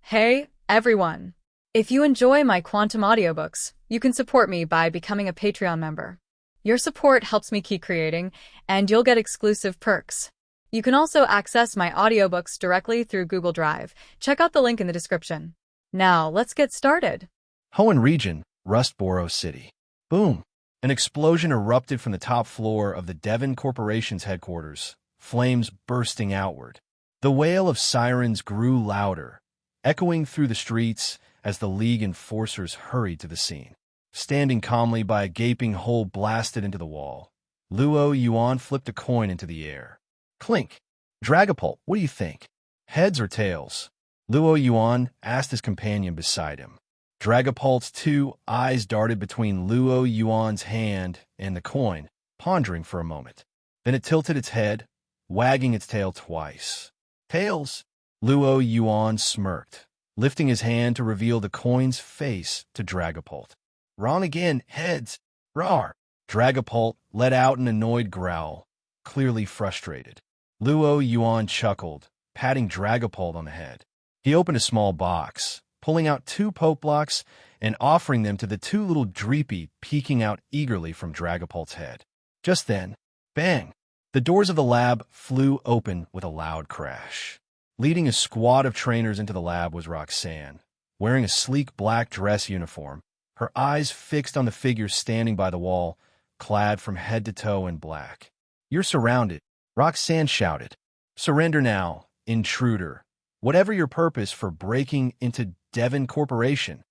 Hey, everyone! If you enjoy my quantum audiobooks, you can support me by becoming a Patreon member. Your support helps me keep creating, and you'll get exclusive perks. You can also access my audiobooks directly through Google Drive. Check out the link in the description. Now, let's get started. Hoenn Region, Rustboro City. Boom! An explosion erupted from the top floor of the Devon Corporation's headquarters, flames bursting outward. The wail of sirens grew louder, echoing through the streets as the League enforcers hurried to the scene. Standing calmly by a gaping hole blasted into the wall, Yuan flipped a coin into the air. Clink! Dragapult, what do you think? Heads or tails? Yuan asked his companion beside him. Dragapult's two eyes darted between Yuan's hand and the coin, pondering for a moment. Then it tilted its head, wagging its tail twice. Tails! Yuan smirked, lifting his hand to reveal the coin's face to Dragapult. Wrong again, heads! Rawr! Dragapult let out an annoyed growl, clearly frustrated. Yuan chuckled, patting Dragapult on the head. He opened a small box, pulling out two Poke Blocks and offering them to the two little Dreepy peeking out eagerly from Dragapult's head. Just then, bang! The doors of the lab flew open with a loud crash. Leading a squad of trainers into the lab was Roxanne, wearing a sleek black dress uniform, her eyes fixed on the figure standing by the wall, clad from head to toe in black. "You're surrounded," Roxanne shouted. "Surrender now, intruder, whatever your purpose for breaking into Devon Corporation."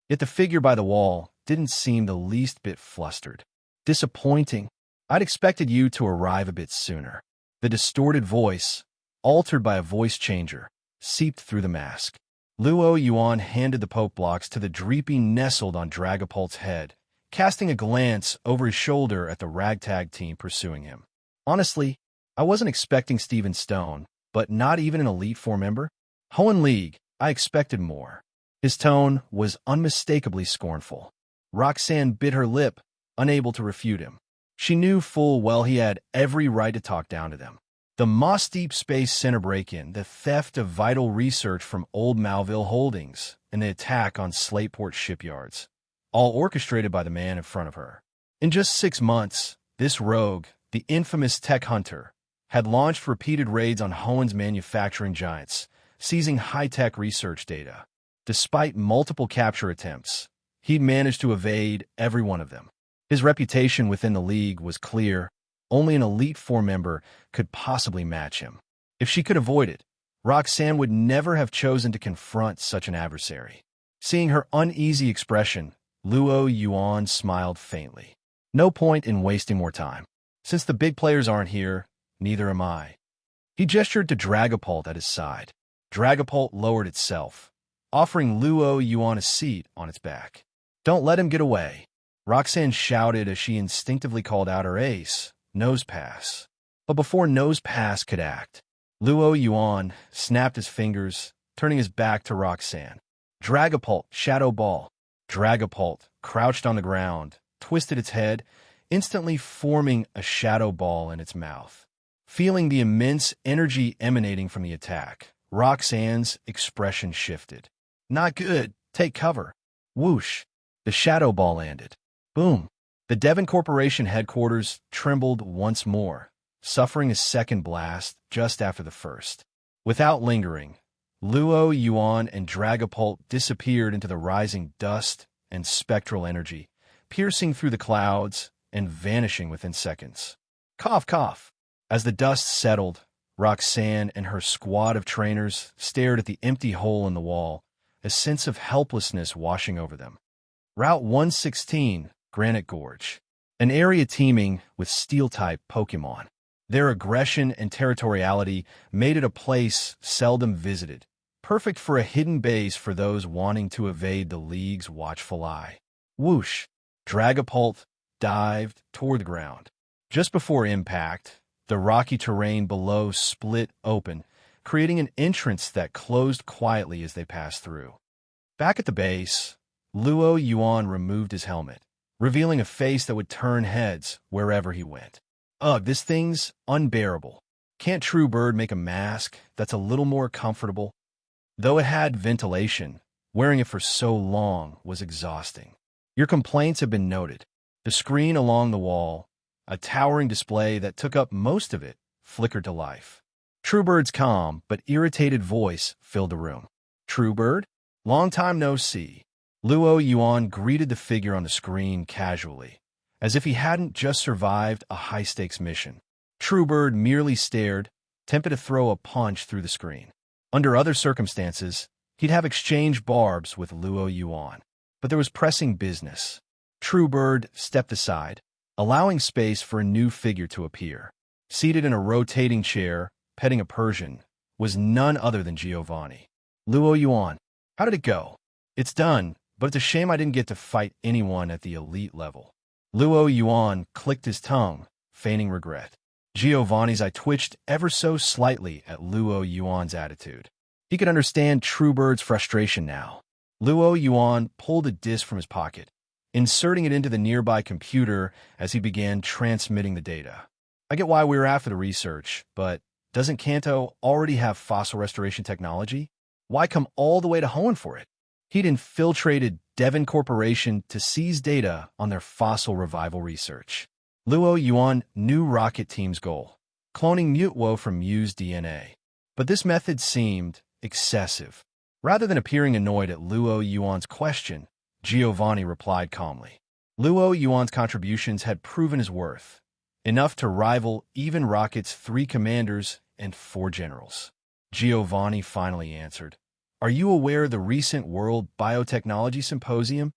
Yet the figure by the wall didn't seem the least bit flustered. "Disappointing. I'd expected you to arrive a bit sooner." The distorted voice, altered by a voice changer, seeped through the mask. Yuan handed the Poke Blocks to the Dreepy nestled on Dragapult's head, casting a glance over his shoulder at the ragtag team pursuing him. "Honestly, I wasn't expecting Steven Stone, but not even an Elite Four member? Hoenn League, I expected more." His tone was unmistakably scornful. Roxanne bit her lip, unable to refute him. She knew full well he had every right to talk down to them. The Moss Deep Space Center break-in, the theft of vital research from Old Malville Holdings, and the attack on Slateport shipyards, all orchestrated by the man in front of her. In just 6 months, this rogue, the infamous tech hunter, had launched repeated raids on Hoenn's manufacturing giants, seizing high-tech research data. Despite multiple capture attempts, he'd managed to evade every one of them. His reputation within the League was clear. Only an Elite Four member could possibly match him. If she could avoid it, Roxanne would never have chosen to confront such an adversary. Seeing her uneasy expression, Yuan smiled faintly. "No point in wasting more time. Since the big players aren't here, neither am I." He gestured to Dragapult at his side. Dragapult lowered itself, offering Yuan a seat on its back. "Don't let him get away," Roxanne shouted as she instinctively called out her ace, Nosepass. But before Nosepass could act, Yuan snapped his fingers, turning his back to Roxanne. "Dragapult, Shadow Ball." Dragapult crouched on the ground, twisted its head, instantly forming a shadow ball in its mouth. Feeling the immense energy emanating from the attack, Roxanne's expression shifted. "Not good. Take cover." Whoosh! The shadow ball landed. Boom! The Devon Corporation headquarters trembled once more, suffering a second blast just after the first. Without lingering, Yuan and Dragapult disappeared into the rising dust and spectral energy, piercing through the clouds and vanishing within seconds. Cough, cough! As the dust settled, Roxanne and her squad of trainers stared at the empty hole in the wall, a sense of helplessness washing over them. Route 116, Granite Gorge, an area teeming with Steel-type Pokémon. Their aggression and territoriality made it a place seldom visited, perfect for a hidden base for those wanting to evade the League's watchful eye. Whoosh! Dragapult dived toward the ground. Just before impact, the rocky terrain below split open, creating an entrance that closed quietly as they passed through. Back at the base, Yuan removed his helmet, revealing a face that would turn heads wherever he went. "Ugh, this thing's unbearable. Can't True Bird make a mask that's a little more comfortable?" Though it had ventilation, wearing it for so long was exhausting. Your complaints have been noted. The screen along the wall, a towering display that took up most of it, flickered to life. Truebird's calm but irritated voice filled the room. Truebird? Long time no see. Luo Yuan greeted the figure on the screen casually, as if he hadn't just survived a high-stakes mission. Truebird merely stared, tempted to throw a punch through the screen. Under other circumstances, he'd have exchanged barbs with Luo Yuan, but there was pressing business. Truebird stepped aside, allowing space for a new figure to appear. Seated in a rotating chair, petting a Persian, was none other than Giovanni. Luo Yuan, how did it go? It's done, but it's a shame I didn't get to fight anyone at the elite level. Luo Yuan clicked his tongue, feigning regret. Giovanni's eye twitched ever so slightly at Luo Yuan's attitude. He could understand Truebird's frustration now. Luo Yuan pulled a disc from his pocket, inserting it into the nearby computer as he began transmitting the data. I get why we were after the research, but doesn't Kanto already have fossil restoration technology? Why come all the way to Hoenn for it? He'd infiltrated Devon Corporation to seize data on their fossil revival research. Luo Yuan knew Rocket Team's goal, cloning Mutwo from Mew's DNA. But this method seemed excessive. Rather than appearing annoyed at Luo Yuan's question, Giovanni replied calmly. Luo Yuan's contributions had proven his worth, enough to rival even Rocket's 3 commanders and 4 generals. Giovanni finally answered. Are you aware of the recent World Biotechnology Symposium?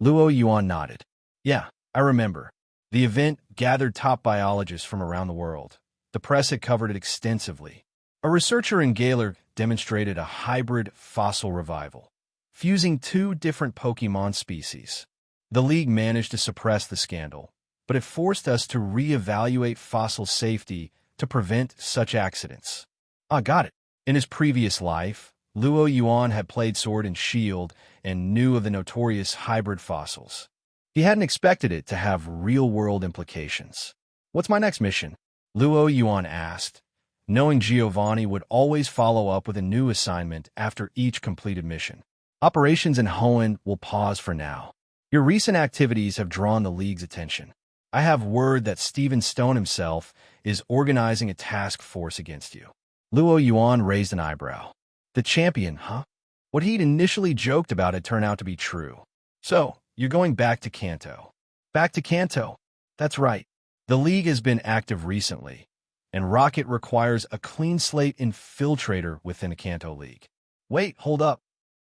Luo Yuan nodded. Yeah, I remember. The event gathered top biologists from around the world. The press had covered it extensively. A researcher in Galar demonstrated a hybrid fossil revival, fusing 2 different Pokemon species. The League managed to suppress the scandal, but it forced us to reevaluate fossil safety to prevent such accidents. Ah, got it. In his previous life, Luo Yuan had played Sword and Shield and knew of the notorious hybrid fossils. He hadn't expected it to have real-world implications. What's my next mission? Luo Yuan asked, knowing Giovanni would always follow up with a new assignment after each completed mission. Operations in Hoenn will pause for now. Your recent activities have drawn the League's attention. I have word that Stephen Stone himself is organizing a task force against you. Luo Yuan raised an eyebrow. The champion, huh? What he'd initially joked about had turned out to be true. So, you're going back to Kanto. Back to Kanto? That's right. The League has been active recently, and Rocket requires a clean slate infiltrator within a Kanto League. Wait, hold up.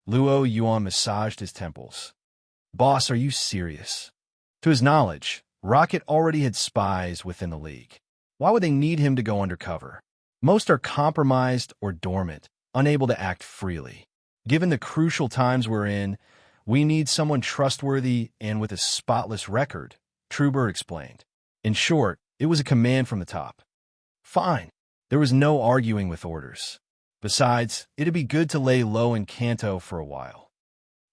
Luo Yuan massaged his temples. Boss, are you serious? To his knowledge, Rocket already had spies within the League. Why would they need him to go undercover? Most are compromised or dormant, unable to act freely. Given the crucial times we're in, we need someone trustworthy and with a spotless record, Truebird explained. In short, it was a command from the top. Fine. There was no arguing with orders. Besides, it'd be good to lay low in Kanto for a while.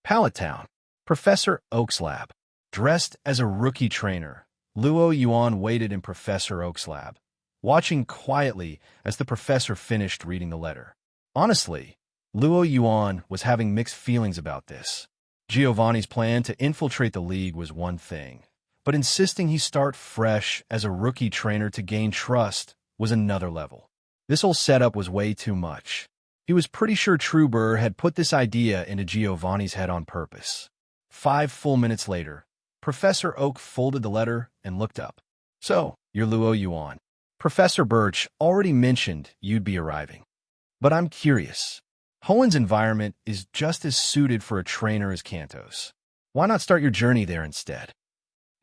Pallet Town. Professor Oak's lab. Dressed as a rookie trainer, Luo Yuan waited in Professor Oak's lab, watching quietly as the professor finished reading the letter. Honestly, Luo Yuan was having mixed feelings about this. Giovanni's plan to infiltrate the League was one thing, but insisting he start fresh as a rookie trainer to gain trust was another level. This whole setup was way too much. He was pretty sure Truebird had put this idea into Giovanni's head on purpose. 5 full minutes later, Professor Oak folded the letter and looked up. So, you're Luo Yuan. Professor Birch already mentioned you'd be arriving. But I'm curious. Hoenn's environment is just as suited for a trainer as Kanto's. Why not start your journey there instead?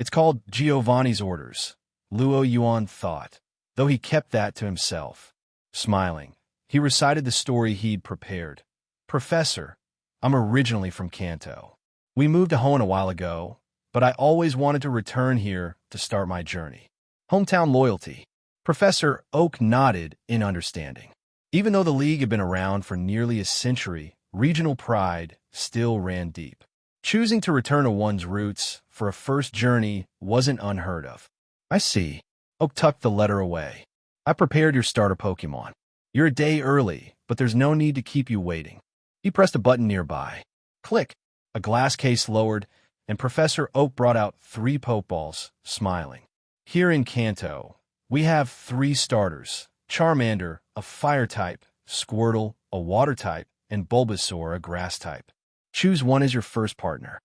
It's called Giovanni's orders, Luo Yuan thought, though he kept that to himself. Smiling, he recited the story he'd prepared. Professor, I'm originally from Kanto. We moved to Hoenn a while ago, but I always wanted to return here to start my journey. Hometown loyalty. Professor Oak nodded in understanding. Even though the League had been around for nearly a century, regional pride still ran deep. Choosing to return to one's roots for a first journey wasn't unheard of. I see. Oak tucked the letter away. I prepared your starter Pokemon. You're a day early, but there's no need to keep you waiting. He pressed a button nearby. Click! A glass case lowered, and Professor Oak brought out 3 Pokeballs, smiling. Here in Kanto, we have 3 starters: Charmander, a fire type, Squirtle, a water type, and Bulbasaur, a grass type. Choose one as your first partner.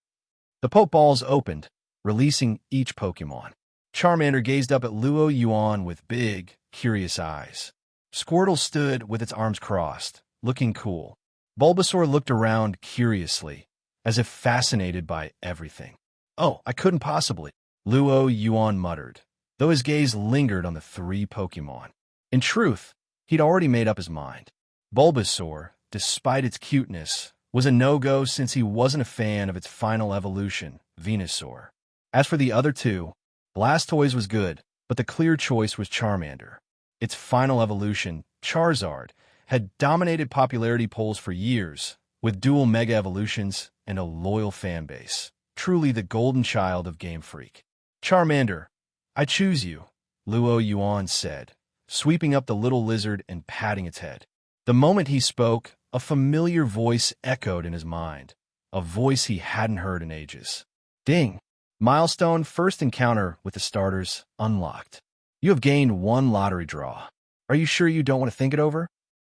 The Pokeballs opened, releasing each Pokemon. Charmander gazed up at Luo Yuan with big, curious eyes. Squirtle stood with its arms crossed, looking cool. Bulbasaur looked around curiously, as if fascinated by everything. Oh, I couldn't possibly, Luo Yuan muttered, though his gaze lingered on the 3 Pokemon. In truth, he'd already made up his mind. Bulbasaur, despite its cuteness, was a no-go since he wasn't a fan of its final evolution, Venusaur. As for the other 2, Blastoise was good, but the clear choice was Charmander. Its final evolution, Charizard, had dominated popularity polls for years, with dual Mega Evolutions and a loyal fan base. Truly the golden child of Game Freak. Charmander, I choose you, Luo Yuan said, sweeping up the little lizard and patting its head. The moment he spoke, a familiar voice echoed in his mind, a voice he hadn't heard in ages. Ding! Milestone first encounter with the starters unlocked. You have gained 1 lottery draw. Are you sure you don't want to think it over?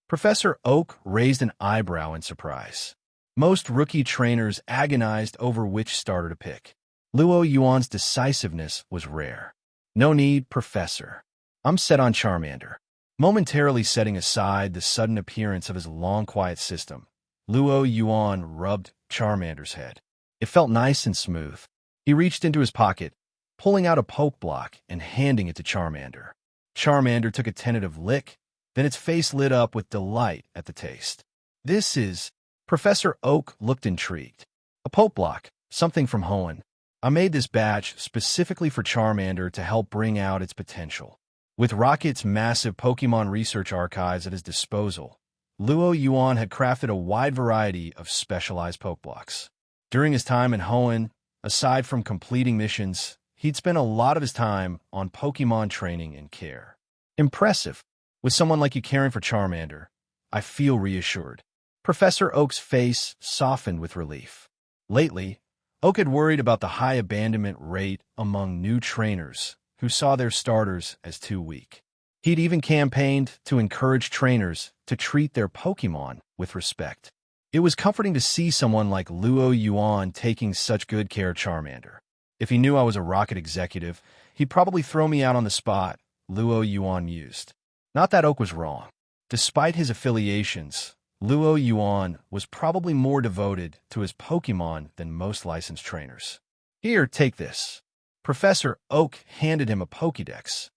Professor Oak raised an eyebrow in surprise. Most rookie trainers agonized over which starter to pick. Luo Yuan's decisiveness was rare. No need, Professor. I'm set on Charmander. Momentarily setting aside the sudden appearance of his long quiet system, Luo Yuan rubbed Charmander's head. It felt nice and smooth. He reached into his pocket, pulling out a poke block and handing it to Charmander. Charmander took a tentative lick, then its face lit up with delight at the taste. This is... Professor Oak looked intrigued. A poke block, something from Hoenn. I made this batch specifically for Charmander to help bring out its potential. With Rocket's massive Pokemon research archives at his disposal, Luo Yuan had crafted a wide variety of specialized Pokeblocks. During his time in Hoenn, aside from completing missions, he'd spent a lot of his time on Pokemon training and care. Impressive. With someone like you caring for Charmander, I feel reassured. Professor Oak's face softened with relief. Lately, Oak had worried about the high abandonment rate among new trainers who saw their starters as too weak. He'd even campaigned to encourage trainers to treat their Pokemon with respect. It was comforting to see someone like Luo Yuan taking such good care of Charmander. If he knew I was a Rocket executive, he'd probably throw me out on the spot, Luo Yuan mused. Not that Oak was wrong. Despite his affiliations, Luo Yuan was probably more devoted to his Pokemon than most licensed trainers. Here, take this. Professor Oak handed him a Pokédex.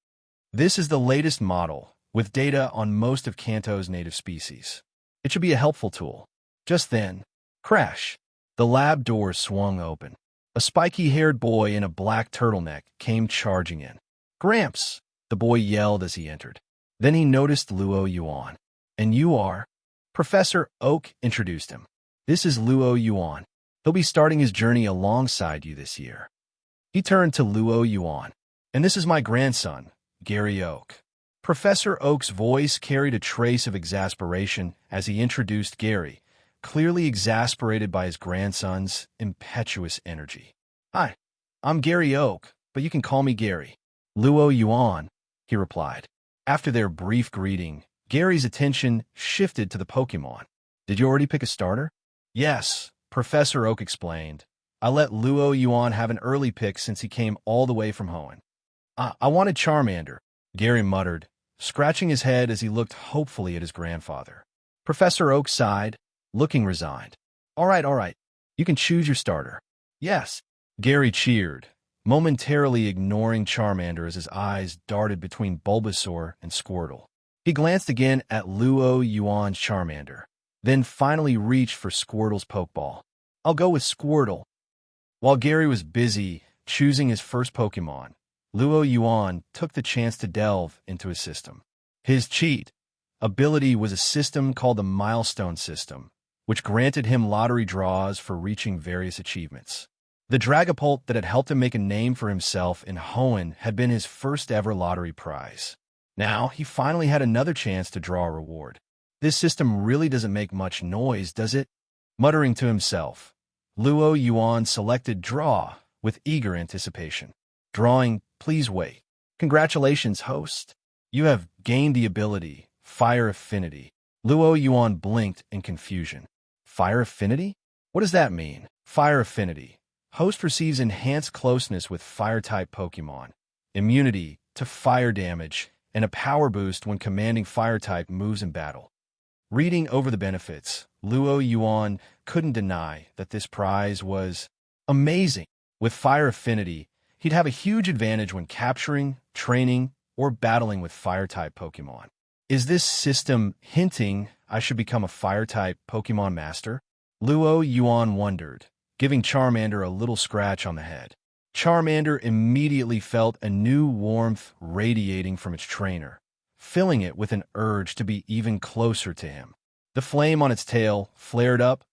This is the latest model, with data on most of Kanto's native species. It should be a helpful tool. Just then, crash! The lab door swung open. A spiky-haired boy in a black turtleneck came charging in. Gramps! The boy yelled as he entered. Then he noticed Luo Yuan. And you are? Professor Oak introduced him. This is Luo Yuan. He'll be starting his journey alongside you this year. He turned to Luo Yuan. And this is my grandson, Gary Oak. Professor Oak's voice carried a trace of exasperation as he introduced Gary, clearly exasperated by his grandson's impetuous energy. Hi, I'm Gary Oak, but you can call me Gary. Luo Yuan, he replied. After their brief greeting, Gary's attention shifted to the Pokemon. Did you already pick a starter? Yes, Professor Oak explained. I let Luo Yuan have an early pick since he came all the way from Hoenn. I wanted Charmander, Gary muttered, scratching his head as he looked hopefully at his grandfather. Professor Oak sighed, looking resigned. All right. You can choose your starter. Yes, Gary cheered, momentarily ignoring Charmander as his eyes darted between Bulbasaur and Squirtle. He glanced again at Luo Yuan's Charmander, then finally reached for Squirtle's Pokeball. I'll go with Squirtle. While Gary was busy choosing his first Pokemon, Luo Yuan took the chance to delve into his system. His cheat ability was a system called the Milestone System, which granted him lottery draws for reaching various achievements. The Dragapult that had helped him make a name for himself in Hoenn had been his first ever lottery prize. Now, he finally had another chance to draw a reward. This system really doesn't make much noise, does it? Muttering to himself, Luo Yuan selected Draw with eager anticipation. Drawing, please wait. Congratulations, host. You have gained the ability, Fire Affinity. Luo Yuan blinked in confusion. Fire Affinity? What does that mean? Fire Affinity. Host receives enhanced closeness with Fire-type Pokemon, immunity to fire damage, and a power boost when commanding Fire-type moves in battle. Reading over the benefits, Luo Yuan couldn't deny that this prize was amazing. With Fire Affinity, he'd have a huge advantage when capturing, training, or battling with Fire-type Pokemon. Is this system hinting I should become a Fire-type Pokemon master? Luo Yuan wondered, giving Charmander a little scratch on the head. Charmander immediately felt a new warmth radiating from its trainer, filling it with an urge to be even closer to him. The flame on its tail flared up,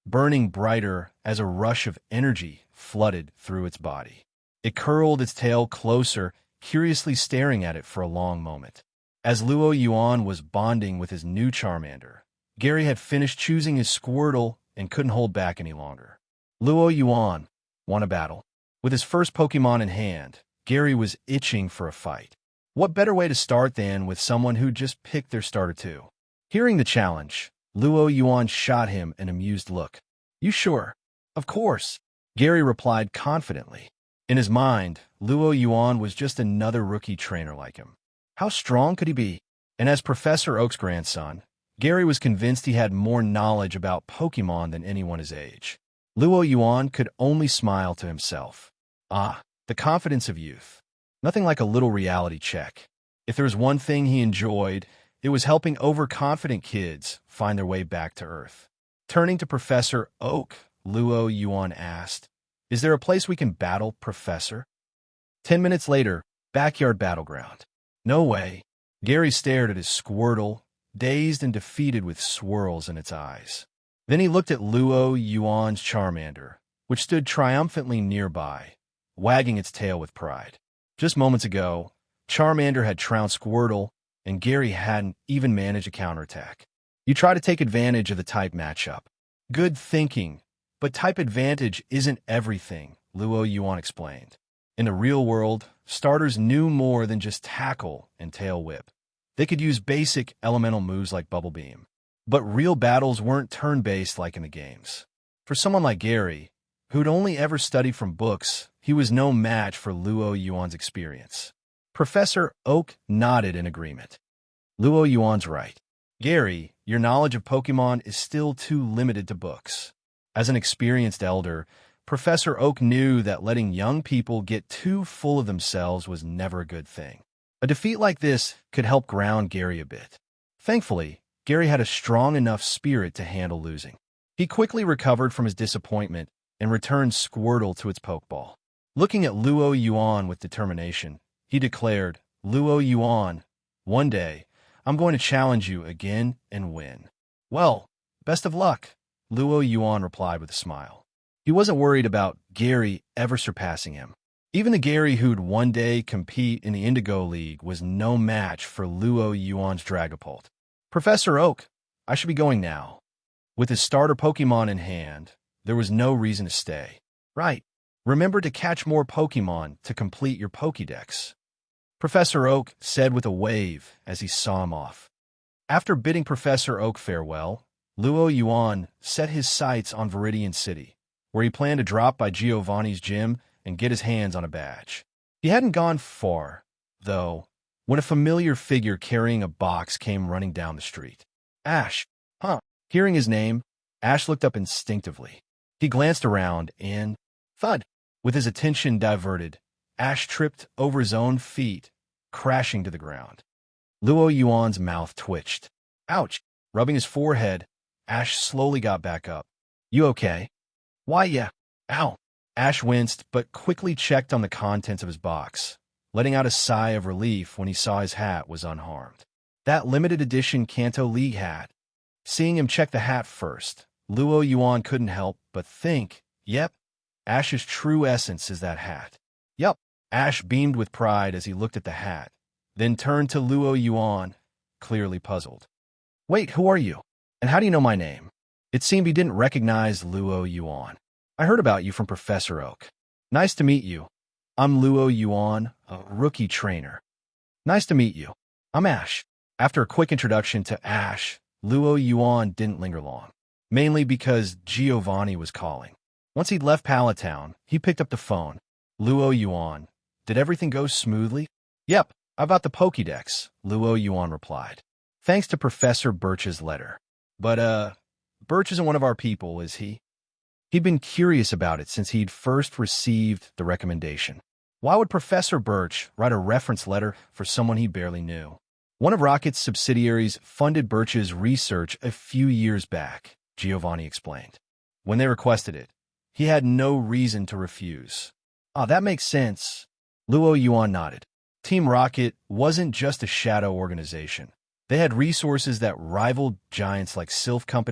burning brighter as a rush of energy flooded through its body. It curled its tail closer, curiously staring at it for a long moment. As Luo Yuan was bonding with his new Charmander, Gary had finished choosing his Squirtle and couldn't hold back any longer. Luo Yuan won a battle. With his first Pokemon in hand, Gary was itching for a fight. What better way to start than with someone who just picked their starter too? Hearing the challenge, Luo Yuan shot him an amused look. You sure? Of course, Gary replied confidently. In his mind, Luo Yuan was just another rookie trainer like him. How strong could he be? And as Professor Oak's grandson, Gary was convinced he had more knowledge about Pokemon than anyone his age. Luo Yuan could only smile to himself. Ah, the confidence of youth. Nothing like a little reality check. If there was one thing he enjoyed, it was helping overconfident kids find their way back to Earth. Turning to Professor Oak, Luo Yuan asked, "Is there a place we can battle, Professor?" 10 minutes later, backyard battleground. No way. Gary stared at his Squirtle, dazed and defeated with swirls in its eyes. Then he looked at Luo Yuan's Charmander, which stood triumphantly nearby, wagging its tail with pride. Just moments ago, Charmander had trounced Squirtle, and Gary hadn't even managed a counterattack. You try to take advantage of the type matchup. Good thinking, but type advantage isn't everything, Luo Yuan explained. In the real world, starters knew more than just tackle and tail whip. They could use basic elemental moves like Bubble Beam. But real battles weren't turn-based like in the games. For someone like Gary, who'd only ever studied from books, he was no match for Luo Yuan's experience. Professor Oak nodded in agreement. Luo Yuan's right. Gary, your knowledge of Pokemon is still too limited to books. As an experienced elder, Professor Oak knew that letting young people get too full of themselves was never a good thing. A defeat like this could help ground Gary a bit. Thankfully, Gary had a strong enough spirit to handle losing. He quickly recovered from his disappointment and returned Squirtle to its Pokeball. Looking at Luo Yuan with determination, he declared, "Luo Yuan, one day, I'm going to challenge you again and win." "Well, best of luck," Luo Yuan replied with a smile. He wasn't worried about Gary ever surpassing him. Even the Gary who'd one day compete in the Indigo League was no match for Luo Yuan's Dragapult. "Professor Oak, I should be going now." With his starter Pokemon in hand, there was no reason to stay. "Right. Remember to catch more Pokemon to complete your Pokédex," Professor Oak said with a wave as he saw him off. After bidding Professor Oak farewell, Luo Yuan set his sights on Viridian City, where he planned to drop by Giovanni's gym and get his hands on a badge. He hadn't gone far, though, when a familiar figure carrying a box came running down the street. "Ash, huh?" Hearing his name, Ash looked up instinctively. He glanced around and, thud! With his attention diverted, Ash tripped over his own feet, crashing to the ground. Luo Yuan's mouth twitched. "Ouch!" Rubbing his forehead, Ash slowly got back up. "You okay?" "Why, yeah. Ow." Ash winced, but quickly checked on the contents of his box, letting out a sigh of relief when he saw his hat was unharmed. That limited edition Kanto League hat. Seeing him check the hat first, Luo Yuan couldn't help but think, yep, Ash's true essence is that hat. Yup. Ash beamed with pride as he looked at the hat, then turned to Luo Yuan, clearly puzzled. "Wait, who are you? And how do you know my name?" It seemed he didn't recognize Luo Yuan. I heard about you from Professor Oak. Nice to meet you. I'm Luo Yuan, a rookie trainer. Nice to meet you. I'm Ash. After a quick introduction to Ash, Luo Yuan didn't linger long, mainly because Giovanni was calling. Once he'd left Palatown, he picked up the phone. Luo Yuan, did everything go smoothly? Yep, I bought the Pokédex, Luo Yuan replied. Thanks to Professor Birch's letter. But, Birch isn't one of our people, is he? He'd been curious about it since he'd first received the recommendation. Why would Professor Birch write a reference letter for someone he barely knew? One of Rocket's subsidiaries funded Birch's research a few years back, Giovanni explained. When they requested it, he had no reason to refuse. Ah, that makes sense. Luo Yuan nodded. Team Rocket wasn't just a shadow organization. They had resources that rivaled giants like Silph Co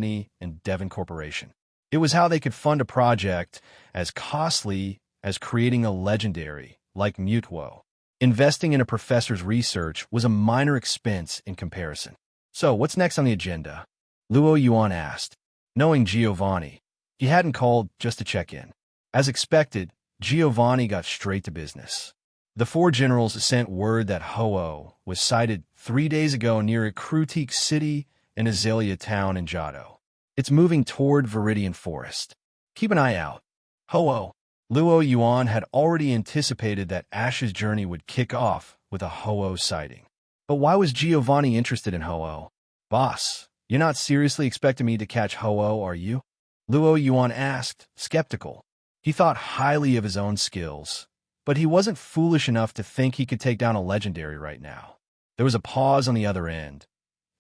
and Devon Corporation. It was how they could fund a project as costly as creating a legendary like Mutwo. Investing in a professor's research was a minor expense in comparison. So, what's next on the agenda? Luo Yuan asked. Knowing Giovanni, he hadn't called just to check in. As expected, Giovanni got straight to business. The four generals sent word that Ho-Oh was sighted 3 days ago near a Krutique City and Azalea Town in Johto. It's moving toward Viridian Forest. Keep an eye out. Ho-Oh. Luo Yuan had already anticipated that Ash's journey would kick off with a Ho-Oh sighting. But why was Giovanni interested in Ho-Oh? Boss, you're not seriously expecting me to catch Ho-Oh, are you? Luo Yuan asked, skeptical. He thought highly of his own skills, but he wasn't foolish enough to think he could take down a legendary right now. There was a pause on the other end,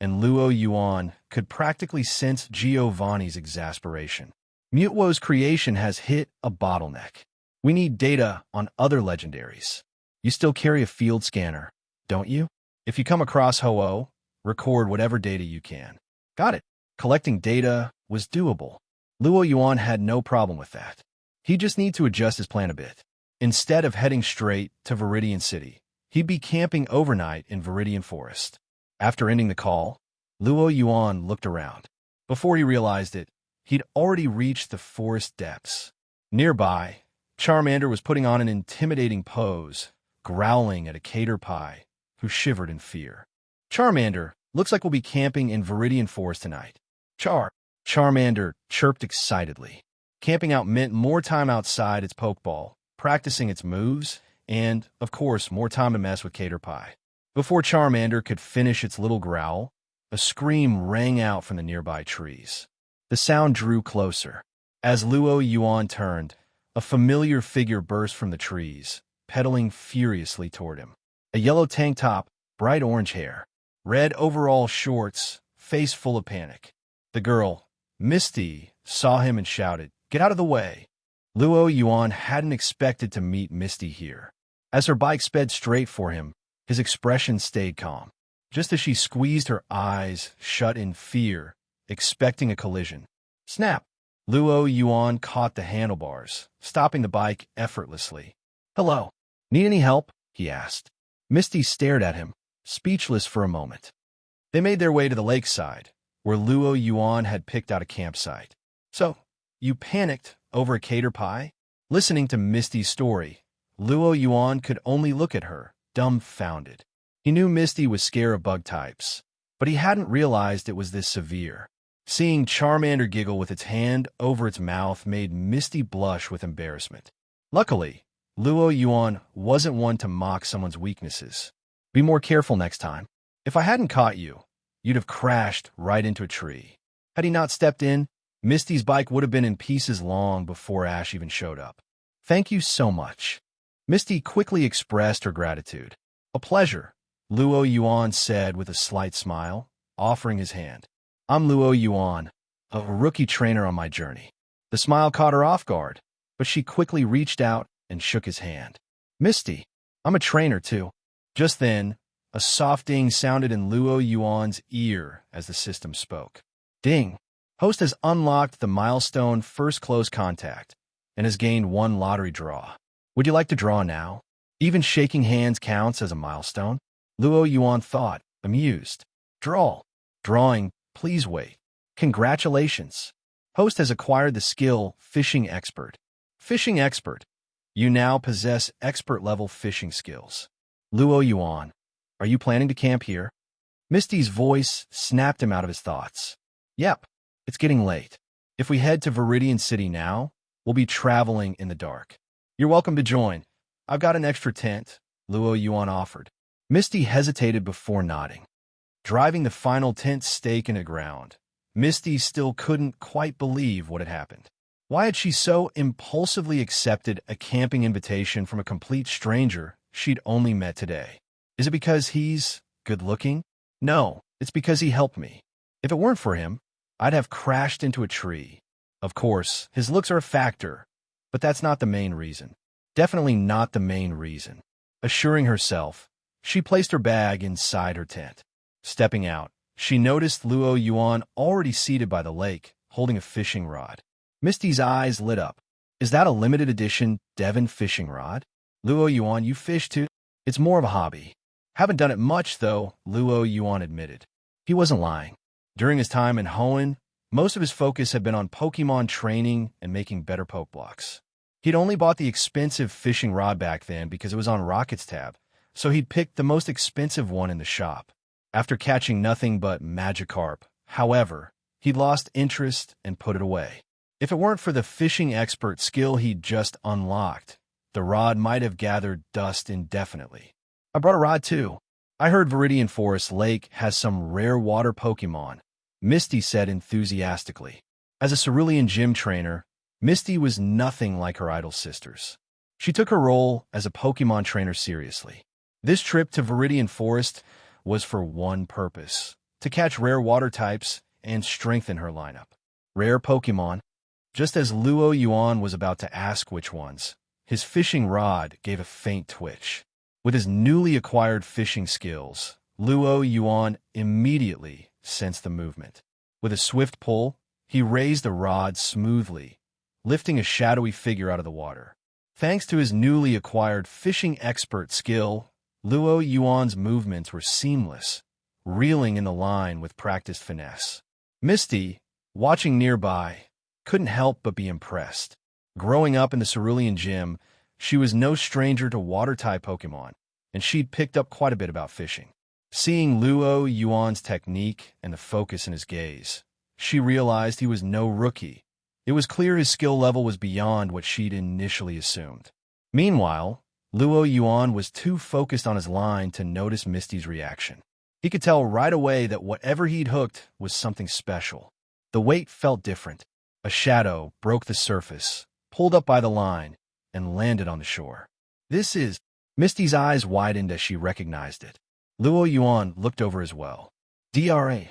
and Luo Yuan could practically sense Giovanni's exasperation. Mutwo's creation has hit a bottleneck. We need data on other legendaries. You still carry a field scanner, don't you? If you come across Ho-Oh, record whatever data you can. Got it. Collecting data was doable. Luo Yuan had no problem with that. He'd just need to adjust his plan a bit. Instead of heading straight to Viridian City, he'd be camping overnight in Viridian Forest. After ending the call, Luo Yuan looked around. Before he realized it, he'd already reached the forest depths. Nearby, Charmander was putting on an intimidating pose, growling at a cater pie, who shivered in fear. Charmander, looks like we'll be camping in Viridian Forest tonight. Charmander chirped excitedly. Camping out meant more time outside its Pokeball, practicing its moves, and, of course, more time to mess with Cater Pie. Before Charmander could finish its little growl, a scream rang out from the nearby trees. The sound drew closer. As Luo Yuan turned, a familiar figure burst from the trees, pedaling furiously toward him. A yellow tank top, bright orange hair, red overall shorts, face full of panic. The girl, Misty, saw him and shouted, "Get out of the way!" Luo Yuan hadn't expected to meet Misty here. As her bike sped straight for him, his expression stayed calm. Just as she squeezed her eyes shut in fear, expecting a collision. Snap! Luo Yuan caught the handlebars, stopping the bike effortlessly. "Hello. Need any help?" he asked. Misty stared at him, speechless for a moment. They made their way to the lakeside, where Luo Yuan had picked out a campsite. "So, you panicked over a cater pie?" Listening to Misty's story, Luo Yuan could only look at her, dumbfounded. He knew Misty was scared of bug types, but he hadn't realized it was this severe. Seeing Charmander giggle with its hand over its mouth made Misty blush with embarrassment. Luckily, Luo Yuan wasn't one to mock someone's weaknesses. "Be more careful next time. If I hadn't caught you, you'd have crashed right into a tree." Had he not stepped in, Misty's bike would have been in pieces long before Ash even showed up. "Thank you so much." Misty quickly expressed her gratitude. "A pleasure," Luo Yuan said with a slight smile, offering his hand. "I'm Luo Yuan, a rookie trainer on my journey." The smile caught her off guard, but she quickly reached out and shook his hand. "Misty, I'm a trainer too." Just then, a soft ding sounded in Luo Yuan's ear as the system spoke. Ding! Host has unlocked the milestone First Close Contact and has gained 1 lottery draw. Would you like to draw now? Even shaking hands counts as a milestone? Luo Yuan thought, amused. Drawing. Please wait. Congratulations. Host has acquired the skill Fishing Expert. Fishing Expert. You now possess expert-level fishing skills. Luo Yuan, are you planning to camp here? Misty's voice snapped him out of his thoughts. Yep, it's getting late. If we head to Viridian City now, we'll be traveling in the dark. You're welcome to join. I've got an extra tent, Luo Yuan offered. Misty hesitated before nodding. Driving the final tent stake in the ground, Misty still couldn't quite believe what had happened. Why had she so impulsively accepted a camping invitation from a complete stranger she'd only met today? Is it because he's good-looking? No, it's because he helped me. If it weren't for him, I'd have crashed into a tree. Of course, his looks are a factor, but that's not the main reason. Definitely not the main reason. Assuring herself, she placed her bag inside her tent. Stepping out, she noticed Luo Yuan already seated by the lake, holding a fishing rod. Misty's eyes lit up. Is that a limited edition Devon fishing rod? Luo Yuan, you fish too? It's more of a hobby. Haven't done it much, though, Luo Yuan admitted. He wasn't lying. During his time in Hoenn, most of his focus had been on Pokemon training and making better Pokeblocks. He'd only bought the expensive fishing rod back then because it was on Rocket's tab, so he'd picked the most expensive one in the shop. After catching nothing but Magikarp, however, he'd lost interest and put it away. If it weren't for the fishing expert skill he'd just unlocked, the rod might have gathered dust indefinitely. I brought a rod too. I heard Viridian Forest Lake has some rare water Pokemon, Misty said enthusiastically. As a Cerulean gym trainer, Misty was nothing like her idol sisters. She took her role as a Pokemon trainer seriously. This trip to Viridian Forest was for one purpose: to catch rare water types and strengthen her lineup. Rare Pokemon. Just as Luo Yuan was about to ask which ones, his fishing rod gave a faint twitch. With his newly acquired fishing skills, Luo Yuan immediately sensed the movement. With a swift pull, he raised the rod smoothly, lifting a shadowy figure out of the water. Thanks to his newly acquired fishing expert skill, Luo Yuan's movements were seamless, reeling in the line with practiced finesse. Misty, watching nearby, couldn't help but be impressed. Growing up in the Cerulean gym, she was no stranger to water-type Pokemon, and she'd picked up quite a bit about fishing. Seeing Luo Yuan's technique and the focus in his gaze, she realized he was no rookie. It was clear his skill level was beyond what she'd initially assumed. Meanwhile, Luo Yuan was too focused on his line to notice Misty's reaction. He could tell right away that whatever he'd hooked was something special. The weight felt different. A shadow broke the surface, pulled up by the line, and landed on the shore. This is... Misty's eyes widened as she recognized it. Luo Yuan looked over as well. DRA.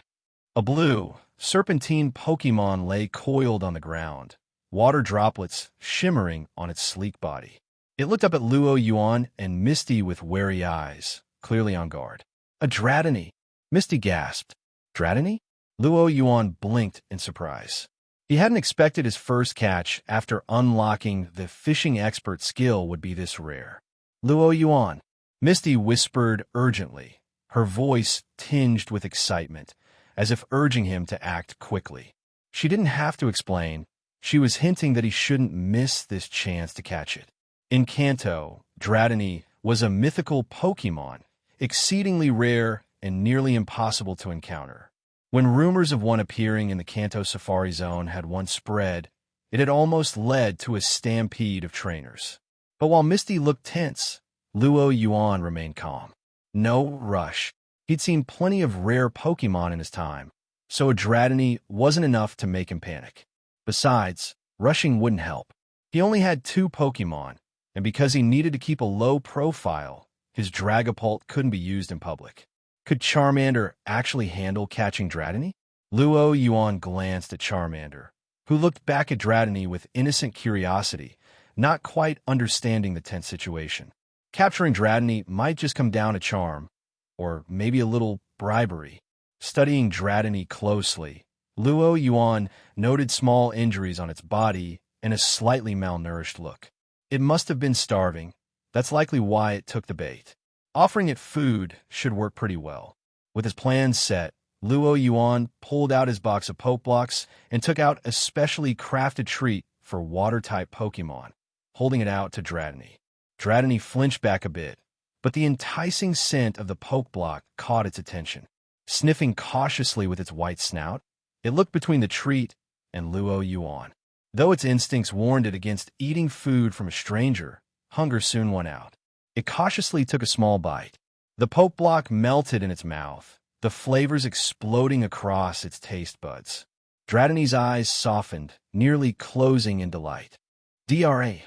A blue, serpentine Pokemon lay coiled on the ground, water droplets shimmering on its sleek body. It looked up at Luo Yuan and Misty with wary eyes, clearly on guard. A Dratini. Misty gasped. Dratini? Luo Yuan blinked in surprise. He hadn't expected his first catch after unlocking the fishing expert skill would be this rare. Luo Yuan, Misty whispered urgently, her voice tinged with excitement, as if urging him to act quickly. She didn't have to explain. She was hinting that he shouldn't miss this chance to catch it. In Kanto, Dratini was a mythical Pokemon, exceedingly rare and nearly impossible to encounter. When rumors of one appearing in the Kanto Safari Zone had once spread, it had almost led to a stampede of trainers. But while Misty looked tense, Luo Yuan remained calm. No rush. He'd seen plenty of rare Pokemon in his time, so a Dratini wasn't enough to make him panic. Besides, rushing wouldn't help. He only had 2 Pokemon, and because he needed to keep a low profile, his Dragapult couldn't be used in public. Could Charmander actually handle catching Dratini? Luo Yuan glanced at Charmander, who looked back at Dratini with innocent curiosity, not quite understanding the tense situation. Capturing Dratini might just come down to charm, or maybe a little bribery. Studying Dratini closely, Luo Yuan noted small injuries on its body and a slightly malnourished look. It must have been starving. That's likely why it took the bait. Offering it food should work pretty well. With his plans set, Luo Yuan pulled out his box of Poke Blocks and took out a specially crafted treat for Water-type Pokemon, holding it out to Dratini. Dratini flinched back a bit, but the enticing scent of the Poke Block caught its attention. Sniffing cautiously with its white snout, it looked between the treat and Luo Yuan. Though its instincts warned it against eating food from a stranger, hunger soon won out. It cautiously took a small bite. The Poke Block melted in its mouth, the flavors exploding across its taste buds. Dratini's eyes softened, nearly closing in delight. The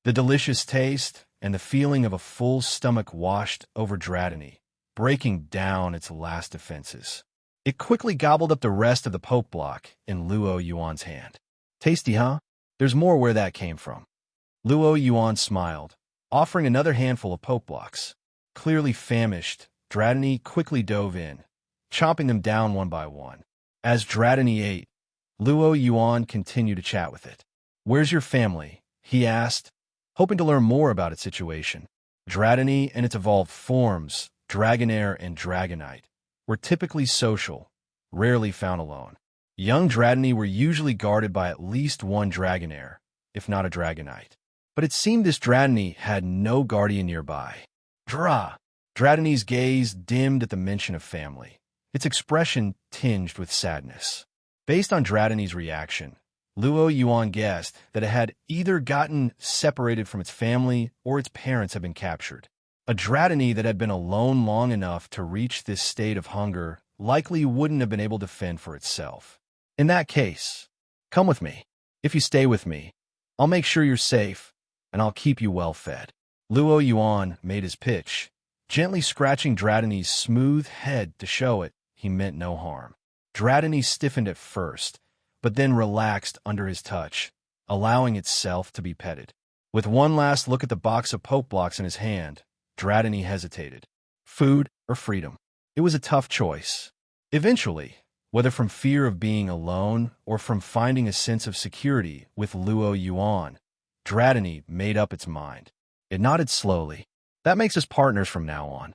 delicious taste and the feeling of a full stomach washed over Dratini, breaking down its last defenses. It quickly gobbled up the rest of the Poke Block in Luo Yuan's hand. Tasty, huh? There's more where that came from. Luo Yuan smiled, offering another handful of Poke Blocks. Clearly famished, Dratini quickly dove in, chomping them down one by one. As Dratini ate, Luo Yuan continued to chat with it. "Where's your family?" he asked, hoping to learn more about its situation. Dratini and its evolved forms, Dragonair and Dragonite, were typically social, rarely found alone. Young Dratini were usually guarded by at least one Dragonair, if not a Dragonite. But it seemed this Dratini had no guardian nearby. Dratini's gaze dimmed at the mention of family, its expression tinged with sadness. Based on Dratini's reaction, Luo Yuan guessed that it had either gotten separated from its family or its parents had been captured. A Dratini that had been alone long enough to reach this state of hunger likely wouldn't have been able to fend for itself. In that case, come with me. If you stay with me, I'll make sure you're safe, and I'll keep you well fed. Luo Yuan made his pitch, gently scratching Dratini's smooth head to show it he meant no harm. Dratini stiffened at first, but then relaxed under his touch, allowing itself to be petted. With one last look at the box of Poke Blocks in his hand, Dratini hesitated. Food or freedom? It was a tough choice. Eventually, whether from fear of being alone or from finding a sense of security with Luo Yuan, Dratini made up its mind. It nodded slowly. That makes us partners from now on.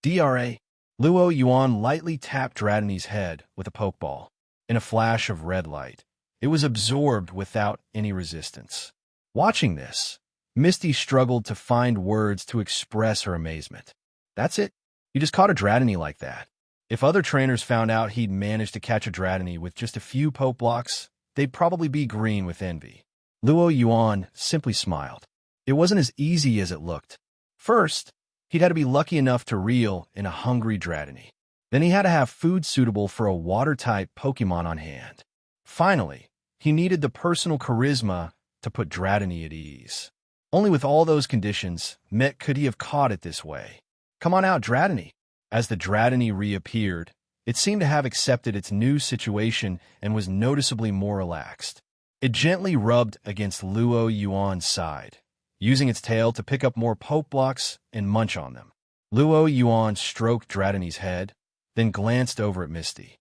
Luo Yuan lightly tapped Dratini's head with a Pokeball. In a flash of red light, it was absorbed without any resistance. Watching this, Misty struggled to find words to express her amazement. That's it? You just caught a Dratini like that? If other trainers found out he'd managed to catch a Dratini with just a few Poke Blocks, they'd probably be green with envy. Luo Yuan simply smiled. It wasn't as easy as it looked. First, he'd had to be lucky enough to reel in a hungry Dratini. Then he had to have food suitable for a water-type Pokemon on hand. Finally, he needed the personal charisma to put Dratini at ease. Only with all those conditions could he have caught it this way. Come on out, Dratini. As the Dratini reappeared, it seemed to have accepted its new situation and was noticeably more relaxed. It gently rubbed against Luo Yuan's side, using its tail to pick up more Poke Blocks and munch on them. Luo Yuan stroked Dratini's head, then glanced over at Misty.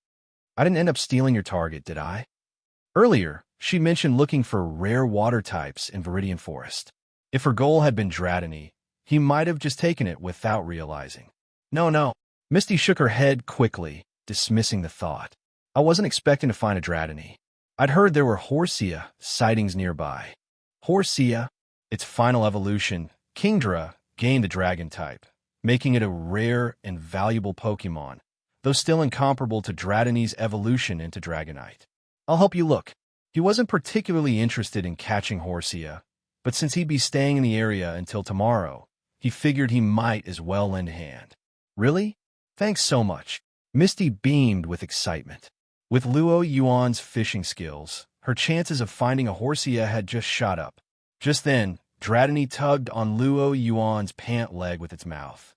I didn't end up stealing your target, did I? Earlier, she mentioned looking for rare water types in Viridian Forest. If her goal had been Dratini, he might have just taken it without realizing. No. Misty shook her head quickly, dismissing the thought. I wasn't expecting to find a Dratini. I'd heard there were Horsia sightings nearby. Horsia, its final evolution, Kingdra, gained the dragon type, making it a rare and valuable Pokemon, though still incomparable to Dratini's evolution into Dragonite. I'll help you look. He wasn't particularly interested in catching Horsia, but since he'd be staying in the area until tomorrow, he figured he might as well lend a hand. Really? Thanks so much. Misty beamed with excitement. With Luo Yuan's fishing skills, her chances of finding a Horsia had just shot up. Just then, Dratini tugged on Luo Yuan's pant leg with its mouth.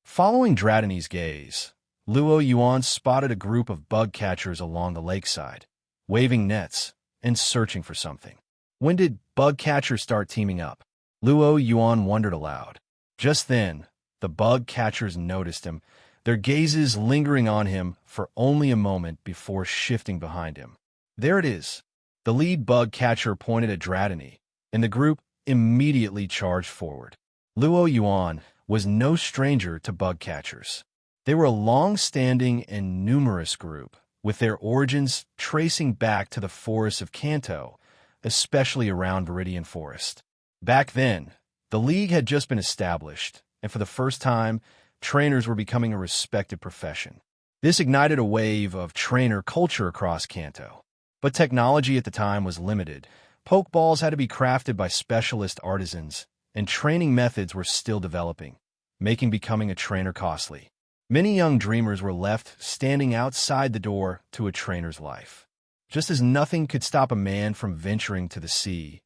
Following Dratini's gaze, Luo Yuan spotted a group of bug catchers along the lakeside, waving nets and searching for something. When did bug catchers start teaming up? Luo Yuan wondered aloud. Just then, the bug catchers noticed him, their gazes lingering on him for only a moment before shifting behind him. There it is. The lead bug catcher pointed at Dratini, and the group immediately charged forward. Luo Yuan was no stranger to bug catchers. They were a long-standing and numerous group, with their origins tracing back to the forests of Kanto, especially around Viridian Forest. Back then, the League had just been established, and for the first time, trainers were becoming a respected profession. This ignited a wave of trainer culture across Kanto. But technology at the time was limited. Pokeballs had to be crafted by specialist artisans, and training methods were still developing, making becoming a trainer costly. Many young dreamers were left standing outside the door to a trainer's life. Just as nothing could stop a man from venturing to the sea,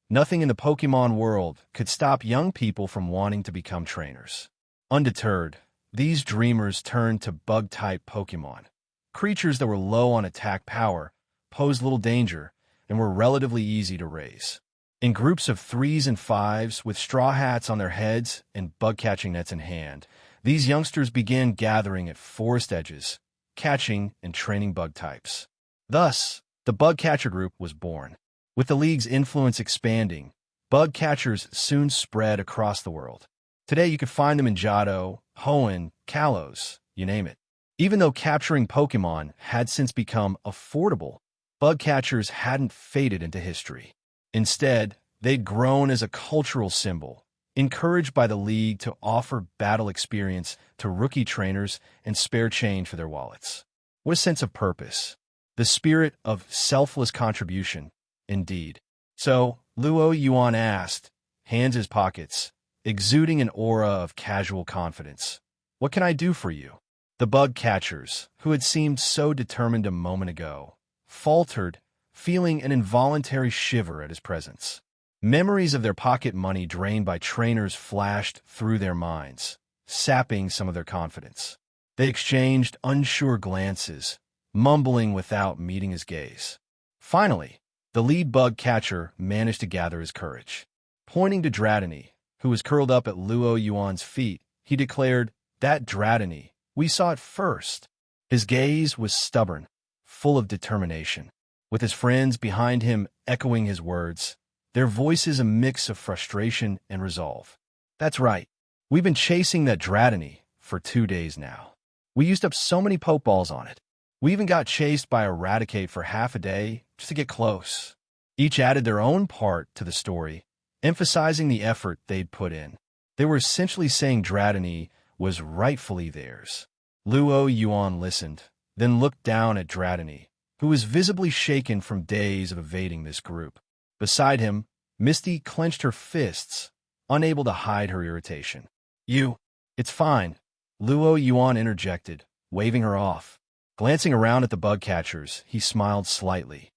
nothing in the Pokemon world could stop young people from wanting to become trainers. Undeterred, these dreamers turned to bug-type Pokemon. Creatures that were low on attack power, posed little danger, and were relatively easy to raise. In groups of 3s and 5s, with straw hats on their heads and bug-catching nets in hand, these youngsters began gathering at forest edges, catching and training bug types. Thus, the bug catcher group was born. With the League's influence expanding, bug catchers soon spread across the world. Today you could find them in Johto, Hoenn, Kalos, you name it. Even though capturing Pokemon had since become affordable, bug catchers hadn't faded into history. Instead, they'd grown as a cultural symbol, encouraged by the League to offer battle experience to rookie trainers and spare change for their wallets. What a sense of purpose. The spirit of selfless contribution, indeed. So, Luo Yuan asked, hands in his pockets, exuding an aura of casual confidence. What can I do for you? The bug catchers, who had seemed so determined a moment ago, faltered, feeling an involuntary shiver at his presence. Memories of their pocket money drained by trainers flashed through their minds, sapping some of their confidence. They exchanged unsure glances, mumbling without meeting his gaze. Finally, the lead bug catcher managed to gather his courage. Pointing to Dratini, who was curled up at Luo Yuan's feet, he declared, "That Dratini, we saw it first." His gaze was stubborn, full of determination. With his friends behind him echoing his words, their voices a mix of frustration and resolve. "That's right. We've been chasing that Dratini for 2 days now. We used up so many Pokeballs on it. We even got chased by Eradicate for half a day just to get close." Each added their own part to the story, emphasizing the effort they'd put in. They were essentially saying Dratini was rightfully theirs. Luo Yuan listened, then looked down at Dratini, who was visibly shaken from days of evading this group. Beside him, Misty clenched her fists, unable to hide her irritation. It's fine," Luo Yuan interjected, waving her off. Glancing around at the bug catchers, he smiled slightly.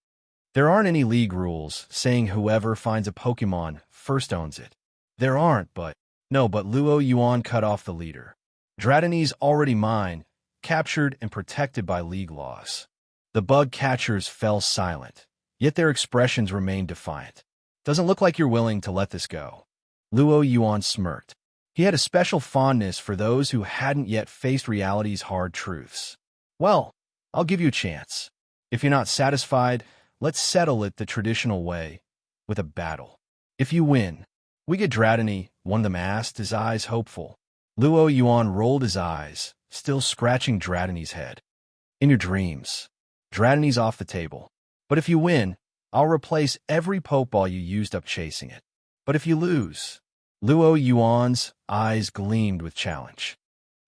"There aren't any league rules saying whoever finds a Pokemon first owns it." "There aren't, but..." "No, but Luo Yuan cut off the leader. Dratini's already mine, captured and protected by league laws." The bug catchers fell silent, yet their expressions remained defiant. "Doesn't look like you're willing to let this go." Luo Yuan smirked. He had a special fondness for those who hadn't yet faced reality's hard truths. "Well, I'll give you a chance. If you're not satisfied, let's settle it the traditional way, with a battle. If you win, we get Dratini," one of them asked, his eyes hopeful. Luo Yuan rolled his eyes, still scratching Dratini's head. "In your dreams. Dratini's off the table. But if you win, I'll replace every Pokeball you used up chasing it. But if you lose..." Luo Yuan's eyes gleamed with challenge.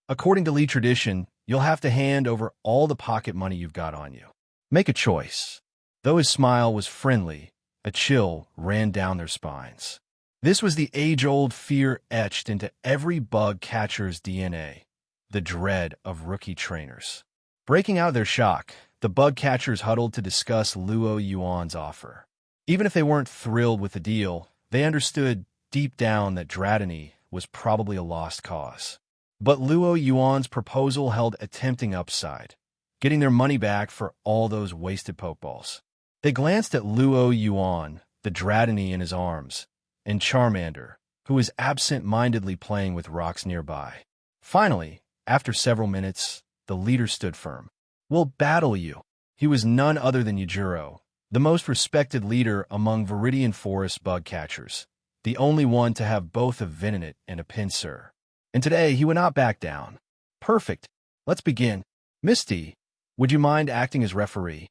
"According to Lee tradition, you'll have to hand over all the pocket money you've got on you. Make a choice." Though his smile was friendly, a chill ran down their spines. This was the age-old fear etched into every bug catcher's DNA, the dread of rookie trainers. Breaking out of their shock, the bug catchers huddled to discuss Luo Yuan's offer. Even if they weren't thrilled with the deal, they understood deep down that Dratini was probably a lost cause. But Luo Yuan's proposal held a tempting upside, getting their money back for all those wasted Pokeballs. They glanced at Luo Yuan, the Dratini in his arms, and Charmander, who was absent-mindedly playing with rocks nearby. Finally, after several minutes, the leader stood firm. "We'll battle you." He was none other than Yujiro, the most respected leader among Viridian Forest bug catchers, the only one to have both a Venonat and a Pinsir. And today he would not back down. "Perfect. Let's begin. Misty, would you mind acting as referee?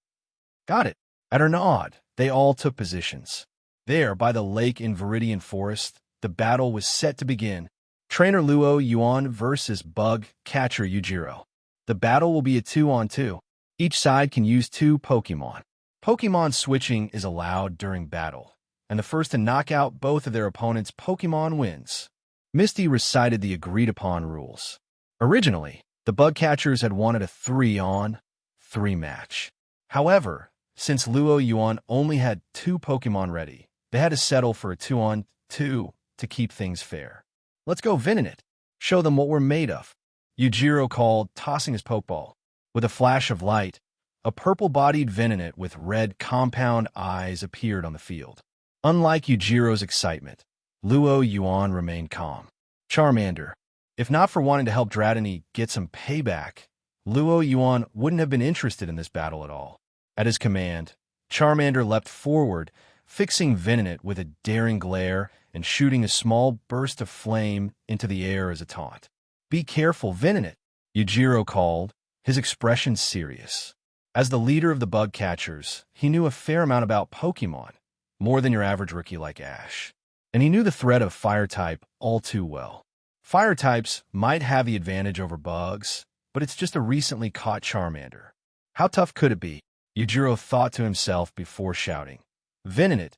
Got it. At her nod, they all took positions. There, by the lake in Viridian Forest, the battle was set to begin. Trainer Luo Yuan versus Bug Catcher Yujiro. The battle will be a 2-on-2. Each side can use 2 Pokemon. Pokemon switching is allowed during battle, and the first to knock out both of their opponents' Pokemon wins. Misty recited the agreed-upon rules. Originally, the Bug Catchers had wanted a 3-on-3 match. However, since Luo Yuan only had 2 Pokemon ready, they had to settle for a 2-on-2 to keep things fair. Let's go Venonat. Show them what we're made of. Yujiro called, tossing his Pokeball. With a flash of light, a purple-bodied Venonat with red compound eyes appeared on the field. Unlike Yujiro's excitement, Luo Yuan remained calm. Charmander. If not for wanting to help Dratini get some payback, Luo Yuan wouldn't have been interested in this battle at all. At his command, Charmander leapt forward, fixing Venonat with a daring glare and shooting a small burst of flame into the air as a taunt. Be careful, Venonat, Yujiro called, his expression serious. As the leader of the Bug Catchers, he knew a fair amount about Pokemon, more than your average rookie like Ash. And he knew the threat of Fire-type all too well. Fire-types might have the advantage over Bugs, but it's just a recently caught Charmander. How tough could it be? Yujiro thought to himself before shouting. Venonat,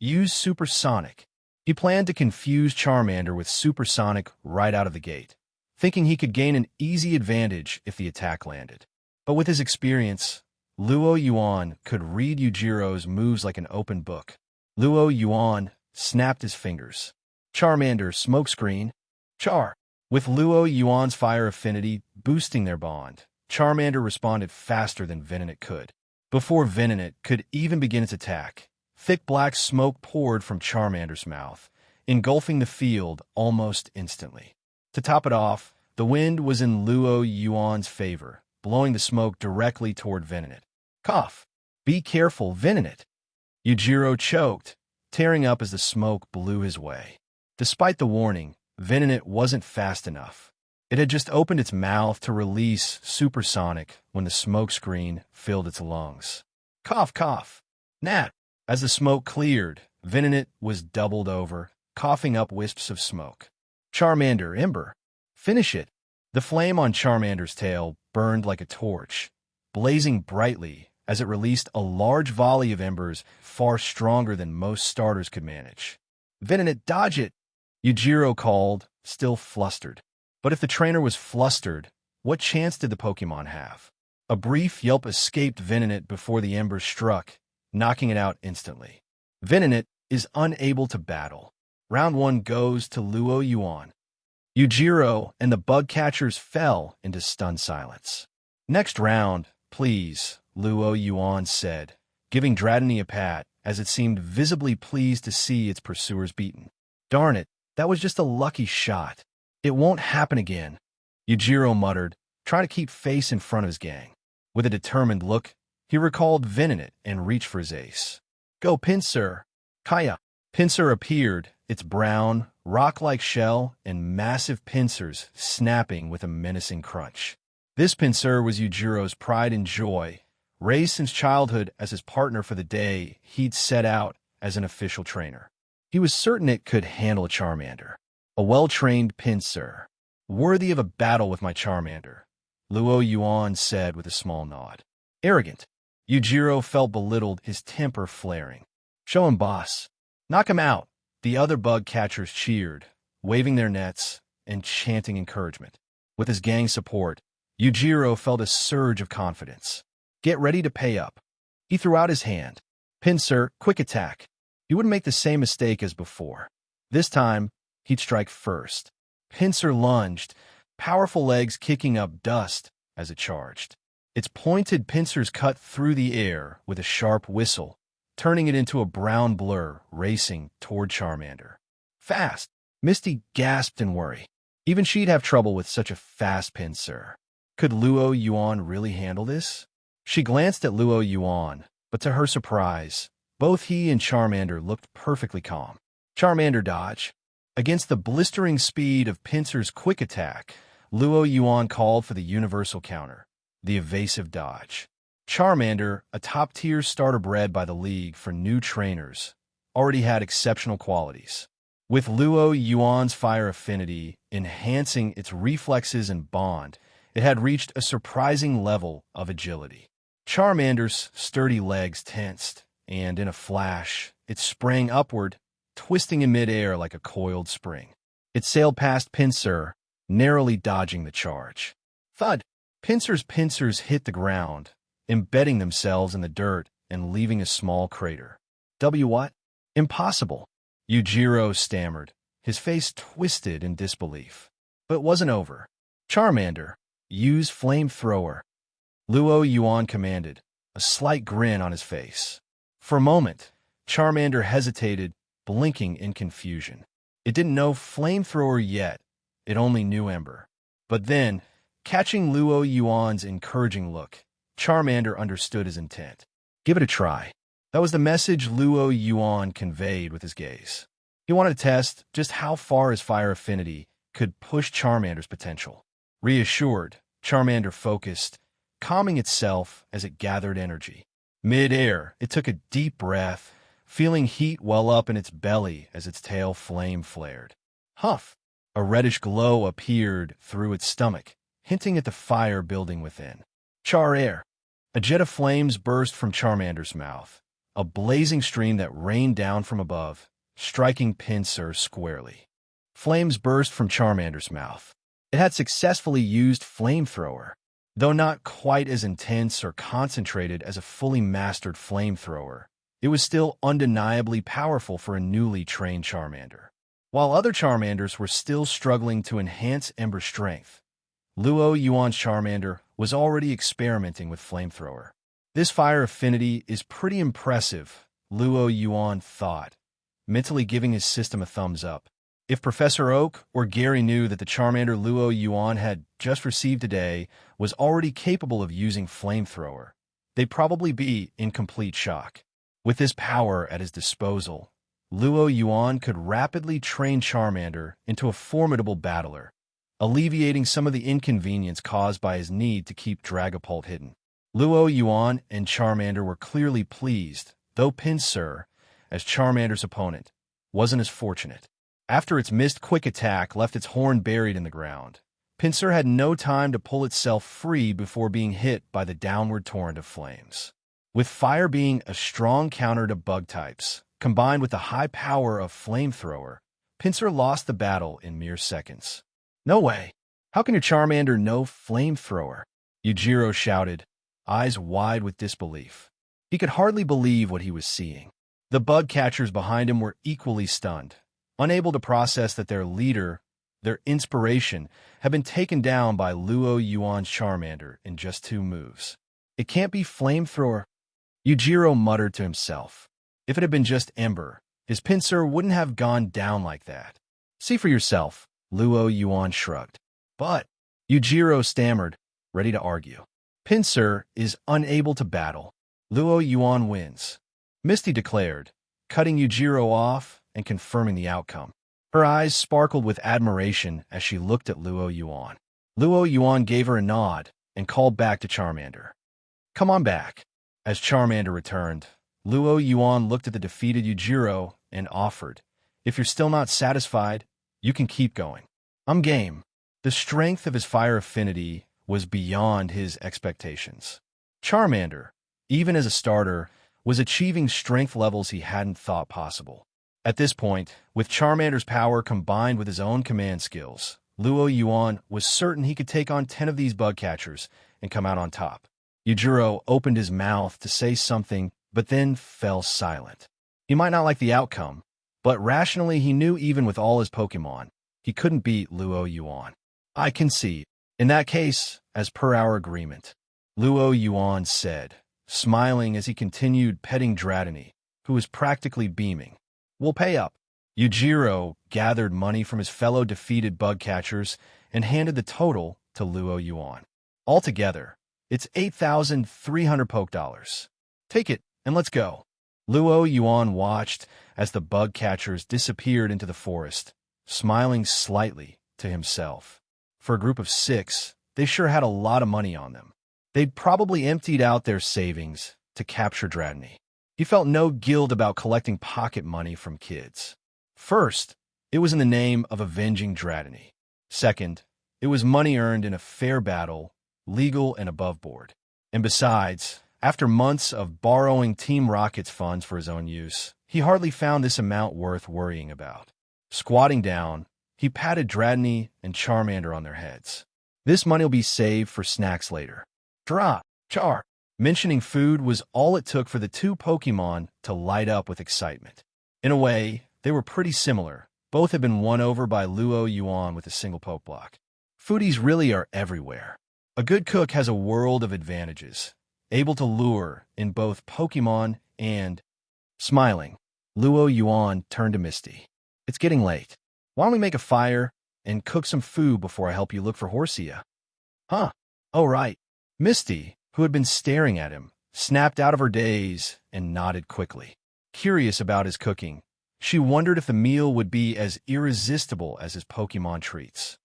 use Supersonic. He planned to confuse Charmander with Supersonic right out of the gate, thinking he could gain an easy advantage if the attack landed. But with his experience, Luo Yuan could read Yujiro's moves like an open book. Luo Yuan snapped his fingers. Charmander, smokescreen. Char. With Luo Yuan's fire affinity boosting their bond, Charmander responded faster than Venonat could. Before Venonat could even begin its attack, thick black smoke poured from Charmander's mouth, engulfing the field almost instantly. To top it off, the wind was in Luo Yuan's favor, blowing the smoke directly toward Venonat. Cough. Be careful, Venonat. Yujiro choked, tearing up as the smoke blew his way. Despite the warning, Venonat wasn't fast enough. It had just opened its mouth to release Supersonic when the smoke screen filled its lungs. Cough, cough. Nat. As the smoke cleared, Venonat was doubled over, coughing up wisps of smoke. Charmander, Ember. Finish it. The flame on Charmander's tail burned like a torch, blazing brightly as it released a large volley of embers far stronger than most starters could manage. Venonat, dodge it, Yujiro called, still flustered. But if the trainer was flustered, what chance did the Pokemon have? A brief yelp escaped Venonat before the embers struck, knocking it out instantly. Venonat is unable to battle. Round 1 goes to Luo Yuan. Yujiro and the Bug Catchers fell into stunned silence. Next round, please, Luo Yuan said, giving Dratini a pat as it seemed visibly pleased to see its pursuers beaten. Darn it, that was just a lucky shot. It won't happen again, Yujiro muttered, trying to keep face in front of his gang. With a determined look, he recalled Venonat and reached for his ace. Go, Pinsir. Kaya. Pinsir appeared, its brown, rock-like shell and massive pincers snapping with a menacing crunch. This Pinsir was Yujiro's pride and joy, raised since childhood as his partner for the day he'd set out as an official trainer. He was certain it could handle a Charmander. A well-trained Pinsir, worthy of a battle with my Charmander, Luo Yuan said with a small nod. Arrogant. Yujiro felt belittled, his temper flaring. Show him, boss. Knock him out. The other Bug Catchers cheered, waving their nets and chanting encouragement. With his gang's support, Yujiro felt a surge of confidence. Get ready to pay up. He threw out his hand. Pinsir, quick attack. He wouldn't make the same mistake as before. This time, he'd strike first. Pinsir lunged, powerful legs kicking up dust as it charged. Its pointed pincers cut through the air with a sharp whistle, turning it into a brown blur racing toward Charmander. Fast! Misty gasped in worry. Even she'd have trouble with such a fast Pinsir. Could Luo Yuan really handle this? She glanced at Luo Yuan, but to her surprise, both he and Charmander looked perfectly calm. Charmander dodge. Against the blistering speed of Pinsir's quick attack, Luo Yuan called for the universal counter, the evasive dodge. Charmander, a top-tier starter bred by the league for new trainers, already had exceptional qualities. With Luo Yuan's fire affinity enhancing its reflexes and bond, it had reached a surprising level of agility. Charmander's sturdy legs tensed, and in a flash, it sprang upward, twisting in midair like a coiled spring. It sailed past Pinsir, narrowly dodging the charge. Thud! Pinsir's pincers hit the ground, embedding themselves in the dirt and leaving a small crater. What? Impossible! Yujiro stammered, his face twisted in disbelief. But it wasn't over. Charmander, use flamethrower. Luo Yuan commanded, a slight grin on his face. For a moment, Charmander hesitated, blinking in confusion. It didn't know flamethrower yet, it only knew Ember. But then, catching Luo Yuan's encouraging look, Charmander understood his intent. Give it a try. That was the message Luo Yuan conveyed with his gaze. He wanted to test just how far his fire affinity could push Charmander's potential. Reassured, Charmander focused, calming itself as it gathered energy. Mid-air, it took a deep breath, feeling heat well up in its belly as its tail flame flared. Huff! A reddish glow appeared through its stomach, hinting at the fire building within. Char-air! A jet of flames burst from Charmander's mouth, a blazing stream that rained down from above, striking Pinsir squarely. Flames burst from Charmander's mouth. It had successfully used flamethrower. Though not quite as intense or concentrated as a fully mastered flamethrower, it was still undeniably powerful for a newly trained Charmander. While other Charmanders were still struggling to enhance Ember strength, Luo Yuan's Charmander was already experimenting with flamethrower. This fire affinity is pretty impressive, Luo Yuan thought, mentally giving his system a thumbs up. If Professor Oak or Gary knew that the Charmander Luo Yuan had just received today was already capable of using flamethrower, they'd probably be in complete shock. With this power at his disposal, Luo Yuan could rapidly train Charmander into a formidable battler, alleviating some of the inconvenience caused by his need to keep Dragapult hidden. Luo Yuan and Charmander were clearly pleased, though Pinsir, as Charmander's opponent, wasn't as fortunate. After its missed quick attack left its horn buried in the ground, Pinsir had no time to pull itself free before being hit by the downward torrent of flames. With fire being a strong counter to bug types, combined with the high power of flamethrower, Pinsir lost the battle in mere seconds. No way! How can your Charmander know flamethrower? Yujiro shouted, eyes wide with disbelief. He could hardly believe what he was seeing. The bug catchers behind him were equally stunned, unable to process that their leader, their inspiration, had been taken down by Luo Yuan's Charmander in just 2 moves. It can't be flamethrower, Yujiro muttered to himself. If it had been just Ember, his Pinsir wouldn't have gone down like that. See for yourself, Luo Yuan shrugged. But, Yujiro stammered, ready to argue. Pinsir is unable to battle. Luo Yuan wins. Misty declared, cutting Yujiro off and confirming the outcome. Her eyes sparkled with admiration as she looked at Luo Yuan. Luo Yuan gave her a nod and called back to Charmander. Come on back. As Charmander returned, Luo Yuan looked at the defeated Yujiro and offered, if you're still not satisfied, you can keep going. I'm game. The strength of his fire affinity was beyond his expectations. Charmander, even as a starter, was achieving strength levels he hadn't thought possible. At this point, with Charmander's power combined with his own command skills, Luo Yuan was certain he could take on 10 of these bug catchers and come out on top. Yujiro opened his mouth to say something, but then fell silent. He might not like the outcome, but rationally he knew even with all his Pokemon, he couldn't beat Luo Yuan. I concede. In that case, as per our agreement, Luo Yuan said, smiling as he continued petting Dratini, who was practically beaming. We'll pay up. Yujiro gathered money from his fellow defeated bug catchers and handed the total to Luo Yuan. Altogether, it's 8,300 poke dollars. Take it and let's go. Luo Yuan watched as the bug catchers disappeared into the forest, smiling slightly to himself. For a group of 6, they sure had a lot of money on them. They'd probably emptied out their savings to capture Dratini. He felt no guilt about collecting pocket money from kids. First, it was in the name of avenging Dratini. Second, it was money earned in a fair battle, legal and above board. And besides, after months of borrowing Team Rocket's funds for his own use, he hardly found this amount worth worrying about. Squatting down, he patted Dratini and Charmander on their heads. This money will be saved for snacks later. Char. Mentioning food was all it took for the 2 Pokémon to light up with excitement. In a way, they were pretty similar. Both had been won over by Luo Yuan with a single poke block. Foodies really are everywhere. A good cook has a world of advantages, able to lure in both Pokémon and... Smiling, Luo Yuan turned to Misty. It's getting late. Why don't we make a fire and cook some food before I help you look for Horsia? Huh. Oh, right. Misty, who had been staring at him, snapped out of her daze and nodded quickly. Curious about his cooking, she wondered if the meal would be as irresistible as his Pokémon treats.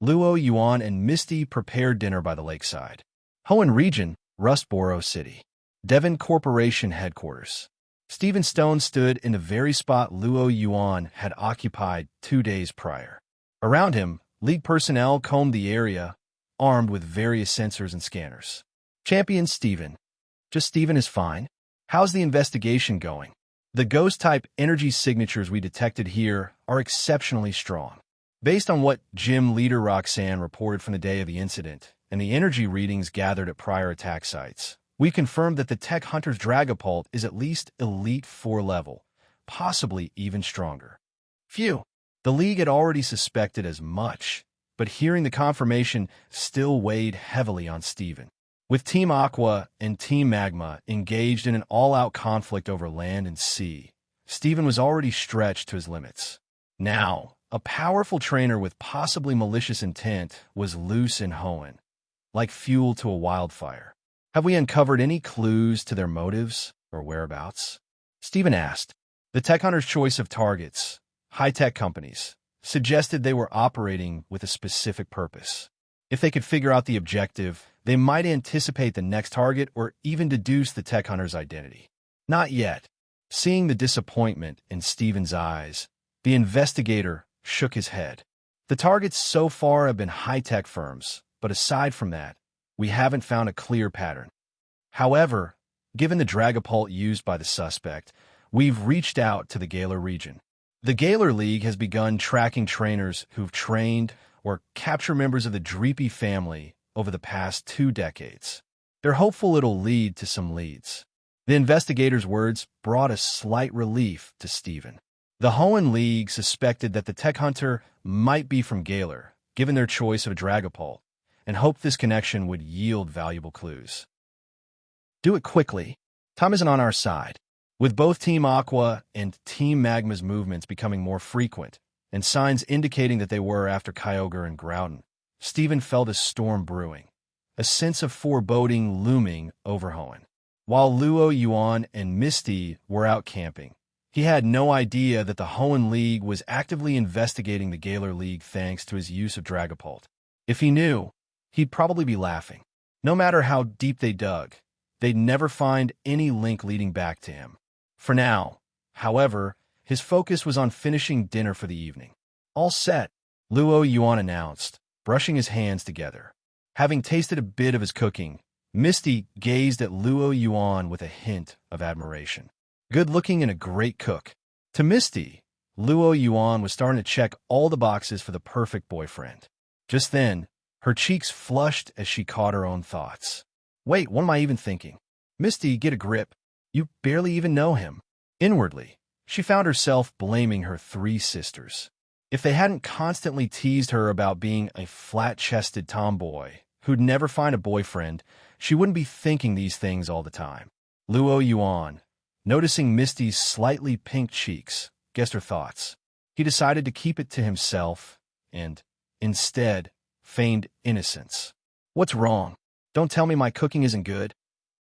Luo Yuan and Misty prepared dinner by the lakeside. Hoenn Region, Rustboro City. Devon Corporation Headquarters. Stephen Stone stood in the very spot Luo Yuan had occupied 2 days prior. Around him, League personnel combed the area, armed with various sensors and scanners. Champion Stephen. Just Stephen is fine. How's the investigation going? The ghost-type energy signatures we detected here are exceptionally strong. Based on what Gym Leader Roxanne reported from the day of the incident and the energy readings gathered at prior attack sites, we confirmed that the Tech Hunter's Dragapult is at least Elite 4 level, possibly even stronger. Phew! The League had already suspected as much, but hearing the confirmation still weighed heavily on Stephen. With Team Aqua and Team Magma engaged in an all-out conflict over land and sea, Stephen was already stretched to his limits. Now, a powerful trainer with possibly malicious intent was loose in Hoenn, like fuel to a wildfire. Have we uncovered any clues to their motives or whereabouts? Stephen asked. The Tech Hunter's choice of targets, high-tech companies, suggested they were operating with a specific purpose. If they could figure out the objective, they might anticipate the next target or even deduce the Tech Hunter's identity. Not yet. Seeing the disappointment in Stephen's eyes, the investigator shook his head. The targets so far have been high-tech firms, but aside from that, we haven't found a clear pattern. However, given the Dragapult used by the suspect, we've reached out to the Galar region. The Galar League has begun tracking trainers who've trained or captured members of the Dreepy family over the past 2 decades. They're hopeful it'll lead to some leads. The investigator's words brought a slight relief to Stephen. The Hoenn League suspected that the Tech Hunter might be from Galar, given their choice of a Dragapult, and hoped this connection would yield valuable clues. Do it quickly. Time isn't on our side. With both Team Aqua and Team Magma's movements becoming more frequent, and signs indicating that they were after Kyogre and Groudon, Stephen felt a storm brewing, a sense of foreboding looming over Hoenn. While Luo Yuan and Misty were out camping, he had no idea that the Hoenn League was actively investigating the Galar League thanks to his use of Dragapult. If he knew, he'd probably be laughing. No matter how deep they dug, they'd never find any link leading back to him. For now, however, his focus was on finishing dinner for the evening. All set, Luo Yuan announced, brushing his hands together. Having tasted a bit of his cooking, Misty gazed at Luo Yuan with a hint of admiration. Good-looking and a great cook. To Misty, Luo Yuan was starting to check all the boxes for the perfect boyfriend. Just then, her cheeks flushed as she caught her own thoughts. Wait, what am I even thinking? Misty, get a grip. You barely even know him. Inwardly, she found herself blaming her 3 sisters. If they hadn't constantly teased her about being a flat-chested tomboy who'd never find a boyfriend, she wouldn't be thinking these things all the time. Luo Yuan, noticing Misty's slightly pink cheeks, guessed her thoughts. He decided to keep it to himself and, instead, feigned innocence. What's wrong? Don't tell me my cooking isn't good.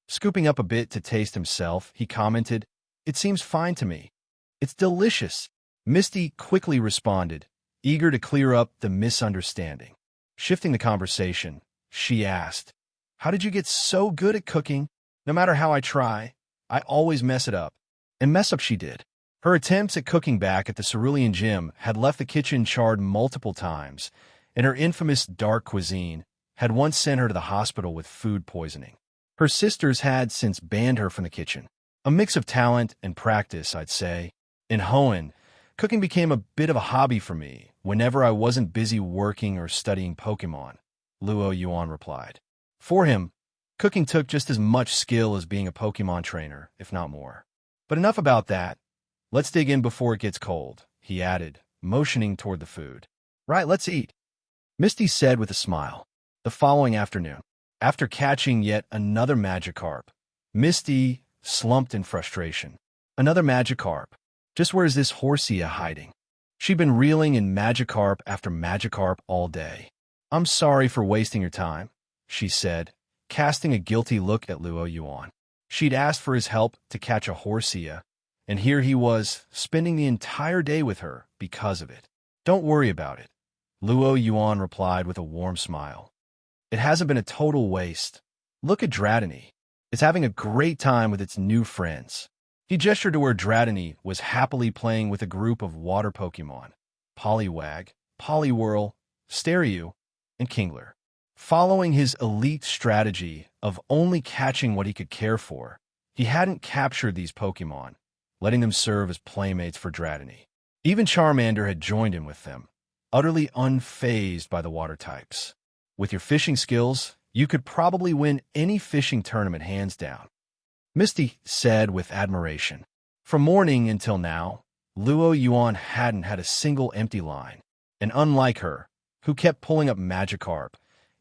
Scooping up a bit to taste himself, he commented, It seems fine to me. It's delicious. Misty quickly responded, eager to clear up the misunderstanding. Shifting the conversation, she asked, "How did you get so good at cooking? No matter how I try, I always mess it up." And mess up she did. Her attempts at cooking back at the Cerulean gym had left the kitchen charred multiple times, and her infamous dark cuisine had once sent her to the hospital with food poisoning. Her sisters had since banned her from the kitchen. A mix of talent and practice, I'd say. In Hoenn, cooking became a bit of a hobby for me whenever I wasn't busy working or studying Pokemon, Yuan replied. For him, cooking took just as much skill as being a Pokemon trainer, if not more. But enough about that. Let's dig in before it gets cold, he added, motioning toward the food. Right, let's eat, Misty said with a smile. The following afternoon, after catching yet another Magikarp, Misty slumped in frustration. Another Magikarp. Just where is this Horsia hiding? She'd been reeling in Magikarp after Magikarp all day. I'm sorry for wasting your time, she said, casting a guilty look at Yuan. She'd asked for his help to catch a Horsia, and here he was, spending the entire day with her because of it. Don't worry about it, Yuan replied with a warm smile. It hasn't been a total waste. Look at Dratini. It's having a great time with its new friends. He gestured to where Dratini was happily playing with a group of water Pokemon, Poliwag, Poliwhirl, Staryu, and Kingler. Following his elite strategy of only catching what he could care for, he hadn't captured these Pokemon, letting them serve as playmates for Dratini. Even Charmander had joined in with them, utterly unfazed by the water types. With your fishing skills, you could probably win any fishing tournament hands down, Misty said with admiration. From morning until now, Yuan hadn't had a single empty line, and unlike her, who kept pulling up Magikarp,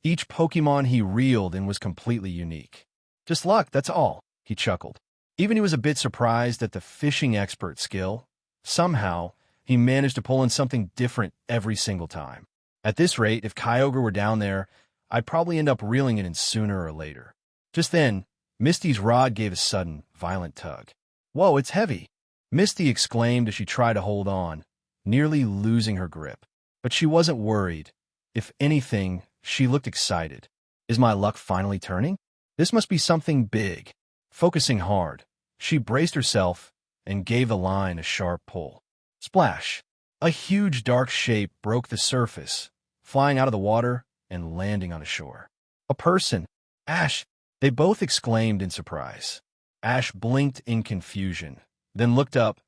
each Pokemon he reeled in was completely unique. Just luck, that's all, he chuckled. Even he was a bit surprised at the fishing expert skill. Somehow, he managed to pull in something different every single time. At this rate, if Kyogre were down there, I'd probably end up reeling it in sooner or later. Just then, Misty's rod gave a sudden, violent tug. Whoa, it's heavy, Misty exclaimed as she tried to hold on, nearly losing her grip. But she wasn't worried. If anything, she looked excited. Is my luck finally turning? This must be something big. Focusing hard, she braced herself and gave the line a sharp pull. Splash! A huge dark shape broke the surface, flying out of the water and landing on a shore. A person! Ash! They both exclaimed in surprise. Ash blinked in confusion, then looked up,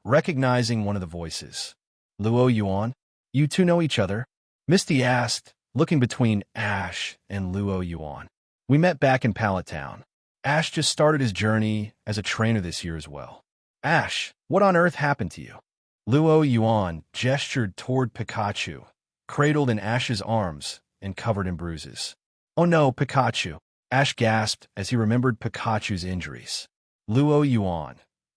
recognizing one of the voices. Yuan, you two know each other? Misty asked, looking between Ash and Yuan. We met back in Pallet Town. Ash just started his journey as a trainer this year as well. Ash, what on earth happened to you? Yuan gestured toward Pikachu, cradled in Ash's arms and covered in bruises. Oh no, Pikachu! Ash gasped as he remembered Pikachu's injuries. Yuan,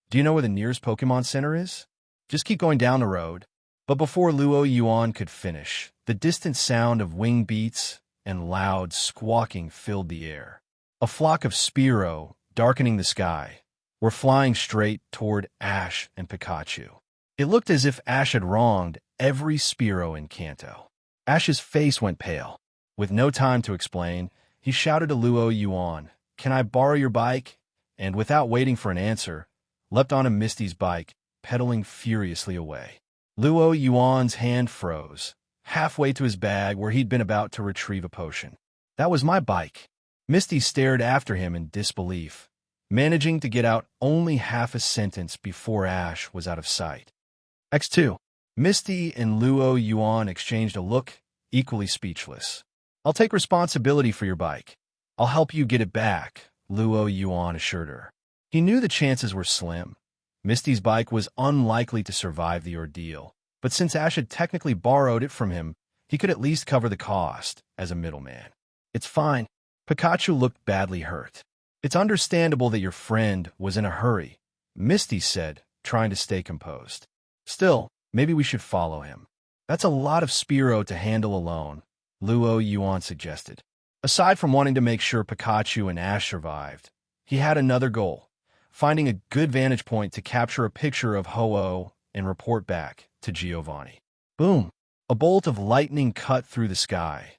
do you know where the nearest Pokemon Center is? Just keep going down the road. But before Yuan could finish, the distant sound of wing beats and loud squawking filled the air. A flock of Spearow, darkening the sky, were flying straight toward Ash and Pikachu. It looked as if Ash had wronged every Spearow in Kanto. Ash's face went pale. With no time to explain, he shouted to Yuan, "Can I borrow your bike?" And without waiting for an answer, leapt onto Misty's bike, pedaling furiously away. Yuan's hand froze, halfway to his bag where he'd been about to retrieve a potion. That was my bike. Misty stared after him in disbelief, managing to get out only half a sentence before Ash was out of sight. X2. Misty and Yuan exchanged a look, equally speechless. I'll take responsibility for your bike. I'll help you get it back, Yuan assured her. He knew the chances were slim. Misty's bike was unlikely to survive the ordeal, but since Ash had technically borrowed it from him, he could at least cover the cost as a middleman. It's fine. Pikachu looked badly hurt. It's understandable that your friend was in a hurry, Misty said, trying to stay composed. Still, maybe we should follow him. That's a lot of Spearow to handle alone, Yuan suggested. Aside from wanting to make sure Pikachu and Ash survived, he had another goal, finding a good vantage point to capture a picture of Ho-Oh and report back to Giovanni. Boom! A bolt of lightning cut through the sky,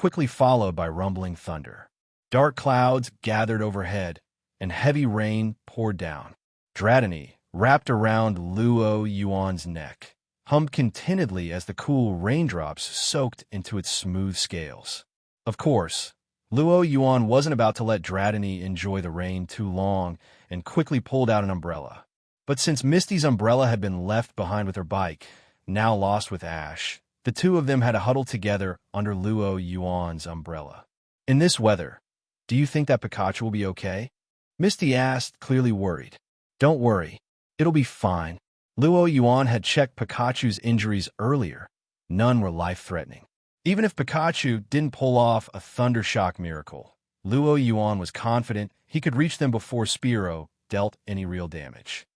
quickly followed by rumbling thunder. Dark clouds gathered overhead, and heavy rain poured down. Dratini, wrapped around Luo Yuan's neck, hummed contentedly as the cool raindrops soaked into its smooth scales. Of course, Luo Yuan wasn't about to let Dratini enjoy the rain too long and quickly pulled out an umbrella. But since Misty's umbrella had been left behind with her bike, now lost with Ash, the two of them had to huddle together under Luo Yuan's umbrella. In this weather, do you think that Pikachu will be okay? Misty asked, clearly worried. Don't worry, it'll be fine. Luo Yuan had checked Pikachu's injuries earlier. None were life-threatening. Even if Pikachu didn't pull off a Thunder Shock miracle, Luo Yuan was confident he could reach them before Spearow dealt any real damage.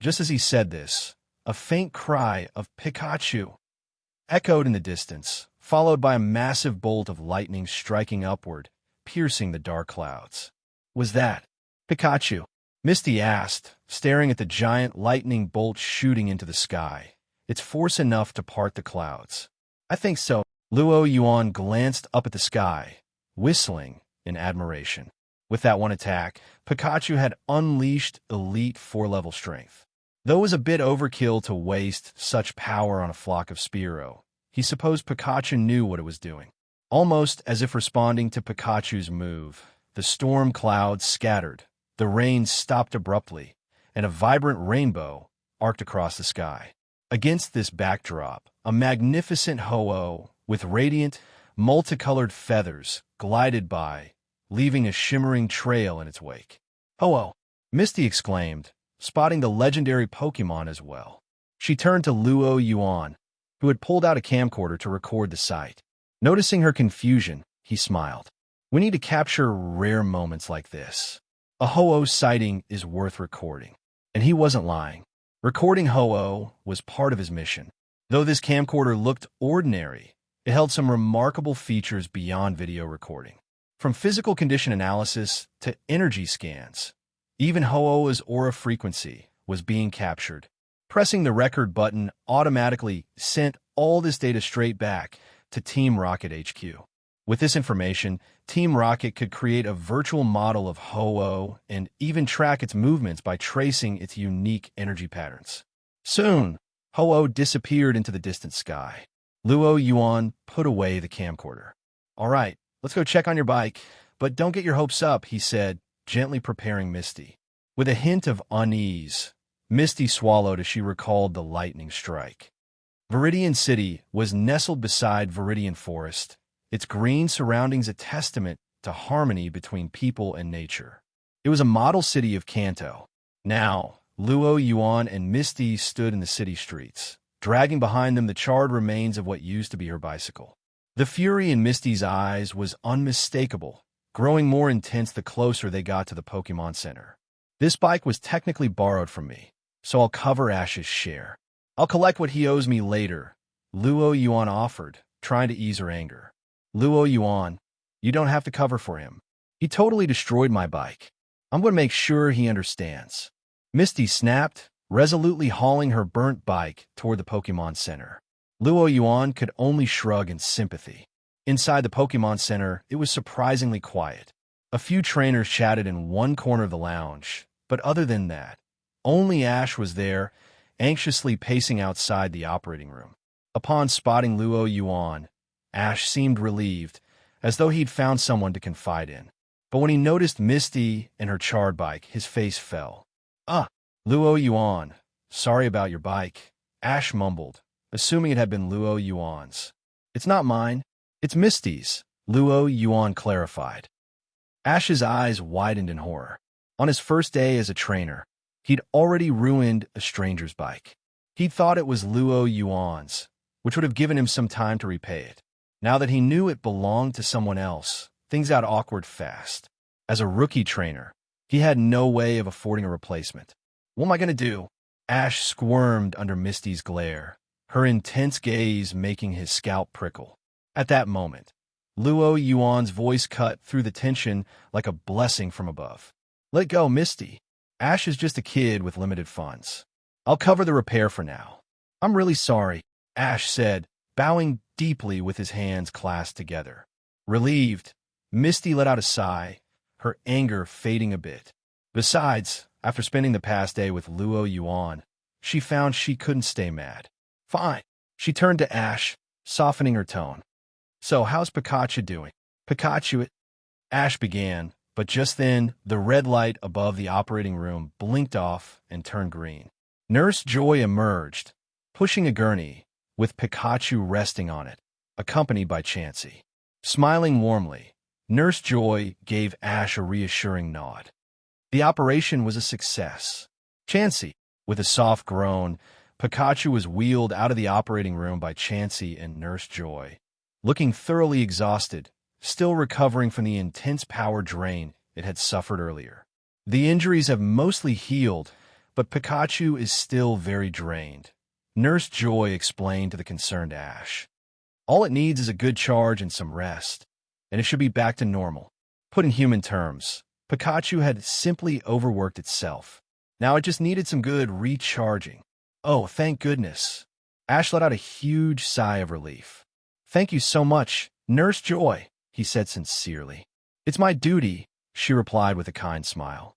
Just as he said this, a faint cry of Pikachu echoed in the distance, followed by a massive bolt of lightning striking upward, piercing the dark clouds. Was that Pikachu? Misty asked, staring at the giant lightning bolt shooting into the sky, its force enough to part the clouds. I think so. Luo Yuan glanced up at the sky, whistling in admiration. With that one attack, Pikachu had unleashed elite 4-level strength. Though it was a bit overkill to waste such power on a flock of Spearow, he supposed Pikachu knew what it was doing. Almost as if responding to Pikachu's move, the storm clouds scattered, the rain stopped abruptly, and a vibrant rainbow arced across the sky. Against this backdrop, a magnificent Ho-Oh with radiant, multicolored feathers glided by, leaving a shimmering trail in its wake. Ho-Oh! Misty exclaimed, spotting the legendary Pokémon as well. She turned to Luo Yuan, who had pulled out a camcorder to record the sight. Noticing her confusion, he smiled. We need to capture rare moments like this. A Ho-Oh sighting is worth recording. And he wasn't lying. Recording Ho-Oh was part of his mission. Though this camcorder looked ordinary, it held some remarkable features beyond video recording. From physical condition analysis to energy scans, even Ho-Oh's aura frequency was being captured. Pressing the record button automatically sent all this data straight back to Team Rocket HQ. With this information, Team Rocket could create a virtual model of Ho-Oh and even track its movements by tracing its unique energy patterns. Soon, Ho-Oh disappeared into the distant sky. Luo Yuan put away the camcorder. All right, let's go check on your bike, but don't get your hopes up, he said, gently preparing Misty. With a hint of unease, Misty swallowed as she recalled the lightning strike. Viridian City was nestled beside Viridian Forest, its green surroundings a testament to harmony between people and nature. It was a model city of Kanto. Now, Luo Yuan and Misty stood in the city streets, dragging behind them the charred remains of what used to be her bicycle. The fury in Misty's eyes was unmistakable, growing more intense the closer they got to the Pokémon Center. This bike was technically borrowed from me, so I'll cover Ash's share. I'll collect what he owes me later, Luo Yuan offered, trying to ease her anger. Luo Yuan, you don't have to cover for him. He totally destroyed my bike. I'm going to make sure he understands. Misty snapped, resolutely hauling her burnt bike toward the Pokémon Center. Luo Yuan could only shrug in sympathy. Inside the Pokémon Center, it was surprisingly quiet. A few trainers chatted in one corner of the lounge, but other than that, only Ash was there, anxiously pacing outside the operating room. Upon spotting Luo Yuan, Ash seemed relieved, as though he'd found someone to confide in. But when he noticed Misty and her charred bike, his face fell. Luo Yuan, sorry about your bike, Ash mumbled, assuming it had been Luo Yuan's. It's not mine, it's Misty's, Luo Yuan clarified. Ash's eyes widened in horror. On his first day as a trainer, he'd already ruined a stranger's bike. He'd thought it was Luo Yuan's, which would have given him some time to repay it. Now that he knew it belonged to someone else, things got awkward fast. As a rookie trainer, he had no way of affording a replacement. What am I going to do? Ash squirmed under Misty's glare, her intense gaze making his scalp prickle. At that moment, Luo Yuan's voice cut through the tension like a blessing from above. Let go, Misty. Ash is just a kid with limited funds. I'll cover the repair for now. I'm really sorry, Ash said, bowing deeply with his hands clasped together. Relieved, Misty let out a sigh, her anger fading a bit. Besides, after spending the past day with Luo Yuan, she found she couldn't stay mad. Fine. She turned to Ash, softening her tone. So, how's Pikachu doing? Pikachu, Ash began, but just then, the red light above the operating room blinked off and turned green. Nurse Joy emerged, pushing a gurney, with Pikachu resting on it, accompanied by Chansey. Smiling warmly, Nurse Joy gave Ash a reassuring nod. The operation was a success. Chansey, with a soft groan, Pikachu was wheeled out of the operating room by Chansey and Nurse Joy, looking thoroughly exhausted, still recovering from the intense power drain it had suffered earlier. The injuries have mostly healed, but Pikachu is still very drained, Nurse Joy explained to the concerned Ash. All it needs is a good charge and some rest, and it should be back to normal. Put in human terms, Pikachu had simply overworked itself. Now it just needed some good recharging. Oh, thank goodness. Ash let out a huge sigh of relief. Thank you so much, Nurse Joy, he said sincerely. It's my duty, she replied with a kind smile.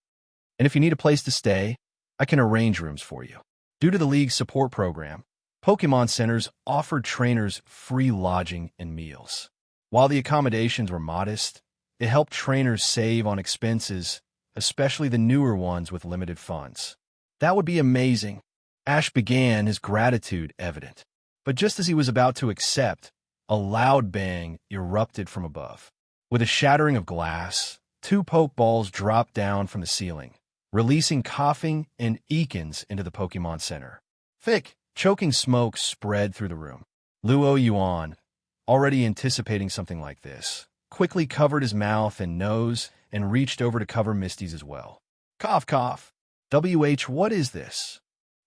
And if you need a place to stay, I can arrange rooms for you. Due to the League's support program, Pokemon centers offered trainers free lodging and meals. While the accommodations were modest, it helped trainers save on expenses, especially the newer ones with limited funds. That would be amazing. Ash began, his gratitude evident. But just as he was about to accept, a loud bang erupted from above. With a shattering of glass, 2 Pokeballs dropped down from the ceiling, releasing coughing and Eakins into the Pokemon Center. Thick, choking smoke spread through the room. Luo Yuan, already anticipating something like this, quickly covered his mouth and nose and reached over to cover Misty's as well. Cough, cough. What is this?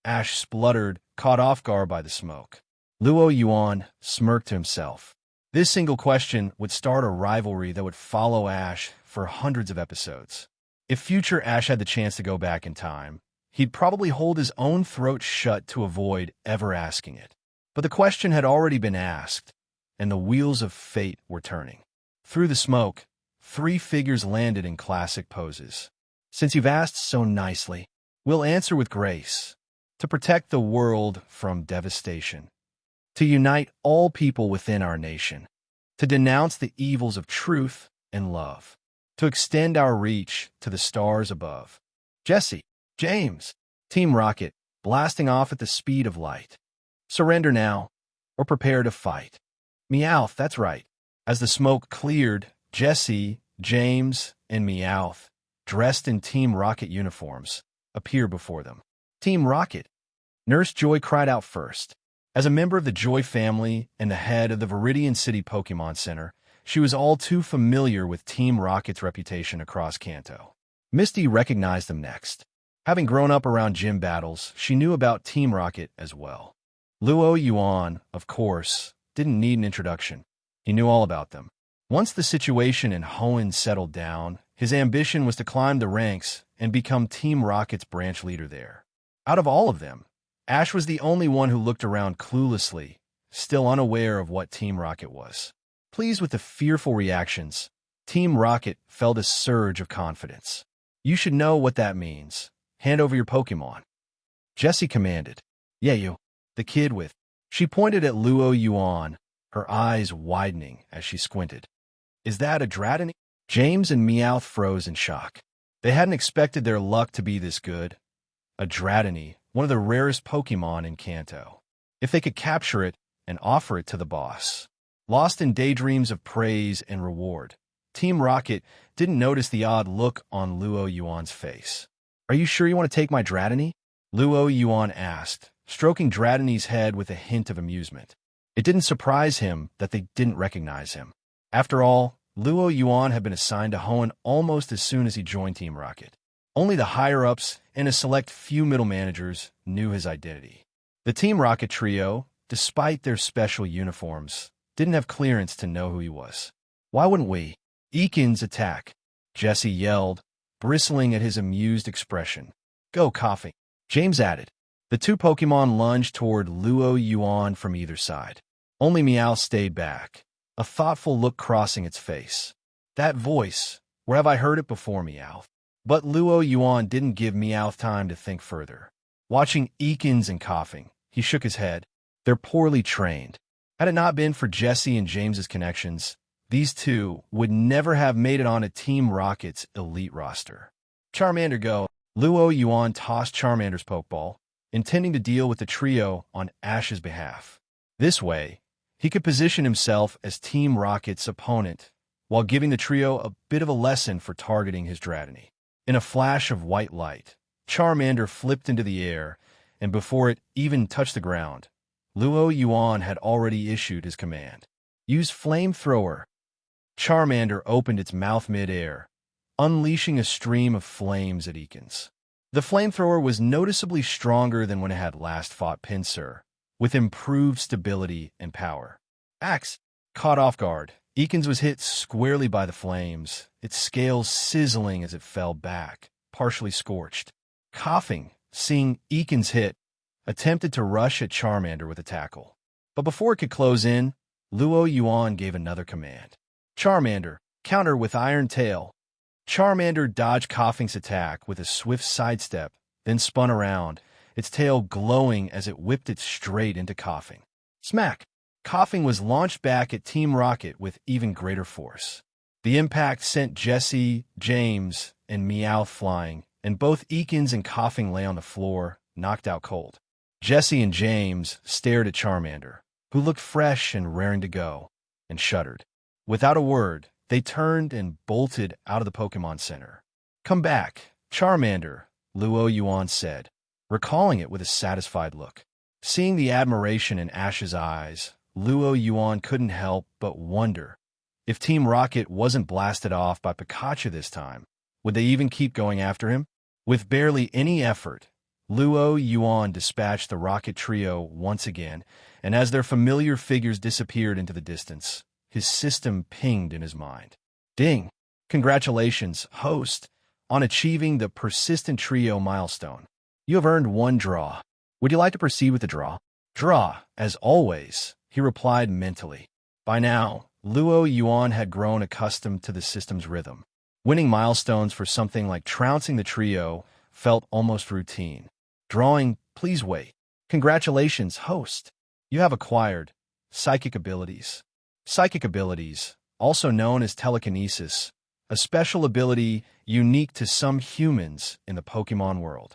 Ash spluttered, caught off guard by the smoke. Luo Yuan smirked to himself. This single question would start a rivalry that would follow Ash for hundreds of episodes. If future Ash had the chance to go back in time, he'd probably hold his own throat shut to avoid ever asking it. But the question had already been asked, and the wheels of fate were turning. Through the smoke, 3 figures landed in classic poses. Since you've asked so nicely, we'll answer with grace. To protect the world from devastation. To unite all people within our nation. To denounce the evils of truth and love. To extend our reach to the stars above. Jesse, James, Team Rocket, blasting off at the speed of light. Surrender now, or prepare to fight. Meowth, that's right. As the smoke cleared, Jesse, James, and Meowth, dressed in Team Rocket uniforms, appeared before them. Team Rocket. Nurse Joy cried out first. As a member of the Joy family and the head of the Viridian City Pokemon Center, she was all too familiar with Team Rocket's reputation across Kanto. Misty recognized them next. Having grown up around gym battles, she knew about Team Rocket as well. Luo Yuan, of course, didn't need an introduction. He knew all about them. Once the situation in Hoenn settled down, his ambition was to climb the ranks and become Team Rocket's branch leader there. Out of all of them, Ash was the only one who looked around cluelessly, still unaware of what Team Rocket was. Pleased with the fearful reactions, Team Rocket felt a surge of confidence. You should know what that means. Hand over your Pokemon. Jessie commanded. Yeah, you. The kid with. She pointed at Luo Yuan, her eyes widening as she squinted. Is that a Dratini? James and Meowth froze in shock. They hadn't expected their luck to be this good. A Dratini, one of the rarest Pokemon in Kanto. If they could capture it and offer it to the boss. Lost in daydreams of praise and reward, Team Rocket didn't notice the odd look on Luo Yuan's face. Are you sure you want to take my Dratini? Luo Yuan asked, stroking Dratini's head with a hint of amusement. It didn't surprise him that they didn't recognize him. After all, Luo Yuan had been assigned to Hoenn almost as soon as he joined Team Rocket. Only the higher-ups and a select few middle managers knew his identity. The Team Rocket trio, despite their special uniforms, didn't have clearance to know who he was. Why wouldn't we? Eakins attack, Jesse yelled, bristling at his amused expression. Go, coughing. James added. The 2 Pokemon lunged toward Luo Yuan from either side. Only Meowth stayed back, a thoughtful look crossing its face. That voice, where have I heard it before, Meowth? But Luo Yuan didn't give Meowth time to think further. Watching Eakins and coughing, he shook his head. They're poorly trained. Had it not been for Jesse and James's connections, these two would never have made it on a Team Rocket's elite roster. Charmander go. Luo Yuan tossed Charmander's Pokeball, intending to deal with the trio on Ash's behalf. This way, he could position himself as Team Rocket's opponent, while giving the trio a bit of a lesson for targeting his Dratini. In a flash of white light, Charmander flipped into the air, and before it even touched the ground, Luo Yuan had already issued his command. Use Flamethrower. Charmander opened its mouth mid-air, unleashing a stream of flames at Eakins. The Flamethrower was noticeably stronger than when it had last fought Pinsir, with improved stability and power. Axe, caught off guard, Eakins was hit squarely by the flames, its scales sizzling as it fell back, partially scorched. Coughing, seeing Eakins hit, attempted to rush at Charmander with a tackle. But before it could close in, Luo Yuan gave another command. Charmander, counter with Iron Tail. Charmander dodged Coughing's attack with a swift sidestep, then spun around, its tail glowing as it whipped it straight into Coughing. Smack! Coughing was launched back at Team Rocket with even greater force. The impact sent Jesse, James, and Meowth flying, and both Eakins and Coughing lay on the floor, knocked out cold. Jesse and James stared at Charmander, who looked fresh and raring to go, and shuddered. Without a word, they turned and bolted out of the Pokemon Center. Come back, Charmander, Luo Yuan said, recalling it with a satisfied look. Seeing the admiration in Ash's eyes, Luo Yuan couldn't help but wonder if Team Rocket wasn't blasted off by Pikachu this time. Would they even keep going after him? With barely any effort, Luo Yuan dispatched the Rocket Trio once again, and as their familiar figures disappeared into the distance, his system pinged in his mind. Ding! Congratulations, host, on achieving the Persistent Trio milestone. You have earned 1 draw. Would you like to proceed with the draw? Draw, as always, he replied mentally. By now, Luo Yuan had grown accustomed to the system's rhythm. Winning milestones for something like trouncing the trio felt almost routine. Drawing, please wait. Congratulations, host. You have acquired psychic abilities. Psychic abilities, also known as telekinesis, a special ability unique to some humans in the Pokemon world.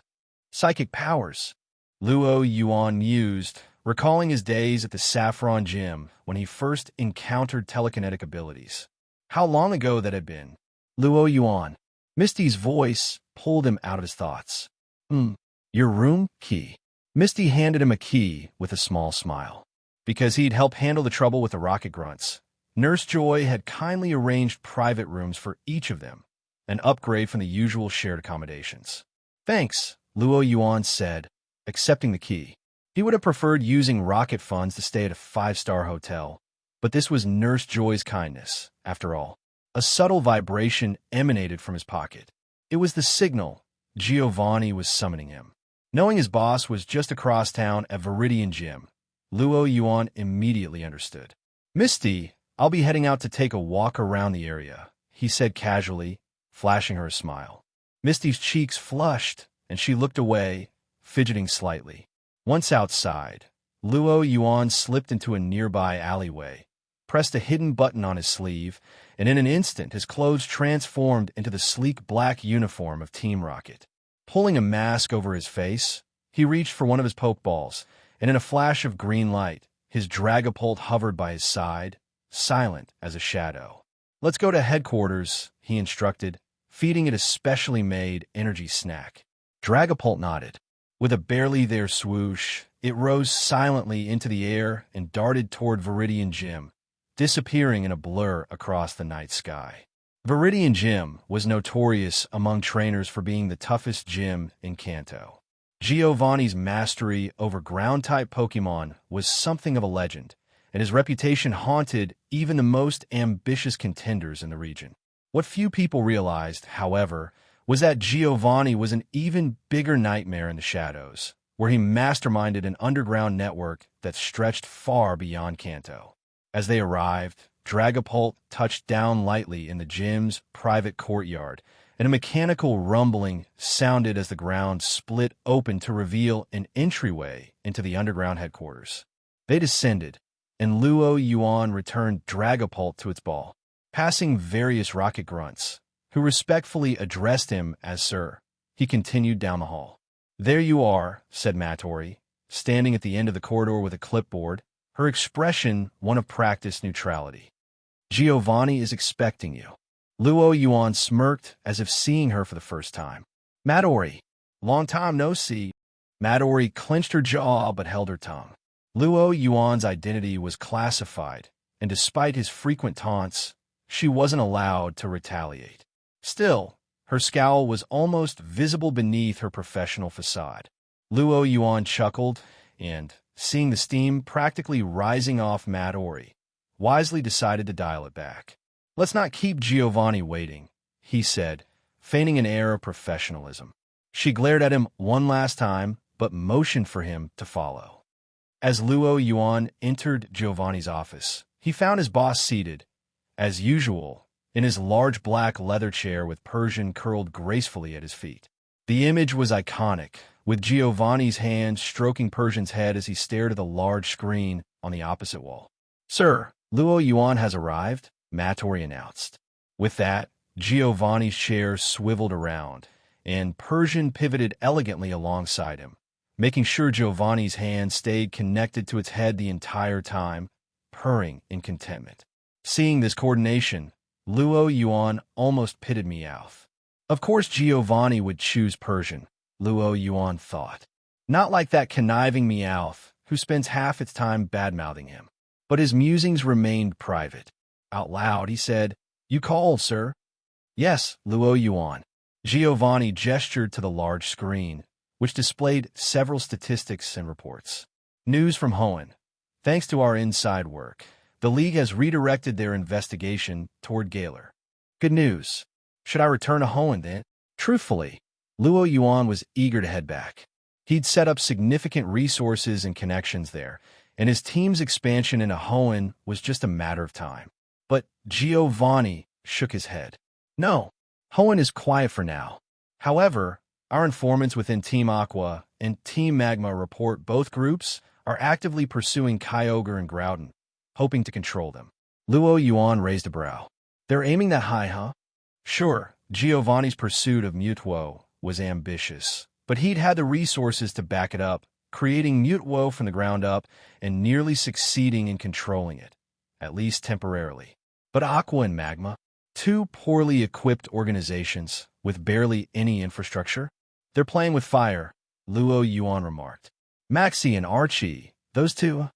Psychic powers, Luo Yuan mused, recalling his days at the Saffron gym when he first encountered telekinetic abilities. How long ago that had been. Luo Yuan. Misty's voice pulled him out of his thoughts. Your room key. Misty handed him a key with a small smile. Because he'd helped handle the trouble with the Rocket Grunts, Nurse Joy had kindly arranged private rooms for each of them, an upgrade from the usual shared accommodations. Thanks, Luo Yuan said, accepting the key. He would have preferred using rocket funds to stay at a 5-star hotel, but this was Nurse Joy's kindness, after all. A subtle vibration emanated from his pocket. It was the signal Giovanni was summoning him. Knowing his boss was just across town at Viridian Gym, Luo Yuan immediately understood. Misty, I'll be heading out to take a walk around the area, he said casually, flashing her a smile. Misty's cheeks flushed, and she looked away, fidgeting slightly. Once outside, Luo Yuan slipped into a nearby alleyway, pressed a hidden button on his sleeve, and in an instant his clothes transformed into the sleek black uniform of Team Rocket. Pulling a mask over his face, he reached for one of his Pokeballs, and in a flash of green light, his Dragapult hovered by his side, silent as a shadow. Let's go to headquarters, he instructed, feeding it a specially made energy snack. Dragapult nodded. With a barely there swoosh, it rose silently into the air and darted toward Viridian Gym, disappearing in a blur across the night sky. Viridian Gym was notorious among trainers for being the toughest gym in Kanto. Giovanni's mastery over ground-type Pokemon was something of a legend, and his reputation haunted even the most ambitious contenders in the region. What few people realized, however, was that Giovanni was an even bigger nightmare in the shadows, where he masterminded an underground network that stretched far beyond Kanto. As they arrived, Dragapult touched down lightly in the gym's private courtyard, and a mechanical rumbling sounded as the ground split open to reveal an entryway into the underground headquarters. They descended, and Luo Yuan returned Dragapult to its ball, passing various rocket grunts, who respectfully addressed him as Sir. He continued down the hall. "There you are," said Matori, standing at the end of the corridor with a clipboard, her expression one of practiced neutrality. "Giovanni is expecting you." Luo Yuan smirked as if seeing her for the first time. "Matori, long time no see." Matori clenched her jaw but held her tongue. Luo Yuan's identity was classified, and despite his frequent taunts, she wasn't allowed to retaliate. Still, her scowl was almost visible beneath her professional facade. Luo Yuan chuckled and, seeing the steam practically rising off Matori, wisely decided to dial it back. "Let's not keep Giovanni waiting," he said, feigning an air of professionalism. She glared at him one last time, but motioned for him to follow. As Luo Yuan entered Giovanni's office, he found his boss seated, as usual, in his large black leather chair with Persian curled gracefully at his feet. The image was iconic, with Giovanni's hand stroking Persian's head as he stared at the large screen on the opposite wall. "Sir, Luo Yuan has arrived," Matori announced. With that, Giovanni's chair swiveled around, and Persian pivoted elegantly alongside him, making sure Giovanni's hand stayed connected to its head the entire time, purring in contentment. Seeing this coordination, Luo Yuan almost pitted Meowth. Of course Giovanni would choose Persian, Luo Yuan thought. Not like that conniving Meowth, who spends half its time bad-mouthing him. But his musings remained private. Out loud, he said, "You called, sir?" "Yes, Luo Yuan." Giovanni gestured to the large screen, which displayed several statistics and reports. "News from Hoenn. Thanks to our inside work, the League has redirected their investigation toward Galar. Good news. Should I return to Hoenn then?" Truthfully, Luo Yuan was eager to head back. He'd set up significant resources and connections there, and his team's expansion into Hoenn was just a matter of time. But Giovanni shook his head. "No, Hoenn is quiet for now. However, our informants within Team Aqua and Team Magma report both groups are actively pursuing Kyogre and Groudon, hoping to control them." Luo Yuan raised a brow. "They're aiming that high, huh?" Sure, Giovanni's pursuit of Mutwo was ambitious, but he'd had the resources to back it up, creating Mutwo from the ground up and nearly succeeding in controlling it, at least temporarily. But Aqua and Magma, two poorly equipped organizations with barely any infrastructure, they're playing with fire, Luo Yuan remarked. "Maxie and Archie, those two?"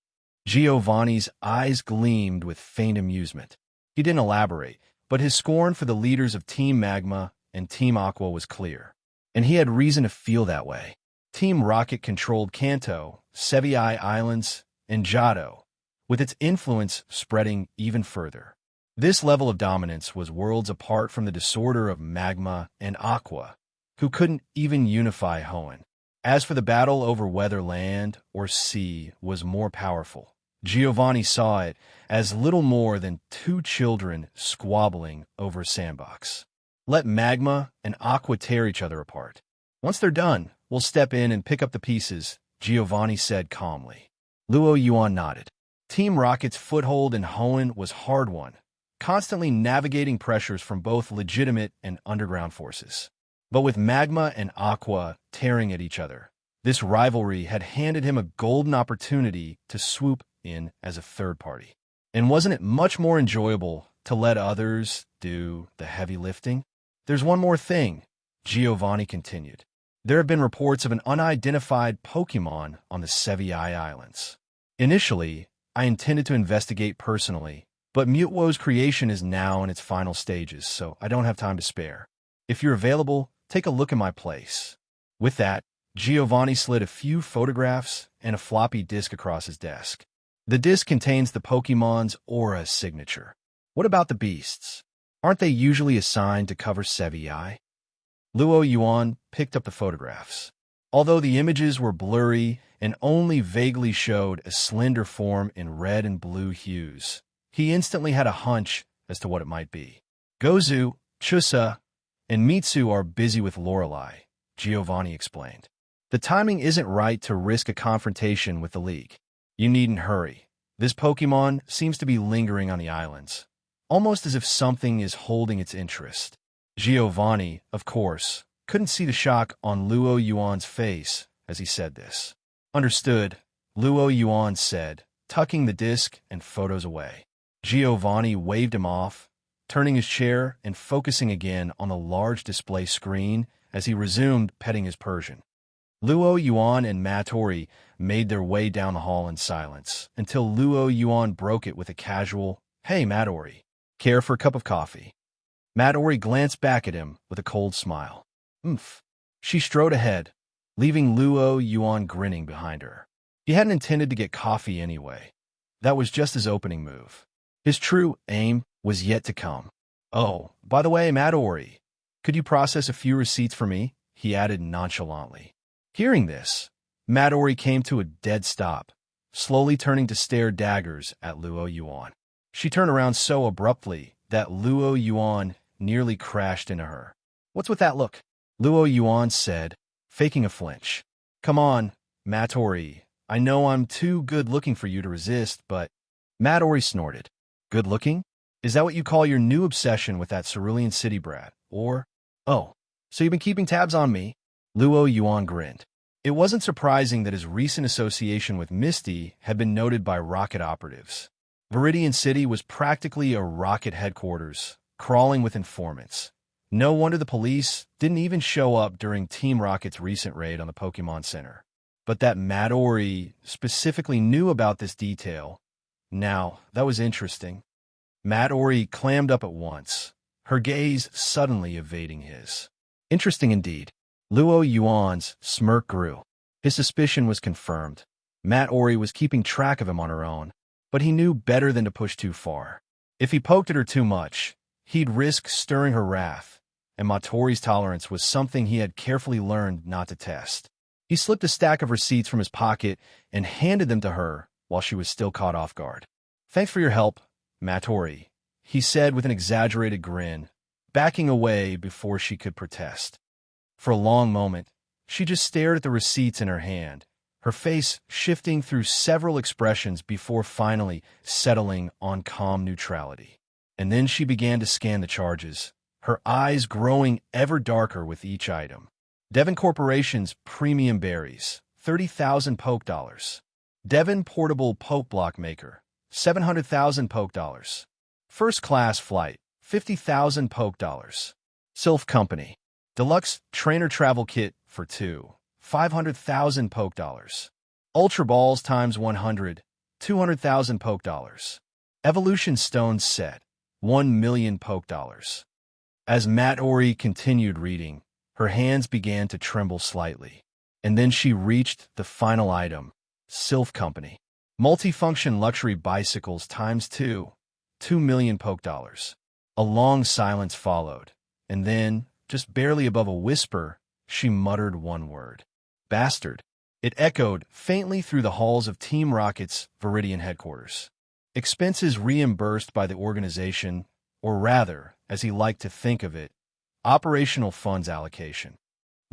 Giovanni's eyes gleamed with faint amusement. He didn't elaborate, but his scorn for the leaders of Team Magma and Team Aqua was clear, and he had reason to feel that way. Team Rocket controlled Kanto, Sevii Islands, and Johto, with its influence spreading even further. This level of dominance was worlds apart from the disorder of Magma and Aqua, who couldn't even unify Hoenn. As for the battle over whether land or sea was more powerful, Giovanni saw it as little more than two children squabbling over a sandbox. Let Magma and Aqua tear each other apart. Once they're done, we'll step in and pick up the pieces, Giovanni said calmly. Luo Yuan nodded. Team Rocket's foothold in Hoenn was hard-won, constantly navigating pressures from both legitimate and underground forces. But with Magma and Aqua tearing at each other, this rivalry had handed him a golden opportunity to swoop in as a third party. And wasn't it much more enjoyable to let others do the heavy lifting? "There's one more thing," Giovanni continued. "There have been reports of an unidentified Pokemon on the Sevii Islands. Initially, I intended to investigate personally, but Mutwo's creation is now in its final stages, so I don't have time to spare. If you're available, take a look at my place." With that, Giovanni slid a few photographs and a floppy disk across his desk. The disk contains the Pokemon's aura signature. What about the beasts? Aren't they usually assigned to cover Sevii? Luo Yuan picked up the photographs. Although the images were blurry and only vaguely showed a slender form in red and blue hues, he instantly had a hunch as to what it might be. Gozu, Chusa, and Mitsu are busy with Lorelei, Giovanni explained. The timing isn't right to risk a confrontation with the League. You needn't hurry. This Pokemon seems to be lingering on the islands, almost as if something is holding its interest. Giovanni, of course, couldn't see the shock on Luo Yuan's face as he said this. Understood, Luo Yuan said, tucking the disc and photos away. Giovanni waved him off, turning his chair and focusing again on the large display screen as he resumed petting his Persian. Luo Yuan and Mattori made their way down the hall in silence until Luo Yuan broke it with a casual, "Hey, Mattori, care for a cup of coffee?" Mattori glanced back at him with a cold smile. "Oomph." She strode ahead, leaving Luo Yuan grinning behind her. He hadn't intended to get coffee anyway. That was just his opening move. His true aim was yet to come. "Oh, by the way, Mattori, could you process a few receipts for me?" he added nonchalantly. Hearing this, Mattori came to a dead stop, slowly turning to stare daggers at Luo Yuan. She turned around so abruptly that Luo Yuan nearly crashed into her. "What's with that look?" Luo Yuan said, faking a flinch. "Come on, Mattori. I know I'm too good-looking for you to resist, but—" Mattori snorted. "Good-looking? Is that what you call your new obsession with that Cerulean city brat? Or, oh, so you've been keeping tabs on me?" Luo Yuan grinned. It wasn't surprising that his recent association with Misty had been noted by Rocket operatives. Viridian City was practically a Rocket headquarters, crawling with informants. No wonder the police didn't even show up during Team Rocket's recent raid on the Pokemon Center. But that Mattori specifically knew about this detail. Now, that was interesting. Mattori clammed up at once, her gaze suddenly evading his. Interesting indeed. Luo Yuan's smirk grew. His suspicion was confirmed. Mattori was keeping track of him on her own, but he knew better than to push too far. If he poked at her too much, he'd risk stirring her wrath, and Mattori's tolerance was something he had carefully learned not to test. He slipped a stack of receipts from his pocket and handed them to her while she was still caught off guard. "Thanks for your help, Mattori," he said with an exaggerated grin, backing away before she could protest. For a long moment, she just stared at the receipts in her hand, her face shifting through several expressions before finally settling on calm neutrality. And then she began to scan the charges, her eyes growing ever darker with each item. Devon Corporation's premium berries, 30,000 poke dollars. Devon Portable Poke Block Maker, 700,000 poke dollars. First Class Flight, 50,000 poke dollars. Silph Company. Deluxe Trainer Travel Kit for 2, 500,000 poke dollars. Ultra Balls times 100, 200,000 poke dollars. Evolution Stones Set, 1 million poke dollars. As Mattori continued reading, her hands began to tremble slightly. And then she reached the final item, Silph Company. Multifunction Luxury Bicycles times 2, 2 million poke dollars. A long silence followed, and then, just barely above a whisper, she muttered one word. "Bastard." It echoed faintly through the halls of Team Rocket's Viridian headquarters. Expenses reimbursed by the organization, or rather, as he liked to think of it, operational funds allocation.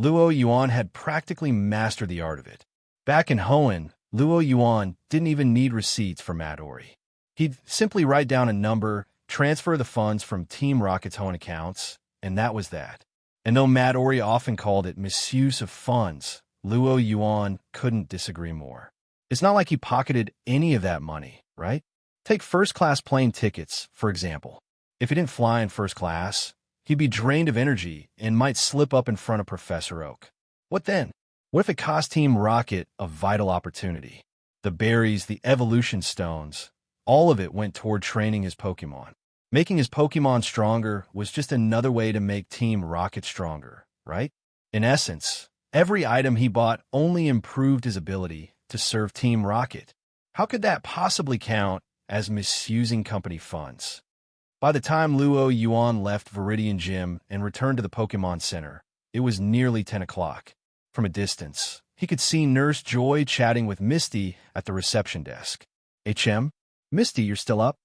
Luo Yuan had practically mastered the art of it. Back in Hoenn, Luo Yuan didn't even need receipts for Mattori. He'd simply write down a number, transfer the funds from Team Rocket's Hoenn accounts, and that was that. And though Mattori often called it misuse of funds, Luo Yuan couldn't disagree more. It's not like he pocketed any of that money, right? Take first-class plane tickets, for example. If he didn't fly in first class, he'd be drained of energy and might slip up in front of Professor Oak. What then? What if it cost Team Rocket a vital opportunity? The berries, the evolution stones, all of it went toward training his Pokemon. Making his Pokemon stronger was just another way to make Team Rocket stronger, right? In essence, every item he bought only improved his ability to serve Team Rocket. How could that possibly count as misusing company funds? By the time Luo Yuan left Viridian Gym and returned to the Pokemon Center, it was nearly 10 o'clock. From a distance, he could see Nurse Joy chatting with Misty at the reception desk. HM? Misty, you're still up?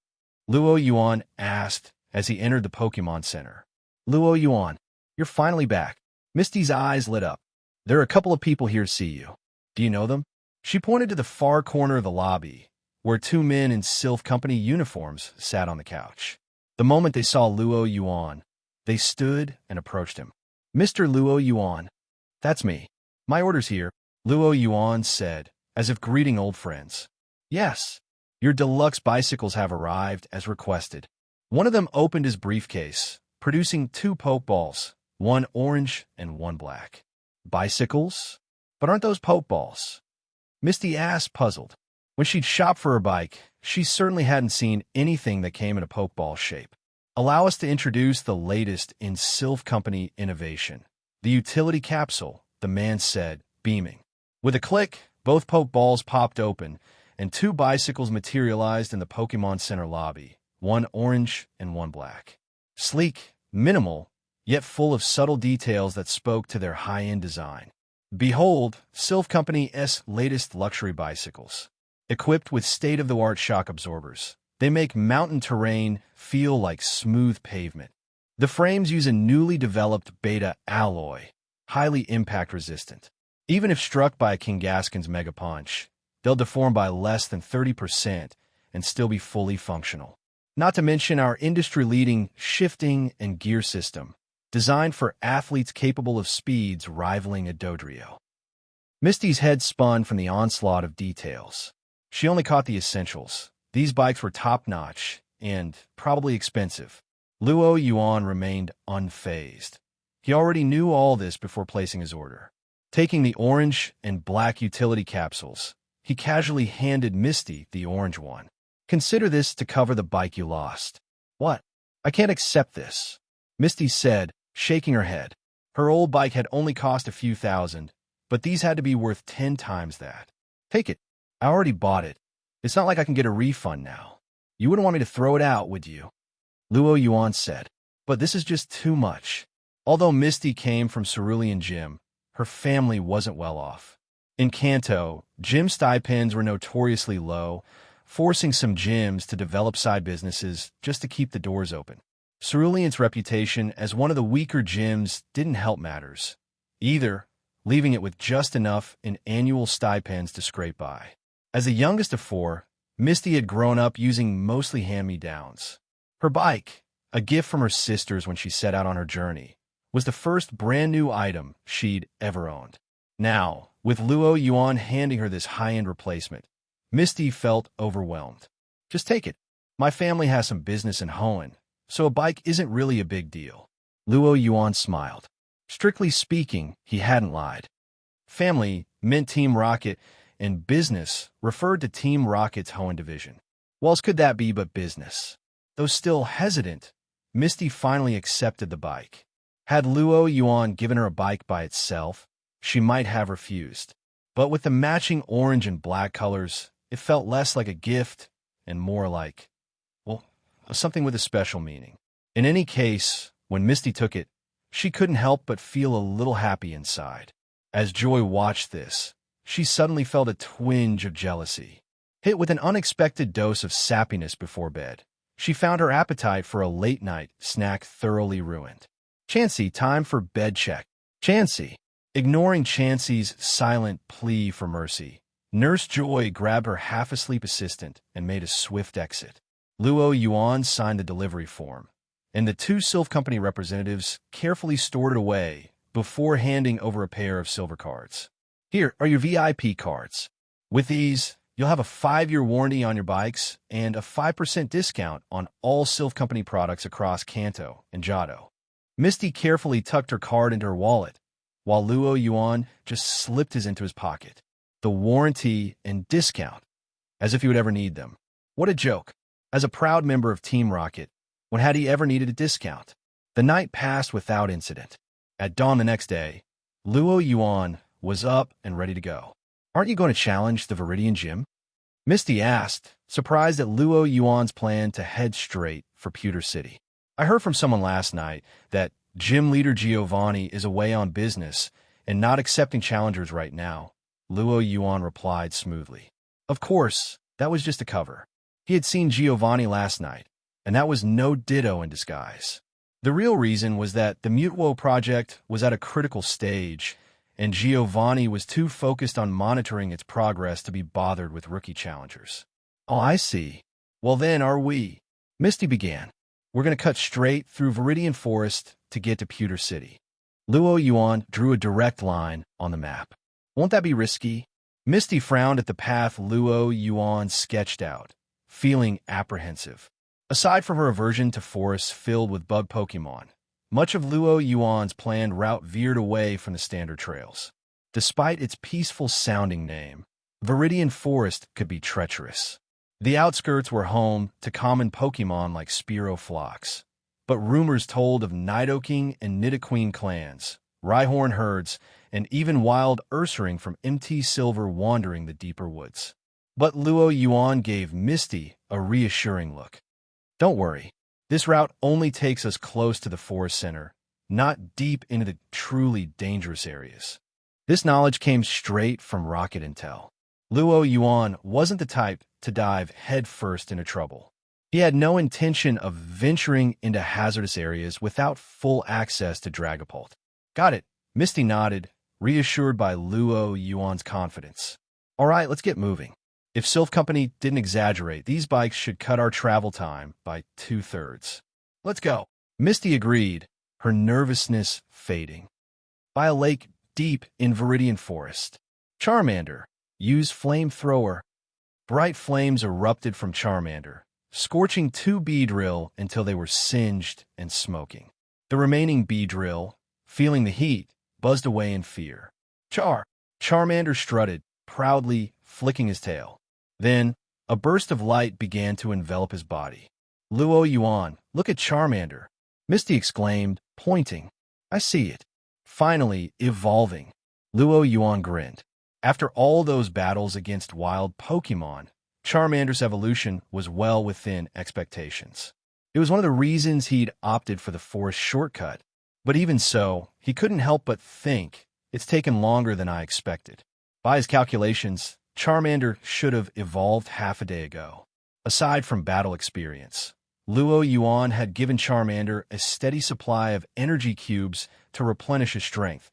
Luo Yuan asked as he entered the Pokemon Center. Luo Yuan, you're finally back. Misty's eyes lit up. There are a couple of people here to see you. Do you know them? She pointed to the far corner of the lobby, where two men in Silph Company uniforms sat on the couch. The moment they saw Luo Yuan, they stood and approached him. Mr. Luo Yuan, that's me. My order's here, Luo Yuan said, as if greeting old friends. Yes, your deluxe bicycles have arrived as requested. One of them opened his briefcase, producing two Pokeballs, one orange and one black. Bicycles? But aren't those Pokeballs? Misty asked, puzzled. When she'd shopped for her bike, she certainly hadn't seen anything that came in a Pokeball shape. Allow us to introduce the latest in Silph Company innovation. The utility capsule, the man said, beaming. With a click, both Pokeballs popped open, and two bicycles materialized in the Pokemon Center lobby, one orange and one black. Sleek, minimal, yet full of subtle details that spoke to their high-end design. Behold, Silph Company's latest luxury bicycles. Equipped with state-of-the-art shock absorbers, they make mountain terrain feel like smooth pavement. The frames use a newly developed beta alloy, highly impact-resistant. Even if struck by a Kangaskhan's Mega Punch, they'll deform by less than 30% and still be fully functional. Not to mention our industry-leading shifting and gear system, designed for athletes capable of speeds rivaling a Dodrio. Misty's head spun from the onslaught of details. She only caught the essentials. These bikes were top-notch and probably expensive. Luo Yuan remained unfazed. He already knew all this before placing his order. Taking the orange and black utility capsules, he casually handed Misty the orange one. Consider this to cover the bike you lost. What? I can't accept this, Misty said, shaking her head. Her old bike had only cost a few thousand, but these had to be worth 10 times that. Take it. I already bought it. It's not like I can get a refund now. You wouldn't want me to throw it out, would you? Luo Yuan said. But this is just too much. Although Misty came from Cerulean Gym, her family wasn't well off. In Kanto, gym stipends were notoriously low, forcing some gyms to develop side businesses just to keep the doors open. Cerulean's reputation as one of the weaker gyms didn't help matters, either, leaving it with just enough in annual stipends to scrape by. As the youngest of four, Misty had grown up using mostly hand-me-downs. Her bike, a gift from her sisters when she set out on her journey, was the first brand-new item she'd ever owned. Now, with Luo Yuan handing her this high-end replacement, Misty felt overwhelmed. Just take it. My family has some business in Hoenn, so a bike isn't really a big deal. Luo Yuan smiled. Strictly speaking, he hadn't lied. Family meant Team Rocket, and business referred to Team Rocket's Hoenn division. What else could that be but business? Though still hesitant, Misty finally accepted the bike. Had Luo Yuan given her a bike by itself, she might have refused. But with the matching orange and black colors, it felt less like a gift and more like, well, something with a special meaning. In any case, when Misty took it, she couldn't help but feel a little happy inside. As Joy watched this, she suddenly felt a twinge of jealousy. Hit with an unexpected dose of sappiness before bed, she found her appetite for a late-night snack thoroughly ruined. Chansey, time for bed check. Chansey. Ignoring Chansey's silent plea for mercy, Nurse Joy grabbed her half-asleep assistant and made a swift exit. Luo Yuan signed the delivery form, and the two Silph Company representatives carefully stored it away before handing over a pair of silver cards. Here are your VIP cards. With these, you'll have a 5-year warranty on your bikes and a 5% discount on all Silph Company products across Kanto and Johto. Misty carefully tucked her card into her wallet, while Luo Yuan just slipped his into his pocket. The warranty and discount, as if he would ever need them. What a joke. As a proud member of Team Rocket, when had he ever needed a discount? The night passed without incident. At dawn the next day, Luo Yuan was up and ready to go. Aren't you going to challenge the Viridian gym? Misty asked, surprised at Luo Yuan's plan to head straight for Pewter City. I heard from someone last night that gym leader Giovanni is away on business and not accepting challengers right now, Luo Yuan replied smoothly. Of course, that was just a cover. He had seen Giovanni last night, and that was no ditto in disguise. The real reason was that the Mutuo project was at a critical stage, and Giovanni was too focused on monitoring its progress to be bothered with rookie challengers. Oh, I see. Well then, are we? Misty began. We're going to cut straight through Viridian Forest to get to Pewter City. Luo Yuan drew a direct line on the map. Won't that be risky? Misty frowned at the path Luo Yuan sketched out, feeling apprehensive. Aside from her aversion to forests filled with bug Pokemon, much of Luo Yuan's planned route veered away from the standard trails. Despite its peaceful-sounding name, Viridian Forest could be treacherous. The outskirts were home to common Pokemon like Spearow flocks, but rumors told of Nidoking and Nidoqueen clans, Rhyhorn herds, and even wild Ursaring from MT Silver wandering the deeper woods. But Luo Yuan gave Misty a reassuring look. Don't worry, this route only takes us close to the forest center, not deep into the truly dangerous areas. This knowledge came straight from Rocket Intel. Luo Yuan wasn't the type to dive headfirst into trouble. He had no intention of venturing into hazardous areas without full access to Dragapult. Got it, Misty nodded, reassured by Luo Yuan's confidence. All right, let's get moving. If Silph Company didn't exaggerate, these bikes should cut our travel time by 2/3. Let's go. Misty agreed, her nervousness fading. By a lake deep in Viridian Forest, Charmander used flamethrower. Bright flames erupted from Charmander, scorching 2 Beedrill until they were singed and smoking. The remaining Beedrill, feeling the heat, buzzed away in fear. Charmander strutted, proudly flicking his tail. Then, a burst of light began to envelop his body. Luo Yuan, look at Charmander, Misty exclaimed, pointing. I see it. Finally, evolving. Luo Yuan grinned. After all those battles against wild Pokemon, Charmander's evolution was well within expectations. It was one of the reasons he'd opted for the forest shortcut, but even so, he couldn't help but think it's taken longer than I expected. By his calculations, Charmander should have evolved half a day ago. Aside from battle experience, Luo Yuan had given Charmander a steady supply of energy cubes to replenish his strength,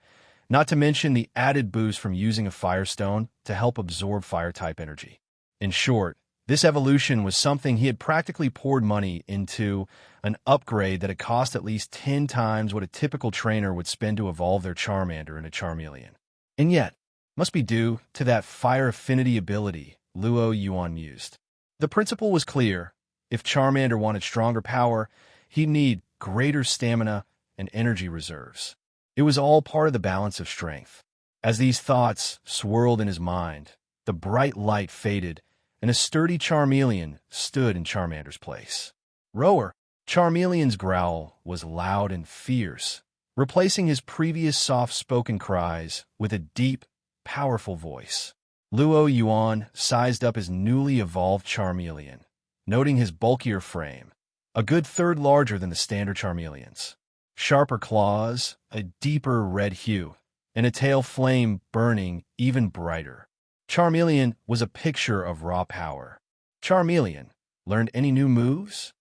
not to mention the added boost from using a Firestone to help absorb Fire-type energy. In short, this evolution was something he had practically poured money into, an upgrade that had cost at least 10 times what a typical trainer would spend to evolve their Charmander into Charmeleon. And yet, must be due to that fire affinity ability Luo Yuan used. The principle was clear. If Charmander wanted stronger power, he'd need greater stamina and energy reserves. It was all part of the balance of strength. As these thoughts swirled in his mind, the bright light faded, and a sturdy Charmeleon stood in Charmander's place. Roar! Charmeleon's growl was loud and fierce, replacing his previous soft-spoken cries with a deep, powerful voice. Luo Yuan sized up his newly evolved Charmeleon, noting his bulkier frame, a good third larger than the standard Charmeleons. Sharper claws, a deeper red hue, and a tail flame burning even brighter. Charmeleon was a picture of raw power. Charmeleon, learned any new moves?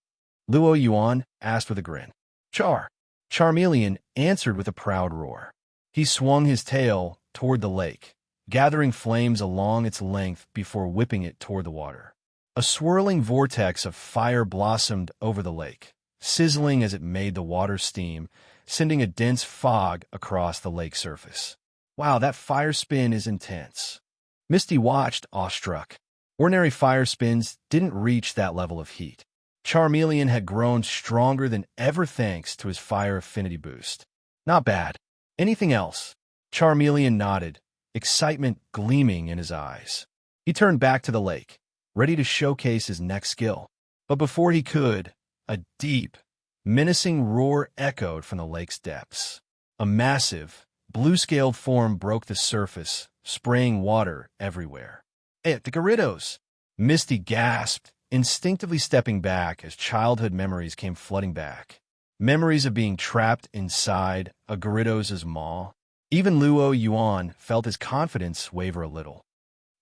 Luo Yuan asked with a grin. Charmeleon answered with a proud roar. He swung his tail toward the lake, gathering flames along its length before whipping it toward the water. A swirling vortex of fire blossomed over the lake, sizzling as it made the water steam, sending a dense fog across the lake surface. Wow, that fire spin is intense. Misty watched, awestruck. Ordinary fire spins didn't reach that level of heat. Charmeleon had grown stronger than ever thanks to his fire affinity boost. Not bad. Anything else? Charmeleon nodded, excitement gleaming in his eyes. He turned back to the lake, ready to showcase his next skill. But before he could, a deep, menacing roar echoed from the lake's depths. A massive, blue-scaled form broke the surface, spraying water everywhere. Hey, the Gyarados! Misty gasped, instinctively stepping back as childhood memories came flooding back. Memories of being trapped inside a Gyarados' maw. Even Luo Yuan felt his confidence waver a little.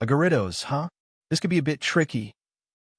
A Gyarados, huh? This could be a bit tricky.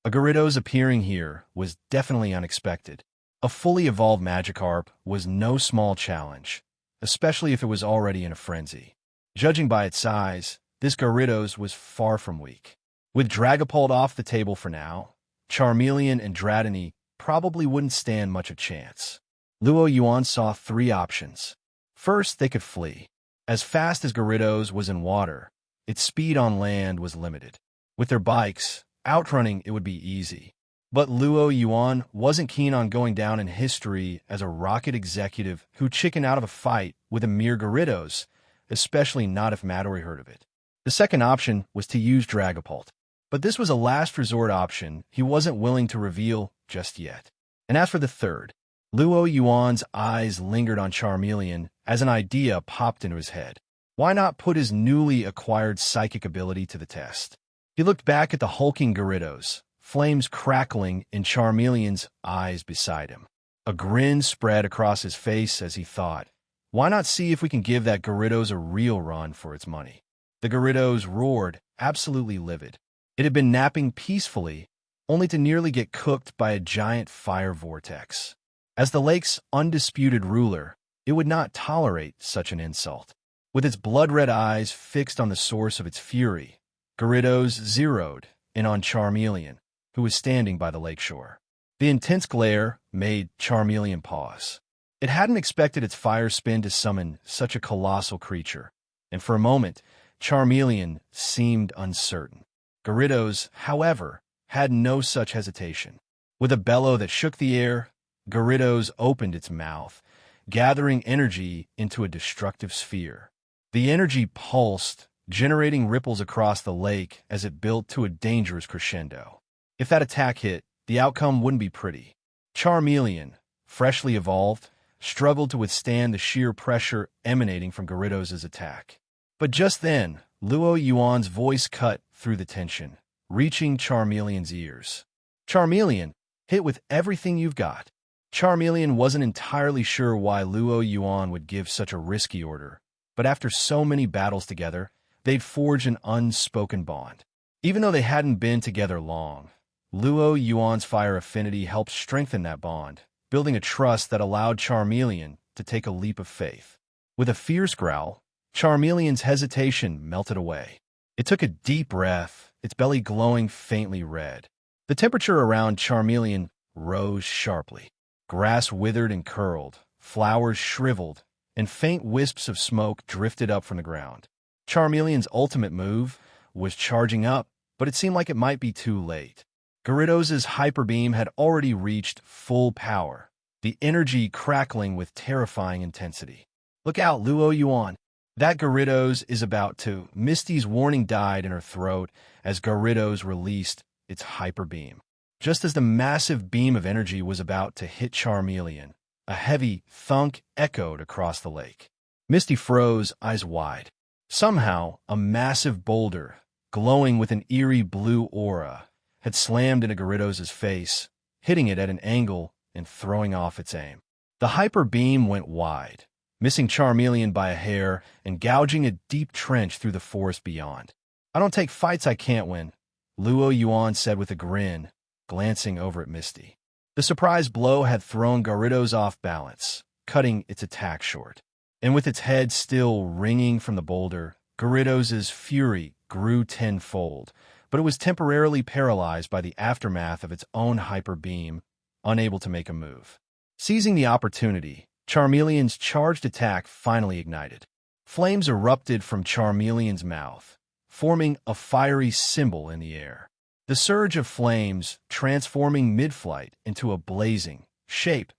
A Gyarados appearing here was definitely unexpected. A fully evolved Magikarp was no small challenge, especially if it was already in a frenzy. Judging by its size, this Gyarados was far from weak. With Dragapult off the table for now, Charmeleon and Dratini probably wouldn't stand much of a chance. Luo Yuan saw three options. First, they could flee. As fast as Gyarados was in water, its speed on land was limited. With their bikes, outrunning it would be easy. But Luo Yuan wasn't keen on going down in history as a rocket executive who chickened out of a fight with a mere Gyarados, especially not if Matori heard of it. The second option was to use Dragapult. But this was a last resort option he wasn't willing to reveal just yet. And as for the third, Luo Yuan's eyes lingered on Charmeleon as an idea popped into his head. Why not put his newly acquired psychic ability to the test? He looked back at the hulking Gyarados, flames crackling in Charmeleon's eyes beside him. A grin spread across his face as he thought, why not see if we can give that Gyarados a real run for its money? The Gyarados roared, absolutely livid. It had been napping peacefully, only to nearly get cooked by a giant fire vortex. As the lake's undisputed ruler, it would not tolerate such an insult. With its blood-red eyes fixed on the source of its fury, Gyarados zeroed in on Charmeleon, who was standing by the lakeshore. The intense glare made Charmeleon pause. It hadn't expected its fire spin to summon such a colossal creature, and for a moment, Charmeleon seemed uncertain. Gyarados, however, had no such hesitation. With a bellow that shook the air, Gyarados opened its mouth, gathering energy into a destructive sphere. The energy pulsed, generating ripples across the lake as it built to a dangerous crescendo. If that attack hit, the outcome wouldn't be pretty. Charmeleon, freshly evolved, struggled to withstand the sheer pressure emanating from Gyarados' attack. But just then, Luo Yuan's voice cut through the tension, reaching Charmeleon's ears. Charmeleon, hit with everything you've got. Charmeleon wasn't entirely sure why Luo Yuan would give such a risky order, but after so many battles together, they'd forged an unspoken bond. Even though they hadn't been together long, Luo Yuan's fire affinity helped strengthen that bond, building a trust that allowed Charmeleon to take a leap of faith. With a fierce growl, Charmeleon's hesitation melted away. It took a deep breath, its belly glowing faintly red. The temperature around Charmeleon rose sharply. Grass withered and curled, flowers shriveled, and faint wisps of smoke drifted up from the ground. Charmeleon's ultimate move was charging up, but it seemed like it might be too late. Gyarados' Hyper Beam had already reached full power, the energy crackling with terrifying intensity. Look out, Luo Yuan. That Gyarados is about to. Misty's warning died in her throat as Gyarados released its Hyper Beam. Just as the massive beam of energy was about to hit Charmeleon, a heavy thunk echoed across the lake. Misty froze, eyes wide. Somehow, a massive boulder, glowing with an eerie blue aura, had slammed into Gyarados' face, hitting it at an angle and throwing off its aim. The Hyper Beam went wide, missing Charmeleon by a hair and gouging a deep trench through the forest beyond. I don't take fights I can't win, Luo Yuan said with a grin, glancing over at Misty. The surprise blow had thrown Gyarados off balance, cutting its attack short. And with its head still ringing from the boulder, Gyarados' fury grew tenfold, but it was temporarily paralyzed by the aftermath of its own Hyper Beam, unable to make a move. Seizing the opportunity, Charmeleon's charged attack finally ignited. Flames erupted from Charmeleon's mouth, forming a fiery symbol in the air. The surge of flames transforming mid-flight into a blazing shape,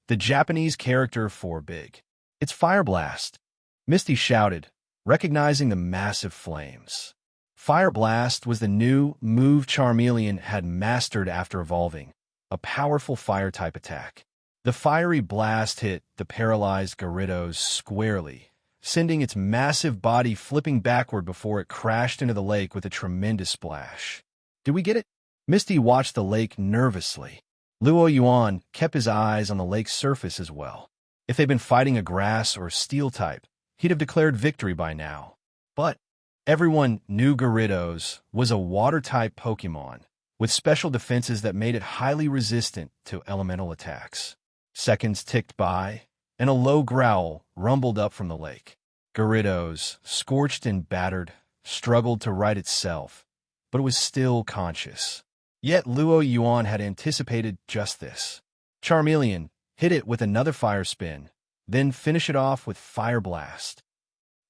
the Japanese character for big. It's Fire Blast, Misty shouted, recognizing the massive flames. Fire Blast was the new move Charmeleon had mastered after evolving, a powerful fire-type attack. The fiery blast hit the paralyzed Gyarados squarely, sending its massive body flipping backward before it crashed into the lake with a tremendous splash. Did we get it? Misty watched the lake nervously. Luo Yuan kept his eyes on the lake's surface as well. If they'd been fighting a grass or steel type, he'd have declared victory by now. But everyone knew Gyarados was a water-type Pokemon, with special defenses that made it highly resistant to elemental attacks. Seconds ticked by, and a low growl rumbled up from the lake. Gyarados, scorched and battered, struggled to right itself, but it was still conscious. Yet Yuan had anticipated just this. Charmeleon hit it with another fire spin, then finish it off with Fire Blast.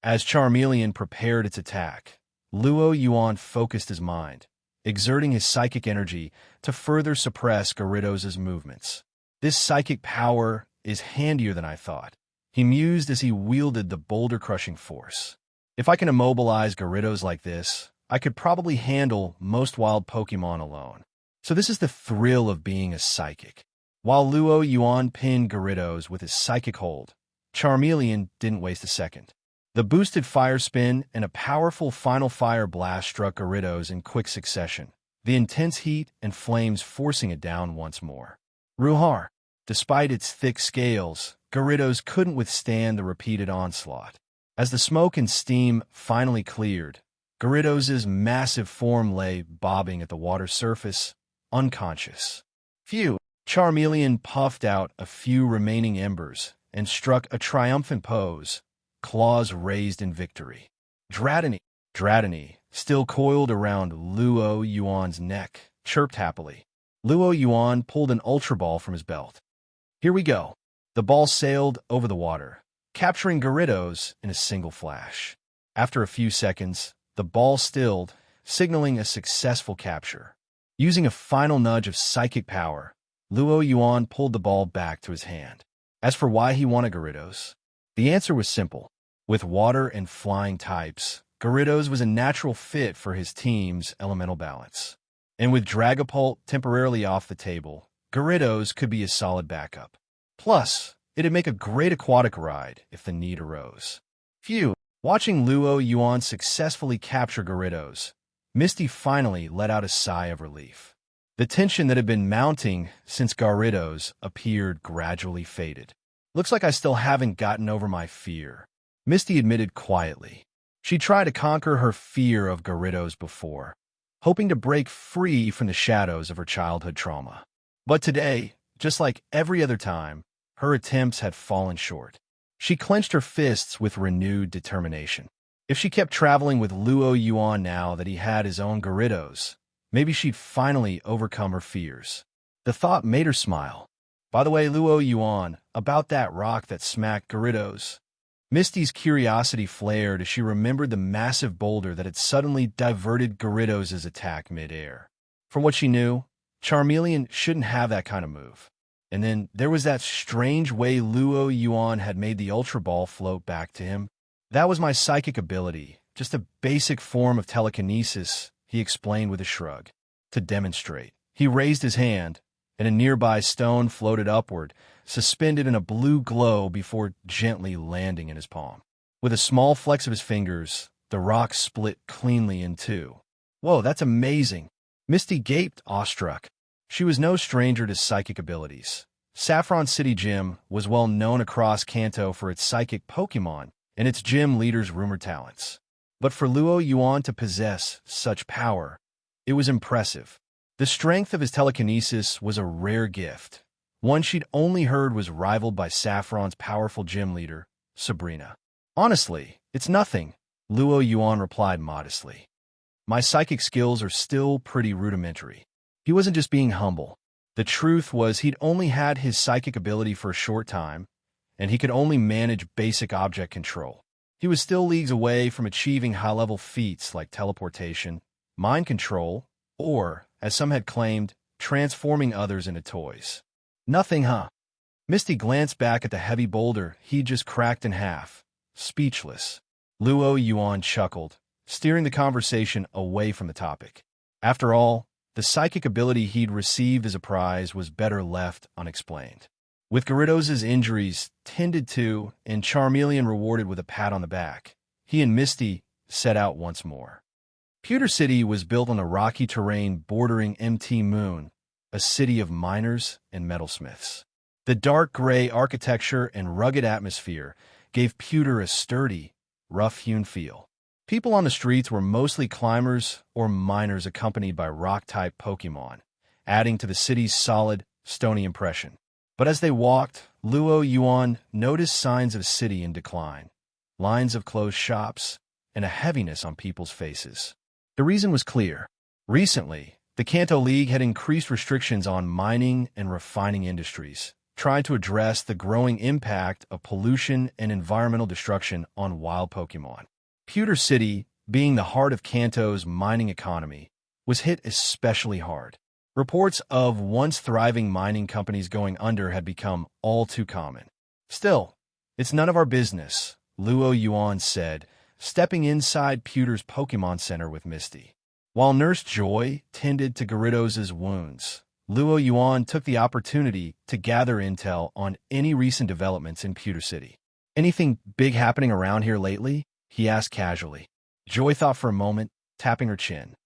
As Charmeleon prepared its attack, Yuan focused his mind, exerting his psychic energy to further suppress Gyarados' movements. This psychic power is handier than I thought, he mused as he wielded the boulder-crushing force. If I can immobilize Gyarados like this, I could probably handle most wild Pokemon alone. So this is the thrill of being a psychic. While Yuan pinned Gyarados with his psychic hold, Charmeleon didn't waste a second. The boosted fire spin and a powerful final fire blast struck Gyarados in quick succession, the intense heat and flames forcing it down once more. Ruhar. Despite its thick scales, Gyarados couldn't withstand the repeated onslaught. As the smoke and steam finally cleared, Gyarados' massive form lay bobbing at the water's surface, unconscious. Phew! Charmeleon puffed out a few remaining embers and struck a triumphant pose, claws raised in victory. Dratini, still coiled around Yuan's neck, chirped happily. Yuan pulled an Ultra Ball from his belt. Here we go. The ball sailed over the water, capturing Gyarados in a single flash. After a few seconds, the ball stilled, signaling a successful capture. Using a final nudge of psychic power, Yuan pulled the ball back to his hand. As for why he wanted Gyarados, the answer was simple. With water and flying types, Gyarados was a natural fit for his team's elemental balance. And with Dragapult temporarily off the table, Gyarados could be a solid backup. Plus, it'd make a great aquatic ride if the need arose. Phew! Watching Yuan successfully capture Gyarados, Misty finally let out a sigh of relief. The tension that had been mounting since Gyarados appeared gradually faded. Looks like I still haven't gotten over my fear, Misty admitted quietly. She tried to conquer her fear of Gyarados before, hoping to break free from the shadows of her childhood trauma. But today, just like every other time, her attempts had fallen short. She clenched her fists with renewed determination. If she kept traveling with Yuan now that he had his own Gyarados, maybe she'd finally overcome her fears. The thought made her smile. By the way, Yuan, about that rock that smacked Gyarados. Misty's curiosity flared as she remembered the massive boulder that had suddenly diverted Gyarados' attack mid-air. From what she knew, Charmeleon shouldn't have that kind of move. And then there was that strange way Yuan had made the Ultra Ball float back to him. That was my psychic ability, just a basic form of telekinesis, he explained with a shrug. To demonstrate, he raised his hand, and a nearby stone floated upward, suspended in a blue glow before gently landing in his palm. With a small flex of his fingers, the rock split cleanly in two. Whoa, that's amazing! Misty gaped, awestruck. She was no stranger to psychic abilities. Saffron City Gym was well known across Kanto for its psychic Pokemon and its gym leaders' rumored talents. But for Yuan to possess such power, it was impressive. The strength of his telekinesis was a rare gift. One she'd only heard was rivaled by Saffron's powerful gym leader, Sabrina. Honestly, it's nothing, Yuan replied modestly. My psychic skills are still pretty rudimentary. He wasn't just being humble. The truth was he'd only had his psychic ability for a short time, and he could only manage basic object control. He was still leagues away from achieving high-level feats like teleportation, mind control, or, as some had claimed, transforming others into toys. Nothing, huh? Misty glanced back at the heavy boulder he'd just cracked in half, speechless. Yuan chuckled, steering the conversation away from the topic. After all, the psychic ability he'd received as a prize was better left unexplained. With Gyarados' injuries tended to and Charmeleon rewarded with a pat on the back, he and Misty set out once more. Pewter City was built on a rocky terrain bordering MT Moon, a city of miners and metalsmiths. The dark gray architecture and rugged atmosphere gave Pewter a sturdy, rough-hewn feel. People on the streets were mostly climbers or miners accompanied by rock-type Pokemon, adding to the city's solid, stony impression. But as they walked, Yuan noticed signs of a city in decline, lines of closed shops, and a heaviness on people's faces. The reason was clear. Recently, the Kanto League had increased restrictions on mining and refining industries, trying to address the growing impact of pollution and environmental destruction on wild Pokemon. Pewter City, being the heart of Kanto's mining economy, was hit especially hard. Reports of once thriving mining companies going under had become all too common. Still, it's none of our business, Yuan said, stepping inside Pewter's Pokemon Center with Misty. While Nurse Joy tended to Gyarados' wounds, Yuan took the opportunity to gather intel on any recent developments in Pewter City. "Anything big happening around here lately?" he asked casually. Joy thought for a moment, tapping her chin.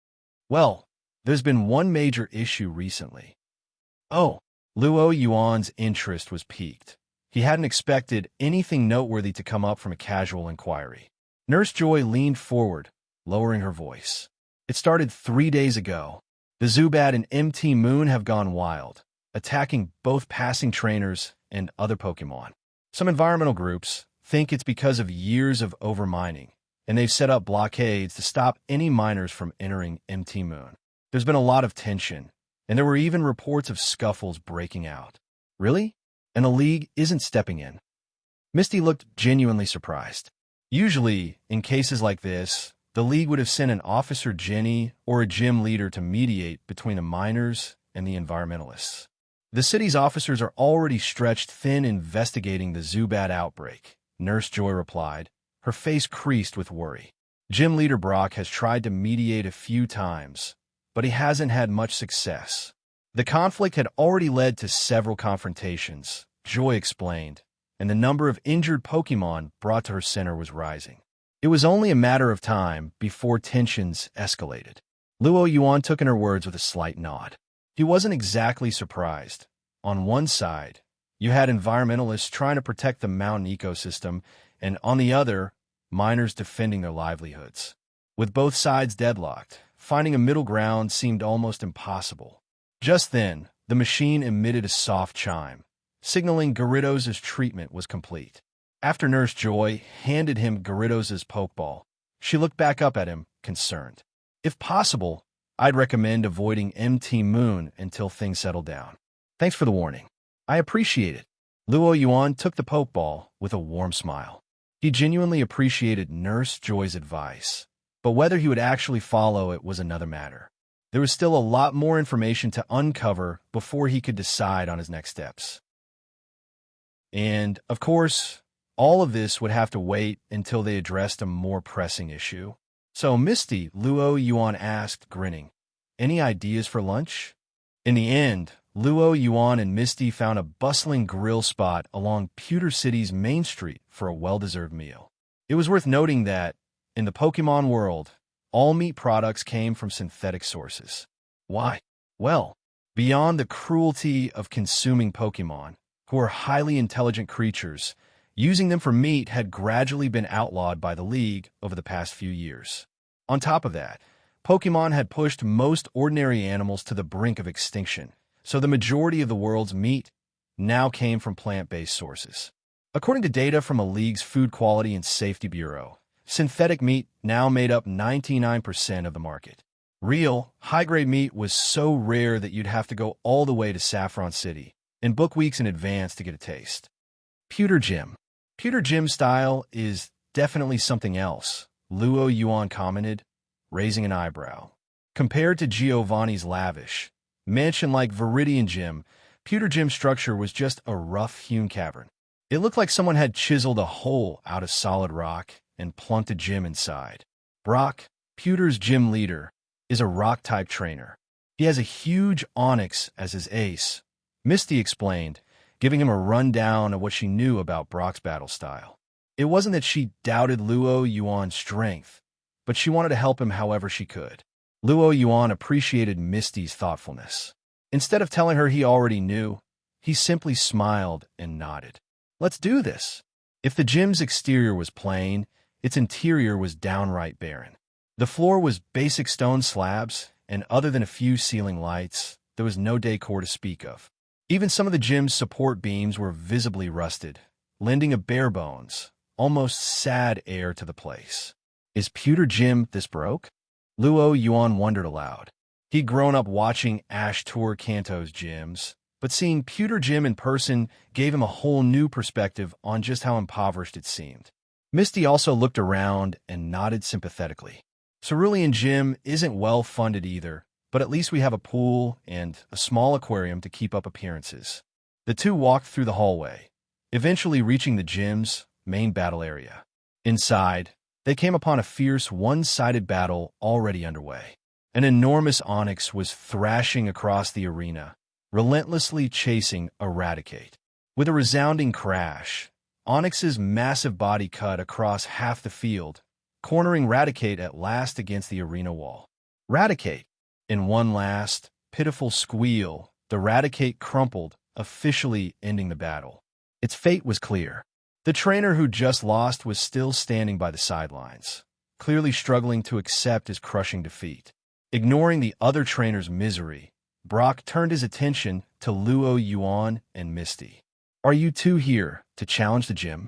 "Well, there's been one major issue recently." Oh, Yuan's interest was piqued. He hadn't expected anything noteworthy to come up from a casual inquiry. Nurse Joy leaned forward, lowering her voice. "It started 3 days ago. The Zubat and MT Moon have gone wild, attacking both passing trainers and other Pokemon. Some environmental groups think it's because of years of overmining, and they've set up blockades to stop any miners from entering MT Moon. There's been a lot of tension, and there were even reports of scuffles breaking out." "Really? And the League isn't stepping in?" Misty looked genuinely surprised. Usually, in cases like this, the League would have sent an officer Jenny or a gym leader to mediate between the miners and the environmentalists. "The city's officers are already stretched thin investigating the Zubat outbreak," Nurse Joy replied, her face creased with worry. "Gym leader Brock has tried to mediate a few times, but he hasn't had much success. The conflict had already led to several confrontations," Joy explained, and the number of injured Pokemon brought to her center was rising. It was only a matter of time before tensions escalated. Yuan took in her words with a slight nod. He wasn't exactly surprised. On one side, you had environmentalists trying to protect the mountain ecosystem, and on the other, miners defending their livelihoods. With both sides deadlocked, finding a middle ground seemed almost impossible. Just then, the machine emitted a soft chime, signaling Gyarados' treatment was complete. After Nurse Joy handed him Gyarados' Pokeball, she looked back up at him, concerned. "If possible, I'd recommend avoiding MT Moon until things settle down. Thanks for the warning. I appreciate it." Yuan took the Pokeball with a warm smile. He genuinely appreciated Nurse Joy's advice, but whether he would actually follow it was another matter. There was still a lot more information to uncover before he could decide on his next steps. And, of course, all of this would have to wait until they addressed a more pressing issue. "So, Misty," Yuan asked, grinning, "any ideas for lunch?" In the end, Yuan and Misty found a bustling grill spot along Pewter City's main street for a well-deserved meal. It was worth noting that, in the Pokemon world, all meat products came from synthetic sources. Why? Well, beyond the cruelty of consuming Pokemon, who are highly intelligent creatures, using them for meat had gradually been outlawed by the League over the past few years. On top of that, Pokemon had pushed most ordinary animals to the brink of extinction, so the majority of the world's meat now came from plant-based sources. According to data from the League's Food Quality and Safety Bureau, synthetic meat now made up 99% of the market. Real, high-grade meat was so rare that you'd have to go all the way to Saffron City and book weeks in advance to get a taste. Pewter Gym. Pewter Gym style is definitely something else, Yuan commented, raising an eyebrow. Compared to Giovanni's lavish, mansion-like Viridian Gym, Pewter Gym structure was just a rough-hewn cavern. It looked like someone had chiseled a hole out of solid rock and plunked a gym inside. Brock, Pewter's gym leader, is a rock-type trainer. He has a huge onyx as his ace, Misty explained, giving him a rundown of what she knew about Brock's battle style. It wasn't that she doubted Yuan's strength, but she wanted to help him however she could. Yuan appreciated Misty's thoughtfulness. Instead of telling her he already knew, he simply smiled and nodded. "Let's do this. If the gym's exterior was plain, its interior was downright barren. The floor was basic stone slabs, and other than a few ceiling lights, there was no decor to speak of. Even some of the gym's support beams were visibly rusted, lending a bare-bones, almost sad air to the place. Is Pewter Gym this broke? Yuan wondered aloud. He'd grown up watching Ash tour Kanto's gyms, but seeing Pewter Gym in person gave him a whole new perspective on just how impoverished it seemed. Misty also looked around and nodded sympathetically. Cerulean Gym isn't well-funded either, but at least we have a pool and a small aquarium to keep up appearances. The two walked through the hallway, eventually reaching the gym's main battle area. Inside, they came upon a fierce one-sided battle already underway. An enormous Onix was thrashing across the arena, relentlessly chasing Eradicate. With a resounding crash, Onix's massive body cut across half the field, cornering Eradicate at last against the arena wall. Eradicate! In one last, pitiful squeal, the Eradicate crumpled, officially ending the battle. Its fate was clear. The trainer who just lost was still standing by the sidelines, clearly struggling to accept his crushing defeat. Ignoring the other trainer's misery, Brock turned his attention to Yuan and Misty. Are you two here to challenge the gym?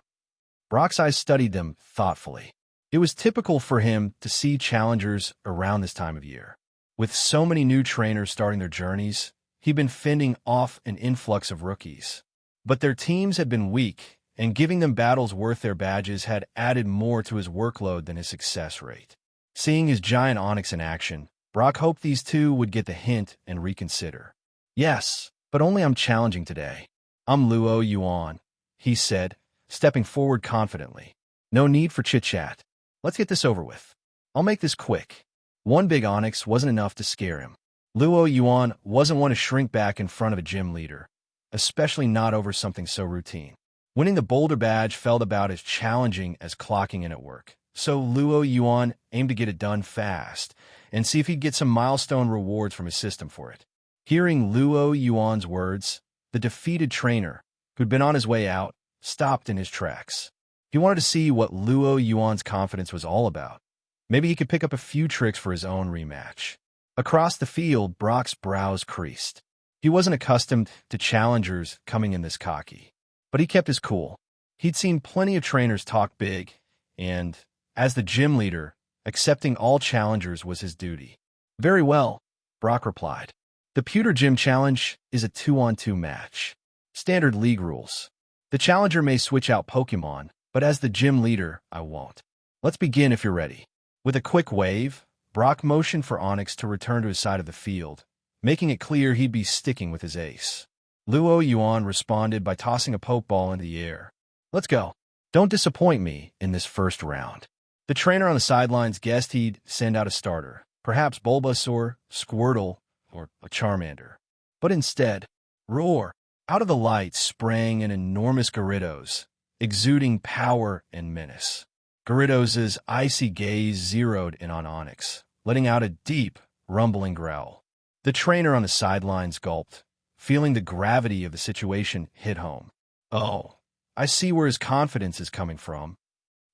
Brock's eyes studied them thoughtfully. It was typical for him to see challengers around this time of year. With so many new trainers starting their journeys, he'd been fending off an influx of rookies. But their teams had been weak, and giving them battles worth their badges had added more to his workload than his success rate. Seeing his giant Onix in action, Brock hoped these two would get the hint and reconsider. Yes, but only I'm challenging today. I'm Yuan, he said, stepping forward confidently. No need for chit-chat. Let's get this over with. I'll make this quick. One big Onix wasn't enough to scare him. Yuan wasn't one to shrink back in front of a gym leader, especially not over something so routine. Winning the Boulder Badge felt about as challenging as clocking in at work, so Yuan aimed to get it done fast and see if he'd get some milestone rewards from his system for it. Hearing Yuan's words, the defeated trainer, who'd been on his way out, stopped in his tracks. He wanted to see what Yuan's confidence was all about. Maybe he could pick up a few tricks for his own rematch. Across the field, Brock's brows creased. He wasn't accustomed to challengers coming in this cocky, but he kept his cool. He'd seen plenty of trainers talk big, and, as the gym leader, accepting all challengers was his duty. Very well, Brock replied. The Pewter Gym Challenge is a 2-on-2 match. Standard league rules. The challenger may switch out Pokemon, but as the gym leader, I won't. Let's begin if you're ready. With a quick wave, Brock motioned for Onix to return to his side of the field, making it clear he'd be sticking with his ace. Yuan responded by tossing a Pokeball into the air. Let's go. Don't disappoint me in this first round. The trainer on the sidelines guessed he'd send out a starter, perhaps Bulbasaur, Squirtle, or a Charmander. But instead, roar! Out of the lights sprang an enormous Gyarados, exuding power and menace. Gyarados' icy gaze zeroed in on Onix, letting out a deep, rumbling growl. The trainer on the sidelines gulped, feeling the gravity of the situation hit home. Oh, I see where his confidence is coming from.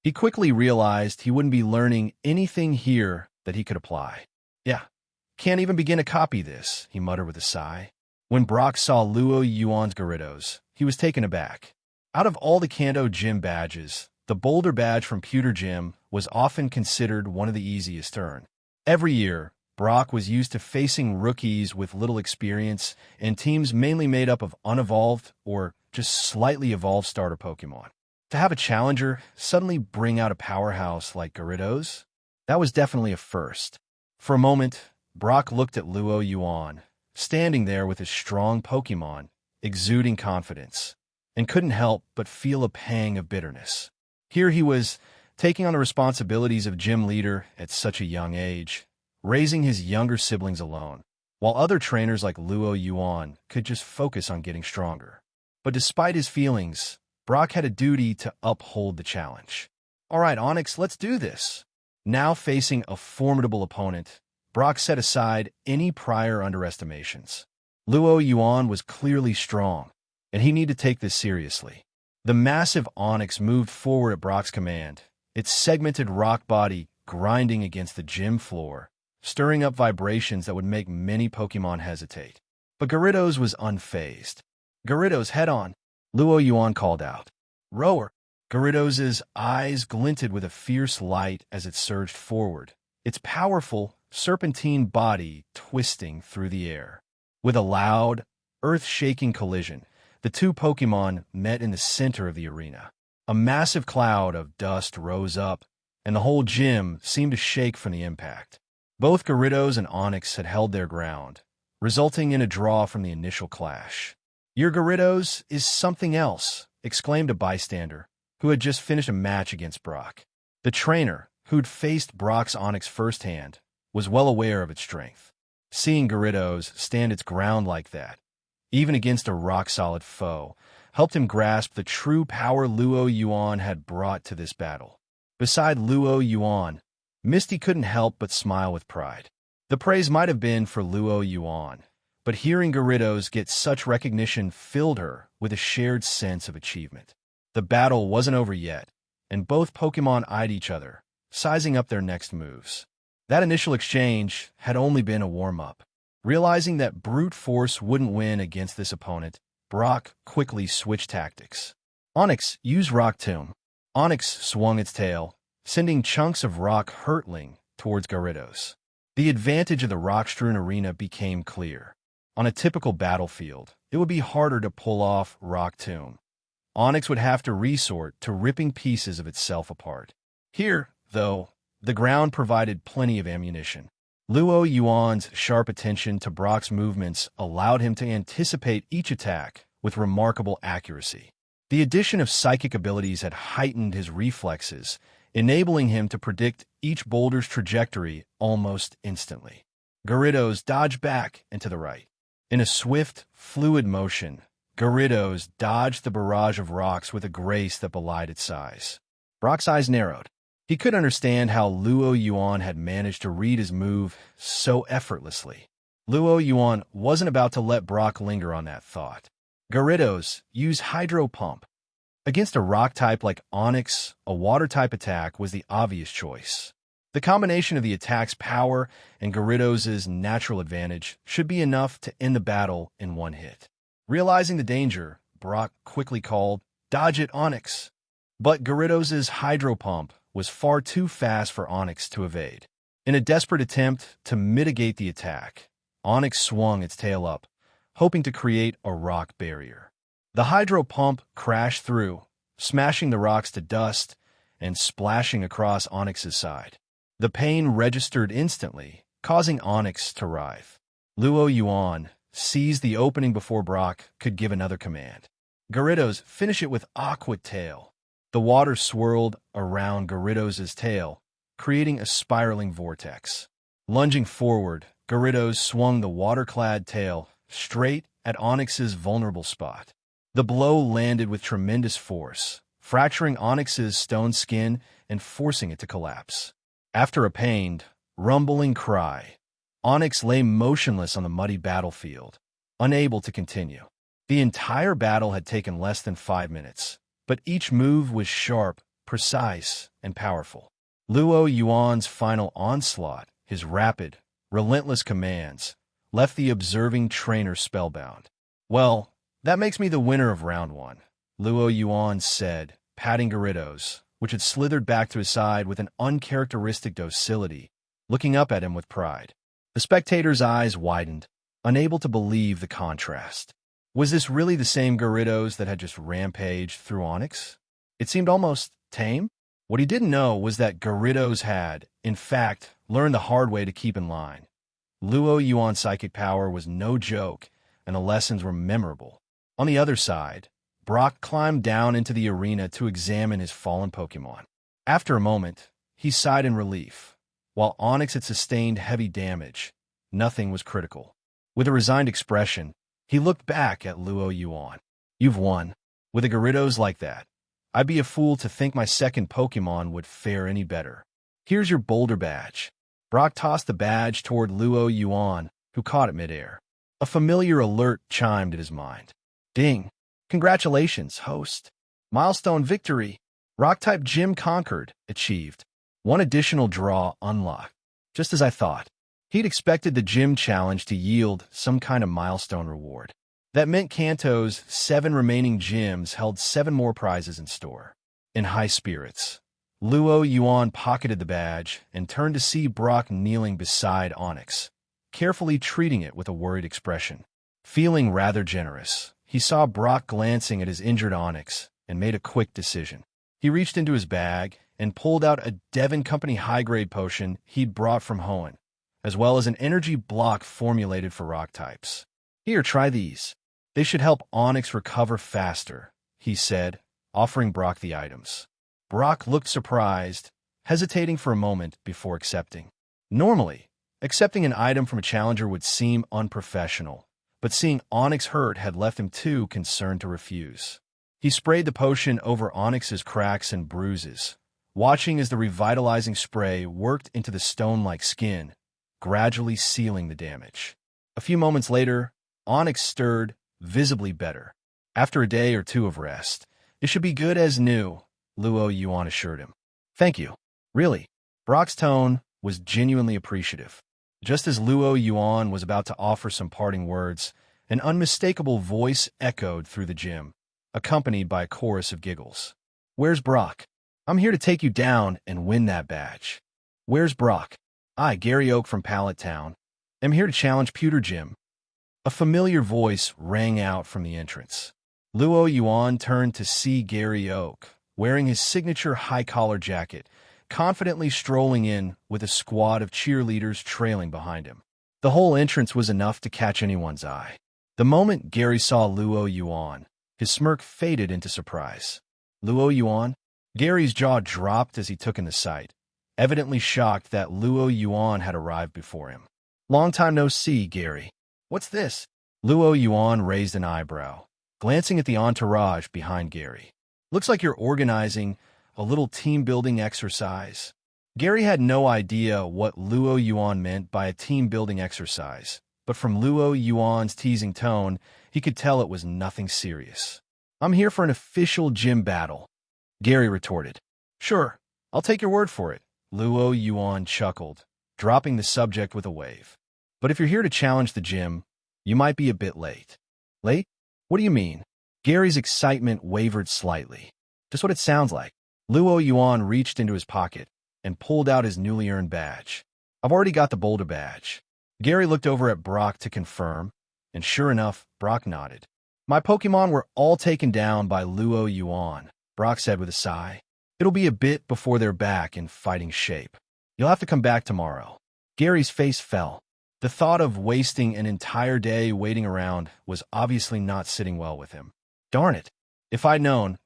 He quickly realized he wouldn't be learning anything here that he could apply. Yeah, can't even begin to copy this, he muttered with a sigh. When Brock saw Yuan's Gyarados, he was taken aback. Out of all the Kanto gym badges, the Boulder Badge from Pewter Gym was often considered one of the easiest to earn. Every year, Brock was used to facing rookies with little experience and teams mainly made up of unevolved or just slightly evolved starter Pokemon. To have a challenger suddenly bring out a powerhouse like Gyarados, that was definitely a first. For a moment, Brock looked at Yuan, standing there with his strong Pokemon, exuding confidence, and couldn't help but feel a pang of bitterness. Here he was, taking on the responsibilities of gym leader at such a young age, raising his younger siblings alone, while other trainers like Yuan could just focus on getting stronger. But despite his feelings, Brock had a duty to uphold the challenge. All right, Onix, let's do this. Now facing a formidable opponent, Brock set aside any prior underestimations. Yuan was clearly strong, and he needed to take this seriously. The massive Onix moved forward at Brock's command, its segmented rock body grinding against the gym floor, stirring up vibrations that would make many Pokémon hesitate. But Gyarados was unfazed. "Gyarados, head on," Yuan called out. "Roar!" Gyarados' eyes glinted with a fierce light as it surged forward, its powerful, serpentine body twisting through the air. With a loud, earth-shaking collision, the two Pokémon met in the center of the arena. A massive cloud of dust rose up, and the whole gym seemed to shake from the impact. Both Gyarados and Onix had held their ground, resulting in a draw from the initial clash. "Your Gyarados is something else," exclaimed a bystander, who had just finished a match against Brock. The trainer, who'd faced Brock's Onix firsthand, was well aware of its strength. Seeing Gyarados stand its ground like that, even against a rock-solid foe, helped him grasp the true power Yuan had brought to this battle. Beside Yuan, Misty couldn't help but smile with pride. The praise might have been for Yuan, but hearing Gyarados get such recognition filled her with a shared sense of achievement. The battle wasn't over yet, and both Pokémon eyed each other, sizing up their next moves. That initial exchange had only been a warm-up. Realizing that brute force wouldn't win against this opponent, Brock quickly switched tactics. "Onix, use Rock Tomb." Onix swung its tail, sending chunks of rock hurtling towards Gyarados. The advantage of the rock-strewn arena became clear. On a typical battlefield, it would be harder to pull off Rock Tomb. Onix would have to resort to ripping pieces of itself apart. Here, though, the ground provided plenty of ammunition. Yuan's sharp attention to Brock's movements allowed him to anticipate each attack with remarkable accuracy. The addition of psychic abilities had heightened his reflexes, enabling him to predict each boulder's trajectory almost instantly. Gyarados dodged back and to the right. In a swift, fluid motion, Gyarados dodged the barrage of rocks with a grace that belied its size. Brock's eyes narrowed. He could understand how Yuan had managed to read his move so effortlessly. Yuan wasn't about to let Brock linger on that thought. Gyarados, use Hydro Pump. Against a rock type like Onix, a water type attack was the obvious choice. The combination of the attack's power and Gyarados' natural advantage should be enough to end the battle in one hit. Realizing the danger, Brock quickly called, "Dodge it, Onix." But Gyarados' Hydro Pump was far too fast for Onix to evade. In a desperate attempt to mitigate the attack, Onix swung its tail up, hoping to create a rock barrier. The Hydro Pump crashed through, smashing the rocks to dust and splashing across Onix's side. The pain registered instantly, causing Onix to writhe. Yuan seized the opening before Brock could give another command. "Gyarados, finish it with Aqua Tail." The water swirled around Gyarados' tail, creating a spiraling vortex. Lunging forward, Gyarados swung the water-clad tail straight at Onix's vulnerable spot. The blow landed with tremendous force, fracturing Onix's stone skin and forcing it to collapse. After a pained, rumbling cry, Onix lay motionless on the muddy battlefield, unable to continue. The entire battle had taken less than 5 minutes, but each move was sharp, precise, and powerful. Yuan's final onslaught, his rapid, relentless commands, left the observing trainer spellbound. "Well, that makes me the winner of round 1, Yuan said, patting Gyarados, which had slithered back to his side with an uncharacteristic docility, looking up at him with pride. The spectators' eyes widened, unable to believe the contrast. Was this really the same Gyarados that had just rampaged through Onix? It seemed almost tame. What he didn't know was that Gyarados had, in fact, learned the hard way to keep in line. Yuan's psychic power was no joke, and the lessons were memorable. On the other side, Brock climbed down into the arena to examine his fallen Pokémon. After a moment, he sighed in relief. While Onix had sustained heavy damage, nothing was critical. With a resigned expression, he looked back at Yuan. "You've won. With a Gyarados like that, I'd be a fool to think my second Pokémon would fare any better. Here's your Boulder Badge." Brock tossed the badge toward Yuan, who caught it midair. A familiar alert chimed at his mind. "Ding! Congratulations, host. Milestone victory. Rock-type gym conquered, achieved. One additional draw unlocked. Just as I thought. He'd expected the gym challenge to yield some kind of milestone reward. That meant Kanto's 7 remaining gyms held 7 more prizes in store. In high spirits, Yuan pocketed the badge and turned to see Brock kneeling beside Onyx, carefully treating it with a worried expression. Feeling rather generous, he saw Brock glancing at his injured Onyx and made a quick decision. He reached into his bag and pulled out a Devon Company high-grade potion he'd brought from Hoenn, as well as an energy block formulated for rock types. Here, try these. They should help Onyx recover faster, he said, offering Brock the items. Brock looked surprised, hesitating for a moment before accepting. Normally, accepting an item from a challenger would seem unprofessional, but seeing Onyx hurt had left him too concerned to refuse. He sprayed the potion over Onyx's cracks and bruises, watching as the revitalizing spray worked into the stone-like skin, gradually sealing the damage. A few moments later, Onyx stirred, visibly better. After a day or two of rest, it should be good as new, Yuan assured him. Thank you. Really. Brock's tone was genuinely appreciative. Just as Yuan was about to offer some parting words, an unmistakable voice echoed through the gym, accompanied by a chorus of giggles. Where's Brock? I'm here to take you down and win that badge. Where's Brock? I, Gary Oak from Pallet Town, am here to challenge Pewter Gym. A familiar voice rang out from the entrance. Yuan turned to see Gary Oak, wearing his signature high-collar jacket, confidently strolling in with a squad of cheerleaders trailing behind him. The whole entrance was enough to catch anyone's eye. The moment Gary saw Yuan, his smirk faded into surprise. Yuan? Gary's jaw dropped as he took in the sight, evidently shocked that Yuan had arrived before him. Long time no see, Gary. What's this? Yuan raised an eyebrow, glancing at the entourage behind Gary. Looks like you're organizing a little team-building exercise. Gary had no idea what Yuan meant by a team-building exercise, but from Yuan's teasing tone, he could tell it was nothing serious. I'm here for an official gym battle, Gary retorted. Sure, I'll take your word for it, Yuan chuckled, dropping the subject with a wave. But if you're here to challenge the gym, you might be a bit late. Late? What do you mean? Gary's excitement wavered slightly. Just what it sounds like. Yuan reached into his pocket and pulled out his newly earned badge. I've already got the Boulder badge. Gary looked over at Brock to confirm, and sure enough, Brock nodded. My Pokemon were all taken down by Yuan, Brock said with a sigh. It'll be a bit before they're back in fighting shape. You'll have to come back tomorrow. Gary's face fell. The thought of wasting an entire day waiting around was obviously not sitting well with him. Darn it. If I'd known,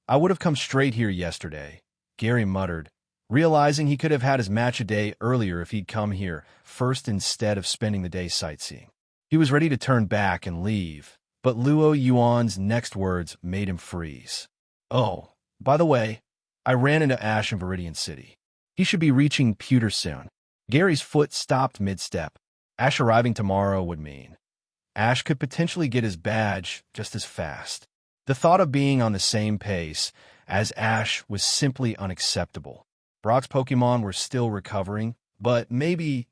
I would have come straight here yesterday, Gary muttered, realizing he could have had his match a day earlier if he'd come here first instead of spending the day sightseeing. He was ready to turn back and leave, but Yuan's next words made him freeze. Oh, by the way, I ran into Ash in Viridian City. He should be reaching Pewter soon. Gary's foot stopped mid-step. Ash arriving tomorrow would mean Ash could potentially get his badge just as fast. The thought of being on the same pace as Ash was simply unacceptable. Brock's Pokemon were still recovering, but maybe,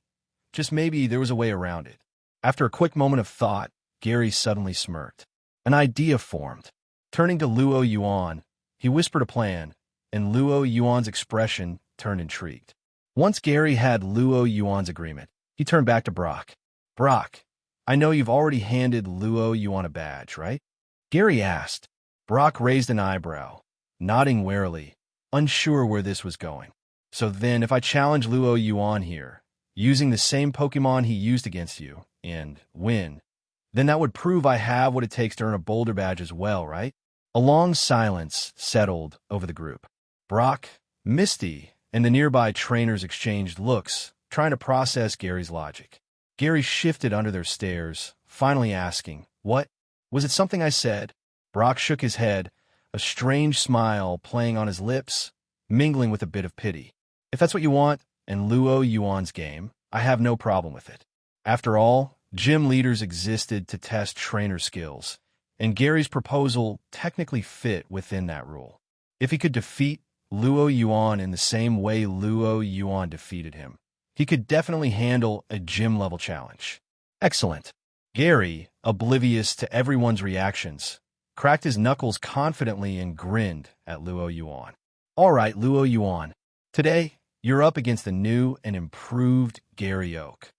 just maybe, there was a way around it. After a quick moment of thought, Gary suddenly smirked. An idea formed. Turning to Yuan, he whispered a plan, and Yuan's expression turned intrigued. Once Gary had Yuan's agreement, he turned back to Brock. Brock, I know you've already handed Yuan a badge, right? Gary asked. Brock raised an eyebrow, nodding warily, unsure where this was going. So then, if I challenge Yuan here, using the same Pokemon he used against you, and win, then that would prove I have what it takes to earn a Boulder badge as well, right? A long silence settled over the group. Brock, Misty, and the nearby trainers exchanged looks, trying to process Gary's logic. Gary shifted under their stares, finally asking, What? Was it something I said? Brock shook his head, a strange smile playing on his lips, mingling with a bit of pity. If that's what you want, and Yuan's game, I have no problem with it. After all, gym leaders existed to test trainer skills, and Gary's proposal technically fit within that rule. If he could defeat Luo Yuan in the same way Luo Yuan defeated him, he could definitely handle a gym-level challenge. Excellent. Gary, oblivious to everyone's reactions, cracked his knuckles confidently and grinned at Luo Yuan. All right, Luo Yuan. Today, you're up against the new and improved Gary Oak.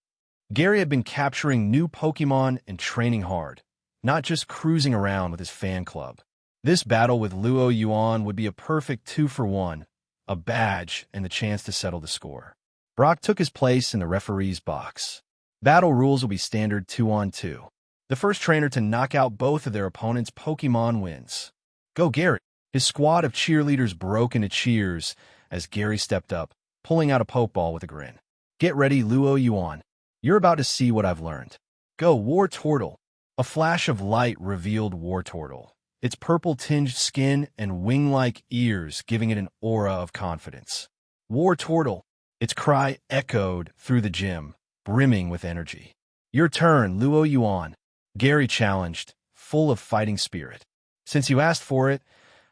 Gary had been capturing new Pokemon and training hard, not just cruising around with his fan club. This battle with Luo Yuan would be a perfect 2-for-1, a badge and the chance to settle the score. Brock took his place in the referee's box. Battle rules will be standard 2-on-2. The first trainer to knock out both of their opponent's Pokemon wins. Go Gary! His squad of cheerleaders broke into cheers as Gary stepped up, pulling out a Pokeball with a grin. Get ready, Luo Yuan. You're about to see what I've learned. Go, War Turtle. A flash of light revealed War Turtle, its purple-tinged skin and wing-like ears giving it an aura of confidence. War Turtle. Its cry echoed through the gym, brimming with energy. Your turn, Luo Yuan. Gary challenged, full of fighting spirit. Since you asked for it,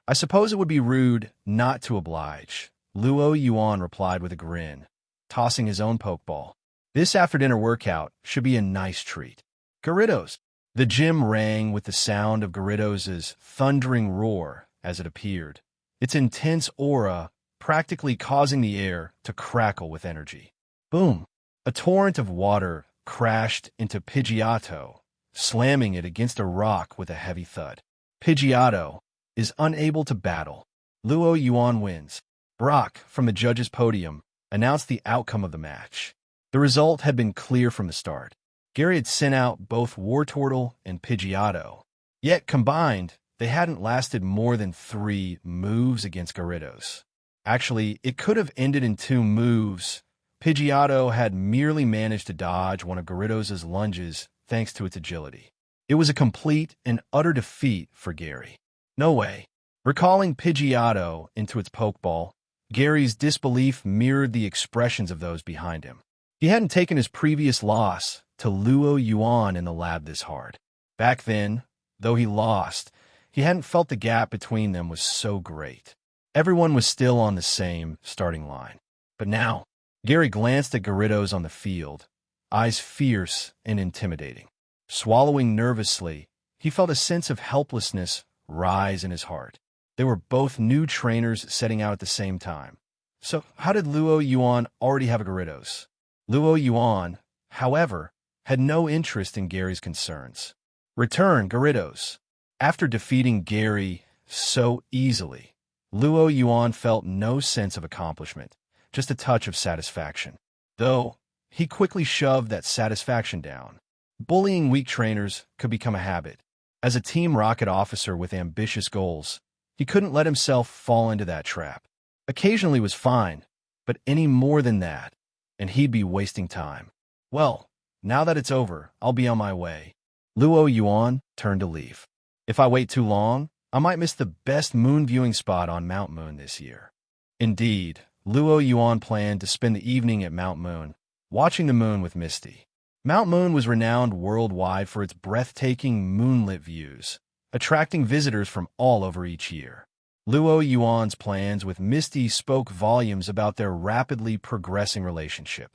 I suppose it would be rude not to oblige. Luo Yuan replied with a grin, tossing his own Pokeball. This after-dinner workout should be a nice treat. Gyarados. The gym rang with the sound of Gyarados' thundering roar as it appeared, its intense aura practically causing the air to crackle with energy. Boom! A torrent of water crashed into Pidgeotto, slamming it against a rock with a heavy thud. Pidgeotto is unable to battle. Luo Yuan wins. Brock, from the judges' podium, announced the outcome of the match. The result had been clear from the start. Gary had sent out both War Turtle and Pidgeotto. Yet, combined, they hadn't lasted more than 3 moves against Gyarados. Actually, it could have ended in 2 moves. Pidgeotto had merely managed to dodge one of Gyarados' lunges thanks to its agility. It was a complete and utter defeat for Gary. No way. Recalling Pidgeotto into its Pokeball, Gary's disbelief mirrored the expressions of those behind him. He hadn't taken his previous loss to Luo Yuan in the lab this hard. Back then, though he lost, he hadn't felt the gap between them was so great. Everyone was still on the same starting line. But now, Gary glanced at Gyarados on the field, eyes fierce and intimidating. Swallowing nervously, he felt a sense of helplessness rise in his heart. They were both new trainers setting out at the same time. So how did Luo Yuan already have a Gyarados? Luo Yuan, however, had no interest in Gary's concerns. Return, Gyarados. After defeating Gary so easily, Luo Yuan felt no sense of accomplishment, just a touch of satisfaction. Though, he quickly shoved that satisfaction down. Bullying weak trainers could become a habit. As a Team Rocket officer with ambitious goals, he couldn't let himself fall into that trap. Occasionally was fine, but any more than that, and he'd be wasting time. Well, now that it's over, I'll be on my way. Luo Yuan turned to leave. If I wait too long, I might miss the best moon viewing spot on Mount Moon this year. Indeed, Luo Yuan planned to spend the evening at Mount Moon, watching the moon with Misty. Mount Moon was renowned worldwide for its breathtaking moonlit views, attracting visitors from all over each year. Luo Yuan's plans with Misty spoke volumes about their rapidly progressing relationship.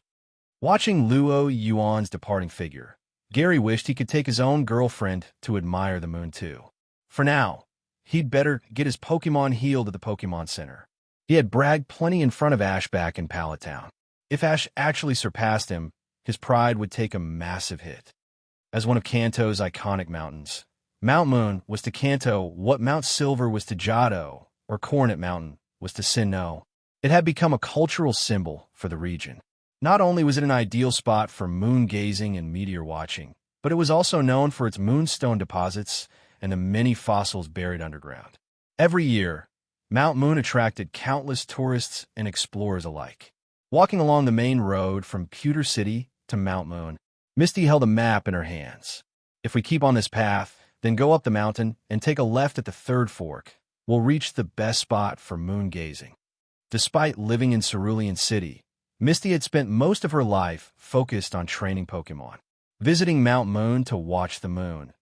Watching Luo Yuan's departing figure, Gary wished he could take his own girlfriend to admire the moon too. For now, he'd better get his Pokemon healed at the Pokemon Center. He had bragged plenty in front of Ash back in Pallet Town. If Ash actually surpassed him, his pride would take a massive hit. As one of Kanto's iconic mountains, Mount Moon was to Kanto what Mount Silver was to Johto, or Coronet Mountain was to Sinnoh. It had become a cultural symbol for the region. Not only was it an ideal spot for moon gazing and meteor watching, but it was also known for its moonstone deposits and the many fossils buried underground. Every year, Mount Moon attracted countless tourists and explorers alike. Walking along the main road from Pewter City to Mount Moon, Misty held a map in her hands. If we keep on this path, then go up the mountain and take a left at the third fork, we'll reach the best spot for moon gazing. Despite living in Cerulean City, Misty had spent most of her life focused on training Pokemon. Visiting Mount Moon to watch the moon,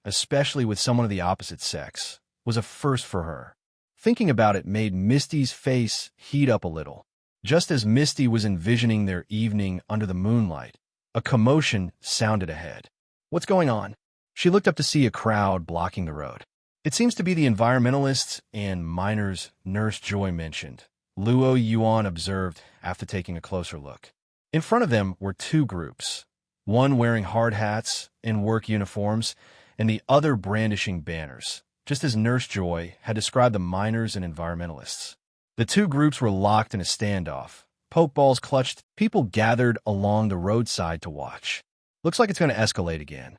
especially with someone of the opposite sex, was a first for her. Thinking about it made Misty's face heat up a little. Just as Misty was envisioning their evening under the moonlight, a commotion sounded ahead. "What's going on?" She looked up to see a crowd blocking the road. "It seems to be the environmentalists and miners Nurse Joy mentioned," Yuan observed after taking a closer look. In front of them were two groups, one wearing hard hats and work uniforms, and the other brandishing banners, just as Nurse Joy had described the miners and environmentalists. The two groups were locked in a standoff. Pokeballs clutched, people gathered along the roadside to watch. "Looks like it's going to escalate again.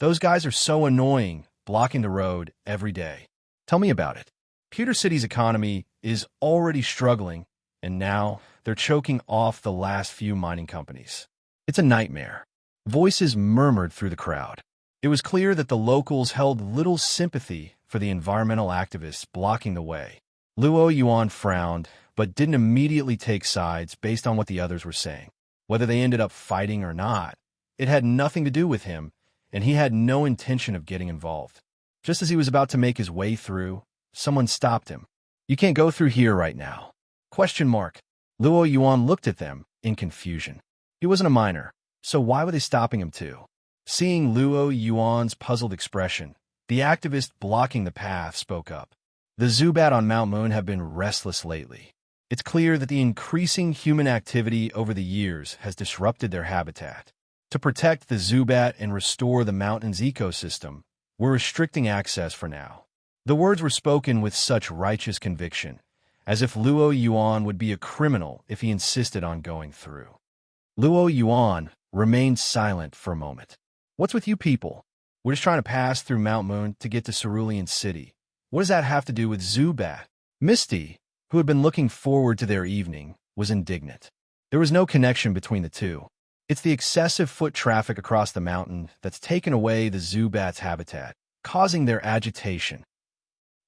Those guys are so annoying, blocking the road every day. Tell me about it." Pewter City's economy is already struggling, and now they're choking off the last few mining companies. It's a nightmare. Voices murmured through the crowd. It was clear that the locals held little sympathy for the environmental activists blocking the way. Yuan frowned, but didn't immediately take sides based on what the others were saying. Whether they ended up fighting or not, it had nothing to do with him, and he had no intention of getting involved. Just as he was about to make his way through, someone stopped him. "You can't go through here right now." Yuan looked at them in confusion. He wasn't a miner, so why were they stopping him too? Seeing Yuan's puzzled expression, the activist blocking the path spoke up. "The Zubat on Mount Moon have been restless lately. It's clear that the increasing human activity over the years has disrupted their habitat. To protect the Zubat and restore the mountain's ecosystem, we're restricting access for now." The words were spoken with such righteous conviction, as if Yuan would be a criminal if he insisted on going through. Yuan remained silent for a moment. "What's with you people? We're just trying to pass through Mount Moon to get to Cerulean City. What does that have to do with Zubat?" Misty, who had been looking forward to their evening, was indignant. There was no connection between the two. It's the excessive foot traffic across the mountain that's taken away the Zubat's habitat, causing their agitation.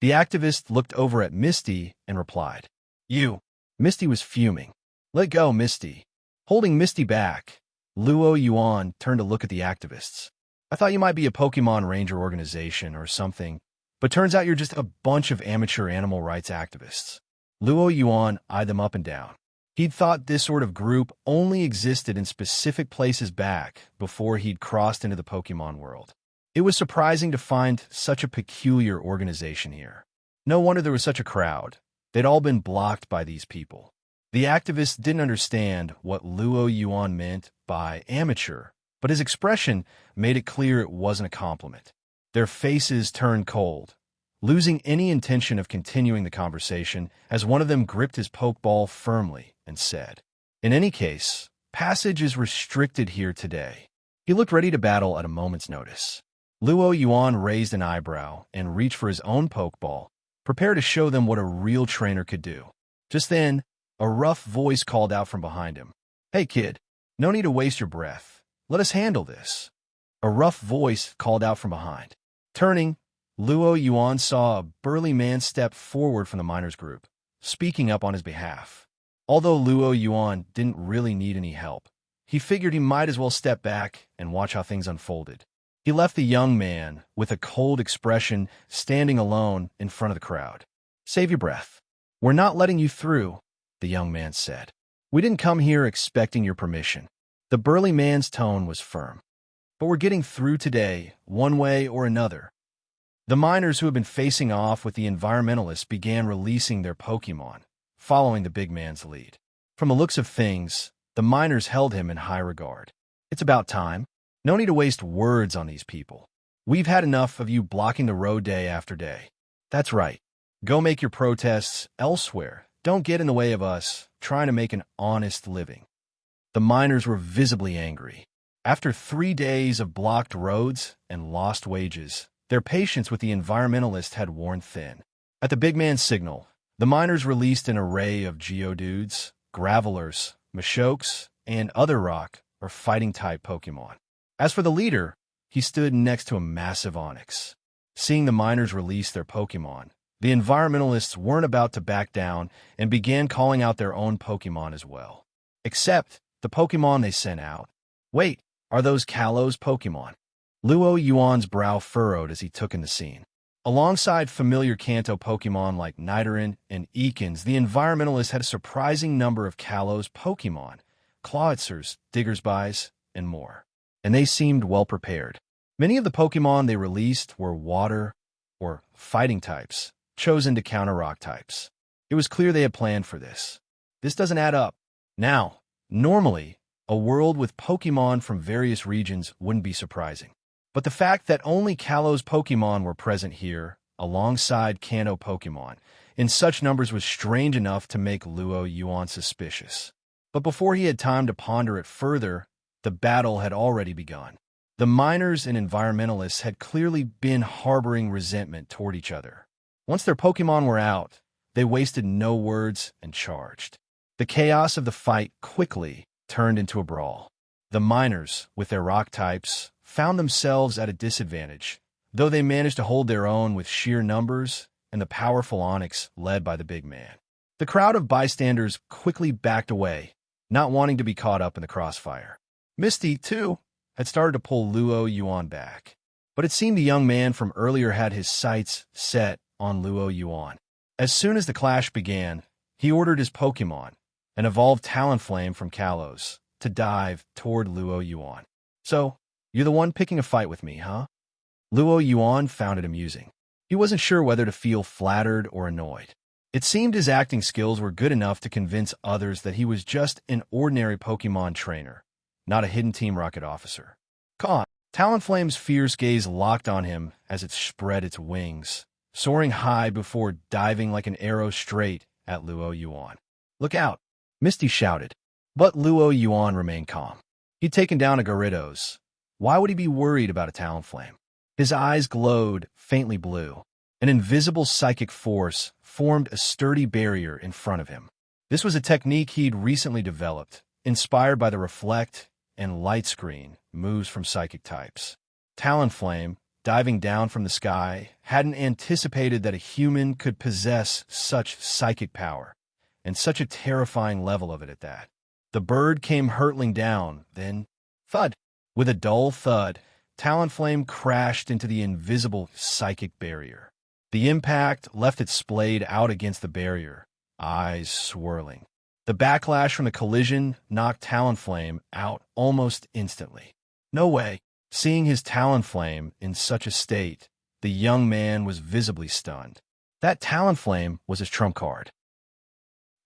The activist looked over at Misty and replied, "You." Misty was fuming. "Let go, Misty." Holding Misty back, Yuan turned to look at the activists. "I thought you might be a Pokemon Ranger organization or something, but turns out you're just a bunch of amateur animal rights activists." Yuan eyed them up and down. He'd thought this sort of group only existed in specific places back before he'd crossed into the Pokemon world. It was surprising to find such a peculiar organization here. No wonder there was such a crowd. They'd all been blocked by these people. The activists didn't understand what Yuan meant by amateur, but his expression made it clear it wasn't a compliment. Their faces turned cold, losing any intention of continuing the conversation as one of them gripped his Pokeball firmly and said, "In any case, passage is restricted here today." He looked ready to battle at a moment's notice. Yuan raised an eyebrow and reached for his own Pokeball, prepared to show them what a real trainer could do. Just then, a rough voice called out from behind him. "Hey kid, no need to waste your breath. Let us handle this." A rough voice called out from behind. Turning, Yuan saw a burly man step forward from the miners' group, speaking up on his behalf. Although Yuan didn't really need any help, he figured he might as well step back and watch how things unfolded. He left the young man with a cold expression standing alone in front of the crowd. "Save your breath. We're not letting you through," the young man said. "We didn't come here expecting your permission." The burly man's tone was firm. "But we're getting through today, one way or another." The miners who had been facing off with the environmentalists began releasing their Pokemon, following the big man's lead. From the looks of things, the miners held him in high regard. "It's about time. No need to waste words on these people. We've had enough of you blocking the road day after day. That's right. Go make your protests elsewhere. Don't get in the way of us trying to make an honest living." The miners were visibly angry. After 3 days of blocked roads and lost wages, their patience with the environmentalists had worn thin. At the big man's signal, the miners released an array of Geodudes, Gravelers, Mashokes, and other rock or fighting-type Pokemon. As for the leader, he stood next to a massive Onix. Seeing the miners release their Pokemon, the environmentalists weren't about to back down and began calling out their own Pokemon as well. Except the Pokemon they sent out. "Wait, are those Kalos Pokemon?" Luo Yuan's brow furrowed as he took in the scene. Alongside familiar Kanto Pokemon like Nidoran and Ekans, the environmentalists had a surprising number of Kalos Pokemon, Clawitsers, Diggersbys, and more. And they seemed well prepared. Many of the Pokemon they released were water or fighting types, chosen to counter rock types. It was clear they had planned for this. This doesn't add up. Now, normally, a world with Pokemon from various regions wouldn't be surprising. But the fact that only Kalos Pokemon were present here, alongside Kanto Pokemon, in such numbers was strange enough to make Luo Yuan suspicious. But before he had time to ponder it further, the battle had already begun. The miners and environmentalists had clearly been harboring resentment toward each other. Once their Pokemon were out, they wasted no words and charged. The chaos of the fight quickly turned into a brawl. The miners, with their rock types, found themselves at a disadvantage, though they managed to hold their own with sheer numbers and the powerful Onix led by the big man. The crowd of bystanders quickly backed away, not wanting to be caught up in the crossfire. Misty, too, had started to pull Luo Yuan back, but it seemed the young man from earlier had his sights set on Luo Yuan. As soon as the clash began, he ordered his Pokemon, an evolved Talonflame from Kalos, to dive toward Luo Yuan. "So, you're the one picking a fight with me, huh?" Luo Yuan found it amusing. He wasn't sure whether to feel flattered or annoyed. It seemed his acting skills were good enough to convince others that he was just an ordinary Pokemon trainer, not a hidden Team Rocket officer. Con. Talonflame's fierce gaze locked on him as it spread its wings, soaring high before diving like an arrow straight at Luo Yuan. "Look out!" Misty shouted. But Luo Yuan remained calm. He'd taken down a Gyarados. Why would he be worried about a Talonflame? His eyes glowed faintly blue. An invisible psychic force formed a sturdy barrier in front of him. This was a technique he'd recently developed, inspired by the Reflect and Light Screen moves from psychic types. Talonflame, diving down from the sky, hadn't anticipated that a human could possess such psychic power, and such a terrifying level of it at that. The bird came hurtling down, then, thud. With a dull thud, Talonflame crashed into the invisible psychic barrier. The impact left it splayed out against the barrier, eyes swirling. The backlash from the collision knocked Talonflame out almost instantly. No way. Seeing his Talonflame in such a state, the young man was visibly stunned. That Talonflame was his trump card.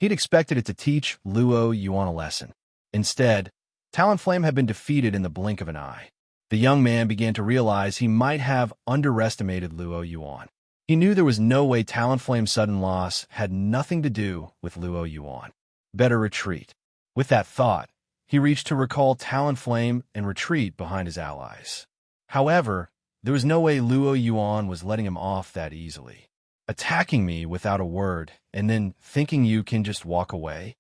He'd expected it to teach Luo Yuan a lesson. Instead, Talonflame had been defeated in the blink of an eye. The young man began to realize he might have underestimated Luo Yuan. He knew there was no way Talonflame's sudden loss had nothing to do with Luo Yuan. Better retreat. With that thought, he reached to recall Talonflame and retreat behind his allies. However, there was no way Luo Yuan was letting him off that easily. Attacking me without a word, and then thinking you can just walk away?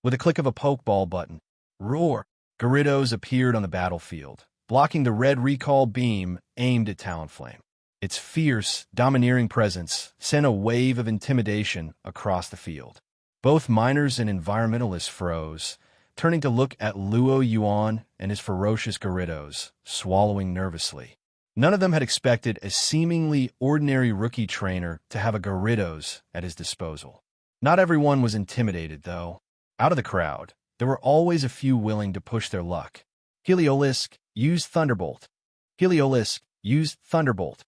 With a click of a Pokeball button, roar! Gyarados appeared on the battlefield, blocking the red recall beam aimed at Talonflame. Its fierce, domineering presence sent a wave of intimidation across the field. Both miners and environmentalists froze, turning to look at Luo Yuan and his ferocious Gyarados, swallowing nervously. None of them had expected a seemingly ordinary rookie trainer to have a Gyarados at his disposal. Not everyone was intimidated, though. Out of the crowd, there were always a few willing to push their luck. Heliolisk used Thunderbolt. Heliolisk used Thunderbolt.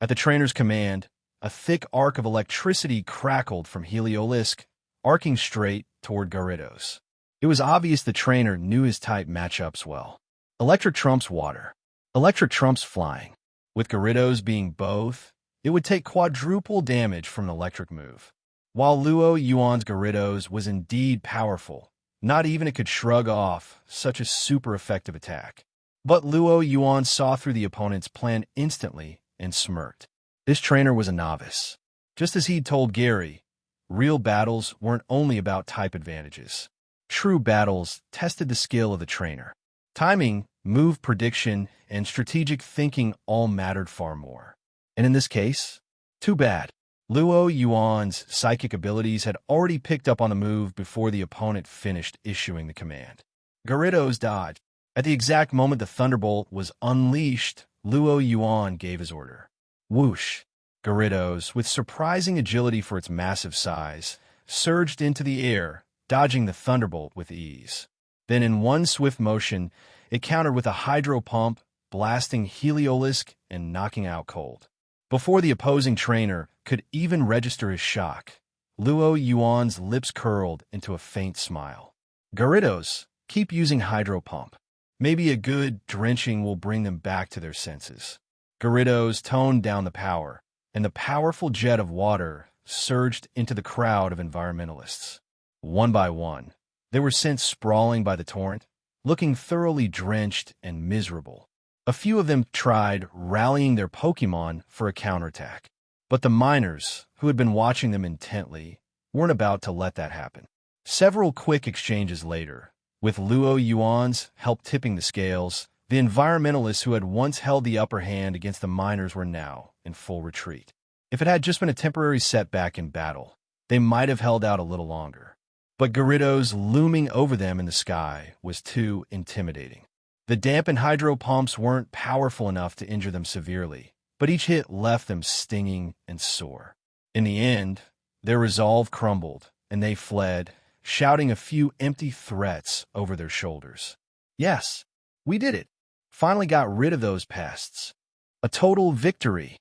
At the trainer's command, a thick arc of electricity crackled from Heliolisk, arcing straight toward Gyarados. It was obvious the trainer knew his type matchups well. Electric trumps water. Electric trumps flying. With Gyarados being both, it would take quadruple damage from an electric move. While Luo Yuan's Gyarados was indeed powerful, not even it could shrug off such a super effective attack. But Luo Yuan saw through the opponent's plan instantly and smirked. This trainer was a novice. Just as he'd told Gary, real battles weren't only about type advantages. True battles tested the skill of the trainer. Timing, move prediction, and strategic thinking all mattered far more. And in this case, too bad. Luo Yuan's psychic abilities had already picked up on the move before the opponent finished issuing the command. Gyarados dodged. At the exact moment the Thunderbolt was unleashed, Luo Yuan gave his order. Whoosh! Gyarados, with surprising agility for its massive size, surged into the air, dodging the thunderbolt with ease. Then in one swift motion, it countered with a hydro pump, blasting Heliolisk and knocking out Cold. Before the opposing trainer could even register his shock, Luo Yuan's lips curled into a faint smile. Gyarados, keep using hydro pump. Maybe a good drenching will bring them back to their senses. Gyarados toned down the power, and the powerful jet of water surged into the crowd of environmentalists. One by one, they were sent sprawling by the torrent, looking thoroughly drenched and miserable. A few of them tried rallying their Pokémon for a counterattack, but the miners, who had been watching them intently, weren't about to let that happen. Several quick exchanges later, with Luo Yuan's help tipping the scales, the environmentalists who had once held the upper hand against the miners were now in full retreat. If it had just been a temporary setback in battle, they might have held out a little longer. But Gyarados looming over them in the sky was too intimidating. The dampened hydro pumps weren't powerful enough to injure them severely, but each hit left them stinging and sore. In the end, their resolve crumbled, and they fled, shouting a few empty threats over their shoulders. Yes, we did it. Finally got rid of those pests. A total victory.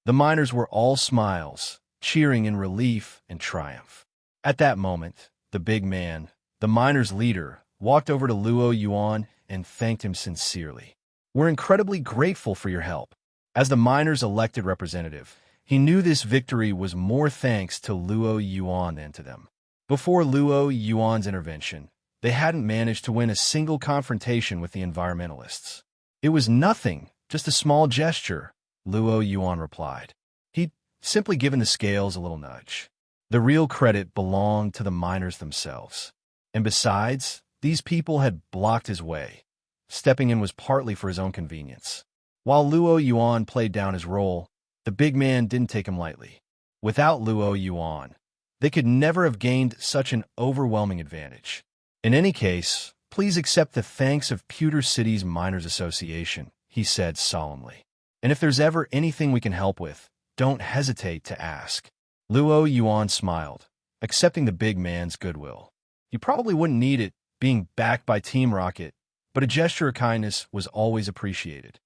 The miners were all smiles, cheering in relief and triumph. At that moment, the big man, the miners' leader, walked over to Luo Yuan and thanked him sincerely. We're incredibly grateful for your help. As the miners' elected representative, he knew this victory was more thanks to Luo Yuan than to them. Before Luo Yuan's intervention, they hadn't managed to win a single confrontation with the environmentalists. It was nothing, just a small gesture, Luo Yuan replied. He'd simply given the scales a little nudge. The real credit belonged to the miners themselves. And besides, these people had blocked his way. Stepping in was partly for his own convenience. While Luo Yuan played down his role, the big man didn't take him lightly. Without Luo Yuan, they could never have gained such an overwhelming advantage. In any case, please accept the thanks of Pewter City's Miners Association, he said solemnly. And if there's ever anything we can help with, don't hesitate to ask. Luo Yuan smiled, accepting the big man's goodwill. You probably wouldn't need it, being backed by Team Rocket, but a gesture of kindness was always appreciated.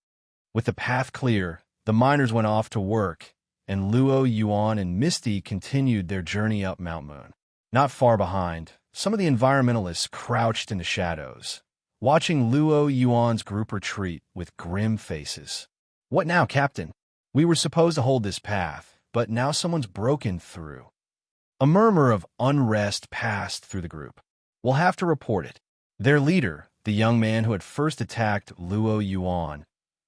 With the path clear, the miners went off to work, and Luo Yuan and Misty continued their journey up Mount Moon. Not far behind, some of the environmentalists crouched in the shadows, watching Luo Yuan's group retreat with grim faces. What now, Captain? We were supposed to hold this path, but now someone's broken through. A murmur of unrest passed through the group. We'll have to report it. Their leader, the young man who had first attacked Luo Yuan,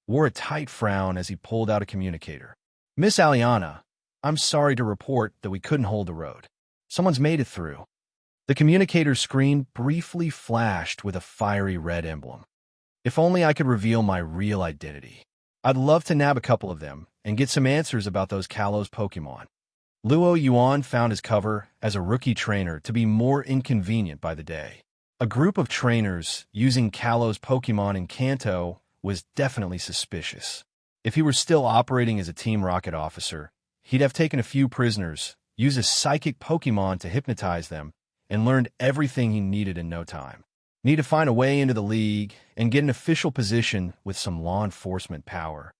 wore a tight frown as he pulled out a communicator. Miss Aliana, I'm sorry to report that we couldn't hold the road. Someone's made it through. The communicator's screen briefly flashed with a fiery red emblem. If only I could reveal my real identity. I'd love to nab a couple of them and get some answers about those Kalos Pokémon. Luo Yuan found his cover as a rookie trainer to be more inconvenient by the day. A group of trainers using Kalos Pokémon in Kanto was definitely suspicious. If he were still operating as a Team Rocket officer, he'd have taken a few prisoners, used a psychic Pokémon to hypnotize them, and learned everything he needed in no time. Need to find a way into the league and get an official position with some law enforcement power.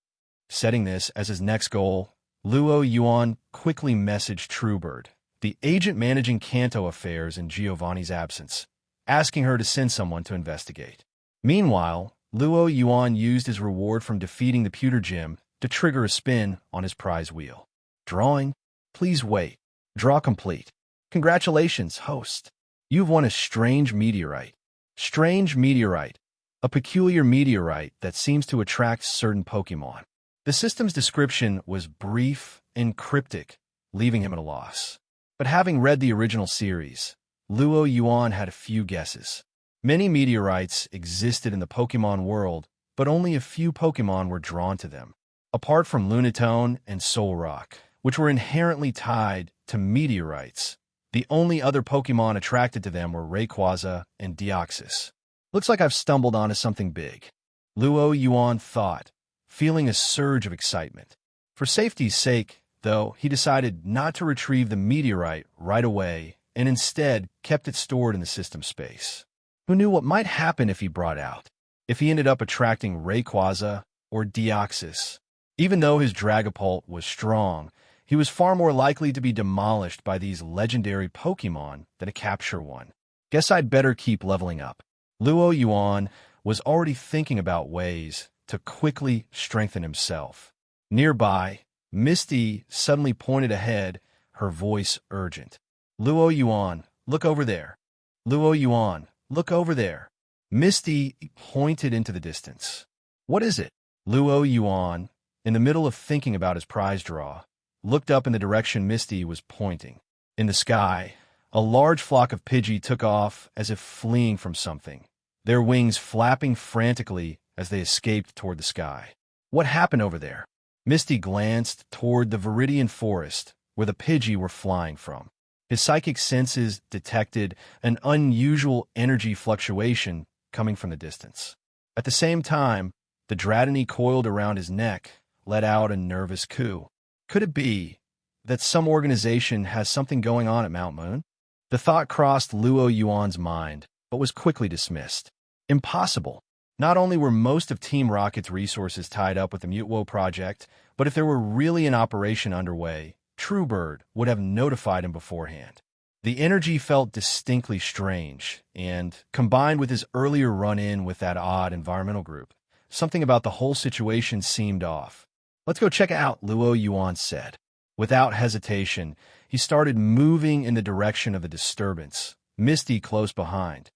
Setting this as his next goal, Luo Yuan quickly messaged Truebird, the agent managing Kanto affairs in Giovanni's absence, asking her to send someone to investigate. Meanwhile, Luo Yuan used his reward from defeating the Pewter Gym to trigger a spin on his prize wheel. Drawing? Please wait. Draw complete. Congratulations, host. You've won a strange meteorite. Strange meteorite. A peculiar meteorite that seems to attract certain Pokémon. The system's description was brief and cryptic, leaving him at a loss. But having read the original series, Luo Yuan had a few guesses. Many meteorites existed in the Pokémon world, but only a few Pokémon were drawn to them. Apart from Lunatone and Solrock, which were inherently tied to meteorites, the only other Pokémon attracted to them were Rayquaza and Deoxys. Looks like I've stumbled onto something big, Luo Yuan thought, feeling a surge of excitement. For safety's sake, though, he decided not to retrieve the meteorite right away and instead kept it stored in the system space. Who knew what might happen if he brought out? If he ended up attracting Rayquaza or Deoxys? Even though his Dragapult was strong, he was far more likely to be demolished by these legendary Pokémon than a capture one. Guess I'd better keep leveling up. Yuan was already thinking about ways to quickly strengthen himself. Nearby, Misty suddenly pointed ahead, her voice urgent. Yuan, look over there. Yuan, look over there. Misty pointed into the distance. What is it? Yuan, in the middle of thinking about his prize draw, looked up in the direction Misty was pointing. In the sky, a large flock of Pidgey took off as if fleeing from something, their wings flapping frantically as they escaped toward the sky. What happened over there? Misty glanced toward the Viridian forest where the Pidgey were flying from. His psychic senses detected an unusual energy fluctuation coming from the distance. At the same time, the Dratini coiled around his neck let out a nervous coo. Could it be that some organization has something going on at Mount Moon? The thought crossed Yuan's mind, but was quickly dismissed. Impossible. Not only were most of Team Rocket's resources tied up with the Mutwo project, but if there were really an operation underway, Truebird would have notified him beforehand. The energy felt distinctly strange, and, combined with his earlier run-in with that odd environmental group, something about the whole situation seemed off. Let's go check it out, Yuan said. Without hesitation, he started moving in the direction of the disturbance, Misty close behind.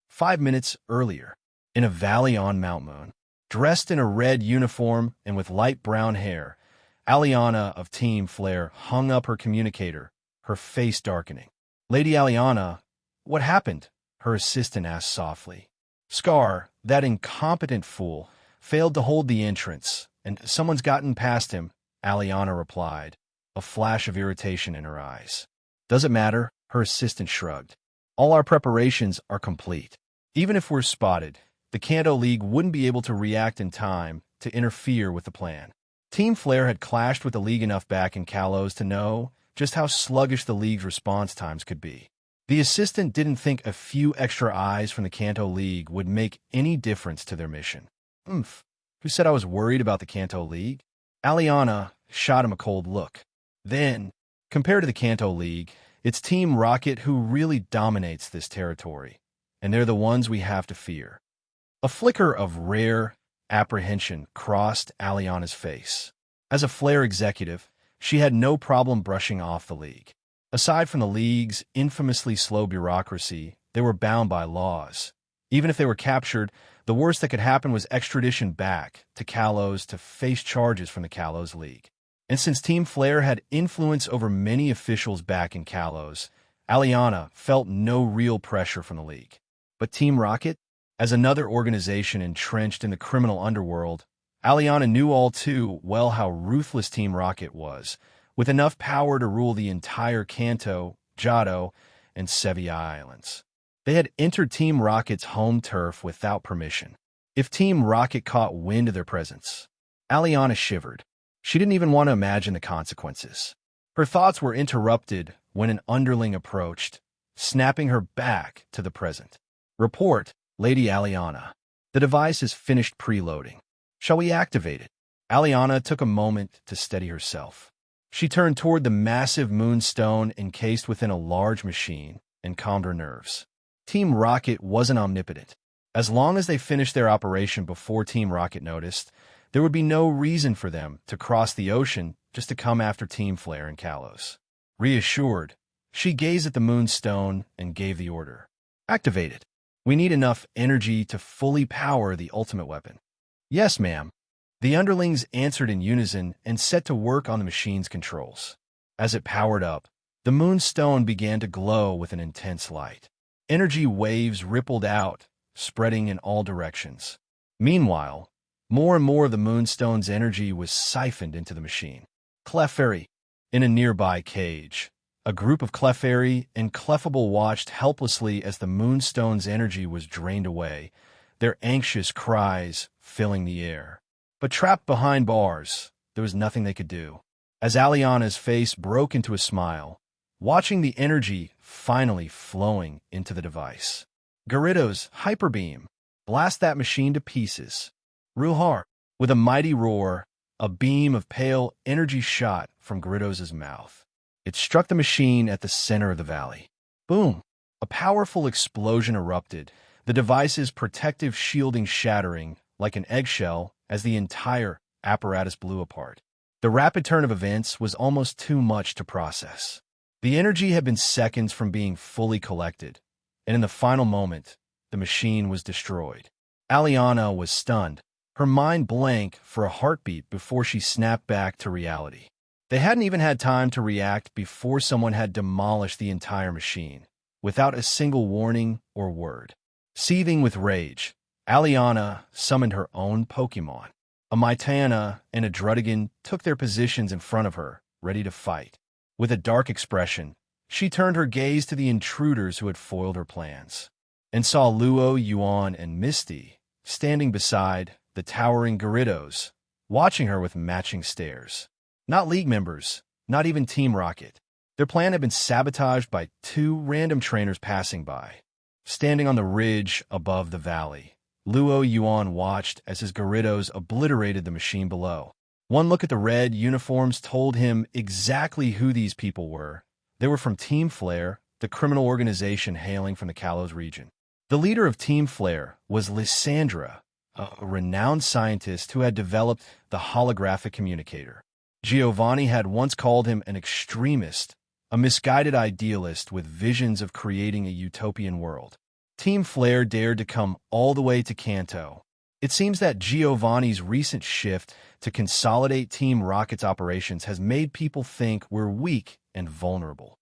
5 minutes earlier, in a valley on Mount Moon, dressed in a red uniform and with light brown hair, Aliana of Team Flare hung up her communicator, her face darkening. Lady Aliana, what happened? Her assistant asked softly. Scar, that incompetent fool, failed to hold the entrance, and someone's gotten past him, Aliana replied, a flash of irritation in her eyes. Does it matter? Her assistant shrugged. All our preparations are complete. Even if we're spotted, the Kanto League wouldn't be able to react in time to interfere with the plan. Team Flare had clashed with the League enough back in Kalos to know just how sluggish the League's response times could be. The assistant didn't think a few extra eyes from the Kanto League would make any difference to their mission. Who said I was worried about the Kanto League? Aliana shot him a cold look. Then, compared to the Kanto League, it's Team Rocket who really dominates this territory, and they're the ones we have to fear. A flicker of rare apprehension crossed Aliana's face. As a Flare executive, she had no problem brushing off the League. Aside from the League's infamously slow bureaucracy, they were bound by laws. Even if they were captured, the worst that could happen was extradition back to Kalos to face charges from the Kalos League. And since Team Flare had influence over many officials back in Kalos, Aliana felt no real pressure from the League. But Team Rocket? As another organization entrenched in the criminal underworld, Aliana knew all too well how ruthless Team Rocket was, with enough power to rule the entire Kanto, Johto, and Sevilla Islands. They had entered Team Rocket's home turf without permission. If Team Rocket caught wind of their presence, Aliana shivered. She didn't even want to imagine the consequences. Her thoughts were interrupted when an underling approached, snapping her back to the present. Report, Lady Aliana. The device is finished preloading. Shall we activate it? Aliana took a moment to steady herself. She turned toward the massive moonstone encased within a large machine and calmed her nerves. Team Rocket wasn't omnipotent. As long as they finished their operation before Team Rocket noticed, there would be no reason for them to cross the ocean just to come after Team Flare and Kalos. Reassured, she gazed at the moonstone and gave the order. Activate it. We need enough energy to fully power the ultimate weapon. Yes, ma'am. The underlings answered in unison and set to work on the machine's controls. As it powered up, the moonstone began to glow with an intense light. Energy waves rippled out, spreading in all directions. Meanwhile, more and more of the moonstone's energy was siphoned into the machine. Clefairy. In a nearby cage, a group of Clefairy and Clefable watched helplessly as the moonstone's energy was drained away, their anxious cries filling the air. But trapped behind bars, there was nothing they could do. As Aliana's face broke into a smile, watching the energy finally flowing into the device. Gyarados, Hyper Beam, blast that machine to pieces. Ruhar, with a mighty roar, a beam of pale energy shot from Gyarados' mouth. It struck the machine at the center of the valley. Boom! A powerful explosion erupted, the device's protective shielding shattering like an eggshell as the entire apparatus blew apart. The rapid turn of events was almost too much to process. The energy had been seconds from being fully collected, and in the final moment, the machine was destroyed. Aliana was stunned, her mind blank for a heartbeat before she snapped back to reality. They hadn't even had time to react before someone had demolished the entire machine, without a single warning or word. Seething with rage, Aliana summoned her own Pokémon. A Mytana and a Viridian took their positions in front of her, ready to fight. With a dark expression, she turned her gaze to the intruders who had foiled her plans, and saw Luo, Yuan, and Misty standing beside the towering Gyarados, watching her with matching stares. Not League members, not even Team Rocket. Their plan had been sabotaged by two random trainers passing by. Standing on the ridge above the valley, Luo Yuan watched as his Gyarados obliterated the machine below. One look at the red uniforms told him exactly who these people were. They were from Team Flare, the criminal organization hailing from the Kalos region. The leader of Team Flare was Lysandra, a renowned scientist who had developed the holographic communicator. Giovanni had once called him an extremist, a misguided idealist with visions of creating a utopian world. Team Flare dared to come all the way to Kanto. It seems that Giovanni's recent shift to consolidate Team Rocket's operations has made people think we're weak and vulnerable.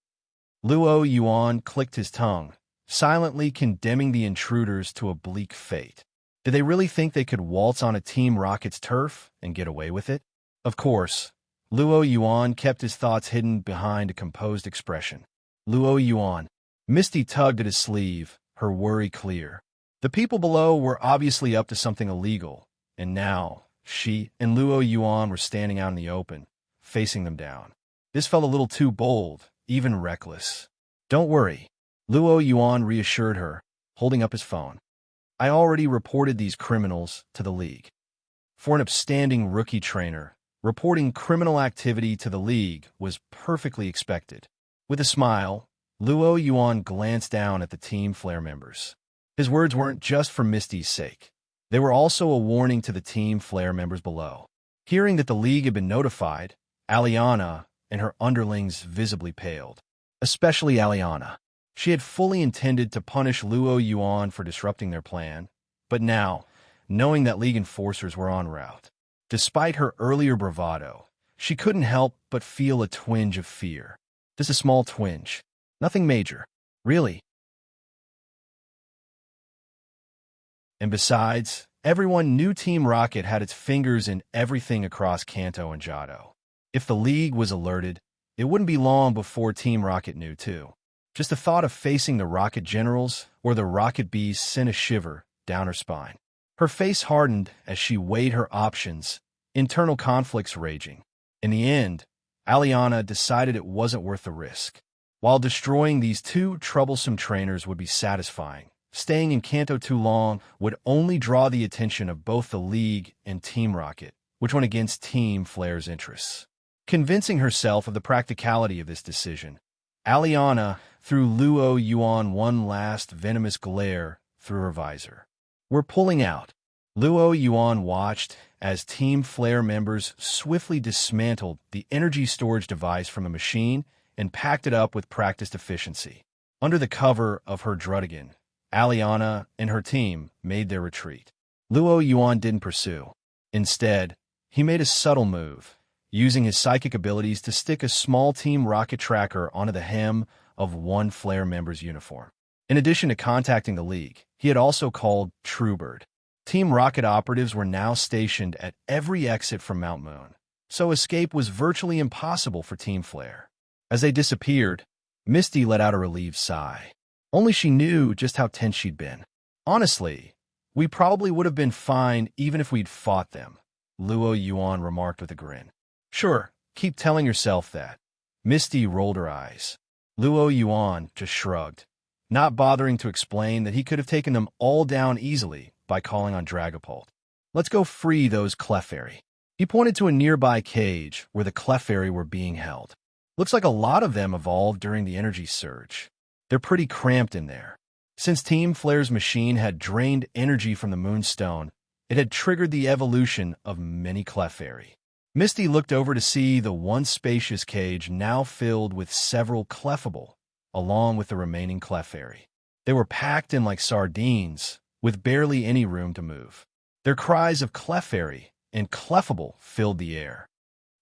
Luo Yuan clicked his tongue, silently condemning the intruders to a bleak fate. Did they really think they could waltz on a Team Rocket's turf and get away with it? Of course, Luo Yuan kept his thoughts hidden behind a composed expression. Luo Yuan. Misty tugged at his sleeve, her worry clear. The people below were obviously up to something illegal, and now she and Luo Yuan were standing out in the open, facing them down. This felt a little too bold, even reckless. Don't worry, Luo Yuan reassured her, holding up his phone. I already reported these criminals to the League. For an upstanding rookie trainer, reporting criminal activity to the League was perfectly expected. With a smile, Luo Yuan glanced down at the Team Flare members. His words weren't just for Misty's sake. They were also a warning to the Team Flare members below. Hearing that the League had been notified, Aliana and her underlings visibly paled. Especially Aliana. She had fully intended to punish Luo Yuan for disrupting their plan, but now, knowing that League enforcers were en route, despite her earlier bravado, she couldn't help but feel a twinge of fear. Just a small twinge. Nothing major. Really. And besides, everyone knew Team Rocket had its fingers in everything across Kanto and Johto. If the League was alerted, it wouldn't be long before Team Rocket knew too. Just the thought of facing the Rocket Generals or the Rocket Bees sent a shiver down her spine. Her face hardened as she weighed her options, internal conflicts raging. In the end, Aliana decided it wasn't worth the risk. While destroying these two troublesome trainers would be satisfying, staying in Kanto too long would only draw the attention of both the League and Team Rocket, which went against Team Flare's interests. Convincing herself of the practicality of this decision, Aliana threw Luo Yuan one last venomous glare through her visor. We're pulling out. Luo Yuan watched as Team Flare members swiftly dismantled the energy storage device from a machine and packed it up with practiced efficiency. Under the cover of her Viridian, Aliana and her team made their retreat. Luo Yuan didn't pursue. Instead, he made a subtle move, using his psychic abilities to stick a small Team Rocket tracker onto the hem of one Flare member's uniform. In addition to contacting the League, he had also called Truebird. Team Rocket operatives were now stationed at every exit from Mount Moon, so escape was virtually impossible for Team Flare. As they disappeared, Misty let out a relieved sigh. Only she knew just how tense she'd been. Honestly, we probably would have been fine even if we'd fought them. Luo Yuan remarked with a grin. Sure, keep telling yourself that. Misty rolled her eyes. Luo Yuan just shrugged, not bothering to explain that he could have taken them all down easily by calling on Dragapult. Let's go free those Clefairy. He pointed to a nearby cage where the Clefairy were being held. Looks like a lot of them evolved during the energy surge. They're pretty cramped in there. Since Team Flare's machine had drained energy from the Moonstone, it had triggered the evolution of many Clefairy. Misty looked over to see the once spacious cage now filled with several Clefable, along with the remaining Clefairy. They were packed in like sardines, with barely any room to move. Their cries of Clefairy and Clefable filled the air.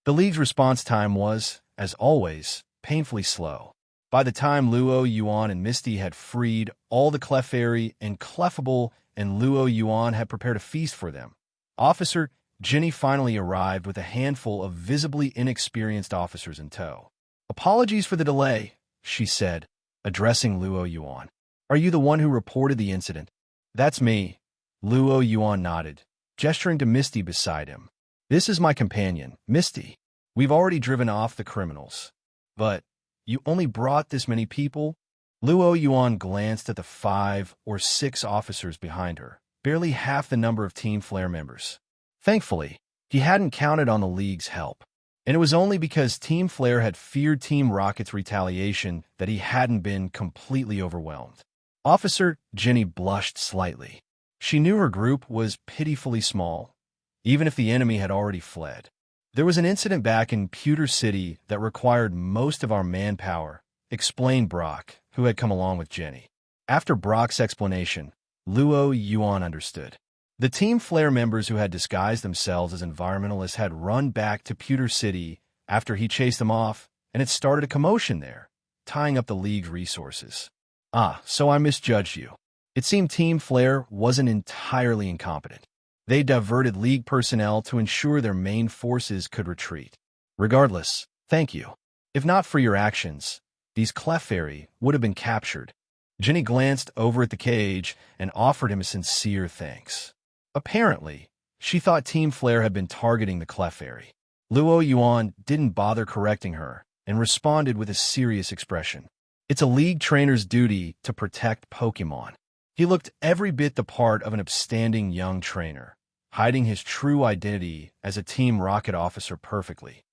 The League's response time was, as always, painfully slow. By the time Luo Yuan and Misty had freed all the Clefairy and Clefable and Luo Yuan had prepared a feast for them, Officer Jenny finally arrived with a handful of visibly inexperienced officers in tow. Apologies for the delay, she said, addressing Luo Yuan. Are you the one who reported the incident? That's me. Luo Yuan nodded, gesturing to Misty beside him. This is my companion, Misty. We've already driven off the criminals. But you only brought this many people? Luo Yuan glanced at the 5 or 6 officers behind her, barely half the number of Team Flare members. Thankfully, he hadn't counted on the League's help, and it was only because Team Flare had feared Team Rocket's retaliation that he hadn't been completely overwhelmed. Officer Jenny blushed slightly. She knew her group was pitifully small, even if the enemy had already fled. There was an incident back in Pewter City that required most of our manpower, explained Brock, who had come along with Jenny. After Brock's explanation, Luo Yuan understood. The Team Flare members who had disguised themselves as environmentalists had run back to Pewter City after he chased them off, and it started a commotion there, tying up the League's resources. So I misjudged you. It seemed Team Flare wasn't entirely incompetent. They diverted League personnel to ensure their main forces could retreat. Regardless, thank you. If not for your actions, these Clefairy would have been captured. Jenny glanced over at the cage and offered him a sincere thanks. Apparently, she thought Team Flare had been targeting the Clefairy. Luo Yuan didn't bother correcting her and responded with a serious expression. It's a League trainer's duty to protect Pokémon. He looked every bit the part of an upstanding young trainer, hiding his true identity as a Team Rocket officer perfectly.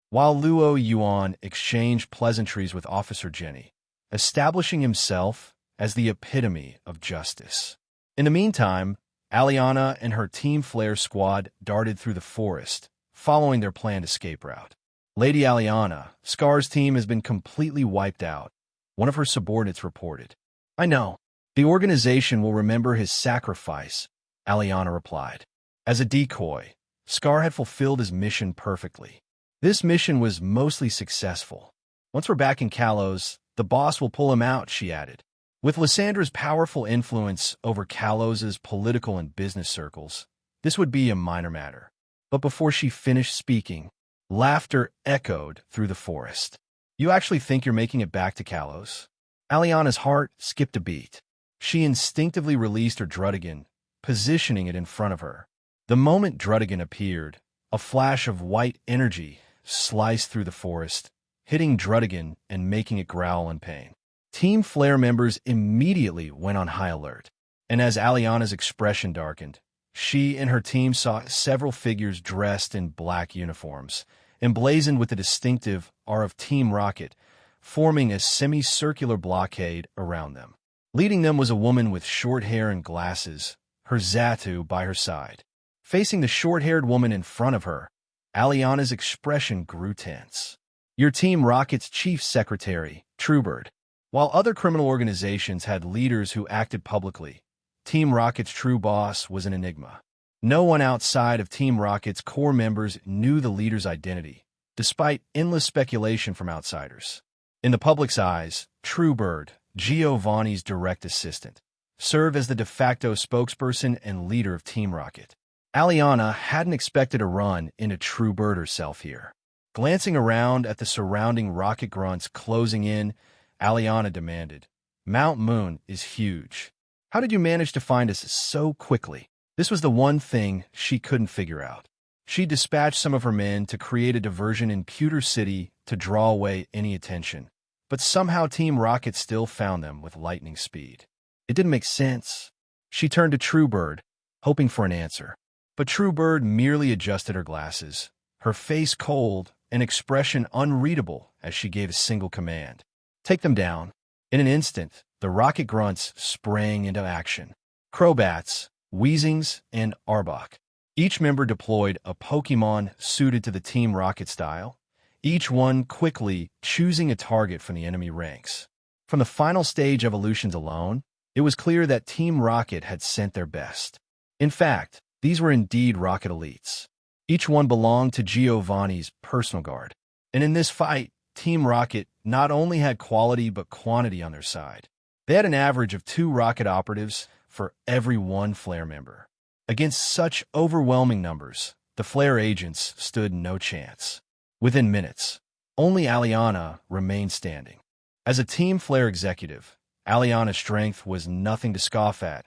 While Luo Yuan exchanged pleasantries with Officer Jenny, establishing himself as the epitome of justice. In the meantime, Aliana and her Team Flare squad darted through the forest, following their planned escape route. Lady Aliana, Scar's team has been completely wiped out, one of her subordinates reported. I know. The organization will remember his sacrifice, Aliana replied. As a decoy, Scar had fulfilled his mission perfectly. This mission was mostly successful. Once we're back in Kalos, the boss will pull him out, she added. With Lysandra's powerful influence over Kalos's political and business circles, this would be a minor matter. But before she finished speaking, laughter echoed through the forest. You actually think you're making it back to Kalos? Aliana's heart skipped a beat. She instinctively released her Druddigan, positioning it in front of her. The moment Druddigan appeared, a flash of white energy sliced through the forest, hitting Druddigan and making it growl in pain. Team Flare members immediately went on high alert, and as Aliana's expression darkened, she and her team saw several figures dressed in black uniforms, emblazoned with the distinctive R of Team Rocket, forming a semicircular blockade around them. Leading them was a woman with short hair and glasses, her Zatu by her side. Facing the short-haired woman in front of her, Aliana's expression grew tense. Your Team Rocket's chief secretary, Truebird. While other criminal organizations had leaders who acted publicly, Team Rocket's true boss was an enigma. No one outside of Team Rocket's core members knew the leader's identity, despite endless speculation from outsiders. In the public's eyes, Truebird, Giovanni's direct assistant, served as the de facto spokesperson and leader of Team Rocket. Aliana hadn't expected a run into Truebird herself here. Glancing around at the surrounding rocket grunts closing in, Aliana demanded, Mount Moon is huge. How did you manage to find us so quickly? This was the one thing she couldn't figure out. She dispatched some of her men to create a diversion in Pewter City to draw away any attention, but somehow Team Rocket still found them with lightning speed. It didn't make sense. She turned to Truebird, hoping for an answer. But Truebird merely adjusted her glasses, her face cold, an expression unreadable as she gave a single command. Take them down. In an instant, the rocket grunts sprang into action. Crobats, Weezings, and Arbok. Each member deployed a Pokémon suited to the Team Rocket style, each one quickly choosing a target from the enemy ranks. From the final stage evolutions alone, it was clear that Team Rocket had sent their best. In fact, these were indeed Rocket elites. Each one belonged to Giovanni's personal guard. And in this fight, Team Rocket not only had quality but quantity on their side. They had an average of 2 Rocket operatives for every 1 Flare member. Against such overwhelming numbers, the Flare agents stood no chance. Within minutes, only Aliana remained standing. As a Team Flare executive, Aliana's strength was nothing to scoff at.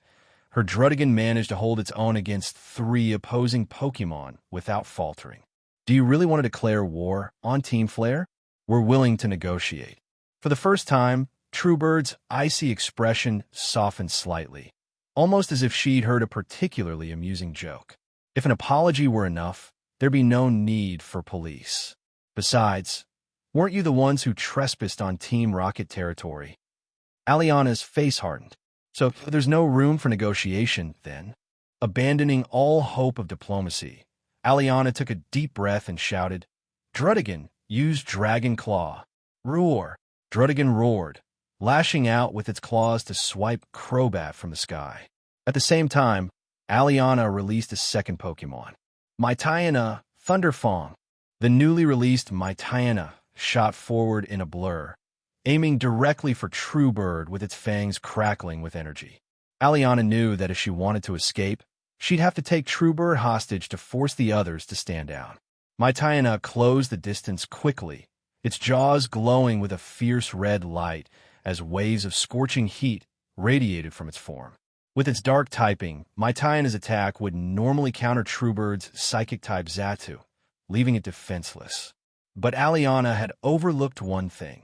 Her Druddigan managed to hold its own against 3 opposing Pokémon without faltering. Do you really want to declare war on Team Flare? We're willing to negotiate. For the first time, Truebird's icy expression softened slightly, almost as if she'd heard a particularly amusing joke. If an apology were enough, there'd be no need for police. Besides, weren't you the ones who trespassed on Team Rocket territory? Aliana's face hardened. So there's no room for negotiation, then? Abandoning all hope of diplomacy, Aliana took a deep breath and shouted, Druddigan, use Dragon Claw. Roar! Druddigan roared, lashing out with its claws to swipe Crobat from the sky. At the same time, Aliana released a second Pokémon. Mytiana Thunderfong. The newly released Mytiana shot forward in a blur, aiming directly for Truebird with its fangs crackling with energy. Aliana knew that if she wanted to escape, she'd have to take Truebird hostage to force the others to stand down. Mytiana closed the distance quickly, its jaws glowing with a fierce red light as waves of scorching heat radiated from its form. With its dark typing, Mytiana's attack would normally counter Truebird's psychic-type Xatu, leaving it defenseless. But Aliana had overlooked one thing.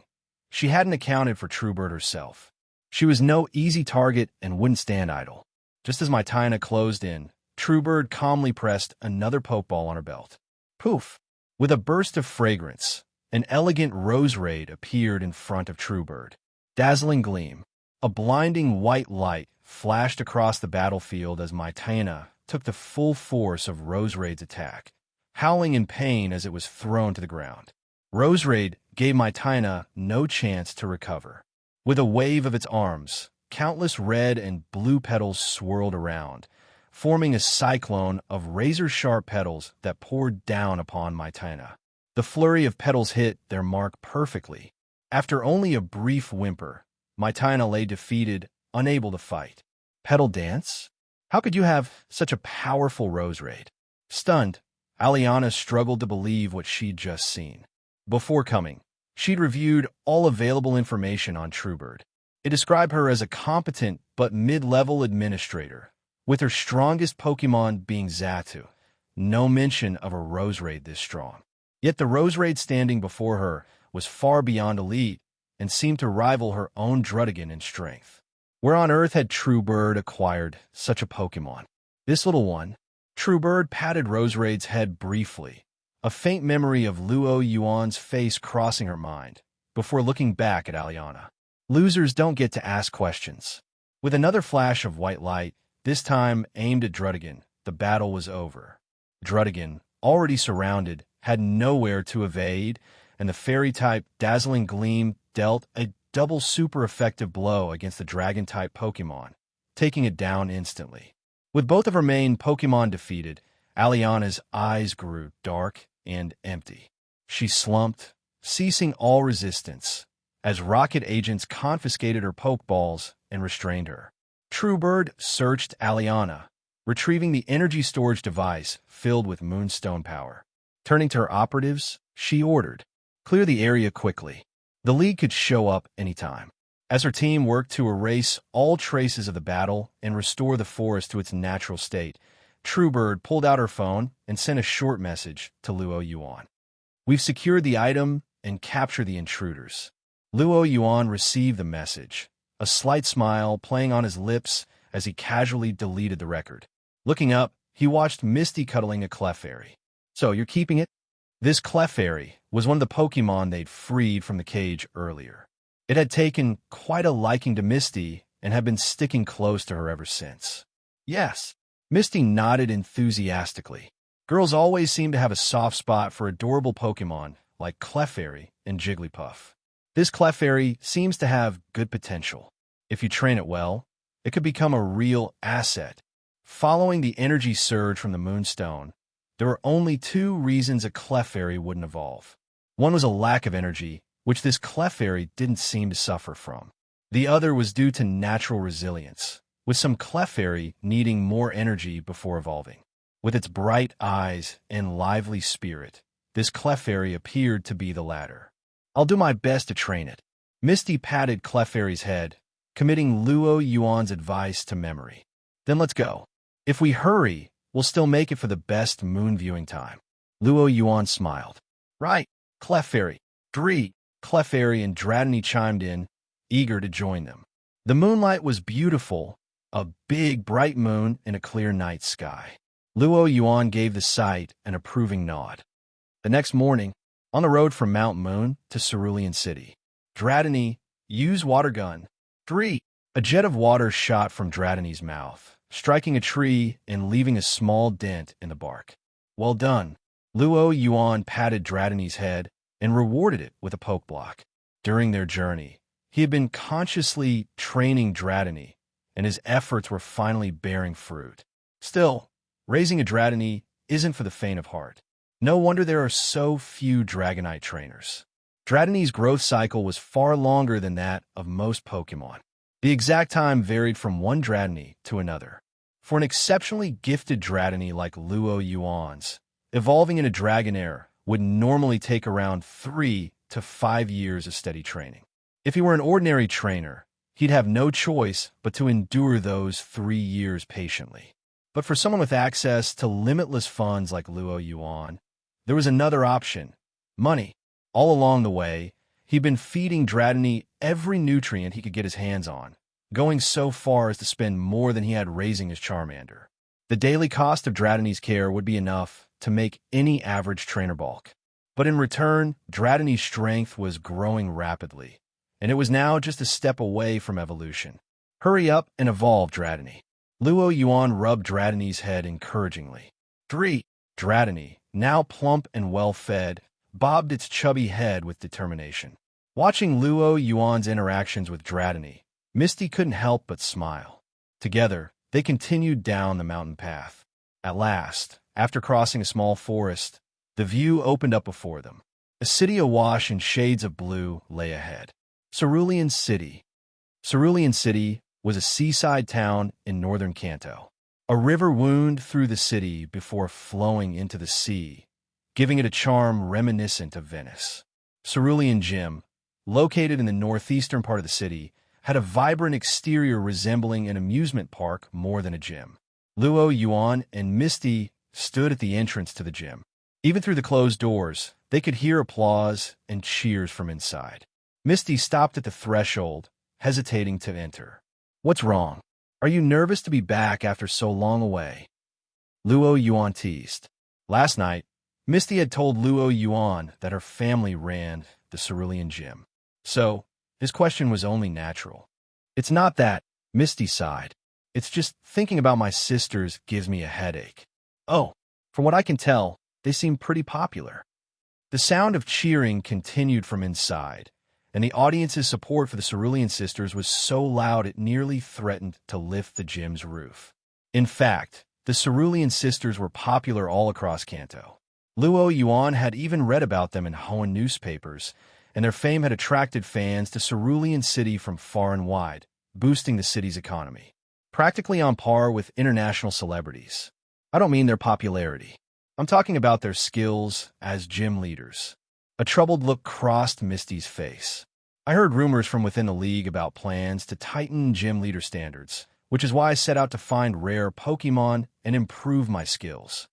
She hadn't accounted for Truebird herself. She was no easy target and wouldn't stand idle. Just as Mytiana closed in, Truebird calmly pressed another Pokeball on her belt. Poof! With a burst of fragrance, an elegant Roserade appeared in front of Truebird. Dazzling gleam. A blinding white light flashed across the battlefield as Mytiana took the full force of Roserade's attack, howling in pain as it was thrown to the ground. Roserade gave Mytiana no chance to recover. With a wave of its arms, countless red and blue petals swirled around, forming a cyclone of razor-sharp petals that poured down upon Mytiana. The flurry of petals hit their mark perfectly. After only a brief whimper, Mytiana lay defeated, unable to fight. Petal dance? How could you have such a powerful Roserade? Stunned, Aliana struggled to believe what she'd just seen. Before coming, she'd reviewed all available information on Truebird. It described her as a competent but mid-level administrator, with her strongest Pokémon being Xatu. No mention of a Roserade this strong. Yet the Roserade standing before her was far beyond elite and seemed to rival her own Druddigan in strength. Where on earth had Truebird acquired such a Pokémon? This little one? Truebird patted Roserade's head briefly, a faint memory of Luo Yuan's face crossing her mind, before looking back at Aliana. Losers don't get to ask questions. With another flash of white light, this time aimed at Druddigan, the battle was over. Druddigan, already surrounded, had nowhere to evade, and the fairy-type Dazzling Gleam dealt a double super-effective blow against the Dragon-type Pokémon, taking it down instantly. With both of her main Pokémon defeated, Aliana's eyes grew dark and empty. She slumped, ceasing all resistance, as rocket agents confiscated her Pokeballs and restrained her. Truebird searched Aliana, retrieving the energy storage device filled with moonstone power. Turning to her operatives, she ordered, "Clear the area quickly. The League could show up anytime." As her team worked to erase all traces of the battle and restore the forest to its natural state, Truebird pulled out her phone and sent a short message to Luo Yuan. We've secured the item and captured the intruders. Luo Yuan received the message, a slight smile playing on his lips as he casually deleted the record. Looking up, he watched Misty cuddling a Clefairy. So, you're keeping it? This Clefairy was one of the Pokemon they'd freed from the cage earlier. It had taken quite a liking to Misty and had been sticking close to her ever since. Yes. Misty nodded enthusiastically. Girls always seem to have a soft spot for adorable Pokemon like Clefairy and Jigglypuff. This Clefairy seems to have good potential. If you train it well, it could become a real asset. Following the energy surge from the Moonstone, there were only two reasons a Clefairy wouldn't evolve. One was a lack of energy, which this Clefairy didn't seem to suffer from. The other was due to natural resilience, with some Clefairy needing more energy before evolving. With its bright eyes and lively spirit, this Clefairy appeared to be the latter. I'll do my best to train it. Misty patted Clefairy's head, committing Luo Yuan's advice to memory. Then let's go. If we hurry, we'll still make it for the best moon viewing time. Luo Yuan smiled. Right, Clefairy. Clefairy and Dratini chimed in, eager to join them. The moonlight was beautiful, a big, bright moon in a clear night sky. Luo Yuan gave the sight an approving nod. The next morning, on the road from Mount Moon to Cerulean City, Dratini used water gun. A jet of water shot from Dratini's mouth, striking a tree and leaving a small dent in the bark. Well done. Luo Yuan patted Dratini's head and rewarded it with a poke block. During their journey, he had been consciously training Dratini, and his efforts were finally bearing fruit. Still, raising a Dratini isn't for the faint of heart. No wonder there are so few Dragonite trainers. Dratini's growth cycle was far longer than that of most Pokemon. The exact time varied from one Dratini to another. For an exceptionally gifted Dratini like Luo Yuan's, evolving into Dragonair would normally take around 3 to 5 years of steady training. If he were an ordinary trainer, he'd have no choice but to endure those 3 years patiently. But for someone with access to limitless funds like Luo Yuan, there was another option: money. All along the way, he'd been feeding Dratini every nutrient he could get his hands on, going so far as to spend more than he had raising his Charmander. The daily cost of Dratini's care would be enough to make any average trainer balk. But in return, Dratini's strength was growing rapidly, and it was now just a step away from evolution. Hurry up and evolve, Dratini. Luo Yuan rubbed Dratini's head encouragingly. Dratini, now plump and well-fed, bobbed its chubby head with determination. Watching Luo Yuan's interactions with Dratini, Misty couldn't help but smile. Together, they continued down the mountain path. At last, after crossing a small forest, the view opened up before them. A city awash in shades of blue lay ahead. Cerulean City. Cerulean City was a seaside town in northern Kanto. A river wound through the city before flowing into the sea, giving it a charm reminiscent of Venice. Cerulean Gym, located in the northeastern part of the city, had a vibrant exterior resembling an amusement park more than a gym. Luo Yuan and Misty stood at the entrance to the gym. Even through the closed doors, they could hear applause and cheers from inside. Misty stopped at the threshold, hesitating to enter. What's wrong? Are you nervous to be back after so long away? Luo Yuan teased. Last night, Misty had told Luo Yuan that her family ran the Cerulean Gym. So, his question was only natural. It's not that, Misty sighed. It's just thinking about my sisters gives me a headache. Oh, from what I can tell, they seem pretty popular. The sound of cheering continued from inside, and the audience's support for the Cerulean sisters was so loud it nearly threatened to lift the gym's roof. In fact, the Cerulean sisters were popular all across Kanto. Luo Yuan had even read about them in Hoenn newspapers, and their fame had attracted fans to Cerulean City from far and wide, boosting the city's economy. Practically on par with international celebrities. I don't mean their popularity. I'm talking about their skills as gym leaders. A troubled look crossed Misty's face. I heard rumors from within the league about plans to tighten gym leader standards, which is why I set out to find rare Pokemon and improve my skills.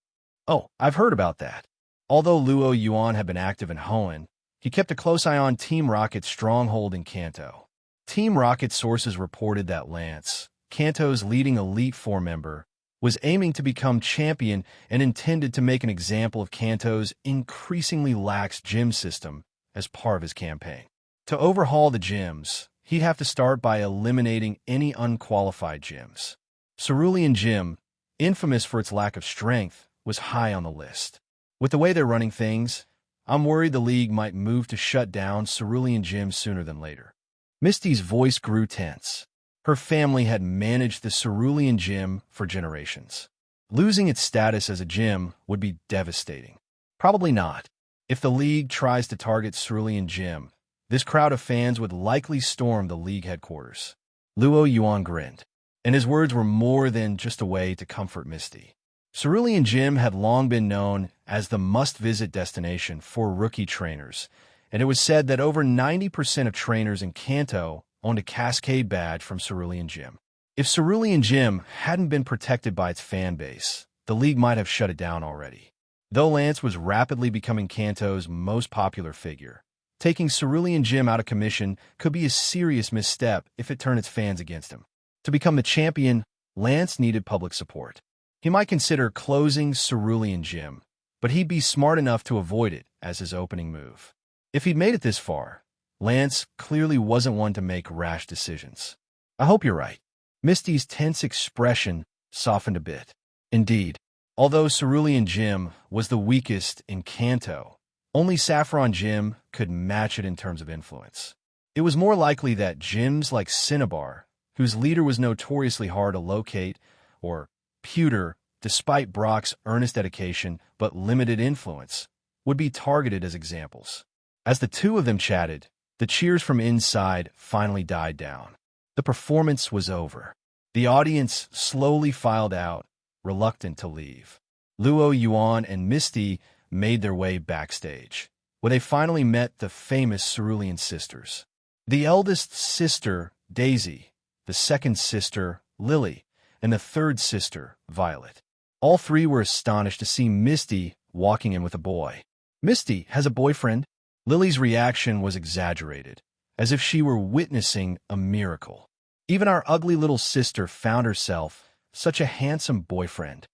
Oh, I've heard about that. Although Luo Yuan had been active in Hoenn, he kept a close eye on Team Rocket's stronghold in Kanto. Team Rocket sources reported that Lance, Kanto's leading Elite Four member, was aiming to become champion and intended to make an example of Kanto's increasingly lax gym system as part of his campaign. To overhaul the gyms, he'd have to start by eliminating any unqualified gyms. Cerulean Gym, infamous for its lack of strength, was high on the list. With the way they're running things, I'm worried the league might move to shut down Cerulean Gym sooner than later. Misty's voice grew tense. Her family had managed the Cerulean Gym for generations. Losing its status as a gym would be devastating. Probably not. If the league tries to target Cerulean Gym, this crowd of fans would likely storm the league headquarters. Luo Yuan grinned, and his words were more than just a way to comfort Misty. Cerulean Gym had long been known as the must-visit destination for rookie trainers, and it was said that over 90% of trainers in Kanto owned a Cascade badge from Cerulean Gym. If Cerulean Gym hadn't been protected by its fan base, the league might have shut it down already. Though Lance was rapidly becoming Kanto's most popular figure, taking Cerulean Gym out of commission could be a serious misstep if it turned its fans against him. To become the champion, Lance needed public support. He might consider closing Cerulean Gym, but he'd be smart enough to avoid it as his opening move. If he'd made it this far, Lance clearly wasn't one to make rash decisions. I hope you're right. Misty's tense expression softened a bit. Indeed, although Cerulean Gym was the weakest in Kanto, only Saffron Gym could match it in terms of influence. It was more likely that gyms like Cinnabar, whose leader was notoriously hard to locate, or Pewter, despite Brock's earnest dedication but limited influence, would be targeted as examples. As the two of them chatted, the cheers from inside finally died down. The performance was over. The audience slowly filed out, reluctant to leave. Luo Yuan and Misty made their way backstage, where they finally met the famous Cerulean sisters. The eldest sister, Daisy, the second sister, Lily, and the third sister, Violet. All three were astonished to see Misty walking in with a boy. Misty has a boyfriend? Lily's reaction was exaggerated, as if she were witnessing a miracle. Even our ugly little sister found herself such a handsome boyfriend.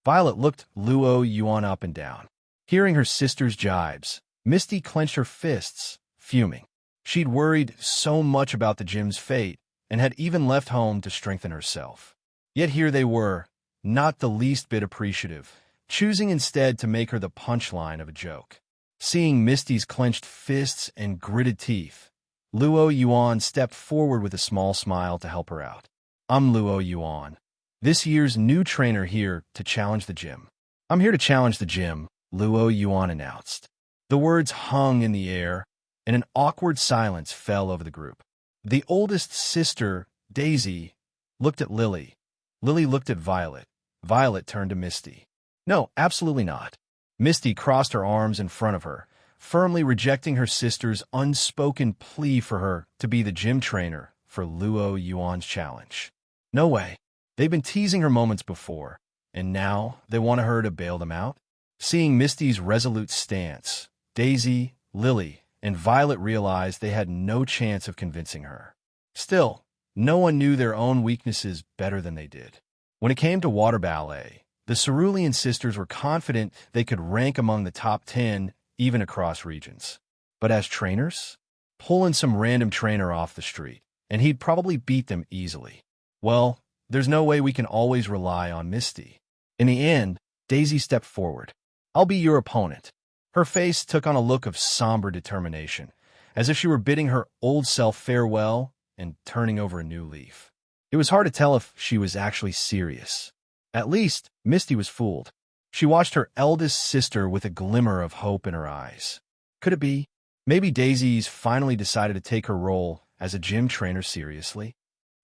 Violet looked Luo Yuan up and down. Hearing her sister's jibes, Misty clenched her fists, fuming. She'd worried so much about the gym's fate and had even left home to strengthen herself. Yet here they were, not the least bit appreciative, choosing instead to make her the punchline of a joke. Seeing Misty's clenched fists and gritted teeth, Luo Yuan stepped forward with a small smile to help her out. I'm Luo Yuan, this year's new trainer here to challenge the gym. I'm here to challenge the gym, Luo Yuan announced. The words hung in the air, and an awkward silence fell over the group. The oldest sister, Daisy, looked at Lily. Lily looked at Violet. Violet turned to Misty. No, absolutely not. Misty crossed her arms in front of her, firmly rejecting her sister's unspoken plea for her to be the gym trainer for Luo Yuan's challenge. No way. They've been teasing her moments before, and now they wanted her to bail them out? Seeing Misty's resolute stance, Daisy, Lily, and Violet realized they had no chance of convincing her. Still, no one knew their own weaknesses better than they did. When it came to water ballet, the Cerulean sisters were confident they could rank among the top 10 even across regions. But as trainers, pulling some random trainer off the street, and he'd probably beat them easily. Well, there's no way we can always rely on Misty. In the end, Daisy stepped forward. I'll be your opponent. Her face took on a look of somber determination, as if she were bidding her old self farewell and turning over a new leaf. It was hard to tell if she was actually serious. At least, Misty was fooled. She watched her eldest sister with a glimmer of hope in her eyes. Could it be? Maybe Daisy's finally decided to take her role as a gym trainer seriously?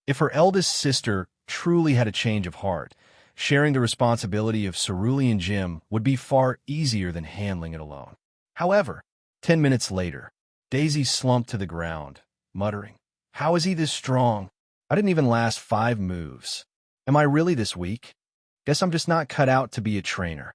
If her eldest sister truly had a change of heart, sharing the responsibility of Cerulean Gym would be far easier than handling it alone. However, 10 minutes later, Daisy slumped to the ground, muttering, "How is he this strong? I didn't even last 5 moves. Am I really this weak? Guess I'm just not cut out to be a trainer.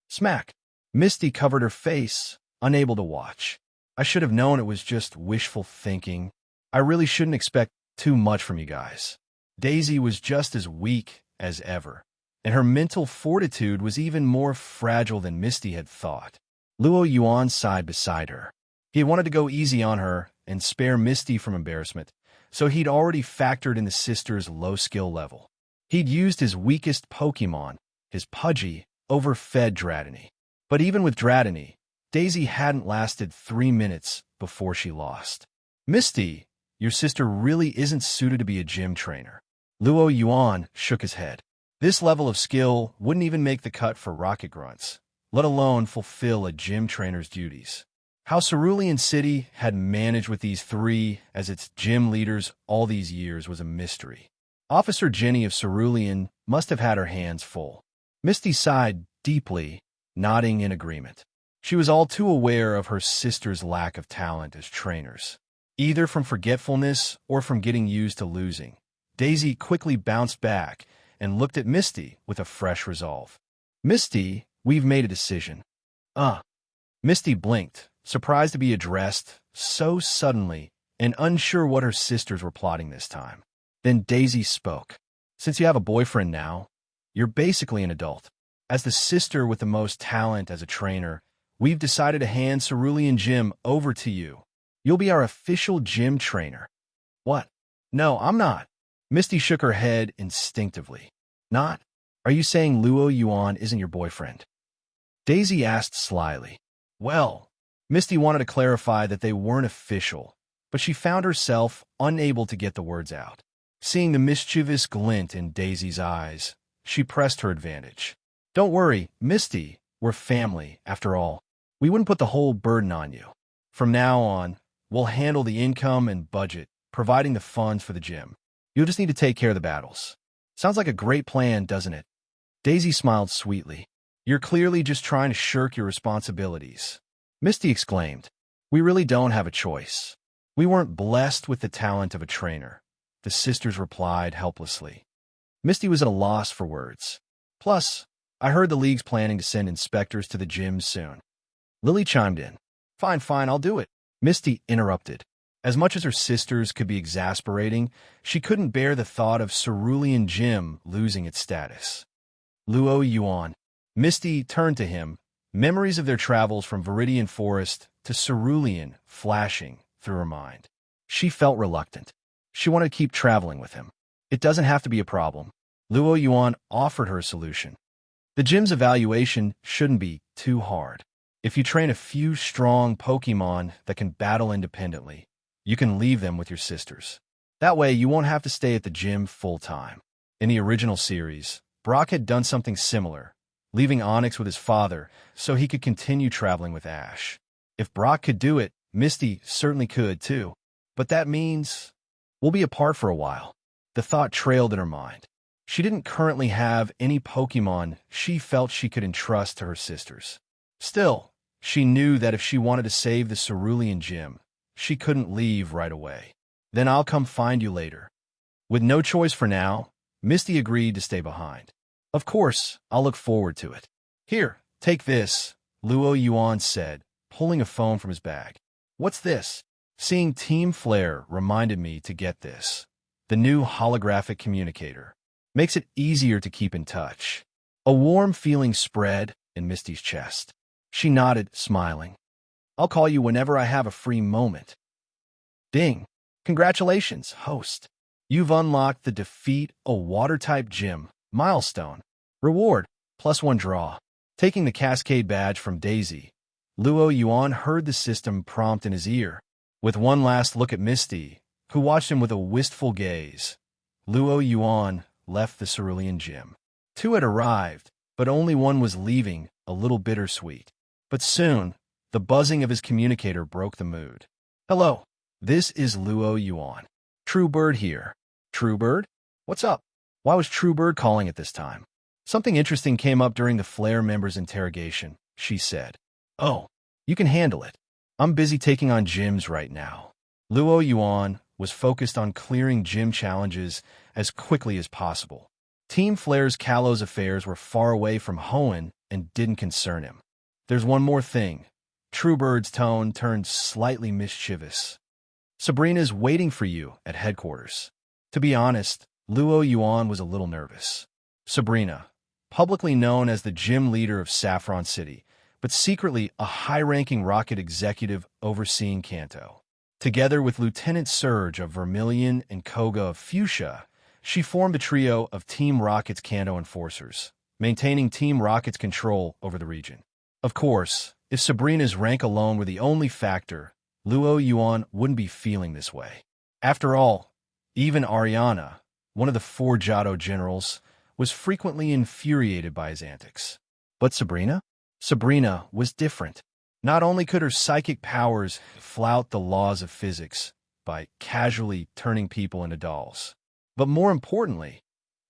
Smack. Misty covered her face, unable to watch. I should have known it was just wishful thinking. I really shouldn't expect too much from you guys. Daisy was just as weak as ever, and her mental fortitude was even more fragile than Misty had thought. Yuan sighed beside her. He wanted to go easy on her and spare Misty from embarrassment, so he'd already factored in the sister's low skill level. He'd used his weakest Pokemon, his Pudgy, overfed Dratini. But even with Dratini, Daisy hadn't lasted 3 minutes before she lost. Misty, your sister really isn't suited to be a gym trainer. Yuan shook his head. This level of skill wouldn't even make the cut for rocket grunts, let alone fulfill a gym trainer's duties. How Cerulean City had managed with these 3 as its gym leaders all these years was a mystery. Officer Jenny of Cerulean must have had her hands full. Misty sighed deeply, nodding in agreement. She was all too aware of her sister's lack of talent as trainers, either from forgetfulness or from getting used to losing. Daisy quickly bounced back and looked at Misty with a fresh resolve. Misty, we've made a decision. Misty blinked, surprised to be addressed so suddenly and unsure what her sisters were plotting this time. Then Daisy spoke. Since you have a boyfriend now, you're basically an adult. As the sister with the most talent as a trainer, we've decided to hand Cerulean Gym over to you. You'll be our official gym trainer. What? No, I'm not. Misty shook her head instinctively. Not? Are you saying Yuan isn't your boyfriend? Daisy asked slyly. Well, Misty wanted to clarify that they weren't official, but she found herself unable to get the words out. Seeing the mischievous glint in Daisy's eyes, she pressed her advantage. Don't worry, Misty, we're family, after all. We wouldn't put the whole burden on you. From now on, we'll handle the income and budget, providing the funds for the gym. You'll just need to take care of the battles. Sounds like a great plan, doesn't it? Daisy smiled sweetly. You're clearly just trying to shirk your responsibilities. Misty exclaimed. We really don't have a choice. We weren't blessed with the talent of a trainer. The sisters replied helplessly. Misty was at a loss for words. Plus, I heard the league's planning to send inspectors to the gym soon. Lily chimed in. Fine, I'll do it. Misty interrupted. As much as her sisters could be exasperating, she couldn't bear the thought of Cerulean Gym losing its status. Yuan. Misty turned to him, memories of their travels from Viridian Forest to Cerulean flashing through her mind. She felt reluctant. She wanted to keep traveling with him. It doesn't have to be a problem. Yuan offered her a solution. The gym's evaluation shouldn't be too hard. If you train a few strong Pokemon that can battle independently, you can leave them with your sisters. That way, you won't have to stay at the gym full-time. In the original series, Brock had done something similar, leaving Onyx with his father so he could continue traveling with Ash. If Brock could do it, Misty certainly could too. But that means we'll be apart for a while. The thought trailed in her mind. She didn't currently have any Pokemon she felt she could entrust to her sisters. Still, she knew that if she wanted to save the Cerulean Gym, she couldn't leave right away. Then I'll come find you later. With no choice for now, Misty agreed to stay behind. Of course, I'll look forward to it. Here, take this, Yuan said, pulling a phone from his bag. What's this? Seeing Team Flare reminded me to get this. The new holographic communicator. Makes it easier to keep in touch. A warm feeling spread in Misty's chest. She nodded, smiling. I'll call you whenever I have a free moment. Ding. Congratulations, host. You've unlocked the Defeat a Water-type Gym milestone. Reward, +1 draw. Taking the Cascade badge from Daisy, Yuan heard the system prompt in his ear. With one last look at Misty, who watched him with a wistful gaze, Yuan left the Cerulean Gym. 2 had arrived, but only one was leaving, a little bittersweet. But soon, the buzzing of his communicator broke the mood. Hello, this is Yuan. Truebird here. Truebird? What's up? Why was Truebird calling at this time? Something interesting came up during the Flare member's interrogation, she said. Oh, you can handle it. I'm busy taking on gyms right now. Yuan was focused on clearing gym challenges as quickly as possible. Team Flare's Kalos affairs were far away from Hoenn and didn't concern him. There's one more thing. Truebird's tone turned slightly mischievous. Sabrina's waiting for you at headquarters. To be honest, Luo Yuan was a little nervous. Sabrina, publicly known as the gym leader of Saffron City, but secretly a high-ranking Rocket executive overseeing Kanto. Together with Lieutenant Surge of Vermilion and Koga of Fuchsia, she formed a trio of Team Rocket's Kanto enforcers, maintaining Team Rocket's control over the region. Of course, if Sabrina's rank alone were the only factor, Luo Yuan wouldn't be feeling this way. After all, even Ariana, one of the 4 Johto generals, was frequently infuriated by his antics. But Sabrina? Sabrina was different. Not only could her psychic powers flout the laws of physics by casually turning people into dolls, but more importantly,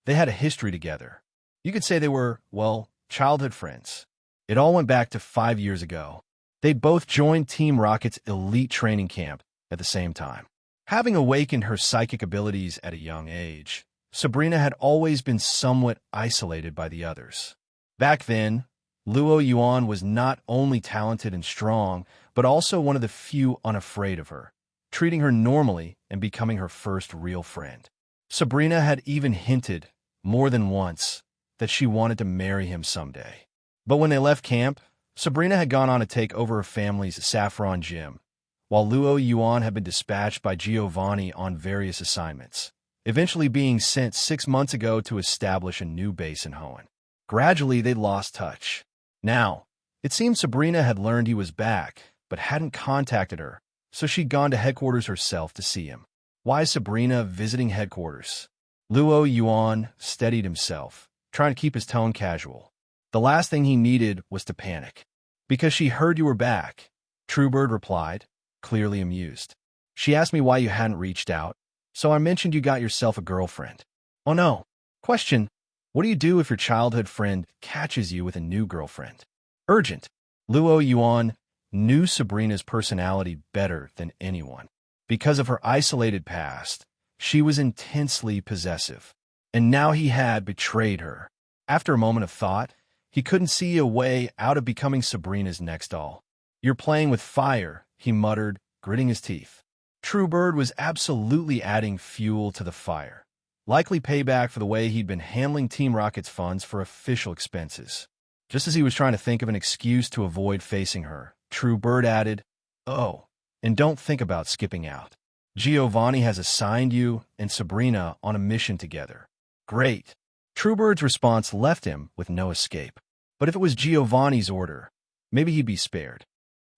they had a history together. You could say they were, well, childhood friends. It all went back to 5 years ago. They'd both joined Team Rocket's elite training camp at the same time. Having awakened her psychic abilities at a young age, Sabrina had always been somewhat isolated by the others. Back then, Luo Yuan was not only talented and strong, but also one of the few unafraid of her, treating her normally and becoming her first real friend. Sabrina had even hinted, more than once, that she wanted to marry him someday. But when they left camp, Sabrina had gone on to take over her family's Saffron gym, while Luo Yuan had been dispatched by Giovanni on various assignments, eventually being sent 6 months ago to establish a new base in Hoenn. Gradually, they lost touch. Now, it seemed Sabrina had learned he was back, but hadn't contacted her, so she'd gone to headquarters herself to see him. Why Sabrina visiting headquarters? Luo Yuan steadied himself, trying to keep his tone casual. The last thing he needed was to panic. Because she heard you were back, Truebird replied, clearly amused. She asked me why you hadn't reached out, so I mentioned you got yourself a girlfriend. Oh no. Question. What do you do if your childhood friend catches you with a new girlfriend? Urgent. Luo Yuan knew Sabrina's personality better than anyone. Because of her isolated past, she was intensely possessive. And now he had betrayed her. After a moment of thought, he couldn't see a way out of becoming Sabrina's next doll. You're playing with fire, he muttered, gritting his teeth. Truebird was absolutely adding fuel to the fire. Likely payback for the way he'd been handling Team Rocket's funds for official expenses. Just as he was trying to think of an excuse to avoid facing her, Truebird added, Oh, and don't think about skipping out. Giovanni has assigned you and Sabrina on a mission together. Great. Truebird's response left him with no escape. But if it was Giovanni's order, maybe he'd be spared.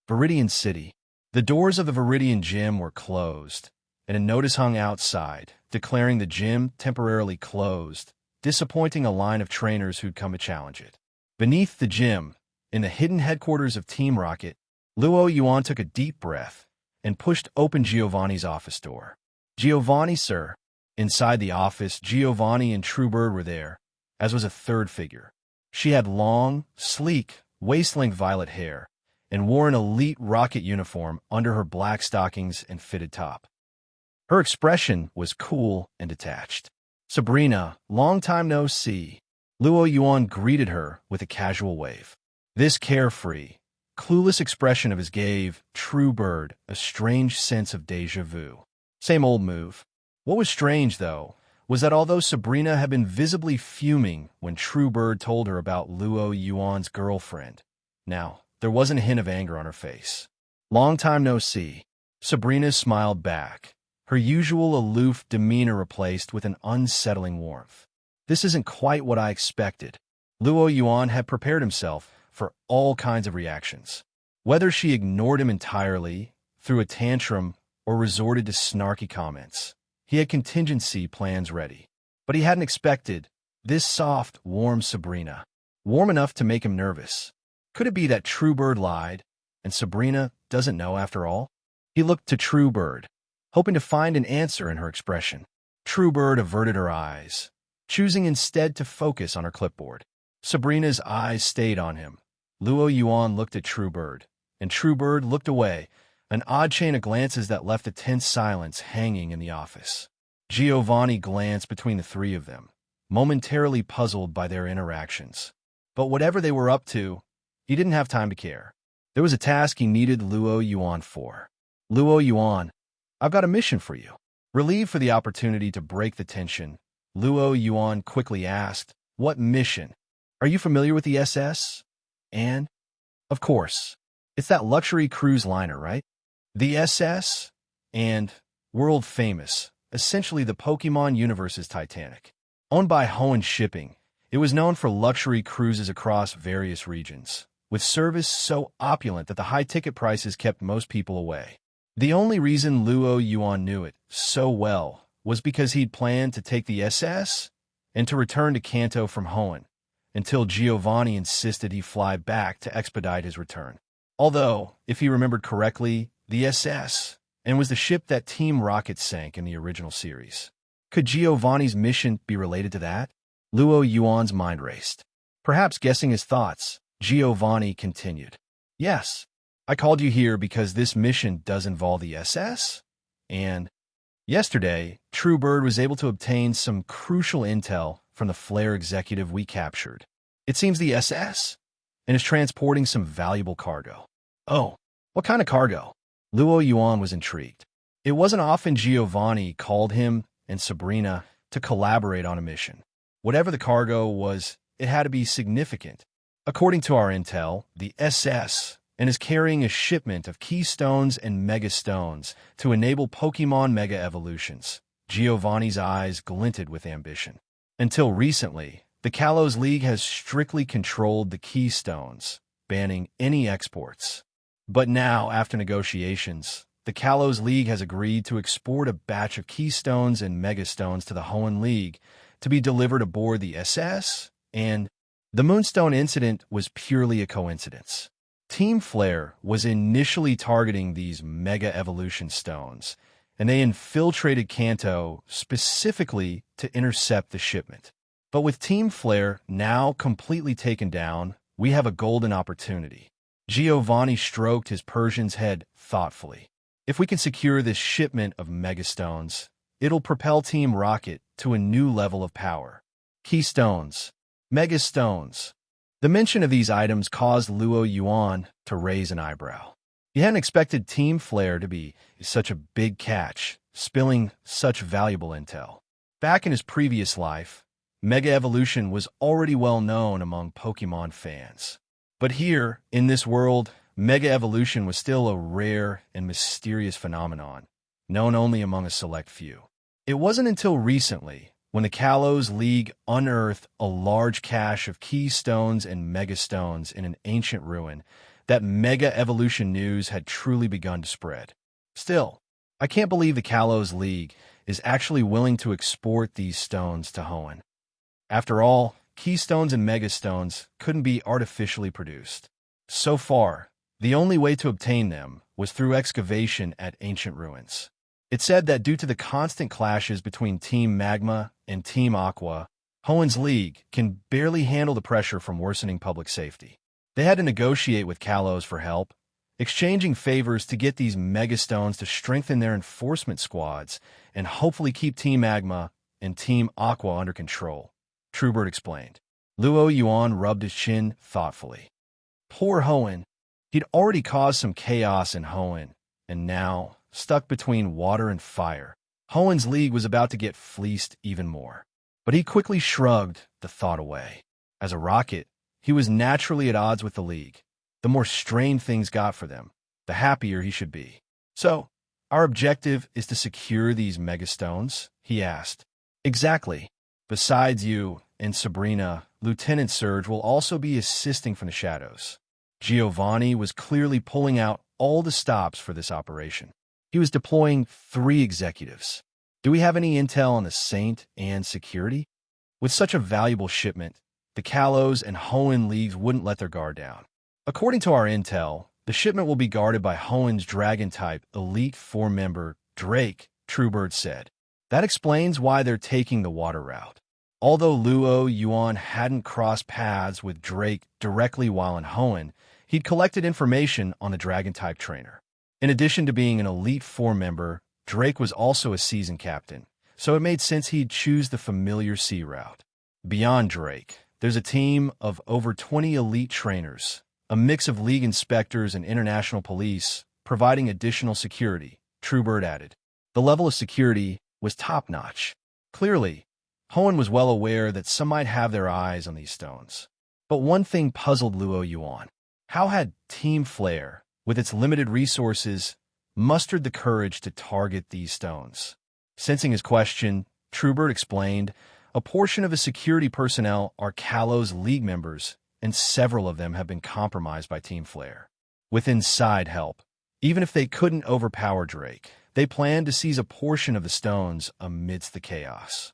Viridian City. The doors of the Viridian gym were closed, and a notice hung outside, declaring the gym temporarily closed, disappointing a line of trainers who'd come to challenge it. Beneath the gym, in the hidden headquarters of Team Rocket, Luo Yuan took a deep breath and pushed open Giovanni's office door. Giovanni, sir. Inside the office, Giovanni and Truebird were there, as was a third figure. She had long, sleek, waist-length violet hair, and wore an elite Rocket uniform under her black stockings and fitted top. Her expression was cool and detached. Sabrina, long time no see. Luo Yuan greeted her with a casual wave. This carefree, clueless expression of his gave Truebird a strange sense of déjà vu. Same old move. What was strange, though, was that although Sabrina had been visibly fuming when Truebird told her about Luo Yuan's girlfriend, now, there wasn't a hint of anger on her face. Long time no see. Sabrina smiled back, her usual aloof demeanor replaced with an unsettling warmth. This isn't quite what I expected. Luo Yuan had prepared himself for all kinds of reactions. Whether she ignored him entirely, threw a tantrum, or resorted to snarky comments, he had contingency plans ready. But he hadn't expected this soft, warm Sabrina. Warm enough to make him nervous. Could it be that Truebird lied, and Sabrina doesn't know after all? He looked to Truebird, hoping to find an answer in her expression. Truebird averted her eyes, choosing instead to focus on her clipboard. Sabrina's eyes stayed on him. Luo Yuan looked at Truebird, and Truebird looked away, an odd chain of glances that left a tense silence hanging in the office. Giovanni glanced between the three of them, momentarily puzzled by their interactions. But whatever they were up to, he didn't have time to care. There was a task he needed Luo Yuan for. Luo Yuan, I've got a mission for you. Relieved for the opportunity to break the tension, Luo Yuan quickly asked, what mission? Are you familiar with the SS? And, of course, it's that luxury cruise liner, right? The SS? And, world famous, essentially the Pokemon universe's Titanic. Owned by Hoenn Shipping, it was known for luxury cruises across various regions, with service so opulent that the high ticket prices kept most people away. The only reason Luo Yuan knew it so well was because he'd planned to take the SS and to return to Kanto from Hoenn, until Giovanni insisted he fly back to expedite his return. Although, if he remembered correctly, the SS and was the ship that Team Rocket sank in the original series. Could Giovanni's mission be related to that? Luo Yuan's mind raced. Perhaps guessing his thoughts, Giovanni continued. Yes, I called you here because this mission does involve the SS, and yesterday, Truebird was able to obtain some crucial intel from the Flare executive we captured. It seems the SS and is transporting some valuable cargo. Oh, what kind of cargo? Luo Yuan was intrigued. It wasn't often Giovanni called him and Sabrina to collaborate on a mission. Whatever the cargo was, it had to be significant. According to our intel, the SS and is carrying a shipment of keystones and megastones to enable Pokemon Mega Evolutions. Giovanni's eyes glinted with ambition. Until recently, the Kalos League has strictly controlled the keystones, banning any exports. But now, after negotiations, the Kalos League has agreed to export a batch of keystones and megastones to the Hoenn League to be delivered aboard the SS, and the Moonstone incident was purely a coincidence. Team Flare was initially targeting these Mega Evolution stones, and they infiltrated Kanto specifically to intercept the shipment. But with Team Flare now completely taken down, we have a golden opportunity. Giovanni stroked his Persian's head thoughtfully. If we can secure this shipment of Megastones, it'll propel Team Rocket to a new level of power. Keystones, Megastones. The mention of these items caused Luo Yuan to raise an eyebrow. He hadn't expected Team Flare to be such a big catch, spilling such valuable intel. Back in his previous life, Mega Evolution was already well known among Pokemon fans. But here, in this world, Mega Evolution was still a rare and mysterious phenomenon, known only among a select few. It wasn't until recently, when the Kalos League unearthed a large cache of keystones and megastones in an ancient ruin, that Mega Evolution news had truly begun to spread. Still, I can't believe the Kalos League is actually willing to export these stones to Hoenn. After all, keystones and megastones couldn't be artificially produced. So far, the only way to obtain them was through excavation at ancient ruins. It said that due to the constant clashes between Team Magma and Team Aqua, Hoenn's League can barely handle the pressure from worsening public safety. They had to negotiate with Kalos for help, exchanging favors to get these megastones to strengthen their enforcement squads and hopefully keep Team Magma and Team Aqua under control, Truebird explained. Luo Yuan rubbed his chin thoughtfully. Poor Hoenn. He'd already caused some chaos in Hoenn, and now, stuck between water and fire, Hoenn's League was about to get fleeced even more. But he quickly shrugged the thought away. As a Rocket, he was naturally at odds with the League. The more strained things got for them, the happier he should be. So, our objective is to secure these megastones? He asked. Exactly. Besides you and Sabrina, Lieutenant Surge will also be assisting from the shadows. Giovanni was clearly pulling out all the stops for this operation. He was deploying 3 executives. Do we have any intel on the Saint and security? With such a valuable shipment, the Kalos and Hoenn Leagues wouldn't let their guard down. According to our intel, the shipment will be guarded by Hoenn's Dragon-type Elite 4-member Drake, Truebird said. That explains why they're taking the water route. Although Luo Yuan hadn't crossed paths with Drake directly while in Hoenn, he'd collected information on the Dragon-type trainer. In addition to being an Elite Four member, Drake was also a season captain, so it made sense he'd choose the familiar sea route. Beyond Drake, there's a team of over 20 elite trainers, a mix of league inspectors and international police, providing additional security, Truebird added. The level of security was top-notch. Clearly, Hoenn was well aware that some might have their eyes on these stones. But one thing puzzled Luo Yuan. How had Team Flare, with its limited resources, mustered the courage to target these stones? Sensing his question, Truebird explained, a portion of his security personnel are Kalo's League members, and several of them have been compromised by Team Flare. With inside help, even if they couldn't overpower Drake, they planned to seize a portion of the stones amidst the chaos.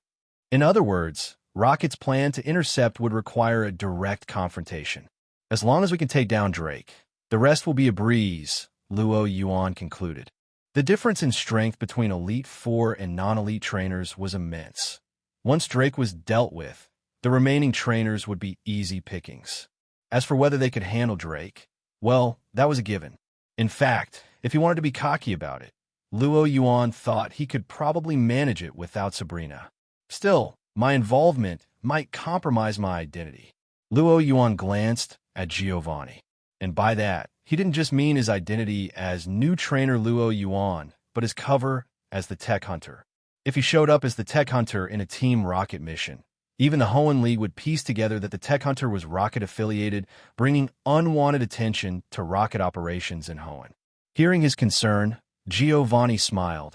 In other words, Rocket's plan to intercept would require a direct confrontation. As long as we can take down Drake, the rest will be a breeze, Luo Yuan concluded. The difference in strength between Elite Four and non-elite trainers was immense. Once Drake was dealt with, the remaining trainers would be easy pickings. As for whether they could handle Drake, well, that was a given. In fact, if he wanted to be cocky about it, Luo Yuan thought he could probably manage it without Sabrina. Still, my involvement might compromise my identity. Luo Yuan glanced at Giovanni. And by that, he didn't just mean his identity as new trainer Luo Yuan, but his cover as the Tech Hunter. If he showed up as the Tech Hunter in a Team Rocket mission, even the Hoenn League would piece together that the Tech Hunter was Rocket-affiliated, bringing unwanted attention to Rocket operations in Hoenn. Hearing his concern, Giovanni smiled,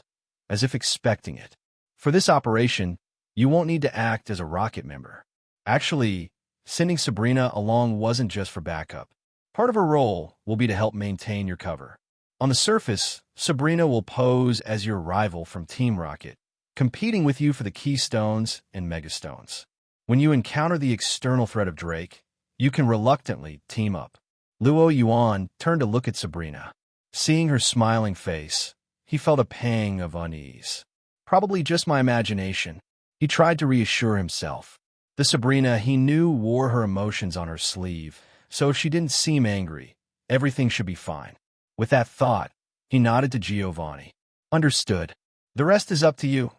as if expecting it. For this operation, you won't need to act as a Rocket member. Actually, sending Sabrina along wasn't just for backup. Part of her role will be to help maintain your cover. On the surface, Sabrina will pose as your rival from Team Rocket, competing with you for the Keystones and Megastones. When you encounter the external threat of Drake, you can reluctantly team up. Luo Yuan turned to look at Sabrina. Seeing her smiling face, he felt a pang of unease. Probably just my imagination. He tried to reassure himself. The Sabrina he knew wore her emotions on her sleeve, so if she didn't seem angry, everything should be fine. With that thought, he nodded to Giovanni. Understood. The rest is up to you,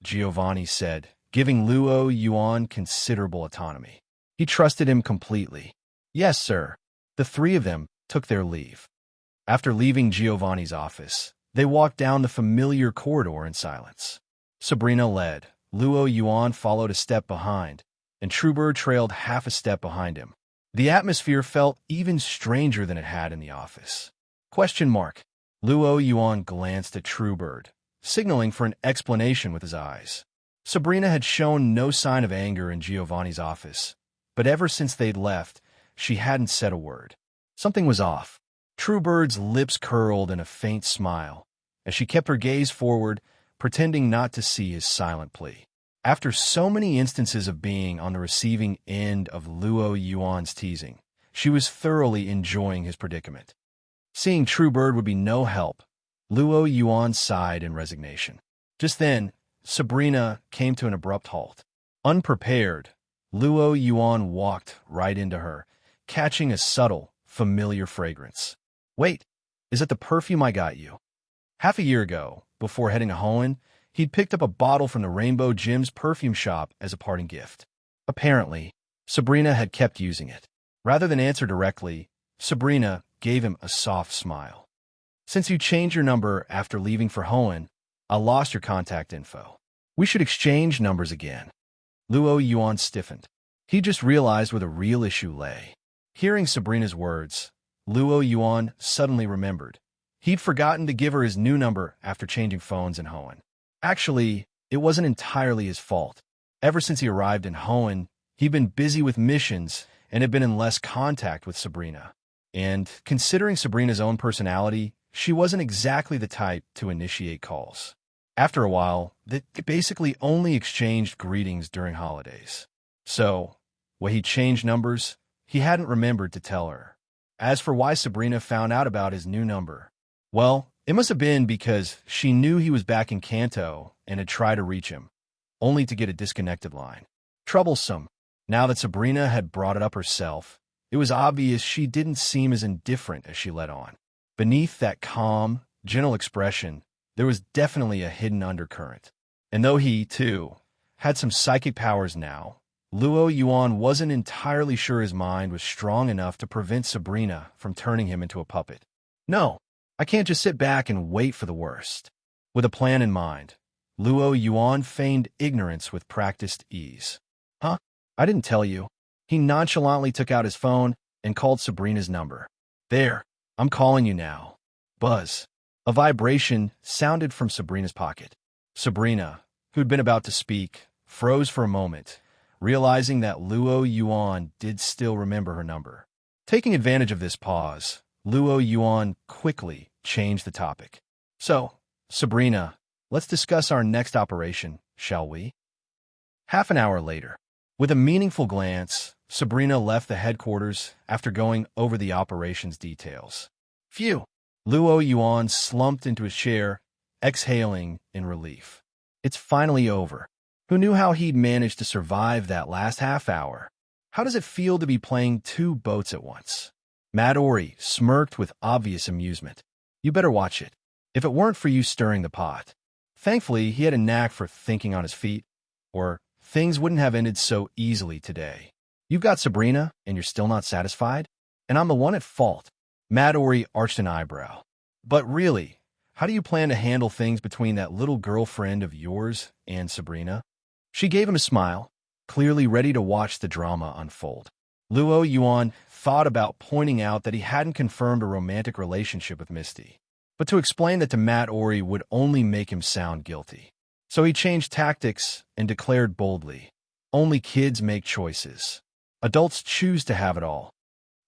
Giovanni said, giving Luo Yuan considerable autonomy. He trusted him completely. Yes, sir. The three of them took their leave. After leaving Giovanni's office, they walked down the familiar corridor in silence. Sabrina led, Luo Yuan followed a step behind, and Truebird trailed half a step behind him. The atmosphere felt even stranger than it had in the office. Luo Yuan glanced at Truebird, signaling for an explanation with his eyes. Sabrina had shown no sign of anger in Giovanni's office, but ever since they'd left, she hadn't said a word. Something was off. Truebird's lips curled in a faint smile, as she kept her gaze forward, pretending not to see his silent plea. After so many instances of being on the receiving end of Luo Yuan's teasing, she was thoroughly enjoying his predicament. Seeing Truebird would be no help, Luo Yuan sighed in resignation. Just then, Sabrina came to an abrupt halt. Unprepared, Luo Yuan walked right into her, catching a subtle, familiar fragrance. Wait, is it the perfume I got you? Half a year ago, before heading to Hoenn, he'd picked up a bottle from the Rainbow Gems perfume shop as a parting gift. Apparently, Sabrina had kept using it. Rather than answer directly, Sabrina gave him a soft smile. Since you changed your number after leaving for Hoenn, I lost your contact info. We should exchange numbers again. Luo Yuan stiffened. He just realized where the real issue lay. Hearing Sabrina's words, Luo Yuan suddenly remembered. He'd forgotten to give her his new number after changing phones in Hoenn. Actually, it wasn't entirely his fault. Ever since he arrived in Hoenn, he'd been busy with missions and had been in less contact with Sabrina. And, considering Sabrina's own personality, she wasn't exactly the type to initiate calls. After a while, they basically only exchanged greetings during holidays. So, when he changed numbers, he hadn't remembered to tell her. As for why Sabrina found out about his new number, well, it must have been because she knew he was back in Kanto and had tried to reach him, only to get a disconnected line. Troublesome. Now that Sabrina had brought it up herself, it was obvious she didn't seem as indifferent as she let on. Beneath that calm, gentle expression, there was definitely a hidden undercurrent. And though he, too, had some psychic powers now, Yuan wasn't entirely sure his mind was strong enough to prevent Sabrina from turning him into a puppet. No, I can't just sit back and wait for the worst. With a plan in mind, Yuan feigned ignorance with practiced ease. Huh? I didn't tell you. He nonchalantly took out his phone and called Sabrina's number. There, I'm calling you now. Buzz. A vibration sounded from Sabrina's pocket. Sabrina, who'd been about to speak, froze for a moment, realizing that Yuan did still remember her number. Taking advantage of this pause, Yuan quickly changed the topic. So, Sabrina, let's discuss our next operation, shall we? Half an hour later, with a meaningful glance, Sabrina left the headquarters after going over the operation's details. Phew! Yuan slumped into his chair, exhaling in relief. It's finally over. Who knew how he'd managed to survive that last half hour? How does it feel to be playing two boats at once? Midori smirked with obvious amusement. You better watch it. If it weren't for you stirring the pot. Thankfully, he had a knack for thinking on his feet, or things wouldn't have ended so easily today. You've got Sabrina, and you're still not satisfied? And I'm the one at fault. Midori arched an eyebrow. But really, how do you plan to handle things between that little girlfriend of yours and Sabrina? She gave him a smile, clearly ready to watch the drama unfold. Yuan thought about pointing out that he hadn't confirmed a romantic relationship with Misty, but to explain that to Midori would only make him sound guilty. So he changed tactics and declared boldly, only kids make choices. Adults choose to have it all.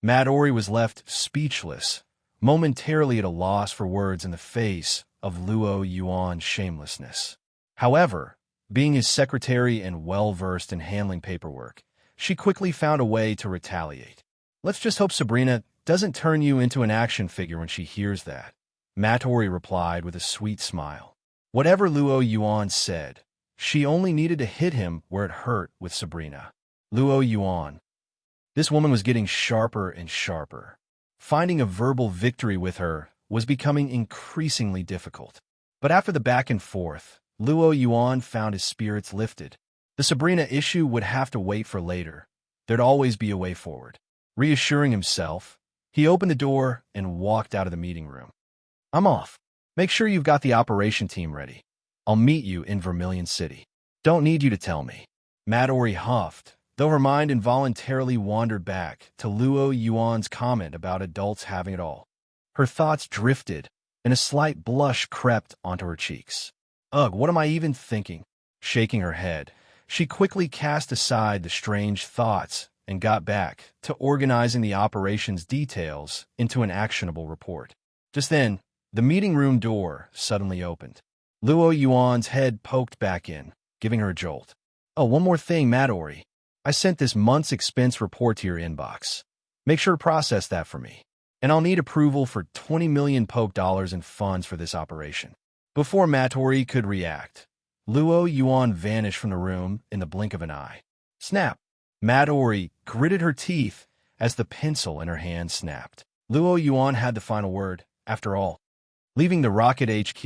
Midori was left speechless, momentarily at a loss for words in the face of Yuan's shamelessness. However, being his secretary and well-versed in handling paperwork, she quickly found a way to retaliate. Let's just hope Sabrina doesn't turn you into an action figure when she hears that, Midori replied with a sweet smile. Whatever Yuan said, she only needed to hit him where it hurt with Sabrina. Yuan. This woman was getting sharper and sharper. Finding a verbal victory with her was becoming increasingly difficult. But after the back and forth, Yuan found his spirits lifted. The Sabrina issue would have to wait for later. There'd always be a way forward. Reassuring himself, he opened the door and walked out of the meeting room. I'm off. Make sure you've got the operation team ready. I'll meet you in Vermilion City. Don't need you to tell me. Midori huffed, though her mind involuntarily wandered back to Yuan's comment about adults having it all. Her thoughts drifted, and a slight blush crept onto her cheeks. Ugh, what am I even thinking? Shaking her head, she quickly cast aside the strange thoughts and got back to organizing the operation's details into an actionable report. Just then, the meeting room door suddenly opened. Yuan's head poked back in, giving her a jolt. Oh, one more thing, Midori. I sent this month's expense report to your inbox. Make sure to process that for me. And I'll need approval for 20 million poke dollars in funds for this operation. Before Midori could react, Yuan vanished from the room in the blink of an eye. Snap! Midori gritted her teeth as the pencil in her hand snapped. Yuan had the final word, after all. Leaving the Rocket HQ,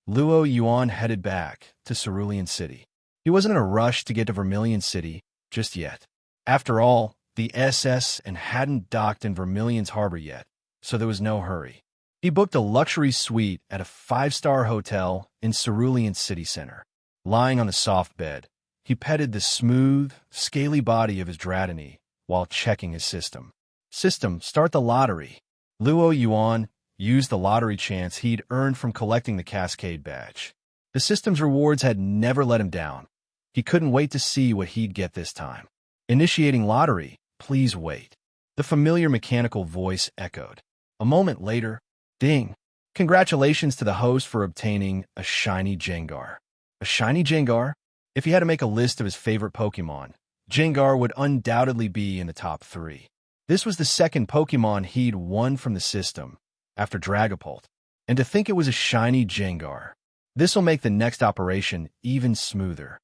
Yuan headed back to Cerulean City. He wasn't in a rush to get to Vermilion City just yet. After all, the SS and hadn't docked in Vermilion's harbor yet, so there was no hurry. He booked a luxury suite at a 5-star hotel in Cerulean City Center. Lying on the soft bed, he petted the smooth, scaly body of his Dratini while checking his system. System, start the lottery. Yuan used the lottery chance he'd earned from collecting the Cascade badge. The system's rewards had never let him down. He couldn't wait to see what he'd get this time. Initiating lottery, please wait. The familiar mechanical voice echoed. A moment later, ding. Congratulations to the host for obtaining a shiny Gengar. A shiny Gengar? If he had to make a list of his favorite Pokemon, Gengar would undoubtedly be in the top 3. This was the second Pokemon he'd won from the system, after Dragapult. And to think it was a shiny Gengar. This'll make the next operation even smoother.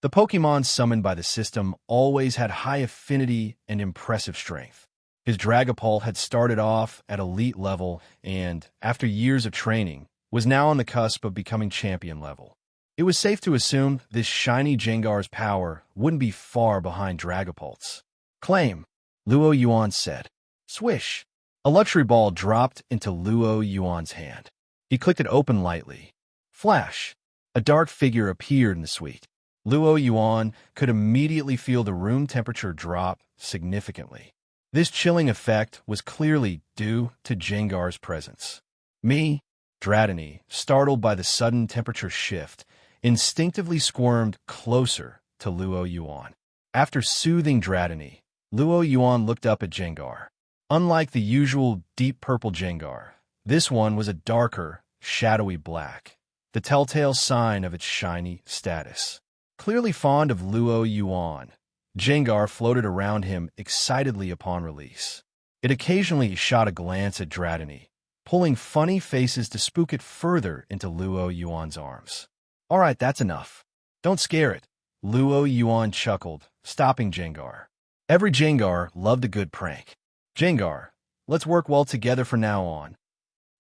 The Pokemon summoned by the system always had high affinity and impressive strength. His Dragapult had started off at elite level and, after years of training, was now on the cusp of becoming champion level. It was safe to assume this shiny Jengar's power wouldn't be far behind Dragapult's. Claim, Luo Yuan said. Swish. A luxury ball dropped into Luo Yuan's hand. He clicked it open lightly. Flash. A dark figure appeared in the suite. Luo Yuan could immediately feel the room temperature drop significantly. This chilling effect was clearly due to Jengar's presence. Me, Dratini, startled by the sudden temperature shift, instinctively squirmed closer to Luo Yuan. After soothing Dratini, Luo Yuan looked up at Jengar. Unlike the usual deep purple Jengar, this one was a darker, shadowy black, the telltale sign of its shiny status. Clearly fond of Luo Yuan, Jengar floated around him excitedly upon release. It occasionally shot a glance at Dratini, pulling funny faces to spook it further into Luo Yuan's arms. All right, that's enough. Don't scare it, Luo Yuan chuckled, stopping Jengar. Every Jengar loved a good prank. Jengar, let's work well together from now on.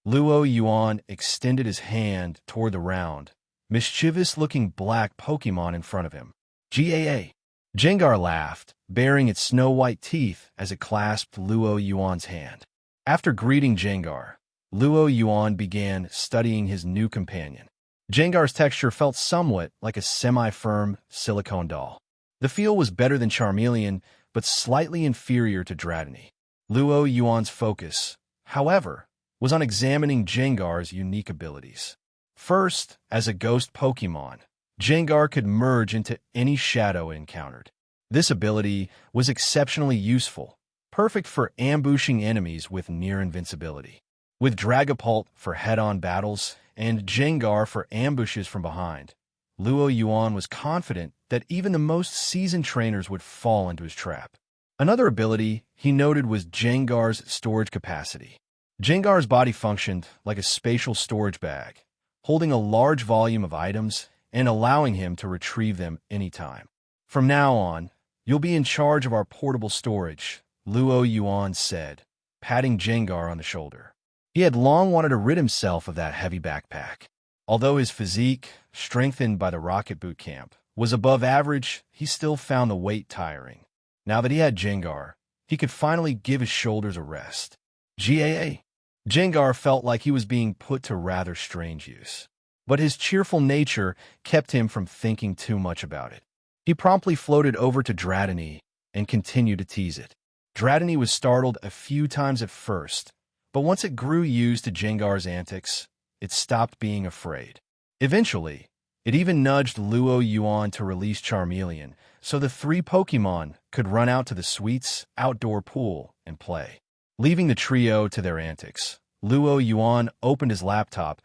Luo Yuan extended his hand toward the round, mischievous-looking black Pokemon in front of him. GAA. Jengar laughed, baring its snow-white teeth as it clasped Luo Yuan's hand. After greeting Jengar, Luo Yuan began studying his new companion. Jengar's texture felt somewhat like a semi-firm silicone doll. The feel was better than Charmeleon, but slightly inferior to Dratini. Luo Yuan's focus, however, was on examining Jengar's unique abilities. First, as a ghost Pokemon, Jengar could merge into any shadow it encountered. This ability was exceptionally useful, perfect for ambushing enemies with near invincibility. With Dragapult for head-on battles and Jengar for ambushes from behind, Luo Yuan was confident that even the most seasoned trainers would fall into his trap. Another ability he noted was Jengar's storage capacity. Jengar's body functioned like a spatial storage bag, holding a large volume of items and allowing him to retrieve them anytime. From now on, you'll be in charge of our portable storage, Luo Yuan said, patting Jengar on the shoulder. He had long wanted to rid himself of that heavy backpack. Although his physique, strengthened by the rocket boot camp, was above average, he still found the weight tiring. Now that he had Jengar, he could finally give his shoulders a rest. GAA. Jengar felt like he was being put to rather strange use, but his cheerful nature kept him from thinking too much about it. He promptly floated over to Dratini and continued to tease it. Dratini was startled a few times at first, but once it grew used to Jengar's antics, it stopped being afraid. Eventually, it even nudged Luo Yuan to release Charmeleon so the three Pokemon could run out to the suite's outdoor pool and play. Leaving the trio to their antics, Luo Yuan opened his laptop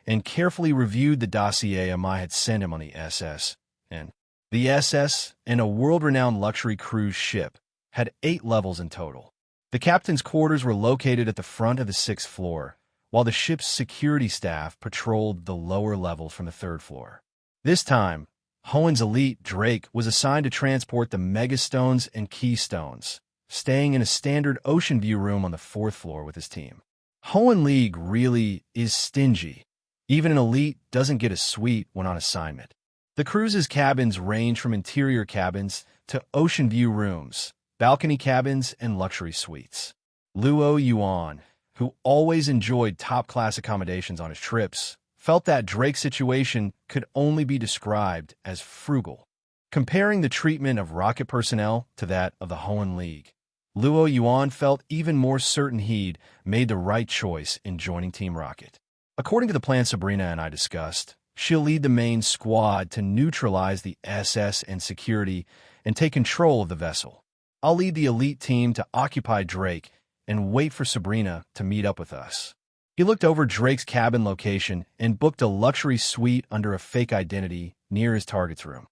and carefully reviewed the dossier Amai had sent him on the SS. And the SS, and a world-renowned luxury cruise ship, had 8 levels in total. The captain's quarters were located at the front of the 6th floor, while the ship's security staff patrolled the lower level from the 3rd floor. This time, Hoen's elite Drake was assigned to transport the Megastones and Keystones, staying in a standard ocean view room on the 4th floor with his team. Hoenn League really is stingy. Even an elite doesn't get a suite when on assignment. The cruise's cabins range from interior cabins to ocean view rooms, balcony cabins, and luxury suites. Luo Yuan, who always enjoyed top-class accommodations on his trips, felt that Drake's situation could only be described as frugal. Comparing the treatment of Rocket personnel to that of the Hoenn League, Luo Yuan felt even more certain he'd made the right choice in joining Team Rocket. According to the plan Sabrina and I discussed, she'll lead the main squad to neutralize the SS and security and take control of the vessel. I'll lead the elite team to occupy Drake and wait for Sabrina to meet up with us. He looked over Drake's cabin location and booked a luxury suite under a fake identity near his target's room.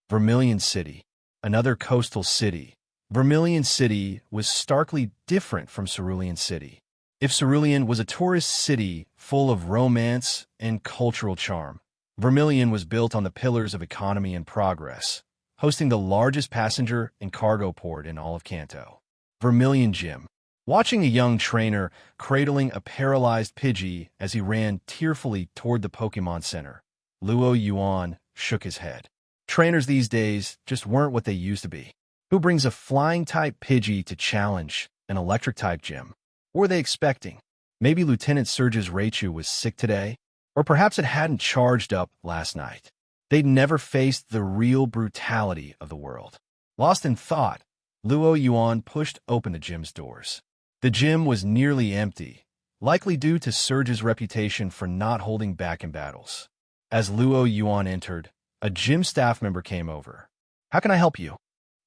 Vermilion City, another coastal city. Vermilion City was starkly different from Cerulean City. If Cerulean was a tourist city full of romance and cultural charm, Vermilion was built on the pillars of economy and progress, hosting the largest passenger and cargo port in all of Kanto. Vermilion Gym. Watching a young trainer cradling a paralyzed Pidgey as he ran tearfully toward the Pokemon Center, Luo Yuan shook his head. Trainers these days just weren't what they used to be. Who brings a flying-type Pidgey to challenge an electric-type gym? What were they expecting? Maybe Lieutenant Surge's Raichu was sick today? Or perhaps it hadn't charged up last night. They'd never faced the real brutality of the world. Lost in thought, Luo Yuan pushed open the gym's doors. The gym was nearly empty, likely due to Surge's reputation for not holding back in battles. As Luo Yuan entered, a gym staff member came over. "How can I help you?"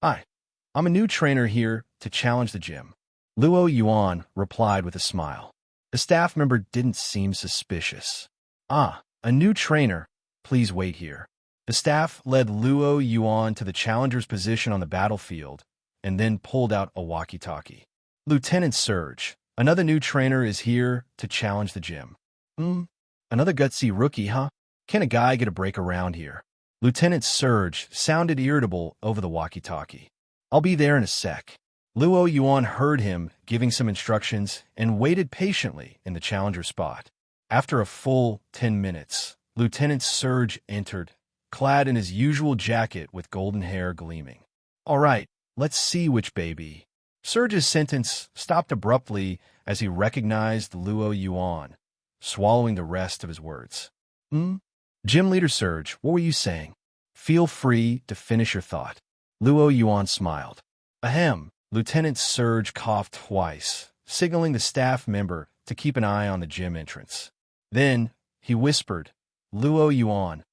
"Hi, I'm a new trainer here to challenge the gym," Luo Yuan replied with a smile. The staff member didn't seem suspicious. "Ah, a new trainer. Please wait here." The staff led Luo Yuan to the challenger's position on the battlefield and then pulled out a walkie-talkie. "Lieutenant Surge, another new trainer is here to challenge the gym." Another gutsy rookie, huh? Can a guy get a break around here?" Lieutenant Surge sounded irritable over the walkie-talkie. "I'll be there in a sec." Luo Yuan heard him giving some instructions and waited patiently in the challenger spot. After a full 10 minutes, Lieutenant Surge entered, clad in his usual jacket with golden hair gleaming. "All right, let's see which baby." Surge's sentence stopped abruptly as he recognized Luo Yuan, swallowing the rest of his words. Gym Leader Surge, what were you saying?" "Feel free to finish your thought." Luo Yuan smiled. "Ahem." Lieutenant Surge coughed twice, signaling the staff member to keep an eye on the gym entrance. Then he whispered, "Luo Yuan,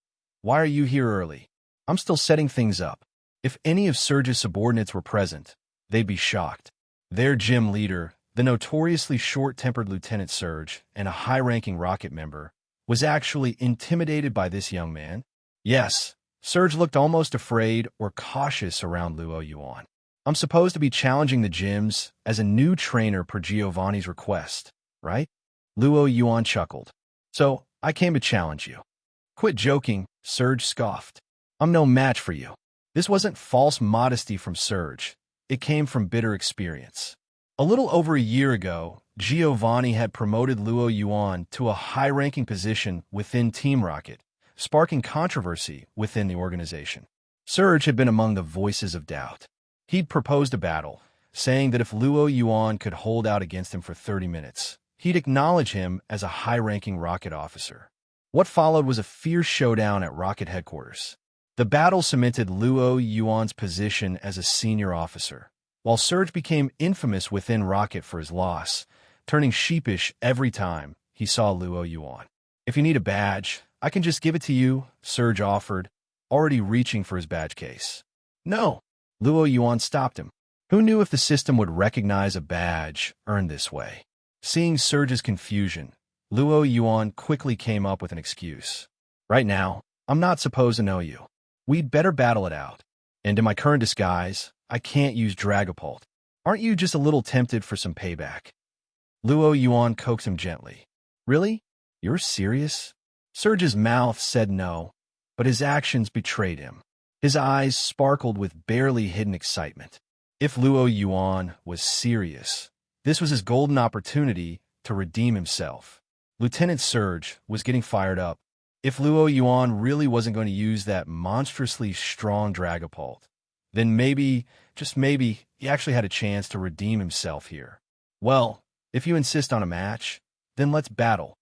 why are you here early?" "I'm still setting things up." If any of Surge's subordinates were present, they'd be shocked. Their gym leader, the notoriously short-tempered Lieutenant Surge and a high-ranking Rocket member, was actually intimidated by this young man. Yes, Surge looked almost afraid or cautious around Luo Yuan. "I'm supposed to be challenging the gyms as a new trainer per Giovanni's request, right?" Luo Yuan chuckled. "So, I came to challenge you." "Quit joking," Surge scoffed. "I'm no match for you." This wasn't false modesty from Surge. It came from bitter experience. A little over a year ago, Giovanni had promoted Luo Yuan to a high-ranking position within Team Rocket, sparking controversy within the organization. Surge had been among the voices of doubt. He'd proposed a battle, saying that if Luo Yuan could hold out against him for 30 minutes, he'd acknowledge him as a high-ranking Rocket officer. What followed was a fierce showdown at Rocket headquarters. The battle cemented Luo Yuan's position as a senior officer, while Surge became infamous within Rocket for his loss, turning sheepish every time he saw Luo Yuan. "If you need a badge, I can just give it to you," Surge offered, already reaching for his badge case. "No," Luo Yuan stopped him. Who knew if the system would recognize a badge earned this way? Seeing Surge's confusion, Luo Yuan quickly came up with an excuse. "Right now, I'm not supposed to know you. We'd better battle it out. And in my current disguise, I can't use Dragapult. Aren't you just a little tempted for some payback?" Luo Yuan coaxed him gently. "Really? You're serious?" Surge's mouth said no, but his actions betrayed him. His eyes sparkled with barely hidden excitement. If Luo Yuan was serious, this was his golden opportunity to redeem himself. Lieutenant Surge was getting fired up. If Luo Yuan really wasn't going to use that monstrously strong Dragapult, then maybe, just maybe, he actually had a chance to redeem himself here. "Well, if you insist on a match, then let's battle."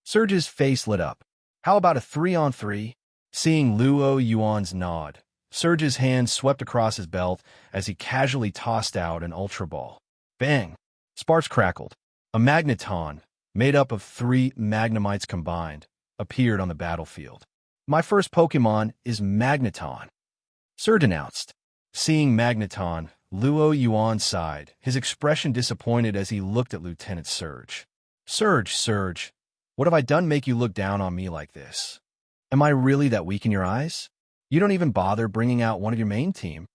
Surge's face lit up. "How about a 3-on-3? Seeing Luo Yuan's nod, Surge's hand swept across his belt as he casually tossed out an Ultra Ball. Bang! Sparks crackled. A Magneton, made up of 3 Magnemites combined, appeared on the battlefield. "My first Pokemon is Magneton," Surge announced. Seeing Magneton, Luo Yuan sighed, his expression disappointed as he looked at Lieutenant Surge. Surge, what have I done make you look down on me like this? Am I really that weak in your eyes? You don't even bother bringing out one of your main team."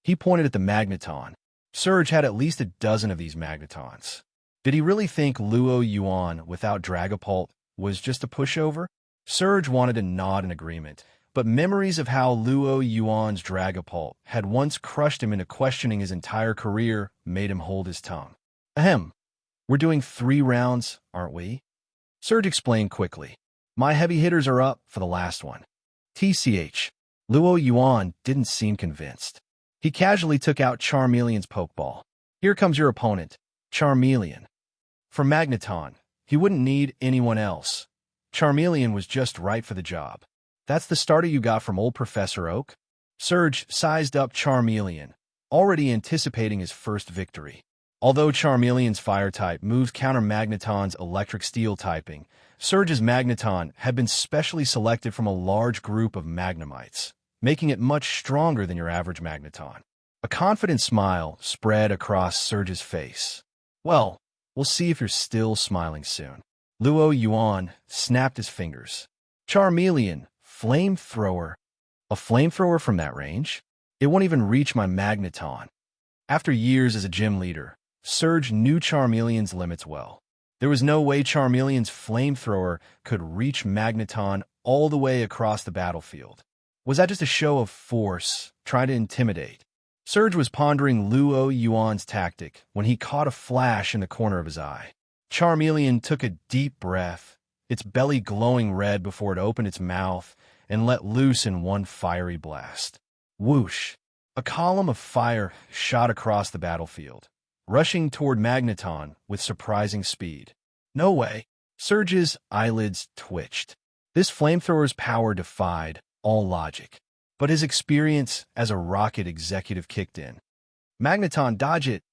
He pointed at the Magneton. Surge had at least a dozen of these Magnetons. Did he really think Luo Yuan without Dragapult was just a pushover? Surge wanted to nod in agreement, but memories of how Luo Yuan's Dragapult had once crushed him into questioning his entire career made him hold his tongue. Ahem. We're doing 3 rounds, aren't we? Surge explained quickly. My heavy hitters are up for the last one. TCH. Luo Yuan didn't seem convinced. He casually took out Charmeleon's Pokeball. Here comes your opponent, Charmeleon. For Magneton, he wouldn't need anyone else. Charmeleon was just right for the job. That's the starter you got from old Professor Oak? Surge sized up Charmeleon, already anticipating his first victory. Although Charmeleon's fire type moves counter Magneton's electric steel typing, Surge's Magneton had been specially selected from a large group of Magnemites, making it much stronger than your average Magneton. A confident smile spread across Surge's face. Well, we'll see if you're still smiling soon. Luo Yuan snapped his fingers. Charmeleon, flamethrower. A flamethrower from that range? It won't even reach my Magneton. After years as a gym leader, Surge knew Charmeleon's limits well. There was no way Charmeleon's flamethrower could reach Magneton all the way across the battlefield. Was that just a show of force, trying to intimidate? Surge was pondering Luo Yuan's tactic when he caught a flash in the corner of his eye. Charmeleon took a deep breath, its belly glowing red before it opened its mouth and let loose in one fiery blast. Whoosh! A column of fire shot across the battlefield, rushing toward Magneton with surprising speed. No way! Surge's eyelids twitched. This flamethrower's power defied all logic, but his experience as a rocket executive kicked in. Magneton, dodge it!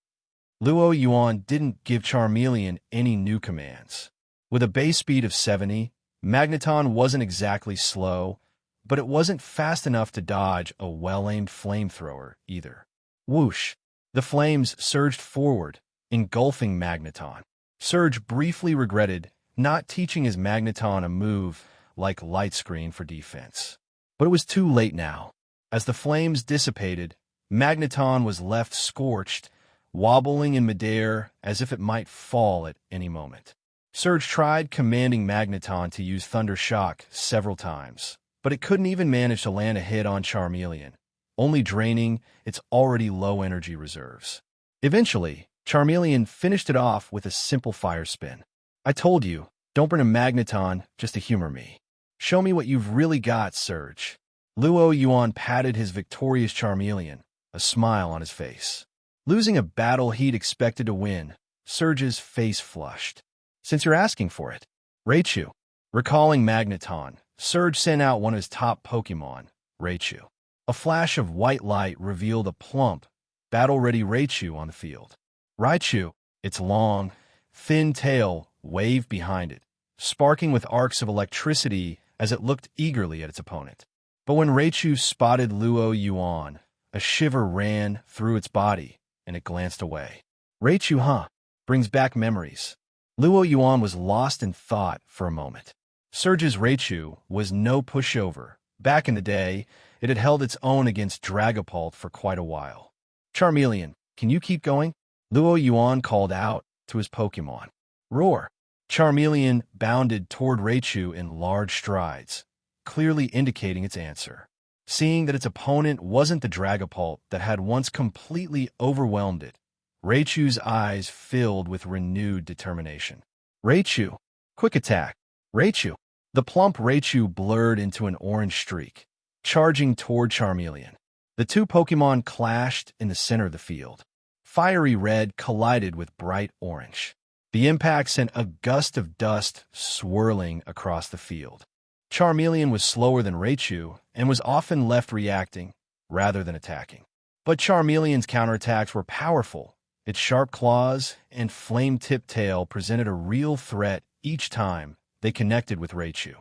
Luo Yuan didn't give Charmeleon any new commands. With a base speed of 70, Magneton wasn't exactly slow, but it wasn't fast enough to dodge a well-aimed flamethrower either. Whoosh! The flames surged forward, engulfing Magneton. Surge briefly regretted not teaching his Magneton a move like Light Screen for defense. But it was too late now. As the flames dissipated, Magneton was left scorched, wobbling in midair as if it might fall at any moment. Surge tried commanding Magneton to use Thunder Shock several times, but it couldn't even manage to land a hit on Charmeleon, only draining its already low energy reserves. Eventually, Charmeleon finished it off with a simple fire spin. I told you, don't bring a Magneton just to humor me. Show me what you've really got, Surge. Luo Yuan patted his victorious Charmeleon, a smile on his face. Losing a battle he'd expected to win, Surge's face flushed. Since you're asking for it, Raichu. Recalling Magneton, Surge sent out one of his top Pokemon, Raichu. A flash of white light revealed a plump, battle-ready Raichu on the field. Raichu, its long, thin tail waved behind it, sparking with arcs of electricity as it looked eagerly at its opponent. But when Raichu spotted Luo Yuan, a shiver ran through its body, and it glanced away. Raichu, huh? Brings back memories. Luo Yuan was lost in thought for a moment. Surge's Raichu was no pushover. Back in the day, it had held its own against Dragapult for quite a while. Charmeleon, can you keep going? Luo Yuan called out to his Pokemon. Roar! Charmeleon bounded toward Raichu in large strides, clearly indicating its answer. Seeing that its opponent wasn't the Dragapult that had once completely overwhelmed it, Raichu's eyes filled with renewed determination. Raichu! Quick attack! Raichu! The plump Raichu blurred into an orange streak, charging toward Charmeleon. The two Pokemon clashed in the center of the field. Fiery red collided with bright orange. The impact sent a gust of dust swirling across the field. Charmeleon was slower than Raichu and was often left reacting rather than attacking. But Charmeleon's counterattacks were powerful. Its sharp claws and flame-tipped tail presented a real threat each time they connected with Raichu.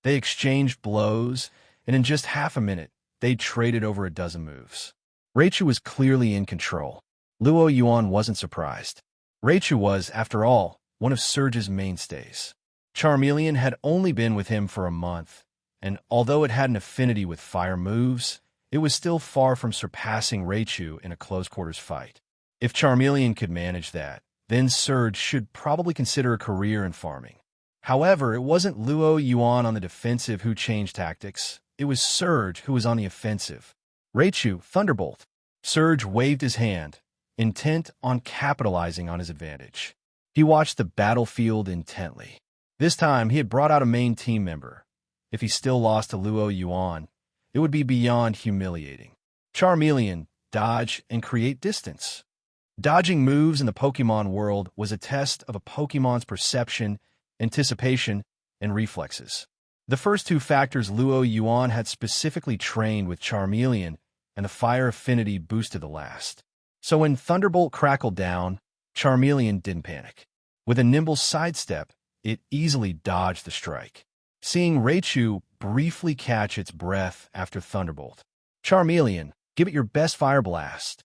They exchanged blows, and in just half a minute, they'd traded over a dozen moves. Raichu was clearly in control. Luo Yuan wasn't surprised. Raichu was, after all, one of Surge's mainstays. Charmeleon had only been with him for a month, and although it had an affinity with fire moves, it was still far from surpassing Raichu in a close-quarters fight. If Charmeleon could manage that, then Surge should probably consider a career in farming. However, it wasn't Luo Yuan on the defensive who changed tactics. It was Surge who was on the offensive. Raichu, Thunderbolt. Surge waved his hand, intent on capitalizing on his advantage. He watched the battlefield intently. This time, he had brought out a main team member. If he still lost to Luo Yuan, it would be beyond humiliating. Charmeleon, dodge and create distance. Dodging moves in the Pokemon world was a test of a Pokemon's perception, anticipation, and reflexes. The first two factors Luo Yuan had specifically trained with Charmeleon, and the fire affinity boosted the last. So when Thunderbolt crackled down, Charmeleon didn't panic. With a nimble sidestep, it easily dodged the strike. Seeing Raichu briefly catch its breath after Thunderbolt. Charmeleon, give it your best Fire Blast.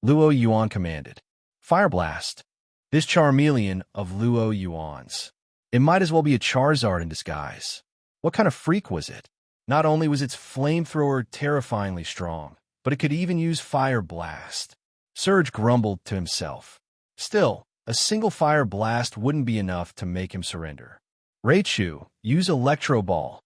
Luo Yuan commanded. Fire Blast. This Charmeleon of Luo Yuan's. It might as well be a Charizard in disguise. What kind of freak was it? Not only was its flamethrower terrifyingly strong, but it could even use Fire Blast. Surge grumbled to himself. Still, a single Fire Blast wouldn't be enough to make him surrender. Raichu, use Electro Ball.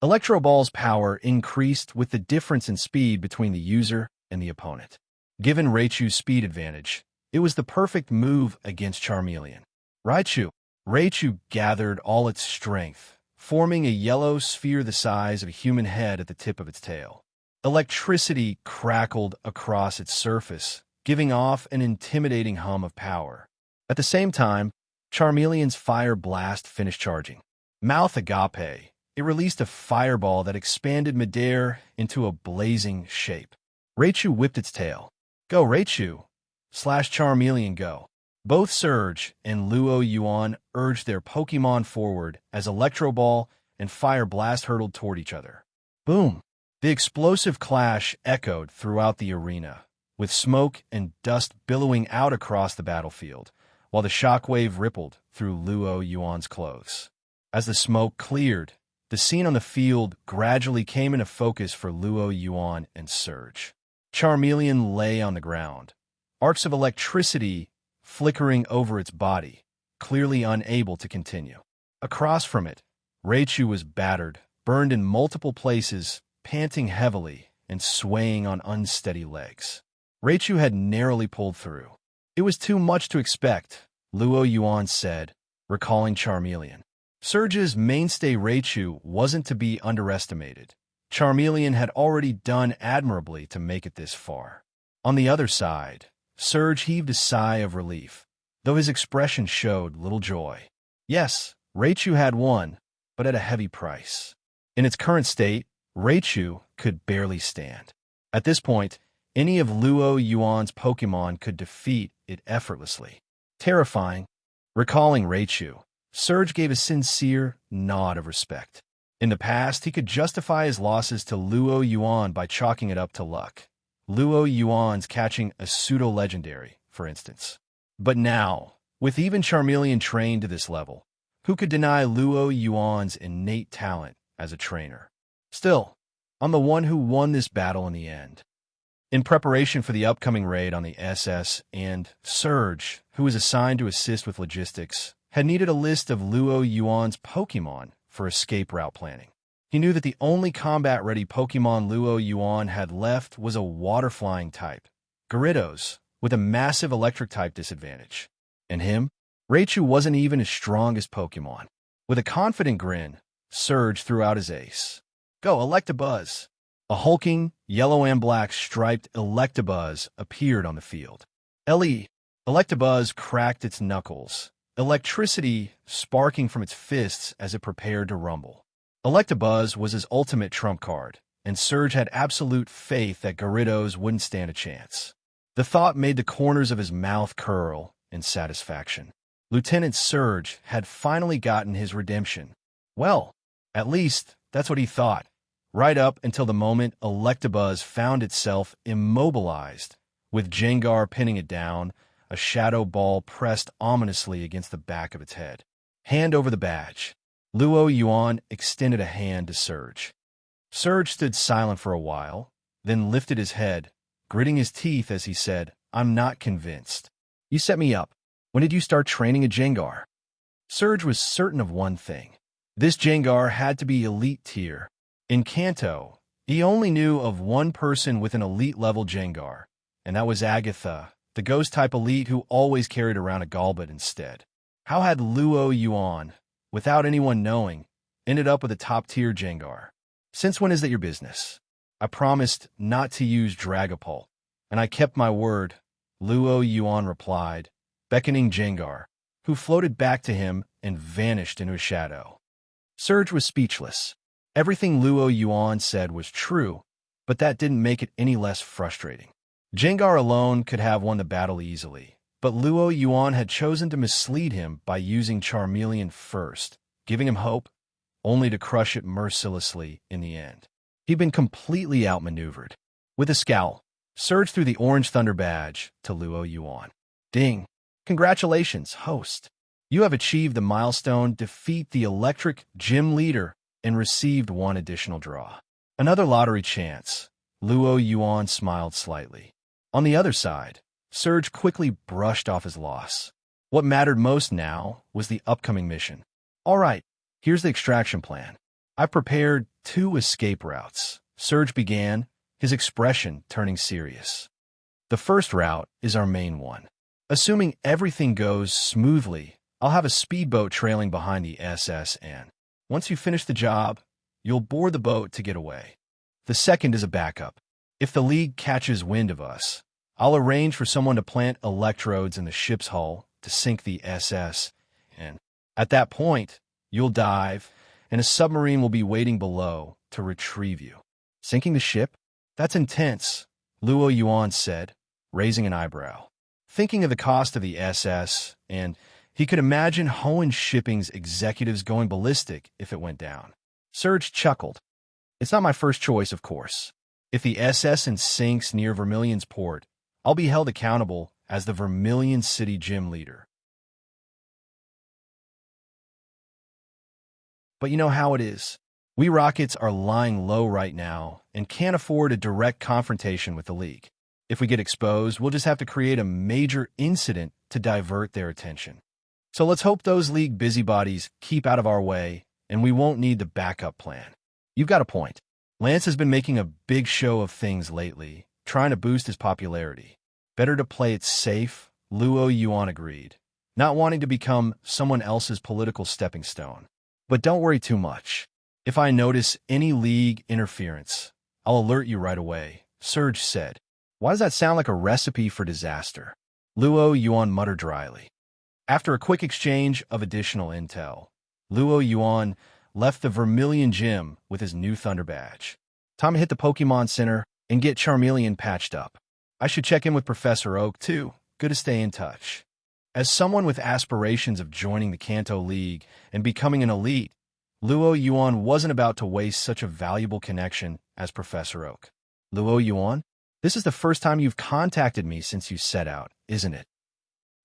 Electro Ball's power increased with the difference in speed between the user and the opponent. Given Raichu's speed advantage, it was the perfect move against Charmeleon. Raichu gathered all its strength, forming a yellow sphere the size of a human head at the tip of its tail. Electricity crackled across its surface, giving off an intimidating hum of power. At the same time, Charmeleon's Fire Blast finished charging. Mouth Agape, it released a fireball that expanded midair into a blazing shape. Raichu whipped its tail. Go Raichu! Charmeleon go! Both Surge and Luo Yuan urged their Pokemon forward as Electro Ball and Fire Blast hurtled toward each other. Boom! The explosive clash echoed throughout the arena, with smoke and dust billowing out across the battlefield, while the shockwave rippled through Luo Yuan's clothes. As the smoke cleared, the scene on the field gradually came into focus for Luo Yuan and Surge. Charmeleon lay on the ground, arcs of electricity flickering over its body, clearly unable to continue. Across from it, Raichu was battered, burned in multiple places, panting heavily and swaying on unsteady legs. Raichu had narrowly pulled through. It was too much to expect, Luo Yuan said, recalling Charmeleon. Surge's mainstay Raichu wasn't to be underestimated. Charmeleon had already done admirably to make it this far. On the other side, Surge heaved a sigh of relief, though his expression showed little joy. Yes, Raichu had won, but at a heavy price. In its current state, Raichu could barely stand. At this point, any of Luo Yuan's Pokemon could defeat it effortlessly. Terrifying. Recalling Raichu, Surge gave a sincere nod of respect. In the past, he could justify his losses to Luo Yuan by chalking it up to luck. Luo Yuan's catching a pseudo-legendary, for instance. But now, with even Charmeleon trained to this level, who could deny Luo Yuan's innate talent as a trainer? Still, I'm the one who won this battle in the end. In preparation for the upcoming raid on the SS, and Surge, who was assigned to assist with logistics, had needed a list of Luo Yuan's Pokemon for escape route planning. He knew that the only combat-ready Pokemon Luo Yuan had left was a water-flying type, Gyarados, with a massive electric-type disadvantage. And him? Raichu wasn't even his strongest Pokemon. With a confident grin, Surge threw out his ace. Go, Electabuzz! A hulking, yellow and black striped Electabuzz appeared on the field. Electabuzz cracked its knuckles, electricity sparking from its fists as it prepared to rumble. Electabuzz was his ultimate trump card, and Surge had absolute faith that Gyarados wouldn't stand a chance. The thought made the corners of his mouth curl in satisfaction. Lieutenant Surge had finally gotten his redemption. Well, at least that's what he thought, right up until the moment Electabuzz found itself immobilized, with Gengar pinning it down, a shadow ball pressed ominously against the back of its head. Hand over the badge. Luo Yuan extended a hand to Surge. Surge stood silent for a while, then lifted his head, gritting his teeth as he said, I'm not convinced. You set me up. When did you start training a Gengar? Surge was certain of one thing. This Gengar had to be elite tier. In Kanto, he only knew of one person with an elite-level Gengar, and that was Agatha, the ghost-type elite who always carried around a gallbit instead. How had Luo Yuan, without anyone knowing, ended up with a top-tier Gengar? Since when is that your business? I promised not to use Dragapult, and I kept my word, Luo Yuan replied, beckoning Gengar, who floated back to him and vanished into a shadow. Surge was speechless. Everything Luo Yuan said was true, but that didn't make it any less frustrating. Gengar alone could have won the battle easily, but Luo Yuan had chosen to mislead him by using Charmeleon first, giving him hope, only to crush it mercilessly in the end. He'd been completely outmaneuvered. With a scowl, Surge threw the orange thunder badge to Luo Yuan. Ding! Congratulations, host. You have achieved the milestone, defeat the electric gym leader, and received one additional draw. Another lottery chance. Luo Yuan smiled slightly. On the other side, Surge quickly brushed off his loss. What mattered most now was the upcoming mission. All right, here's the extraction plan. I've prepared 2 escape routes. Surge began, his expression turning serious. The first route is our main one. Assuming everything goes smoothly, I'll have a speedboat trailing behind the SSN. Once you finish the job, you'll board the boat to get away. The second is a backup. If the League catches wind of us, I'll arrange for someone to plant electrodes in the ship's hull to sink the SS, and at that point, you'll dive, and a submarine will be waiting below to retrieve you. Sinking the ship? That's intense, Luo Yuan said, raising an eyebrow. Thinking of the cost of the SS, and he could imagine Hoenn Shipping's executives going ballistic if it went down. Surge chuckled. It's not my first choice, of course. If the SS sinks near Vermilion's port, I'll be held accountable as the Vermilion City gym leader. But you know how it is. We Rockets are lying low right now and can't afford a direct confrontation with the League. If we get exposed, we'll just have to create a major incident to divert their attention. So let's hope those League busybodies keep out of our way, and we won't need the backup plan. You've got a point. Lance has been making a big show of things lately, trying to boost his popularity. Better to play it safe, Luo Yuan agreed, not wanting to become someone else's political stepping stone. But don't worry too much. If I notice any League interference, I'll alert you right away, Surge said. Why does that sound like a recipe for disaster? Luo Yuan muttered dryly. After a quick exchange of additional intel, Luo Yuan left the Vermilion Gym with his new Thunder Badge. Time to hit the Pokemon Center and get Charmeleon patched up. I should check in with Professor Oak, too. Good to stay in touch. As someone with aspirations of joining the Kanto League and becoming an elite, Luo Yuan wasn't about to waste such a valuable connection as Professor Oak. Luo Yuan? This is the first time you've contacted me since you set out, isn't it?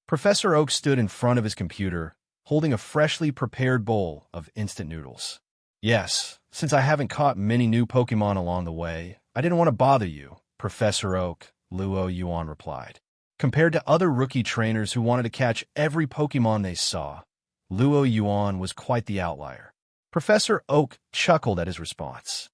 Professor Oak stood in front of his computer, holding a freshly prepared bowl of instant noodles. Yes, since I haven't caught many new Pokemon along the way, I didn't want to bother you, Professor Oak, Luo Yuan replied. Compared to other rookie trainers who wanted to catch every Pokemon they saw, Luo Yuan was quite the outlier. Professor Oak chuckled at his response.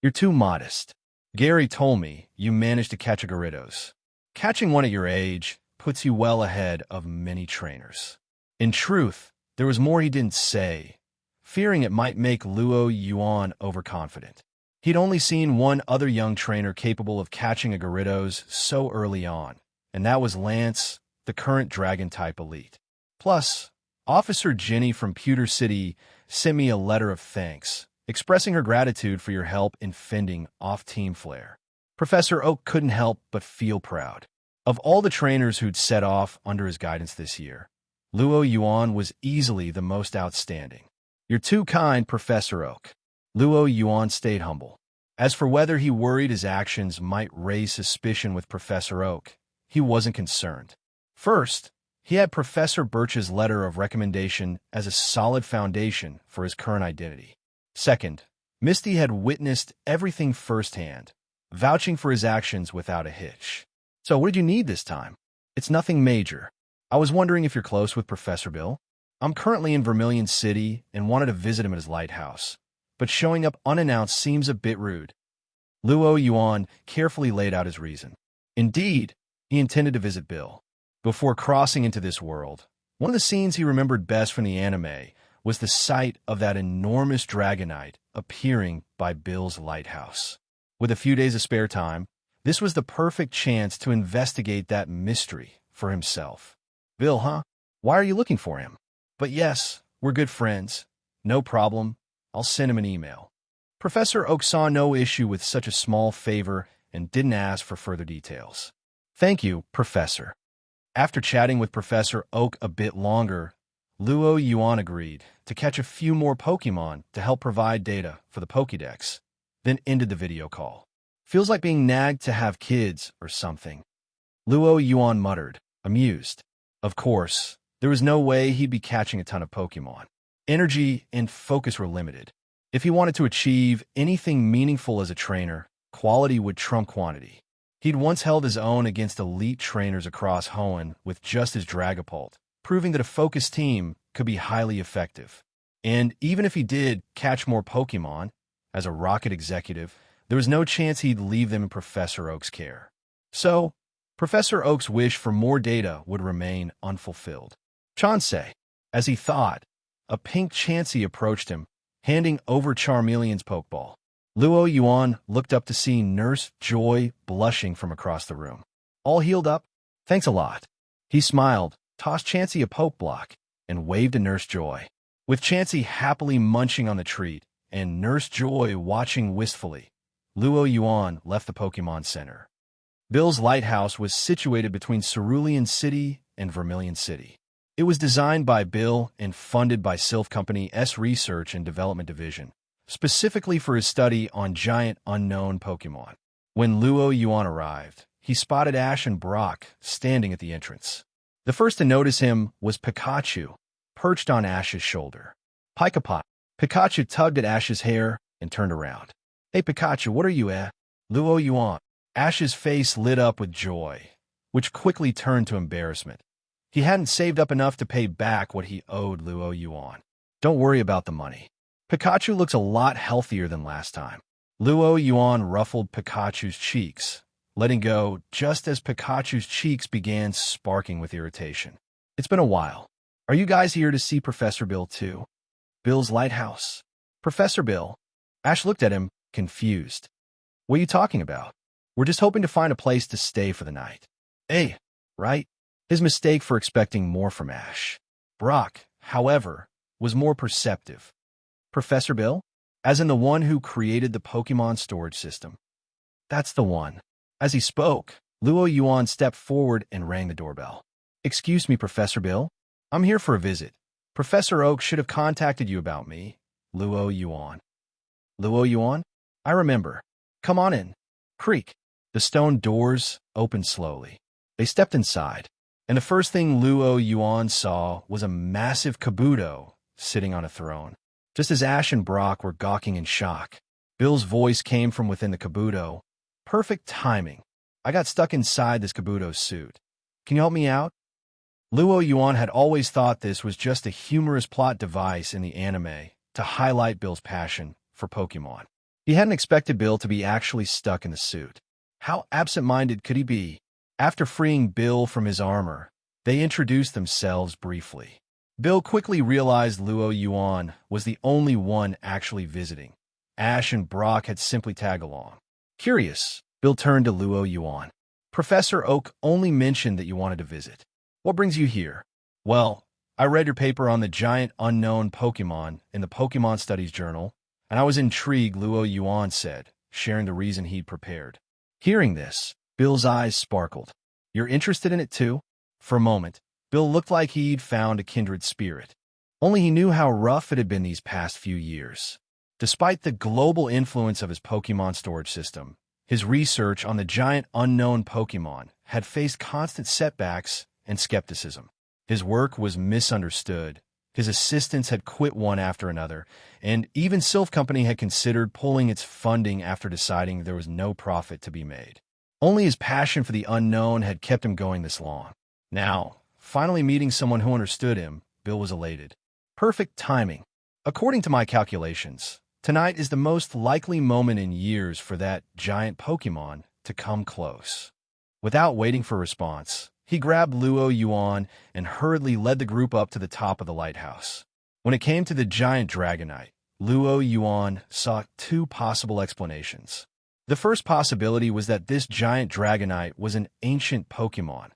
You're too modest. Gary told me you managed to catch a Gyarados. Catching one at your age puts you well ahead of many trainers. In truth, there was more he didn't say, fearing it might make Luo Yuan overconfident. He'd only seen one other young trainer capable of catching a Gyarados so early on, and that was Lance, the current Dragon-type elite. Plus, Officer Jenny from Pewter City sent me a letter of thanks, expressing her gratitude for your help in fending off Team Flare. Professor Oak couldn't help but feel proud. Of all the trainers who'd set off under his guidance this year, Luo Yuan was easily the most outstanding. You're too kind, Professor Oak. Luo Yuan stayed humble. As for whether he worried his actions might raise suspicion with Professor Oak, he wasn't concerned. First, he had Professor Birch's letter of recommendation as a solid foundation for his current identity. Second, Misty had witnessed everything firsthand, vouching for his actions without a hitch. So what did you need this time? It's nothing major. I was wondering if you're close with Professor Bill. I'm currently in Vermilion City and wanted to visit him at his lighthouse, but showing up unannounced seems a bit rude. Luo Yuan carefully laid out his reason. Indeed, he intended to visit Bill. Before crossing into this world, one of the scenes he remembered best from the anime was the sight of that enormous Dragonite appearing by Bill's lighthouse. With a few days of spare time, this was the perfect chance to investigate that mystery for himself. Bill, huh? Why are you looking for him? But yes, we're good friends. No problem. I'll send him an email. Professor Oak saw no issue with such a small favor and didn't ask for further details. Thank you, Professor. After chatting with Professor Oak a bit longer, Yuan agreed to catch a few more Pokemon to help provide data for the Pokédex, then ended the video call. Feels like being nagged to have kids or something. Yuan muttered, amused. Of course, there was no way he'd be catching a ton of Pokemon. Energy and focus were limited. If he wanted to achieve anything meaningful as a trainer, quality would trump quantity. He'd once held his own against elite trainers across Hoenn with just his Dragapult, proving that a focused team could be highly effective. And even if he did catch more Pokemon, as a rocket executive, there was no chance he'd leave them in Professor Oak's care. So, Professor Oak's wish for more data would remain unfulfilled. Chansey, as he thought, a pink Chansey approached him, handing over Charmeleon's Pokeball. Yuan looked up to see Nurse Joy blushing from across the room. All healed up? Thanks a lot. He smiled, tossed Chansey a poke block, and waved to Nurse Joy. With Chansey happily munching on the treat and Nurse Joy watching wistfully, Yuan left the Pokemon Center. Bill's lighthouse was situated between Cerulean City and Vermilion City. It was designed by Bill and funded by Silph Company's Research and Development Division, specifically for his study on giant unknown Pokemon. When Yuan arrived, he spotted Ash and Brock standing at the entrance. The first to notice him was Pikachu, perched on Ash's shoulder. Pika-Pot. Pikachu tugged at Ash's hair and turned around. Hey Pikachu, what are you at? Yuan. Ash's face lit up with joy, which quickly turned to embarrassment. He hadn't saved up enough to pay back what he owed Yuan. Don't worry about the money. Pikachu looks a lot healthier than last time. Yuan ruffled Pikachu's cheeks, letting go just as Pikachu's cheeks began sparking with irritation. It's been a while. Are you guys here to see Professor Bill too? Bill's lighthouse. Professor Bill? Ash looked at him, confused. What are you talking about? We're just hoping to find a place to stay for the night. Hey, right? His mistake for expecting more from Ash. Brock, however, was more perceptive. Professor Bill? As in the one who created the Pokemon storage system. That's the one. As he spoke, Yuan stepped forward and rang the doorbell. Excuse me, Professor Bill. I'm here for a visit. Professor Oak should have contacted you about me. Yuan. Yuan? I remember. Come on in. Creak. The stone doors opened slowly. They stepped inside, and the first thing Yuan saw was a massive Kabuto sitting on a throne. Just as Ash and Brock were gawking in shock, Bill's voice came from within the Kabuto. Perfect timing. I got stuck inside this Kabuto's suit. Can you help me out? Yuan had always thought this was just a humorous plot device in the anime to highlight Bill's passion for Pokemon. He hadn't expected Bill to be actually stuck in the suit. How absent-minded could he be? After freeing Bill from his armor, they introduced themselves briefly. Bill quickly realized Yuan was the only one actually visiting. Ash and Brock had simply tagged along. Curious, Bill turned to Yuan. Professor Oak only mentioned that you wanted to visit. What brings you here? Well, I read your paper on the giant unknown Pokemon in the Pokemon Studies Journal, and I was intrigued, Yuan said, sharing the reason he'd prepared. Hearing this, Bill's eyes sparkled. You're interested in it too? For a moment, Bill looked like he'd found a kindred spirit. Only he knew how rough it had been these past few years. Despite the global influence of his Pokemon storage system, his research on the giant unknown Pokemon had faced constant setbacks and skepticism. His work was misunderstood, his assistants had quit one after another, and even Silph Company had considered pulling its funding after deciding there was no profit to be made. Only his passion for the unknown had kept him going this long. Now, finally meeting someone who understood him, Bill was elated. Perfect timing. According to my calculations, tonight is the most likely moment in years for that giant Pokemon to come close. Without waiting for a response, he grabbed Luo Yuan and hurriedly led the group up to the top of the lighthouse. When it came to the giant Dragonite, Luo Yuan saw two possible explanations. The first possibility was that this giant Dragonite was an ancient Pokémon,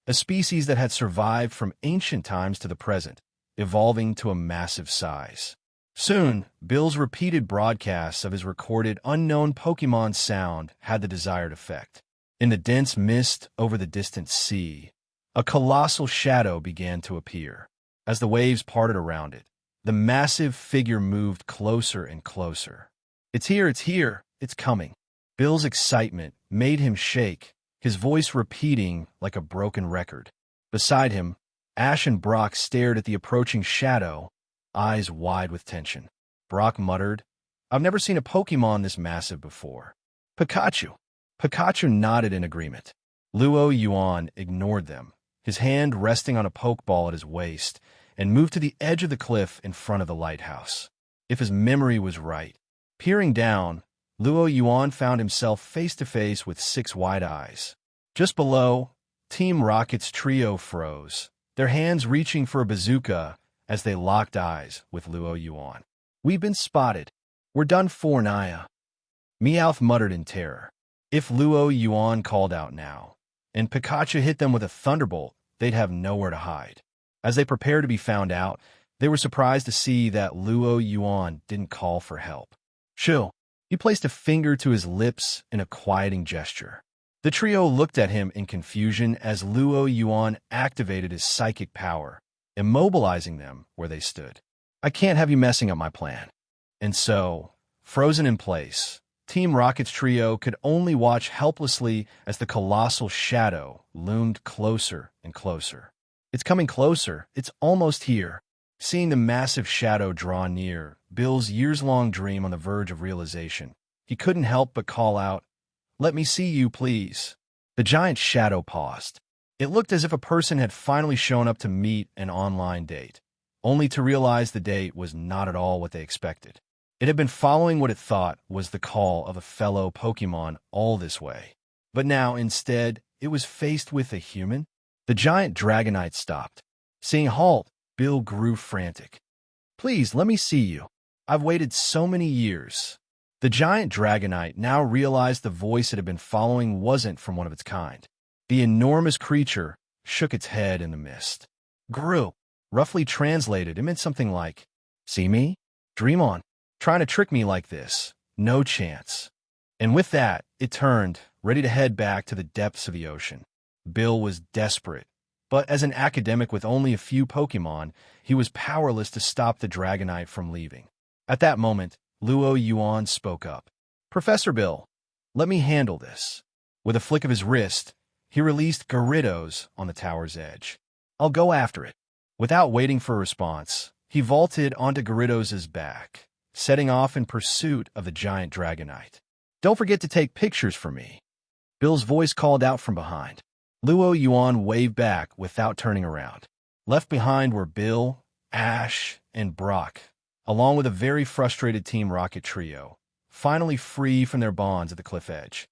a species that had survived from ancient times to the present, evolving to a massive size. Soon, Bill's repeated broadcasts of his recorded unknown Pokémon sound had the desired effect. In the dense mist over the distant sea, a colossal shadow began to appear. As the waves parted around it, the massive figure moved closer and closer. It's here, it's coming. Bill's excitement made him shake, his voice repeating like a broken record. Beside him, Ash and Brock stared at the approaching shadow, eyes wide with tension. Brock muttered, "I've never seen a Pokémon this massive before." "Pikachu." Pikachu nodded in agreement. Luo Yuan ignored them, his hand resting on a Pokeball at his waist, and moved to the edge of the cliff in front of the lighthouse. If his memory was right, peering down, Luo Yuan found himself face-to-face with 6 wide eyes. Just below, Team Rocket's trio froze, their hands reaching for a bazooka as they locked eyes with Luo Yuan. "We've been spotted. We're done for, Naya." Meowth muttered in terror. If Luo Yuan called out now, and Pikachu hit them with a thunderbolt, they'd have nowhere to hide. As they prepared to be found out, they were surprised to see that Luo Yuan didn't call for help. "Chill." He placed a finger to his lips in a quieting gesture. The trio looked at him in confusion as Luo Yuan activated his psychic power, immobilizing them where they stood. "I can't have you messing up my plan." And so, frozen in place, Team Rocket's trio could only watch helplessly as the colossal shadow loomed closer and closer. "It's coming closer. It's almost here." Seeing the massive shadow draw near, Bill's years-long dream on the verge of realization, he couldn't help but call out, "Let me see you, please." The giant shadow paused. It looked as if a person had finally shown up to meet an online date, only to realize the date was not at all what they expected. It had been following what it thought was the call of a fellow Pokémon all this way. But now, instead, it was faced with a human. The giant Dragonite stopped. Seeing halt, Bill grew frantic. "Please, let me see you. I've waited so many years." The giant Dragonite now realized the voice it had been following wasn't from one of its kind. The enormous creature shook its head in the mist. "Gru." Roughly translated, it meant something like, "See me? Dream on. Trying to trick me like this. No chance." And with that, it turned, ready to head back to the depths of the ocean. Bill was desperate, but as an academic with only a few Pokémon, he was powerless to stop the Dragonite from leaving. At that moment, Luo Yuan spoke up. "Professor Bill, let me handle this." With a flick of his wrist, he released Gyarados on the tower's edge. "I'll go after it." Without waiting for a response, he vaulted onto Gyarados' back, setting off in pursuit of the giant Dragonite. "Don't forget to take pictures for me." Bill's voice called out from behind. Luo Yuan waved back without turning around. Left behind were Bill, Ash, and Brock, along with a very frustrated Team Rocket trio, finally free from their bonds at the cliff edge.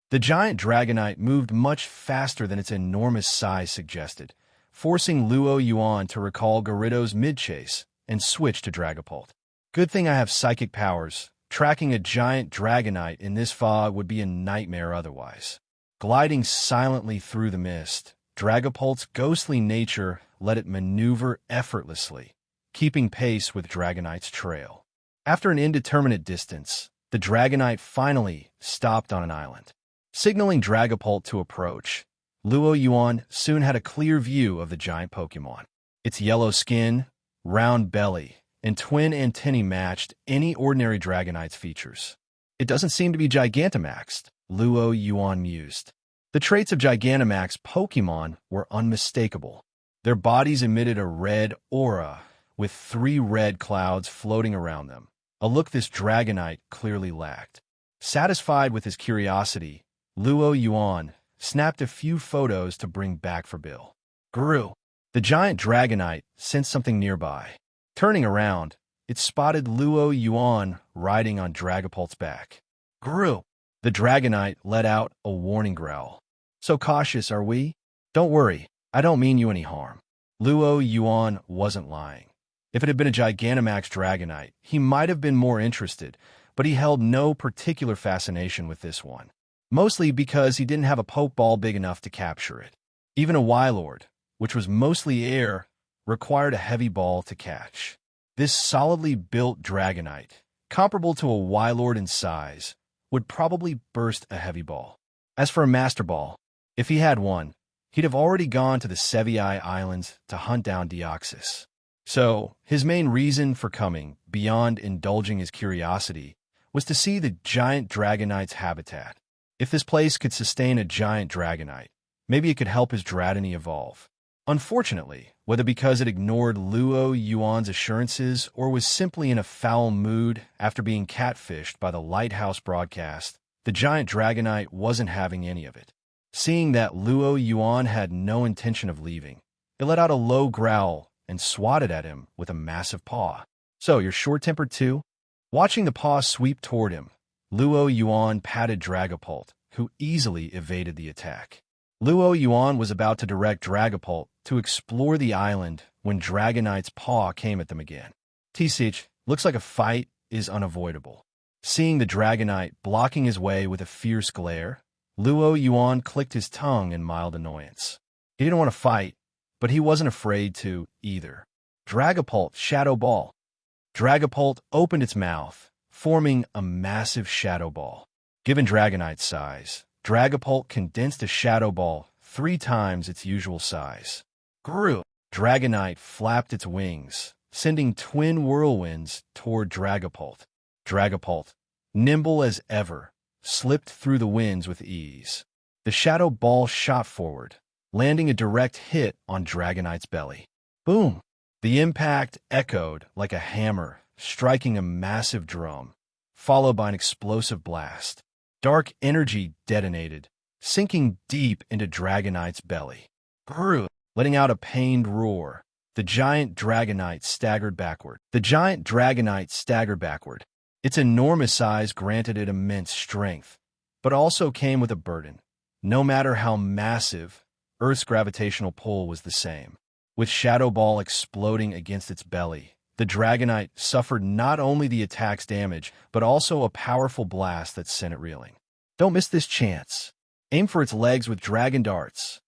The giant Dragonite moved much faster than its enormous size suggested, forcing Luo Yuan to recall Gyarados' mid-chase and switch to Dragapult. "Good thing I have psychic powers. Tracking a giant Dragonite in this fog would be a nightmare otherwise." Gliding silently through the mist, Dragapult's ghostly nature let it maneuver effortlessly, keeping pace with Dragonite's trail. After an indeterminate distance, the Dragonite finally stopped on an island. Signaling Dragapult to approach, Luo Yuan soon had a clear view of the giant Pokémon. Its yellow skin, round belly, and twin antennae matched any ordinary Dragonite's features. "It doesn't seem to be Gigantamaxed," Luo Yuan mused. The traits of Gigantamax Pokémon were unmistakable. Their bodies emitted a red aura, with 3 red clouds floating around them, a look this Dragonite clearly lacked. Satisfied with his curiosity, Luo Yuan snapped a few photos to bring back for Bill. "Gru." The giant Dragonite sensed something nearby. Turning around, it spotted Luo Yuan riding on Dragapult's back. "Gru." The Dragonite let out a warning growl. So cautious, are we? Don't worry, I don't mean you any harm. Luo Yuan wasn't lying. If it had been a Gigantamax Dragonite, he might have been more interested, but he held no particular fascination with this one. Mostly because he didn't have a Poke Ball big enough to capture it. Even a Wylord, which was mostly air, required a heavy ball to catch. This solidly built Dragonite, comparable to a Wylord in size, would probably burst a heavy ball. As for a Master Ball, if he had one, he'd have already gone to the Sevii Islands to hunt down Deoxys. So, his main reason for coming, beyond indulging his curiosity, was to see the giant Dragonite's habitat. If this place could sustain a giant Dragonite, maybe it could help his Dratini evolve. Unfortunately, whether because it ignored Luo Yuan's assurances or was simply in a foul mood after being catfished by the Lighthouse broadcast, the giant Dragonite wasn't having any of it. Seeing that Luo Yuan had no intention of leaving, it let out a low growl and swatted at him with a massive paw. So, you're short-tempered too? Watching the paw sweep toward him, Luo Yuan patted Dragapult, who easily evaded the attack. Luo Yuan was about to direct Dragapult to explore the island when Dragonite's paw came at them again. T-Sich, looks like a fight is unavoidable. Seeing the Dragonite blocking his way with a fierce glare, Luo Yuan clicked his tongue in mild annoyance. He didn't want to fight, but he wasn't afraid to, either. Dragapult Shadow Ball. Dragapult opened its mouth, forming a massive shadow ball. Given Dragonite's size, Dragapult condensed a shadow ball 3 times its usual size. Grew. Dragonite flapped its wings, sending twin whirlwinds toward Dragapult. Dragapult, nimble as ever, slipped through the winds with ease. The shadow ball shot forward, landing a direct hit on Dragonite's belly. Boom! The impact echoed like a hammer, striking a massive drum, followed by an explosive blast. Dark energy detonated, sinking deep into Dragonite's belly. Grew, letting out a pained roar. The giant Dragonite staggered backward. Its enormous size granted it immense strength, but also came with a burden. No matter how massive, Earth's gravitational pull was the same. With Shadow Ball exploding against its belly, the Dragonite suffered not only the attack's damage, but also a powerful blast that sent it reeling. Don't miss this chance. Aim for its legs with Dragon Darts.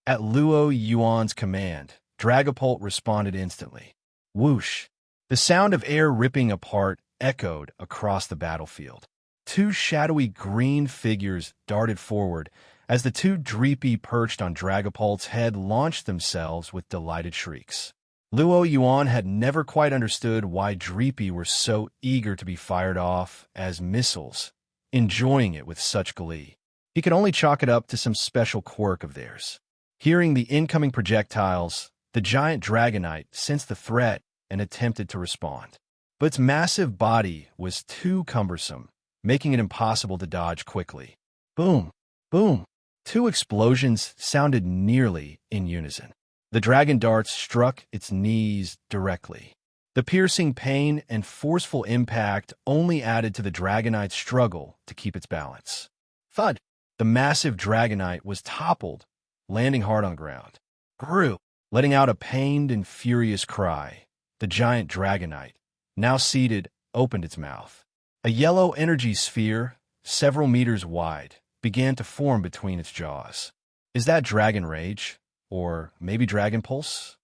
At Luo Yuan's command, Dragapult responded instantly. Whoosh! The sound of air ripping apart echoed across the battlefield. 2 shadowy green figures darted forward as the 2 Dreepy perched on Dragapult's head launched themselves with delighted shrieks. Luo Yuan had never quite understood why Dreepy were so eager to be fired off as missiles, enjoying it with such glee. He could only chalk it up to some special quirk of theirs. Hearing the incoming projectiles, the giant Dragonite sensed the threat and attempted to respond. But its massive body was too cumbersome, making it impossible to dodge quickly. Boom! Boom! 2 explosions sounded nearly in unison. The Dragon Darts struck its knees directly. The piercing pain and forceful impact only added to the Dragonite's struggle to keep its balance. Thud! The massive Dragonite was toppled, landing hard on the ground. Grew, letting out a pained and furious cry. The giant Dragonite, now seated, opened its mouth. A yellow energy sphere, several meters wide, began to form between its jaws. Is that Dragon Rage? Or maybe Dragon Pulse?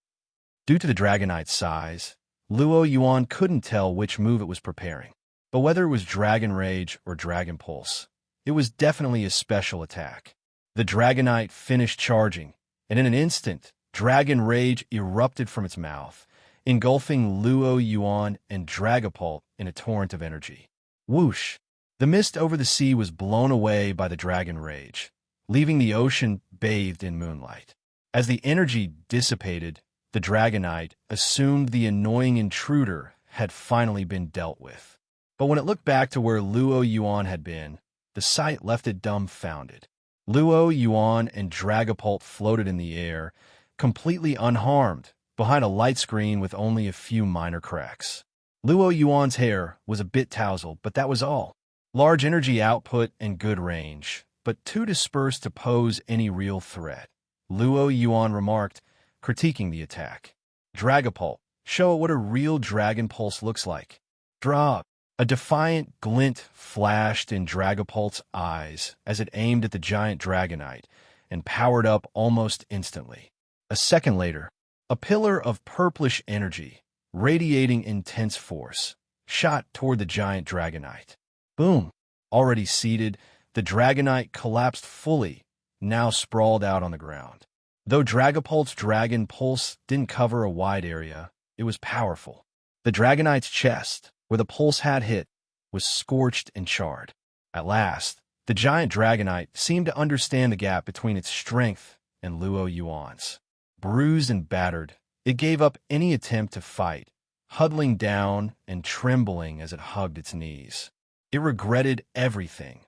Due to the Dragonite's size, Luo Yuan couldn't tell which move it was preparing. But whether it was Dragon Rage or Dragon Pulse, it was definitely a special attack. The Dragonite finished charging, and in an instant, Dragon Rage erupted from its mouth, engulfing Luo Yuan and Dragapult in a torrent of energy. Whoosh! The mist over the sea was blown away by the Dragon Rage, leaving the ocean bathed in moonlight. As the energy dissipated, the Dragonite assumed the annoying intruder had finally been dealt with. But when it looked back to where Luo Yuan had been, the sight left it dumbfounded. Luo Yuan and Dragapult floated in the air, completely unharmed, behind a light screen with only a few minor cracks. Luo Yuan's hair was a bit tousled, but that was all. Large energy output and good range, but too dispersed to pose any real threat. Luo Yuan remarked, critiquing the attack. Dragapult, show it what a real Dragon Pulse looks like. Draw. A defiant glint flashed in Dragapult's eyes as it aimed at the giant Dragonite and powered up almost instantly. A second later, a pillar of purplish energy, radiating intense force, shot toward the giant Dragonite. Boom! Already seated, the Dragonite collapsed fully, now sprawled out on the ground. Though Dragapult's Dragon Pulse didn't cover a wide area, it was powerful. The Dragonite's chest, where the pulse had hit, was scorched and charred. At last, the giant Dragonite seemed to understand the gap between its strength and Luo Yuan's. Bruised and battered, it gave up any attempt to fight, huddling down and trembling as it hugged its knees. It regretted everything.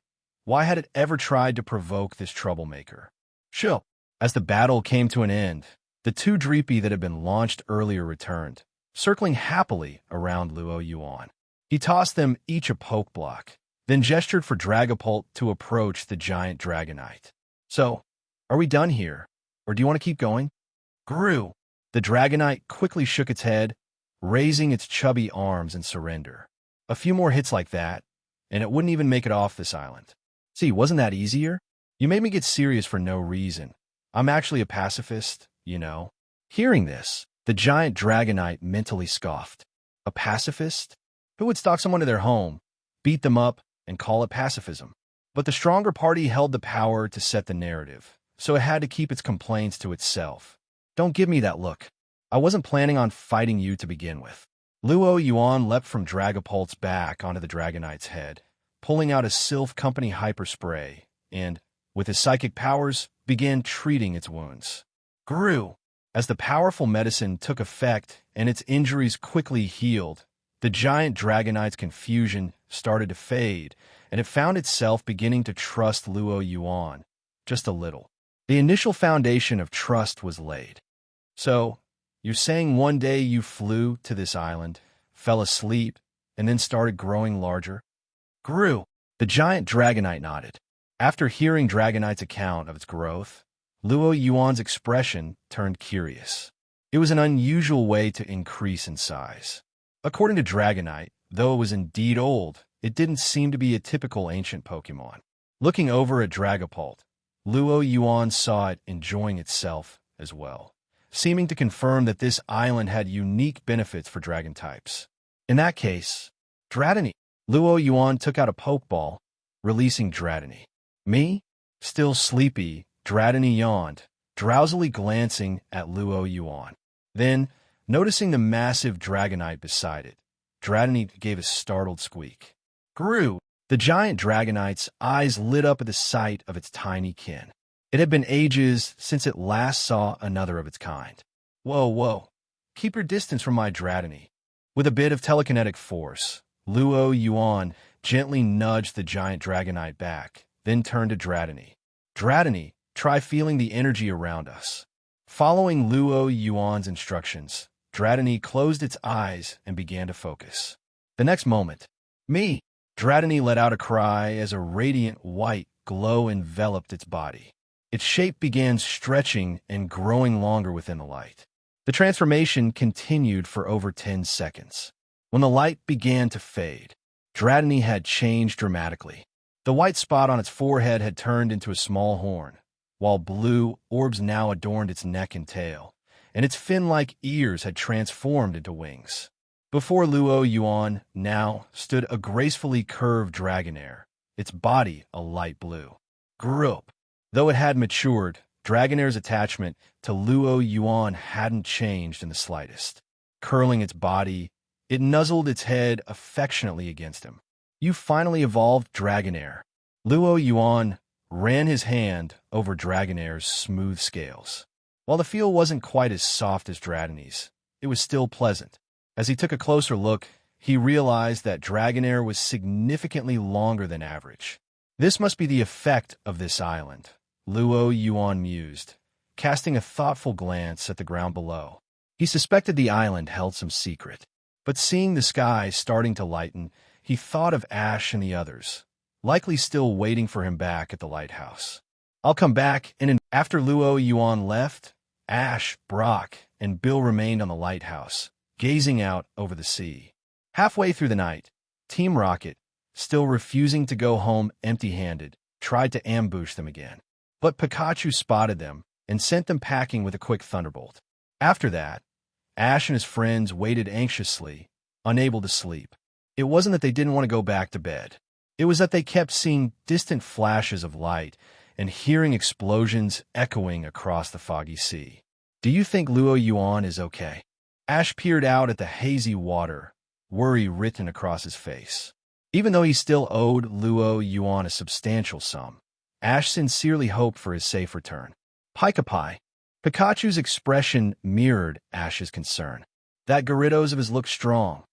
Why had it ever tried to provoke this troublemaker? Chill. As the battle came to an end, the two Dreepy that had been launched earlier returned, circling happily around Luo Yuan. He tossed them each a poke block, then gestured for Dragapult to approach the giant Dragonite. So, are we done here, or do you want to keep going? Gru! The Dragonite quickly shook its head, raising its chubby arms in surrender. A few more hits like that, and it wouldn't even make it off this island. See, wasn't that easier? You made me get serious for no reason. I'm actually a pacifist, you know. Hearing this, the giant Dragonite mentally scoffed. A pacifist? Who would stalk someone to their home, beat them up, and call it pacifism? But the stronger party held the power to set the narrative, so it had to keep its complaints to itself. Don't give me that look. I wasn't planning on fighting you to begin with. Luo Yuan leapt from Dragapult's back onto the Dragonite's head, pulling out a Silph Company hyper spray, and, with his psychic powers, began treating its wounds. Gru! As the powerful medicine took effect and its injuries quickly healed, the giant Dragonite's confusion started to fade, and it found itself beginning to trust Luo Yuan, just a little. The initial foundation of trust was laid. So, you're saying one day you flew to this island, fell asleep, and then started growing larger? Gru! The giant Dragonite nodded. After hearing Dragonite's account of its growth, Luo Yuan's expression turned curious. It was an unusual way to increase in size. According to Dragonite, though it was indeed old, it didn't seem to be a typical ancient Pokemon. Looking over at Dragapult, Luo Yuan saw it enjoying itself as well, seeming to confirm that this island had unique benefits for dragon types. In that case, Dratini. Luo Yuan took out a Pokeball, releasing Dratini. Me? Still sleepy, Dratini yawned, drowsily glancing at Luo Yuan. Then, noticing the massive Dragonite beside it, Dratini gave a startled squeak. Gru! The giant Dragonite's eyes lit up at the sight of its tiny kin. It had been ages since it last saw another of its kind. Whoa. Keep your distance from my Dratini. With a bit of telekinetic force, Luo Yuan gently nudged the giant Dragonite back, then turned to Dratini. Dratini, try feeling the energy around us. Following Luo Yuan's instructions, Dratini closed its eyes and began to focus. The next moment, me! Dratini let out a cry as a radiant white glow enveloped its body. Its shape began stretching and growing longer within the light. The transformation continued for over 10 seconds. When the light began to fade, Dratini had changed dramatically. The white spot on its forehead had turned into a small horn, while blue orbs now adorned its neck and tail, and its fin-like ears had transformed into wings. Before Luo Yuan now stood a gracefully curved Dragonair, its body a light blue. Group. Though it had matured, Dragonair's attachment to Luo Yuan hadn't changed in the slightest. Curling its body, it nuzzled its head affectionately against him. You finally evolved, Dragonair. Luo Yuan ran his hand over Dragonair's smooth scales. While the feel wasn't quite as soft as Dratini's, it was still pleasant. As he took a closer look, he realized that Dragonair was significantly longer than average. This must be the effect of this island, Luo Yuan mused, casting a thoughtful glance at the ground below. He suspected the island held some secret, but seeing the sky starting to lighten, he thought of Ash and the others. likely still waiting for him back at the lighthouse. I'll come back, and after Luo Yuan left, Ash, Brock, and Bill remained on the lighthouse, gazing out over the sea. Halfway through the night, Team Rocket, still refusing to go home empty-handed, tried to ambush them again. But Pikachu spotted them and sent them packing with a quick thunderbolt. After that, Ash and his friends waited anxiously, unable to sleep. It wasn't that they didn't want to go back to bed. It was that they kept seeing distant flashes of light and hearing explosions echoing across the foggy sea. Do you think Luo Yuan is okay? Ash peered out at the hazy water, worry written across his face. Even though he still owed Luo Yuan a substantial sum, Ash sincerely hoped for his safe return. Pika-Pi. Pikachu's expression mirrored Ash's concern. That Gyarados of his looked strong.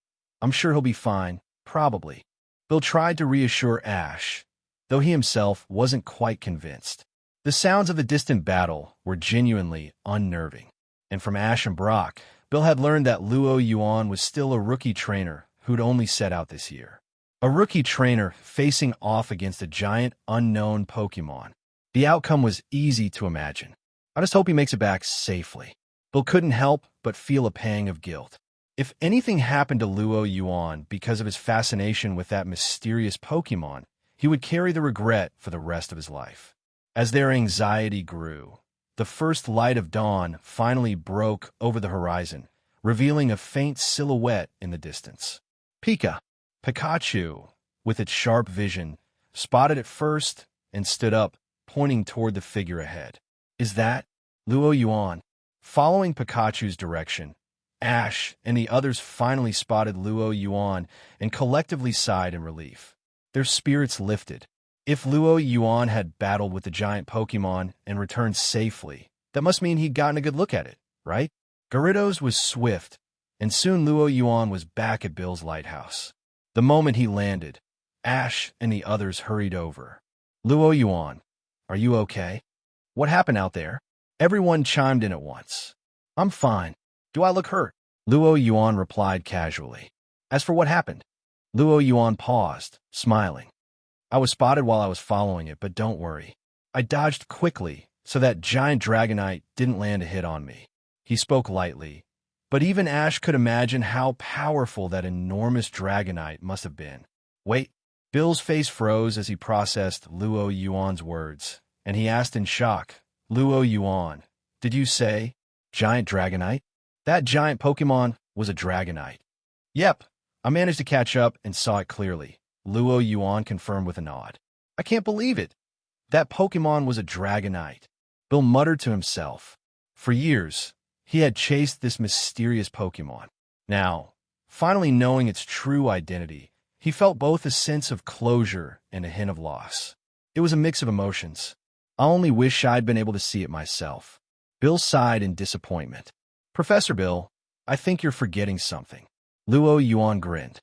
I'm sure he'll be fine, probably. Bill tried to reassure Ash, though he himself wasn't quite convinced. The sounds of the distant battle were genuinely unnerving. And from Ash and Brock, Bill had learned that Luo Yuan was still a rookie trainer who'd only set out this year. A rookie trainer facing off against a giant unknown Pokemon. The outcome was easy to imagine. I just hope he makes it back safely. Bill couldn't help but feel a pang of guilt. If anything happened to Luo Yuan because of his fascination with that mysterious Pokemon, he would carry the regret for the rest of his life. As their anxiety grew, the first light of dawn finally broke over the horizon, revealing a faint silhouette in the distance. Pikachu, with its sharp vision, spotted it first and stood up, pointing toward the figure ahead. Is that Luo Yuan? Following Pikachu's direction, Ash and the others finally spotted Luo Yuan and collectively sighed in relief. Their spirits lifted. If Luo Yuan had battled with the giant Pokemon and returned safely, that must mean he'd gotten a good look at it, right? Gyarados was swift, and soon Luo Yuan was back at Bill's lighthouse. The moment he landed, Ash and the others hurried over. Luo Yuan, are you okay? What happened out there? Everyone chimed in at once. I'm fine. Do I look hurt? Luo Yuan replied casually. As for what happened? Luo Yuan paused, smiling. I was spotted while I was following it, but don't worry. I dodged quickly so that giant Dragonite didn't land a hit on me. He spoke lightly, but even Ash could imagine how powerful that enormous Dragonite must have been. Wait, Bill's face froze as he processed Luo Yuan's words, and he asked in shock, Luo Yuan, did you say giant Dragonite? That giant Pokemon was a Dragonite. Yep, I managed to catch up and saw it clearly. Luo Yuan confirmed with a nod. I can't believe it. That Pokemon was a Dragonite. Bill muttered to himself. For years, he had chased this mysterious Pokemon. Now, finally knowing its true identity, he felt both a sense of closure and a hint of loss. It was a mix of emotions. I only wish I'd been able to see it myself. Bill sighed in disappointment. Professor Bill, I think you're forgetting something. Luo Yuan grinned.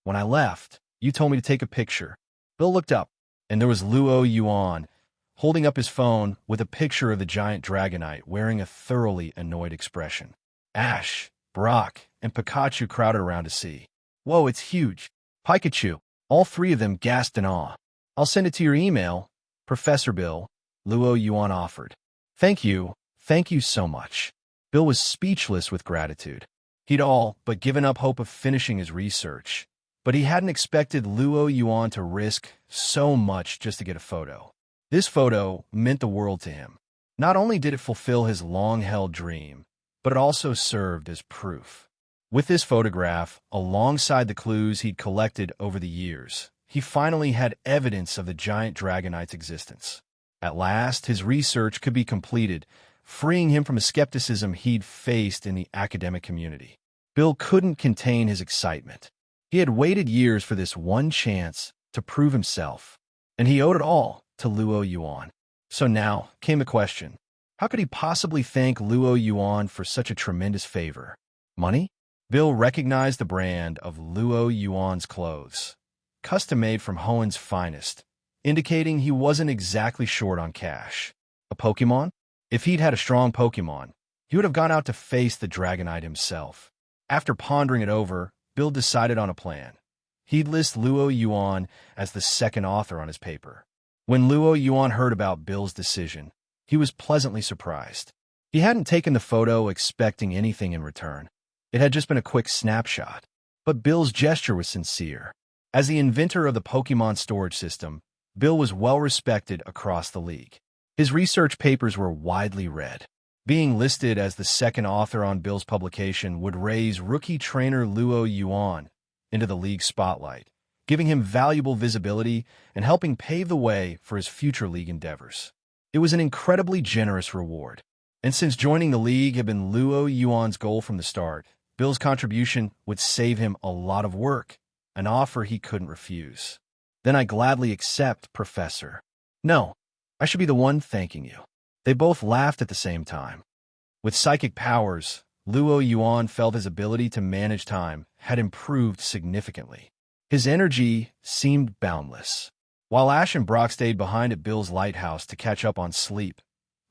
When I left, you told me to take a picture. Bill looked up, and there was Luo Yuan, holding up his phone with a picture of the giant Dragonite wearing a thoroughly annoyed expression. Ash, Brock, and Pikachu crowded around to see. Whoa, it's huge. Pikachu. All three of them gasped in awe. I'll send it to your email, Professor Bill, Luo Yuan offered. Thank you so much. Bill was speechless with gratitude. He'd all but given up hope of finishing his research, but he hadn't expected Luo Yuan to risk so much just to get a photo. This photo meant the world to him. Not only did it fulfill his long-held dream, but it also served as proof. With this photograph, alongside the clues he'd collected over the years, he finally had evidence of the giant Dragonite's existence. At last, his research could be completed, freeing him from a skepticism he'd faced in the academic community. Bill couldn't contain his excitement. He had waited years for this one chance to prove himself, and he owed it all to Luo Yuan. So now came the question, how could he possibly thank Luo Yuan for such a tremendous favor? Money? Bill recognized the brand of Luo Yuan's clothes, custom-made from Hoenn's finest, indicating he wasn't exactly short on cash. A Pokemon? If he'd had a strong Pokemon, he would have gone out to face the Dragonite himself. After pondering it over, Bill decided on a plan. he'd list Luo Yuan as the second author on his paper. When Luo Yuan heard about Bill's decision, he was pleasantly surprised. He hadn't taken the photo expecting anything in return. It had just been a quick snapshot. But Bill's gesture was sincere. As the inventor of the Pokemon storage system, Bill was well respected across the league. His research papers were widely read. Being listed as the second author on Bill's publication would raise rookie trainer Luo Yuan into the league spotlight, giving him valuable visibility and helping pave the way for his future league endeavors. It was an incredibly generous reward. And since joining the league had been Luo Yuan's goal from the start, Bill's contribution would save him a lot of work, an offer he couldn't refuse. Then I gladly accept, Professor. No, I should be the one thanking you. They both laughed at the same time. With psychic powers, Luo Yuan felt his ability to manage time had improved significantly. His energy seemed boundless. While Ash and Brock stayed behind at Bill's lighthouse to catch up on sleep,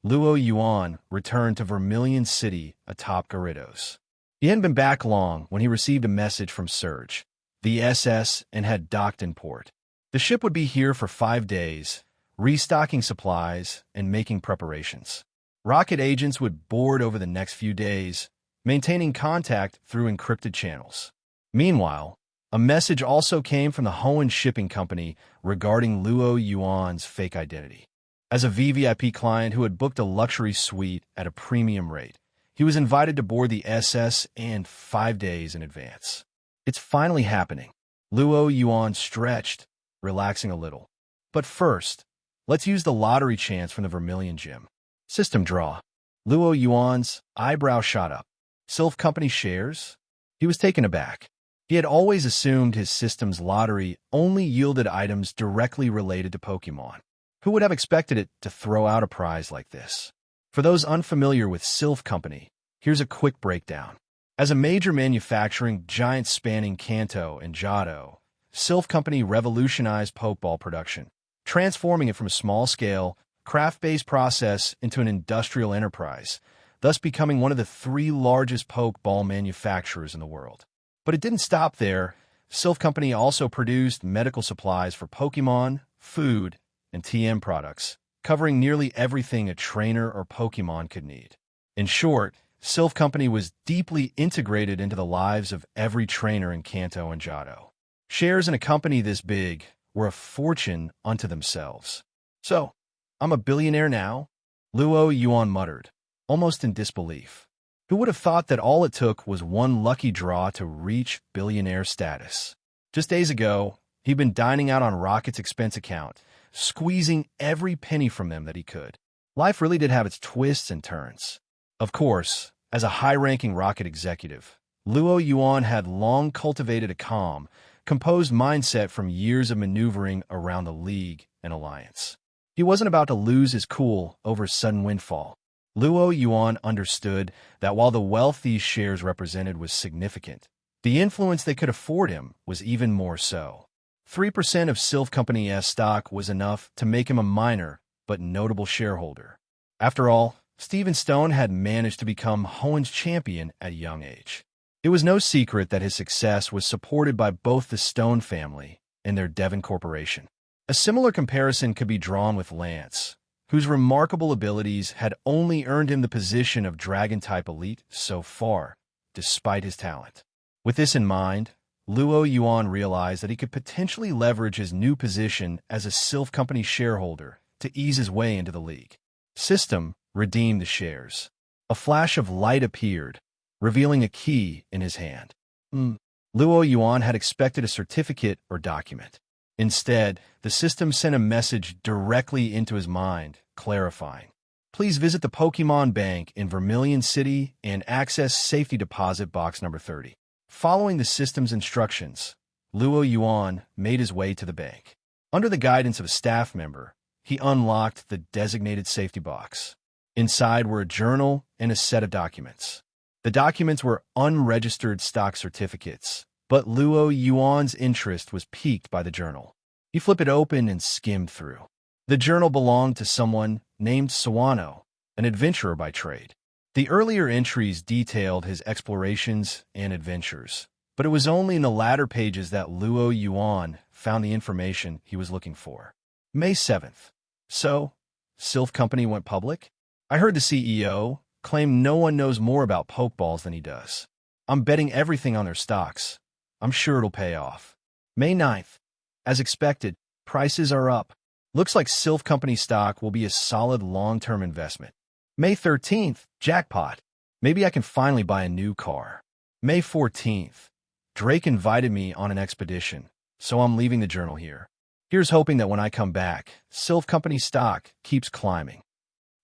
Luo Yuan returned to Vermilion City atop Gyarados. He hadn't been back long when he received a message from Surge, the SS, and had docked in port. The ship would be here for 5 days, restocking supplies and making preparations. Rocket agents would board over the next few days, maintaining contact through encrypted channels. Meanwhile, a message also came from the Hoenn Shipping Company regarding Luo Yuan's fake identity. As a VVIP client who had booked a luxury suite at a premium rate, he was invited to board the SS and 5 days in advance. It's finally happening. Luo Yuan stretched, relaxing a little. But first, let's use the lottery chance from the Vermilion Gym. System draw. Luo Yuan's eyebrow shot up. Silph Company shares? He was taken aback. He had always assumed his system's lottery only yielded items directly related to Pokemon. Who would have expected it to throw out a prize like this? For those unfamiliar with Silph Company, here's a quick breakdown. As a major manufacturing giant spanning Kanto and Johto, Silph Company revolutionized Pokeball production, transforming it from a small-scale, craft-based process into an industrial enterprise, thus becoming one of the 3 largest Pokeball manufacturers in the world. But it didn't stop there. Silph Company also produced medical supplies for Pokemon, food, and TM products, covering nearly everything a trainer or Pokemon could need. In short, Silph Company was deeply integrated into the lives of every trainer in Kanto and Johto. Shares in a company this big were a fortune unto themselves. So, I'm a billionaire now? Luo Yuan muttered, almost in disbelief. Who would have thought that all it took was one lucky draw to reach billionaire status? Just days ago, he'd been dining out on Rocket's expense account, squeezing every penny from them that he could. Life really did have its twists and turns. Of course, as a high-ranking Rocket executive, Luo Yuan had long cultivated a calm, composed mindset from years of maneuvering around the League and Alliance. He wasn't about to lose his cool over a sudden windfall. Luo Yuan understood that while the wealth these shares represented was significant, the influence they could afford him was even more so. 3% of Silph Company's stock was enough to make him a minor but notable shareholder. After all, Steven Stone had managed to become Hoenn's champion at a young age. It was no secret that his success was supported by both the Stone family and their Devon corporation. A similar comparison could be drawn with Lance, whose remarkable abilities had only earned him the position of Dragon-type elite so far, despite his talent. With this in mind, Luo Yuan realized that he could potentially leverage his new position as a Silph Company shareholder to ease his way into the League. System redeemed the shares. A flash of light appeared, revealing a key in his hand. Luo Yuan had expected a certificate or document. Instead, the system sent a message directly into his mind, clarifying, "Please visit the Pokemon Bank in Vermilion City and access safety deposit box number 30. Following the system's instructions, Luo Yuan made his way to the bank. Under the guidance of a staff member, he unlocked the designated safety box. Inside were a journal and a set of documents. The documents were unregistered stock certificates, but Luo Yuan's interest was piqued by the journal. He flipped it open and skimmed through. The journal belonged to someone named Sawano, an adventurer by trade. The earlier entries detailed his explorations and adventures, But it was only in the latter pages that Luo Yuan found the information he was looking for. May 7th. So, Silph Company went public? I heard the CEO claim no one knows more about Pokeballs than he does. I'm betting everything on their stocks. I'm sure it'll pay off. May 9th. As expected, prices are up. Looks like Silph Company stock will be a solid long-term investment. May 13th. Jackpot. Maybe I can finally buy a new car. May 14th. Drake invited me on an expedition, so I'm leaving the journal here. Here's hoping that when I come back, Silph Company stock keeps climbing.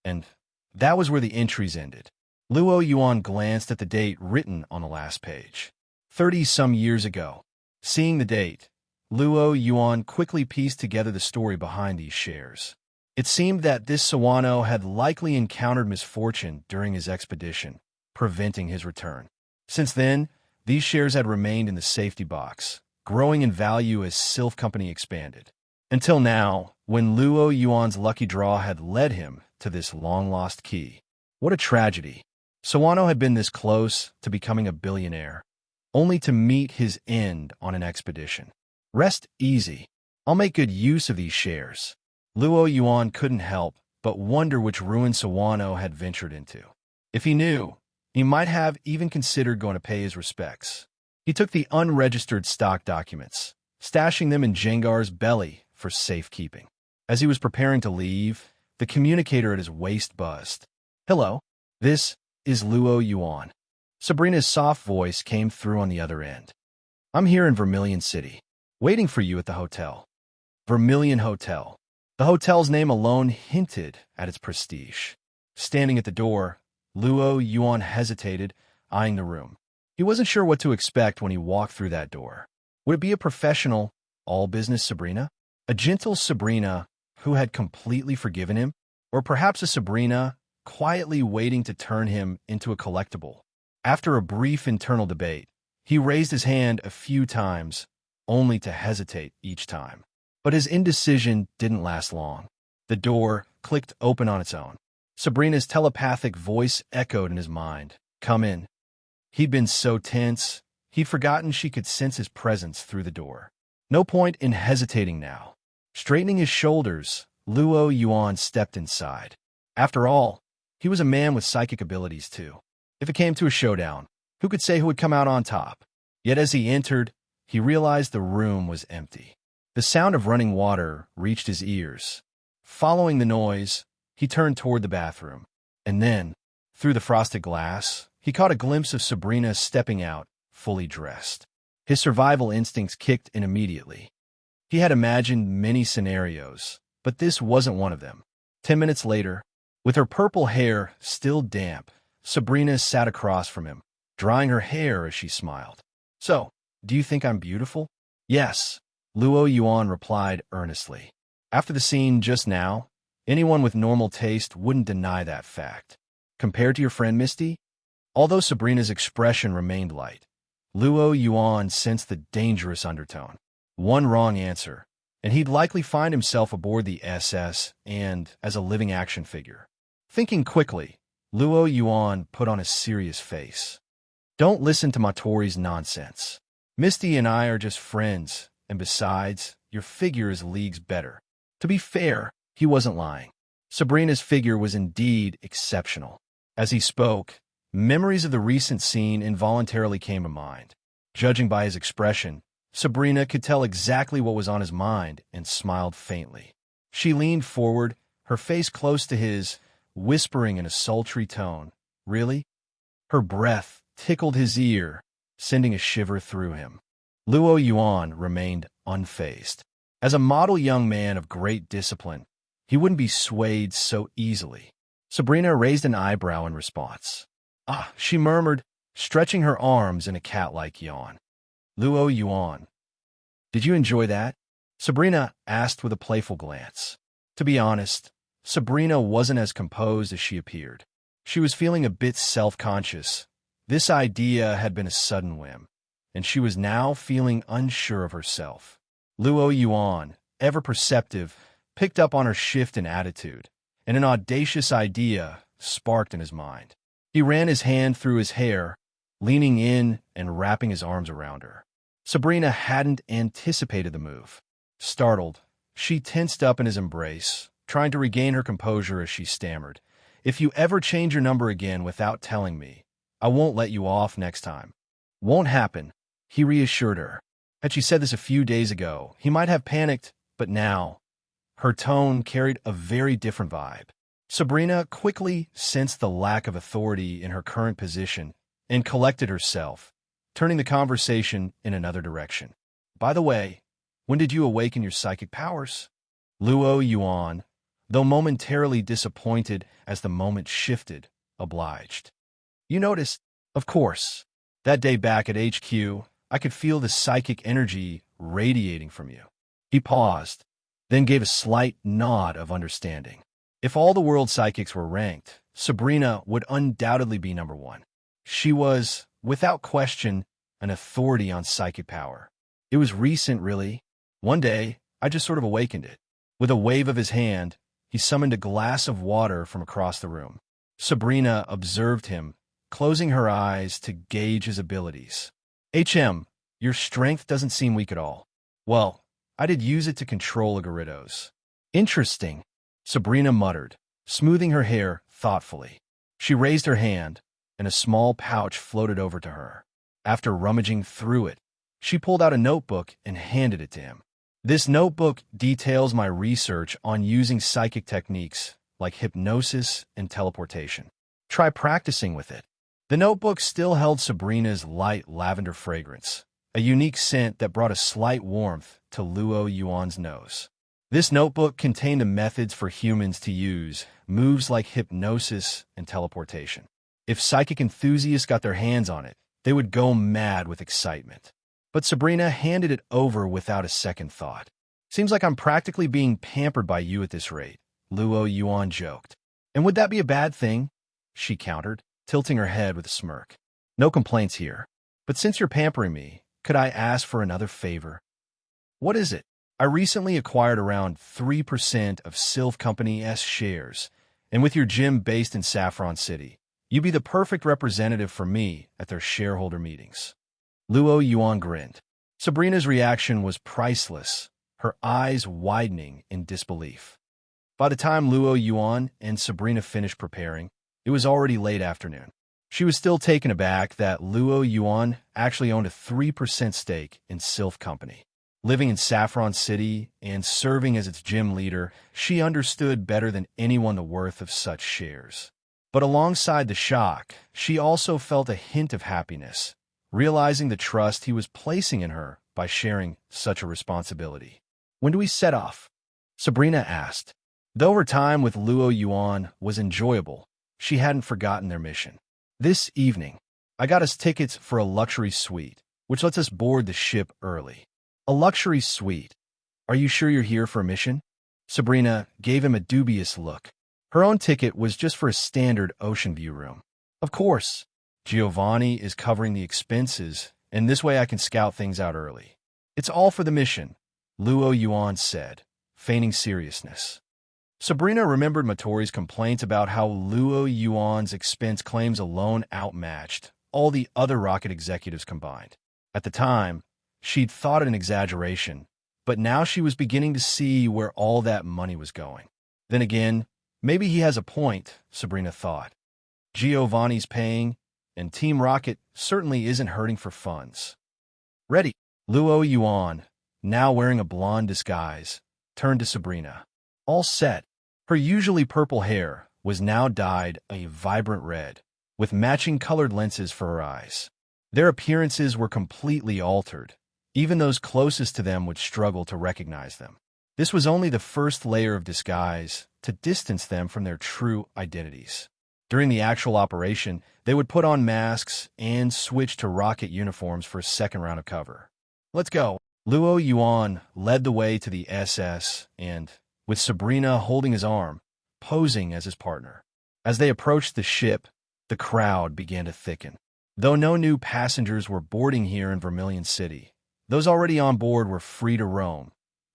And that was where the entries ended. Luo Yuan glanced at the date written on the last page. 30-some years ago. Seeing the date, Luo Yuan quickly pieced together the story behind these shares. It seemed that this Sawano had likely encountered misfortune during his expedition, preventing his return. Since then, these shares had remained in the safety box, growing in value as Silph Company expanded. Until now, when Luo Yuan's lucky draw had led him to this long-lost key. What a tragedy. Sawano had been this close to becoming a billionaire, only to meet his end on an expedition. Rest easy. I'll make good use of these shares. Luo Yuan couldn't help but wonder which ruin Sawano had ventured into. If he knew, he might have even considered going to pay his respects. He took the unregistered stock documents, stashing them in Jengar's belly for safekeeping. As he was preparing to leave, the communicator at his waist buzzed. Hello, this is Luo Yuan. Sabrina's soft voice came through on the other end. I'm here in Vermilion City, waiting for you at the hotel. Vermilion Hotel. The hotel's name alone hinted at its prestige. Standing at the door, Luo Yuan hesitated, eyeing the room. He wasn't sure what to expect when he walked through that door. Would it be a professional, all-business Sabrina? A gentle Sabrina who had completely forgiven him? Or perhaps a Sabrina quietly waiting to turn him into a collectible? After a brief internal debate, he raised his hand a few times, only to hesitate each time. But his indecision didn't last long. The door clicked open on its own. Sabrina's telepathic voice echoed in his mind. Come in. He'd been so tense, he'd forgotten she could sense his presence through the door. No point in hesitating now. Straightening his shoulders, Luo Yuan stepped inside. After all, he was a man with psychic abilities too. If it came to a showdown, who could say who would come out on top? Yet as he entered, he realized the room was empty. The sound of running water reached his ears. Following the noise, he turned toward the bathroom. And then, through the frosted glass, he caught a glimpse of Sabrina stepping out, fully dressed. His survival instincts kicked in immediately. He had imagined many scenarios, but this wasn't one of them. 10 minutes later, with her purple hair still damp, Sabrina sat across from him, drying her hair as she smiled. So, do you think I'm beautiful? Yes, Luo Yuan replied earnestly. After the scene just now, anyone with normal taste wouldn't deny that fact. Compared to your friend Misty? Although Sabrina's expression remained light, Luo Yuan sensed the dangerous undertone. One wrong answer, and he'd likely find himself aboard the SS and as a living action figure. Thinking quickly, Luo Yuan put on a serious face. Don't listen to Matori's nonsense. Misty and I are just friends, and besides, your figure is leagues better. To be fair, he wasn't lying. Sabrina's figure was indeed exceptional. As he spoke, memories of the recent scene involuntarily came to mind. Judging by his expression, Sabrina could tell exactly what was on his mind and smiled faintly. She leaned forward, her face close to his, whispering in a sultry tone, Really? Her breath tickled his ear, sending a shiver through him. Luo Yuan remained unfazed. As a model young man of great discipline, he wouldn't be swayed so easily. Sabrina raised an eyebrow in response. Ah, she murmured, stretching her arms in a cat-like yawn. Luo Yuan. Did you enjoy that? Sabrina asked with a playful glance. To be honest, Sabrina wasn't as composed as she appeared. She was feeling a bit self-conscious. This idea had been a sudden whim, and she was now feeling unsure of herself. Luo Yuan, ever perceptive, picked up on her shift in attitude, and an audacious idea sparked in his mind. He ran his hand through his hair, leaning in and wrapping his arms around her. Sabrina hadn't anticipated the move. Startled, she tensed up in his embrace, trying to regain her composure as she stammered, "If you ever change your number again without telling me, I won't let you off next time." "Won't happen," he reassured her. Had she said this a few days ago, he might have panicked, but now, her tone carried a very different vibe. Sabrina quickly sensed the lack of authority in her current position and collected herself, turning the conversation in another direction. "By the way, when did you awaken your psychic powers?" Yuan, though momentarily disappointed as the moment shifted, obliged. "You noticed, of course. That day back at HQ, I could feel the psychic energy radiating from you." He paused, then gave a slight nod of understanding. If all the world psychics were ranked, Sabrina would undoubtedly be number one. She was, without question, an authority on psychic power. "It was recent, really. One day, I just sort of awakened it." With a wave of his hand, he summoned a glass of water from across the room. Sabrina observed him, closing her eyes to gauge his abilities. Your strength doesn't seem weak at all." "Well, I did use it to control a Gyarados." "Interesting," Sabrina muttered, smoothing her hair thoughtfully. She raised her hand, and a small pouch floated over to her. After rummaging through it, she pulled out a notebook and handed it to him. "This notebook details my research on using psychic techniques like hypnosis and teleportation. Try practicing with it." The notebook still held Sabrina's light lavender fragrance, a unique scent that brought a slight warmth to Yuan's nose. This notebook contained the methods for humans to use moves like hypnosis and teleportation. If psychic enthusiasts got their hands on it, they would go mad with excitement. But Sabrina handed it over without a second thought. "Seems like I'm practically being pampered by you at this rate," Yuan joked. "And would that be a bad thing?" she countered, tilting her head with a smirk. "No complaints here. But since you're pampering me, could I ask for another favor?" "What is it?" "I recently acquired around 3% of Silph Company's shares, and with your gym based in Saffron City, you'd be the perfect representative for me at their shareholder meetings." Yuan grinned. Sabrina's reaction was priceless, her eyes widening in disbelief. By the time Yuan and Sabrina finished preparing, it was already late afternoon. She was still taken aback that Yuan actually owned a 3% stake in Silph Company. Living in Saffron City and serving as its gym leader, she understood better than anyone the worth of such shares. But alongside the shock, she also felt a hint of happiness, realizing the trust he was placing in her by sharing such a responsibility. "When do we set off?" Sabrina asked. Though her time with Yuan was enjoyable, she hadn't forgotten their mission. "This evening, I got us tickets for a luxury suite, which lets us board the ship early." "A luxury suite? Are you sure you're here for a mission?" Sabrina gave him a dubious look. Her own ticket was just for a standard ocean view room. "Of course. Giovanni is covering the expenses, and this way I can scout things out early." "It's all for the mission," Yuan said, feigning seriousness. Sabrina remembered Matori's complaints about how Yuan's expense claims alone outmatched all the other rocket executives combined. At the time, she'd thought it an exaggeration, but now she was beginning to see where all that money was going. Then again, maybe he has a point, Sabrina thought. Giovanni's paying, and Team Rocket certainly isn't hurting for funds. "Ready." Yuan, now wearing a blonde disguise, turned to Sabrina. "All set." Her usually purple hair was now dyed a vibrant red, with matching colored lenses for her eyes. Their appearances were completely altered. Even those closest to them would struggle to recognize them. This was only the first layer of disguise to distance them from their true identities. During the actual operation, they would put on masks and switch to rocket uniforms for a second round of cover. "Let's go." Yuan led the way to the SS and, with Sabrina holding his arm, posing as his partner. As they approached the ship, the crowd began to thicken. Though no new passengers were boarding here in Vermilion City, those already on board were free to roam,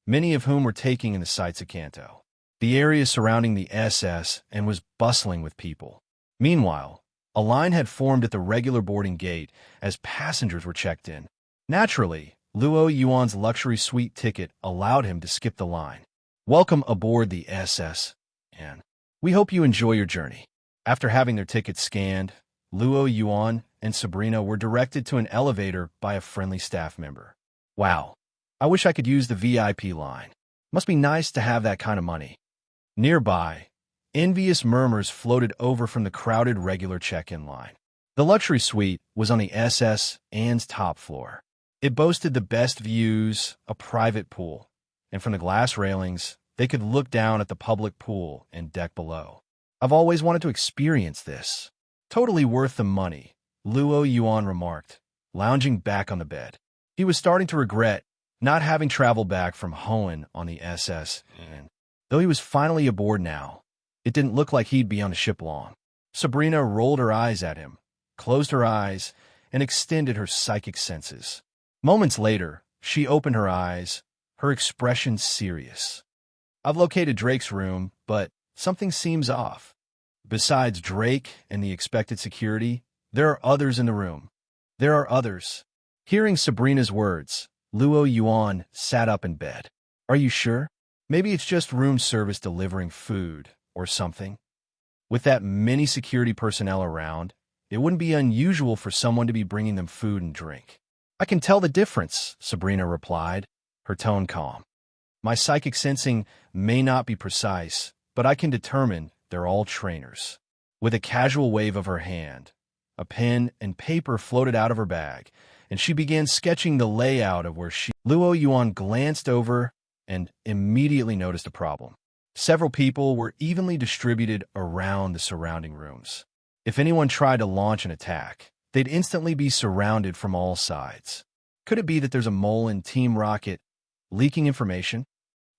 many of whom were taking in the sights of Kanto. The area surrounding the SS and was bustling with people. Meanwhile, A line had formed at the regular boarding gate as passengers were checked in. Naturally, Luo Yuan's luxury suite ticket allowed him to skip the line. Welcome aboard the SS, and we hope you enjoy your journey. After having their tickets scanned, Luo Yuan and Sabrina were directed to an elevator by a friendly staff member. Wow, I wish I could use the VIP line. Must be nice to have that kind of money. Nearby, envious murmurs floated over from the crowded regular check-in line. The luxury suite was on the SS Anne's top floor. It boasted the best views, a private pool, and from the glass railings, they could look down at the public pool and deck below. I've always wanted to experience this. Totally worth the money, Luo Yuan remarked, lounging back on the bed. He was starting to regret not having traveled back from Hoenn on the SS, and though he was finally aboard now, it didn't look like he'd be on the ship long. Sabrina rolled her eyes at him, closed her eyes, and extended her psychic senses. Moments later, she opened her eyes, her expression serious. I've located Drake's room, but something seems off. Besides Drake and the expected security, there are others in the room. There are others. Hearing Sabrina's words, Luo Yuan sat up in bed. Are you sure? Maybe it's just room service delivering food or something. With that many security personnel around, it wouldn't be unusual for someone to be bringing them food and drink. I can tell the difference, Sabrina replied, her tone calm. My psychic sensing may not be precise, but I can determine they're all trainers. With a casual wave of her hand, a pen and paper floated out of her bag, and she began sketching the layout of where Luo Yuan glanced over and immediately noticed a problem. Several people were evenly distributed around the surrounding rooms. If anyone tried to launch an attack, they'd instantly be surrounded from all sides. Could it be that there's a mole in Team Rocket leaking information?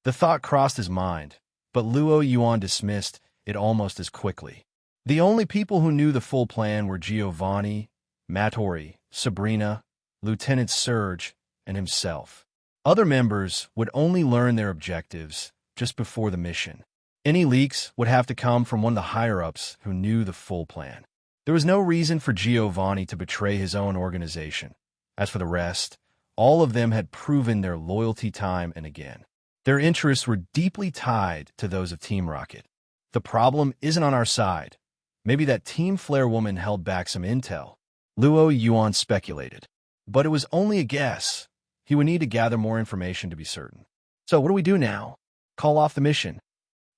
The thought crossed his mind, but Luo Yuan dismissed it almost as quickly. The only people who knew the full plan were Giovanni, Mattori, Sabrina, Lieutenant Surge, and himself. Other members would only learn their objectives just before the mission. Any leaks would have to come from one of the higher-ups who knew the full plan. There was no reason for Giovanni to betray his own organization. As for the rest, all of them had proven their loyalty time and again. Their interests were deeply tied to those of Team Rocket. The problem isn't on our side. Maybe that Team Flare woman held back some intel, Luo Yuan speculated. But it was only a guess. He would need to gather more information to be certain. So what do we do now? Call off the mission?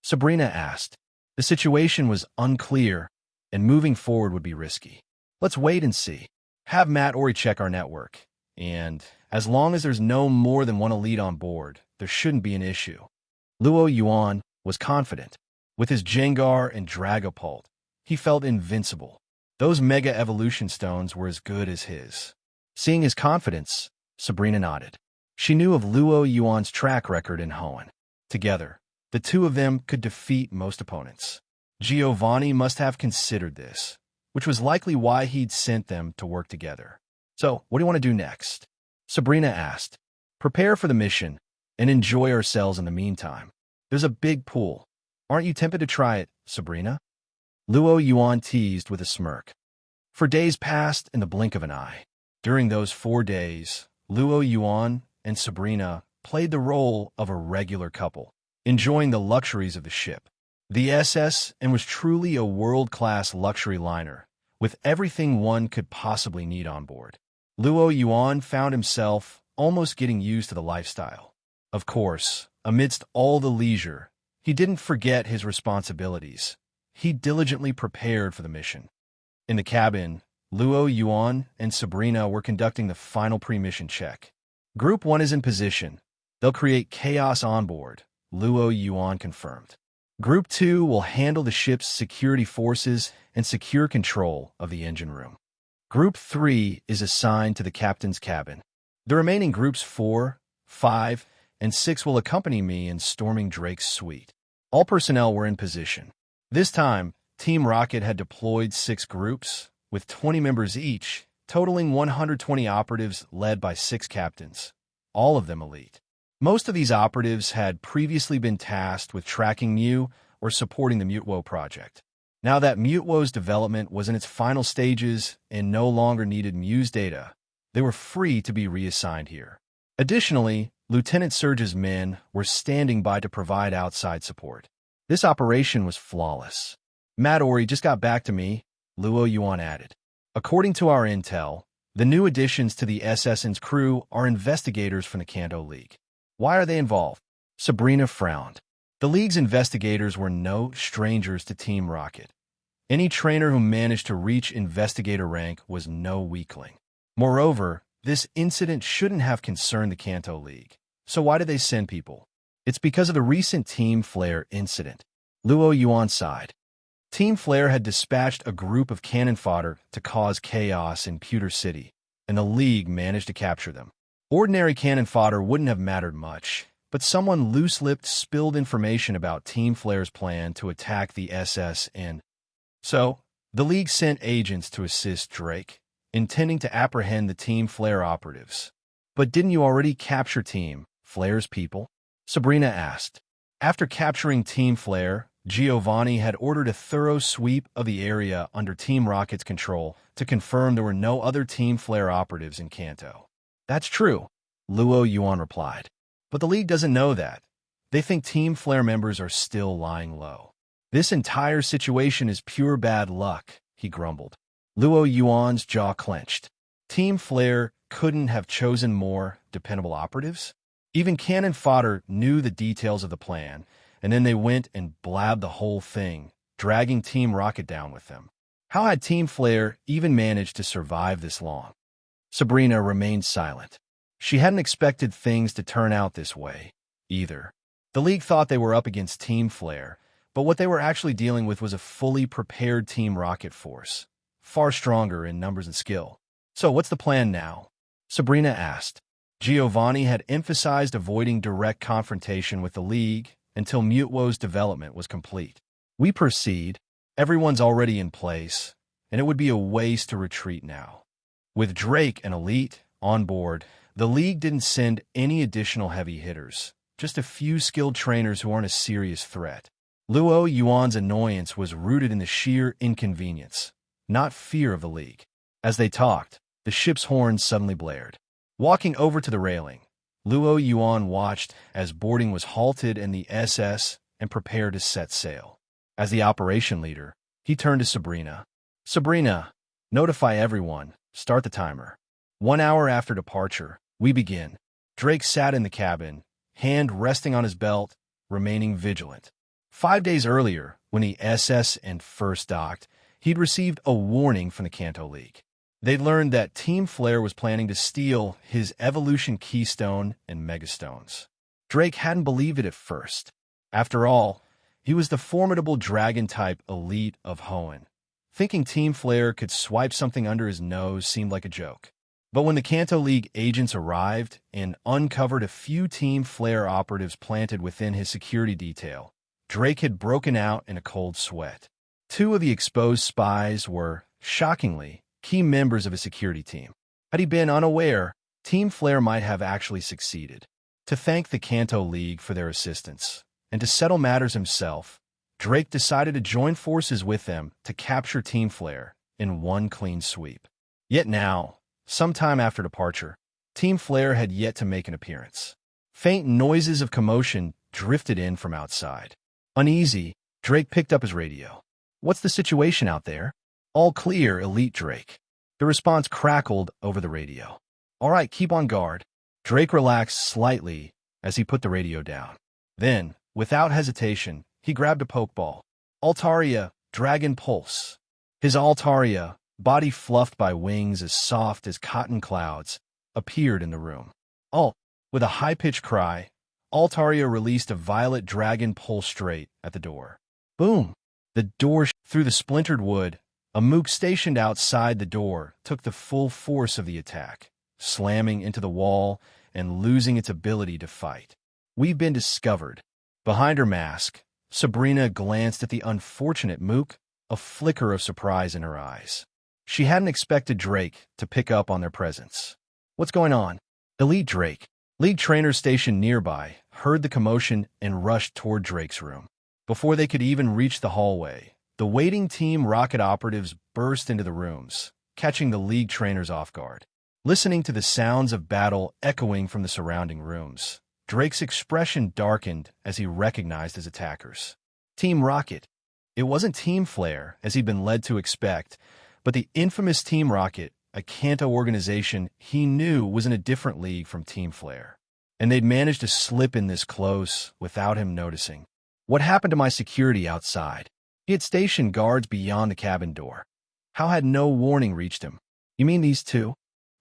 Sabrina asked. The situation was unclear, and moving forward would be risky. Let's wait and see. Have Mattori check our network, and as long as there's no more than one elite on board, there shouldn't be an issue. Luo Yuan was confident. With his Jengar and Dragapult, he felt invincible. Those Mega Evolution Stones were as good as his. Seeing his confidence, Sabrina nodded. She knew of Luo Yuan's track record in Hoenn. Together, the two of them could defeat most opponents. Giovanni must have considered this, which was likely why he'd sent them to work together. So, what do you want to do next? Sabrina asked. Prepare for the mission and enjoy ourselves in the meantime. There's a big pool. Aren't you tempted to try it, Sabrina? Luo Yuan teased with a smirk. For days passed in the blink of an eye. During those 4 days, Luo Yuan and Sabrina played the role of a regular couple, enjoying the luxuries of the ship. The SS and was truly a world-class luxury liner, with everything one could possibly need on board. Luo Yuan found himself almost getting used to the lifestyle. Of course, amidst all the leisure, he didn't forget his responsibilities. He diligently prepared for the mission. In the cabin, Luo Yuan and Sabrina were conducting the final pre-mission check. Group 1 is in position. They'll create chaos on board, Luo Yuan confirmed. Group 2 will handle the ship's security forces and secure control of the engine room. Group 3 is assigned to the captain's cabin. The remaining groups 4, 5, and 6 will accompany me in storming Drake's suite. All personnel were in position. This time, Team Rocket had deployed 6 groups, with 20 members each, totaling 120 operatives led by 6 captains, all of them elite. Most of these operatives had previously been tasked with tracking Mew or supporting the Mutwo project. Now that Mutwo's development was in its final stages and no longer needed Muse data, they were free to be reassigned here. Additionally, Lieutenant Surge's men were standing by to provide outside support. This operation was flawless. Midori just got back to me, Luo Yuan added. According to our intel, the new additions to the SSN's crew are investigators from the Kanto League. Why are they involved? Sabrina frowned. The League's investigators were no strangers to Team Rocket. Any trainer who managed to reach investigator rank was no weakling. Moreover, this incident shouldn't have concerned the Kanto League. So why did they send people? It's because of the recent Team Flare incident. Luo Yuan sighed. Team Flare had dispatched a group of cannon fodder to cause chaos in Pewter City, and the League managed to capture them. Ordinary cannon fodder wouldn't have mattered much, but someone loose-lipped spilled information about Team Flare's plan to attack the SSN. So, the League sent agents to assist Drake, intending to apprehend the Team Flare operatives. But didn't you already capture Team Flare's people? Sabrina asked. After capturing Team Flare, Giovanni had ordered a thorough sweep of the area under Team Rocket's control to confirm there were no other Team Flare operatives in Kanto. That's true, Luo Yuan replied. But the League doesn't know that. They think Team Flare members are still lying low. This entire situation is pure bad luck, he grumbled. Luo Yuan's jaw clenched. Team Flare couldn't have chosen more dependable operatives? Even Cannon Fodder knew the details of the plan, and then they went and blabbed the whole thing, dragging Team Rocket down with them. How had Team Flare even managed to survive this long? Sabrina remained silent. She hadn't expected things to turn out this way, either. The League thought they were up against Team Flare, but what they were actually dealing with was a fully prepared Team Rocket force, far stronger in numbers and skill. So what's the plan now? Sabrina asked. Giovanni had emphasized avoiding direct confrontation with the League until Mutwo's development was complete. We proceed. Everyone's already in place, and it would be a waste to retreat now. With Drake and Elite on board, the League didn't send any additional heavy hitters, just a few skilled trainers who aren't a serious threat. Luo Yuan's annoyance was rooted in the sheer inconvenience, not fear of the League. As they talked, the ship's horn suddenly blared. Walking over to the railing, Luo Yuan watched as boarding was halted in the SS and prepared to set sail. As the operation leader, he turned to Sabrina. Sabrina, notify everyone. Start the timer. 1 hour after departure, we begin. Drake sat in the cabin, hand resting on his belt, remaining vigilant. 5 days earlier, when the SSN first docked, he'd received a warning from the Kanto League. They'd learned that Team Flare was planning to steal his Evolution Keystone and Megastones. Drake hadn't believed it at first. After all, he was the formidable dragon-type elite of Hoenn. Thinking Team Flare could swipe something under his nose seemed like a joke. But when the Kanto League agents arrived and uncovered a few Team Flare operatives planted within his security detail, Drake had broken out in a cold sweat. 2 of the exposed spies were, shockingly, key members of his security team. Had he been unaware, Team Flare might have actually succeeded. To thank the Kanto League for their assistance, and to settle matters himself, Drake decided to join forces with them to capture Team Flare in one clean sweep. Yet now, sometime after departure, Team Flare had yet to make an appearance. Faint noises of commotion drifted in from outside. Uneasy, Drake picked up his radio. What's the situation out there? All clear, Elite Drake. The response crackled over the radio. All right, keep on guard. Drake relaxed slightly as he put the radio down. Then, without hesitation, he grabbed a pokeball. Altaria, Dragon Pulse. His Altaria, body fluffed by wings as soft as cotton clouds, appeared in the room. With a high-pitched cry, Altaria released a violet dragon pulse straight at the door. Boom! The door through the splintered wood. A mook stationed outside the door took the full force of the attack, slamming into the wall and losing its ability to fight. We've been discovered. Behind her mask, Sabrina glanced at the unfortunate mook, a flicker of surprise in her eyes. She hadn't expected Drake to pick up on their presence. What's going on? Elite Drake, League trainers stationed nearby, heard the commotion and rushed toward Drake's room. Before they could even reach the hallway, the The waiting Team Rocket operatives burst into the rooms, catching the League trainers off guard. Listening to the sounds of battle echoing from the surrounding rooms, Drake's expression darkened as he recognized his attackers. Team Rocket. It wasn't Team Flare, as he'd been led to expect, but the infamous Team Rocket, a Kanto organization he knew was in a different league from Team Flare. And they'd managed to slip in this close without him noticing. What happened to my security outside? He had stationed guards beyond the cabin door. How had no warning reached him? You mean these two?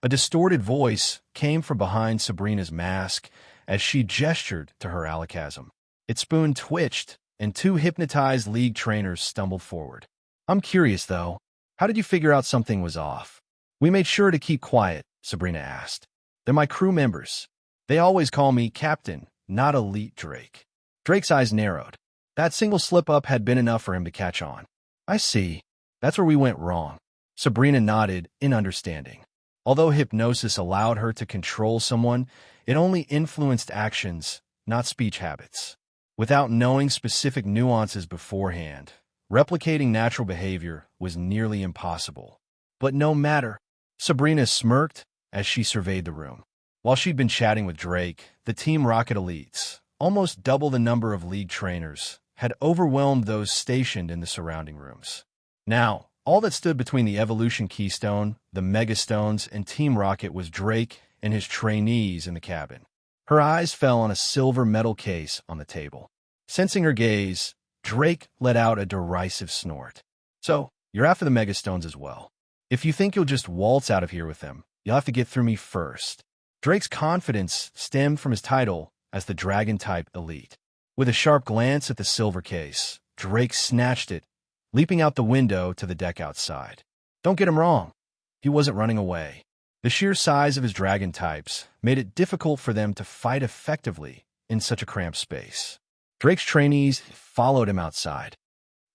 A distorted voice came from behind Sabrina's mask as she gestured to her alakazam. Its spoon twitched, and two hypnotized League trainers stumbled forward. I'm curious, though. How did you figure out something was off? We made sure to keep quiet, Sabrina asked. They're my crew members. They always call me Captain, not Elite Drake. Drake's eyes narrowed. That single slip-up had been enough for him to catch on. I see. That's where we went wrong. Sabrina nodded in understanding. Although hypnosis allowed her to control someone, it only influenced actions, not speech habits. Without knowing specific nuances beforehand, replicating natural behavior was nearly impossible. But no matter. Sabrina smirked as she surveyed the room. While she'd been chatting with Drake, the Team Rocket elites, almost double the number of League trainers, had overwhelmed those stationed in the surrounding rooms. Now, all that stood between the Evolution Keystone, the Megastones, and Team Rocket was Drake and his trainees in the cabin. Her eyes fell on a silver metal case on the table. Sensing her gaze, Drake let out a derisive snort. So, you're after the Megastones as well. If you think you'll just waltz out of here with them, you'll have to get through me first. Drake's confidence stemmed from his title as the Dragon-type elite. With a sharp glance at the silver case, Drake snatched it, leaping out the window to the deck outside. Don't get him wrong. He wasn't running away. The sheer size of his dragon types made it difficult for them to fight effectively in such a cramped space. Drake's trainees followed him outside.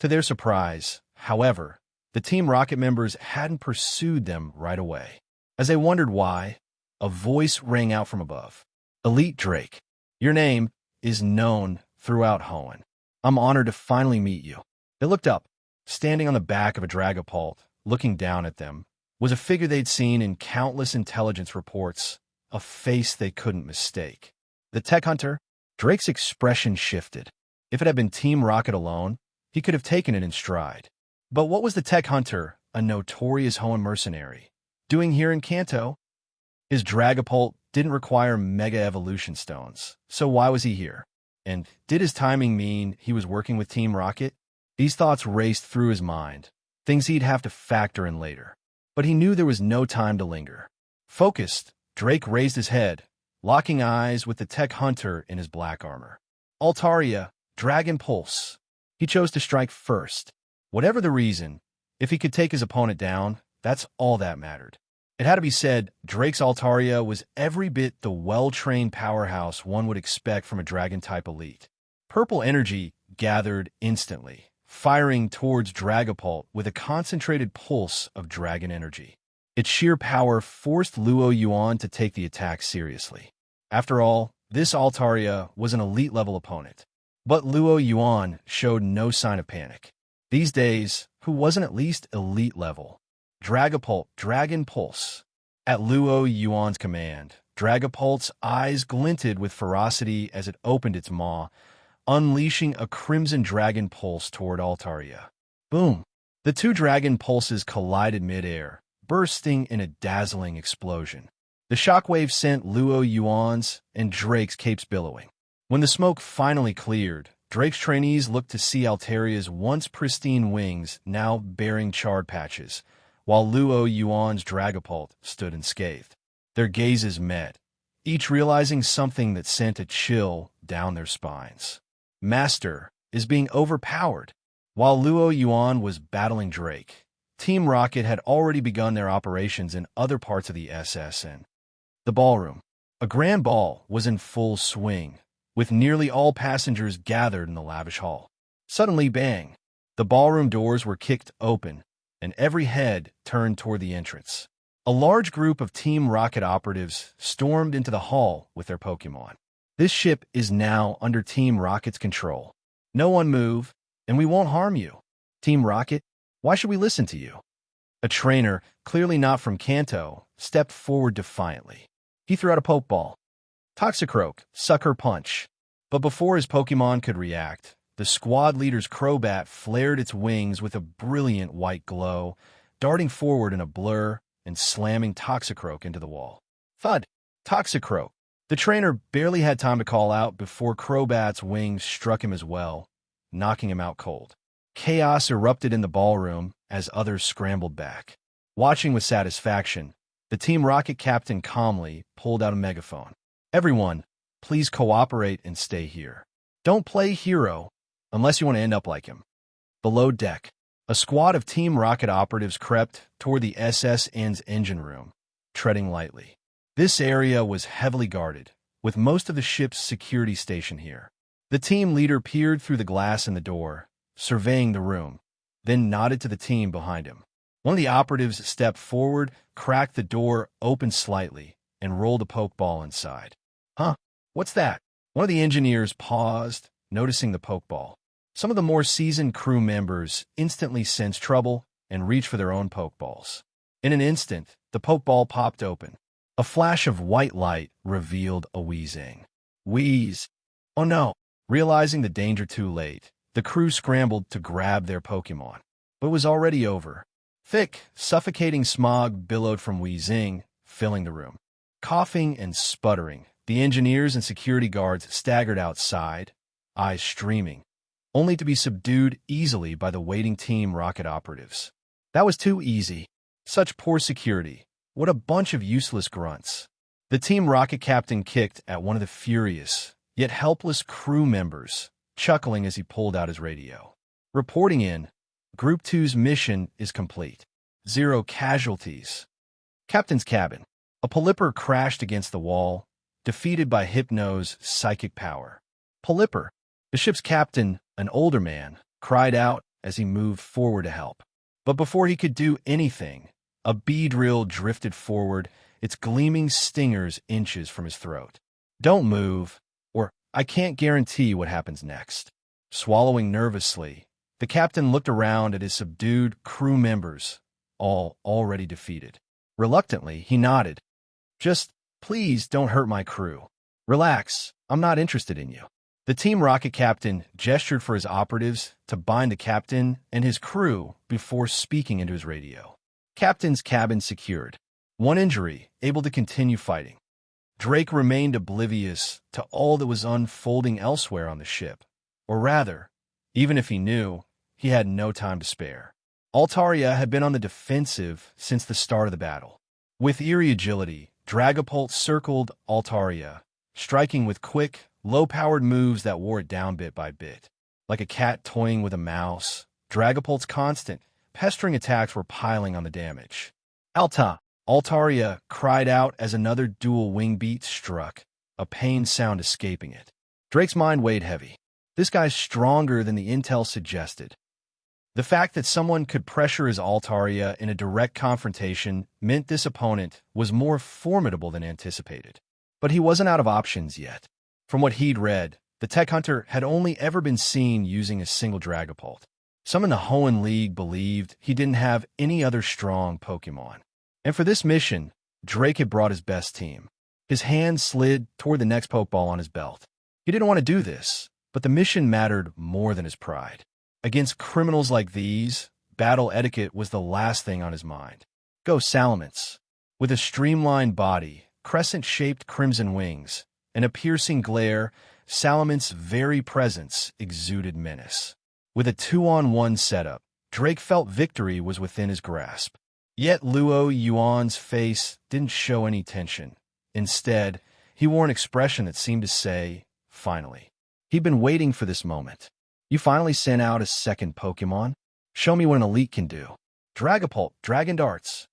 To their surprise, however, the Team Rocket members hadn't pursued them right away. As they wondered why, a voice rang out from above. Elite Drake, your name is known throughout Hoenn. I'm honored to finally meet you. They looked up. Standing on the back of a Dragapult, looking down at them, was a figure they'd seen in countless intelligence reports, a face they couldn't mistake. The tech hunter. Drake's expression shifted. If it had been Team Rocket alone, he could have taken it in stride. But what was the tech hunter, a notorious Hoenn mercenary, doing here in Kanto? His Dragapult didn't require Mega Evolution Stones, so why was he here? And did his timing mean he was working with Team Rocket? These thoughts raced through his mind, things he'd have to factor in later. But he knew there was no time to linger. Focused, Drake raised his head, locking eyes with the tech hunter in his black armor. Altaria, Dragon Pulse. He chose to strike first. Whatever the reason, if he could take his opponent down, that's all that mattered. It had to be said, Drake's Altaria was every bit the well-trained powerhouse one would expect from a Dragon-type elite. Purple energy gathered instantly, firing towards Dragapult with a concentrated pulse of dragon energy. Its sheer power forced Luo Yuan to take the attack seriously. After all, this Altaria was an elite-level opponent. But Luo Yuan showed no sign of panic. These days, who wasn't at least elite-level? Dragapult, Dragon Pulse. At Luo Yuan's command, Dragapult's eyes glinted with ferocity as it opened its maw, unleashing a crimson dragon pulse toward Altaria. Boom! The two dragon pulses collided mid-air, bursting in a dazzling explosion. The shockwave sent Luo Yuan's and Drake's capes billowing. When the smoke finally cleared, Drake's trainees looked to see Altaria's once pristine wings now bearing charred patches, while Luo Yuan's Dragapult stood unscathed. Their gazes met, each realizing something that sent a chill down their spines. Master is being overpowered. While Luo Yuan was battling Drake, Team Rocket had already begun their operations in other parts of the SSN. The ballroom. A grand ball was in full swing, with nearly all passengers gathered in the lavish hall. Suddenly, bang! The ballroom doors were kicked open, and every head turned toward the entrance. A large group of Team Rocket operatives stormed into the hall with their Pokémon. This ship is now under Team Rocket's control. No one move, and we won't harm you. Team Rocket, why should we listen to you? A trainer, clearly not from Kanto, stepped forward defiantly. He threw out a Pokeball. Toxicroak, Sucker Punch. But before his Pokemon could react, the squad leader's Crobat flared its wings with a brilliant white glow, darting forward in a blur and slamming Toxicroak into the wall. Thud! Toxicroak! The trainer barely had time to call out before Crobat's wings struck him as well, knocking him out cold. Chaos erupted in the ballroom as others scrambled back. Watching with satisfaction, the Team Rocket captain calmly pulled out a megaphone. Everyone, please cooperate and stay here. Don't play hero unless you want to end up like him. Below deck, a squad of Team Rocket operatives crept toward the SSN's engine room, treading lightly. This area was heavily guarded, with most of the ship's security stationed here. The team leader peered through the glass in the door, surveying the room, then nodded to the team behind him. One of the operatives stepped forward, cracked the door open slightly, and rolled a Pokeball inside. Huh? What's that? One of the engineers paused, noticing the Pokeball. Some of the more seasoned crew members instantly sensed trouble and reached for their own Pokeballs. In an instant, the Pokeball popped open. A flash of white light revealed a Weezing. Wheeze! Oh no! Realizing the danger too late, the crew scrambled to grab their Pokemon. But it was already over. Thick, suffocating smog billowed from Weezing, filling the room. Coughing and sputtering, the engineers and security guards staggered outside, eyes streaming, only to be subdued easily by the waiting Team Rocket operatives. That was too easy. Such poor security. What a bunch of useless grunts. The Team Rocket captain kicked at one of the furious, yet helpless crew members, chuckling as he pulled out his radio. Reporting in, Group 2's mission is complete. 0 casualties. Captain's cabin. A Pelipper crashed against the wall, defeated by Hypno's psychic power. Pelipper, the ship's captain, an older man, cried out as he moved forward to help. But before he could do anything, a Beedrill drifted forward, its gleaming stingers inches from his throat. Don't move, or I can't guarantee what happens next. Swallowing nervously, the captain looked around at his subdued crew members, all already defeated. Reluctantly, he nodded. Just, please don't hurt my crew. Relax, I'm not interested in you. The Team Rocket captain gestured for his operatives to bind the captain and his crew before speaking into his radio. Captain's cabin secured. One injury, able to continue fighting. Drake remained oblivious to all that was unfolding elsewhere on the ship. Or rather, even if he knew, he had no time to spare. Altaria had been on the defensive since the start of the battle. With eerie agility, Dragapult circled Altaria, striking with quick, low-powered moves that wore it down bit by bit. Like a cat toying with a mouse, Dragapult's constant, pestering attacks were piling on the damage. Altaria cried out as another dual wing beat struck, a pained sound escaping it. Drake's mind weighed heavy. This guy's stronger than the intel suggested. The fact that someone could pressure his Altaria in a direct confrontation meant this opponent was more formidable than anticipated. But he wasn't out of options yet. From what he'd read, the Tech Hunter had only ever been seen using a single Dragapult. Some in the Hoenn League believed he didn't have any other strong Pokemon. And for this mission, Drake had brought his best team. His hand slid toward the next Pokeball on his belt. He didn't want to do this, but the mission mattered more than his pride. Against criminals like these, battle etiquette was the last thing on his mind. Go Salamence. With a streamlined body, crescent-shaped crimson wings, and a piercing glare, Salamance's very presence exuded menace. With a 2-on-1 setup, Drake felt victory was within his grasp. Yet Luo Yuan's face didn't show any tension. Instead, he wore an expression that seemed to say, finally. He'd been waiting for this moment. You finally sent out a second Pokemon? Show me what an elite can do. Dragapult, Dragon Darts.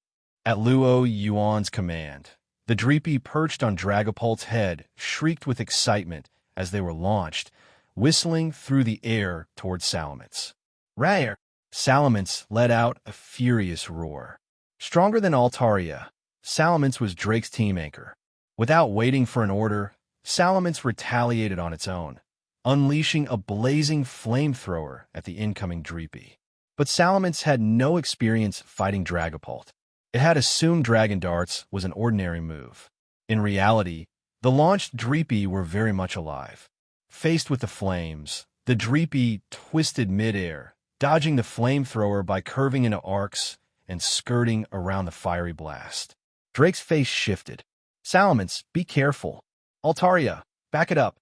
At Luo Yuan's command, the Dreepy perched on Dragapult's head shrieked with excitement as they were launched, whistling through the air toward Salamence. Rare! Salamence let out a furious roar. Stronger than Altaria, Salamence was Drake's team anchor. Without waiting for an order, Salamence retaliated on its own, unleashing a blazing flamethrower at the incoming Dreepy. But Salamence had no experience fighting Dragapult. It had assumed Dragon Darts was an ordinary move. In reality, the launched Dreepy were very much alive. Faced with the flames, the Dreepy twisted midair, dodging the flamethrower by curving into arcs and skirting around the fiery blast. Drake's face shifted. Salamence, be careful. Altaria, back it up.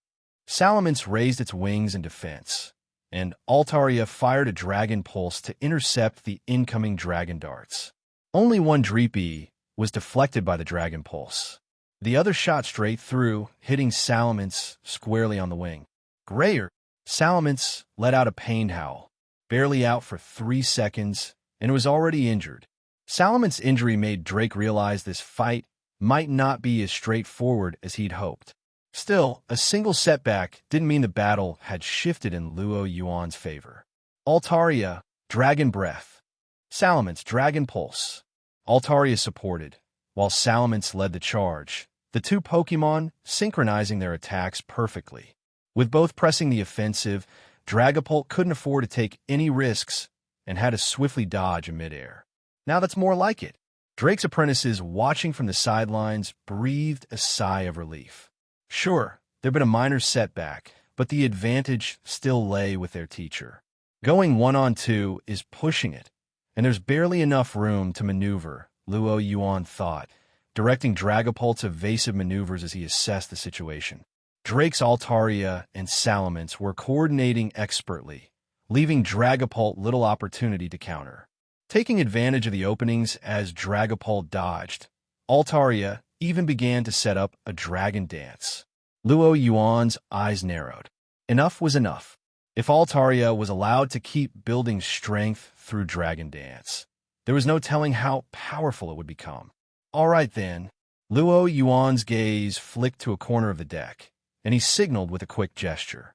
Salamence raised its wings in defense, and Altaria fired a Dragon Pulse to intercept the incoming Dragon Darts. Only one Dreepy was deflected by the Dragon Pulse. The other shot straight through, hitting Salamence squarely on the wing. Grayer! Salamence let out a pained howl, barely out for 3 seconds, and was already injured. Salamance's injury made Drake realize this fight might not be as straightforward as he'd hoped. Still, a single setback didn't mean the battle had shifted in Luo Yuan's favor. Altaria, Dragon Breath. Salamence, Dragon Pulse. Altaria supported, while Salamence led the charge, the two Pokémon synchronizing their attacks perfectly. With both pressing the offensive, Dragapult couldn't afford to take any risks and had to swiftly dodge in midair. Now that's more like it. Drake's apprentices, watching from the sidelines, breathed a sigh of relief. Sure, there'd been a minor setback, but the advantage still lay with their teacher. Going 1-on-2 is pushing it, and there's barely enough room to maneuver, Luo Yuan thought, directing Dragapult's evasive maneuvers as he assessed the situation. Drake's Altaria and Salamence were coordinating expertly, leaving Dragapult little opportunity to counter. Taking advantage of the openings as Dragapult dodged, Altaria even began to set up a Dragon Dance. Luo Yuan's eyes narrowed. Enough was enough. If Altaria was allowed to keep building strength through Dragon Dance, there was no telling how powerful it would become. All right then. Luo Yuan's gaze flicked to a corner of the deck, and he signaled with a quick gesture.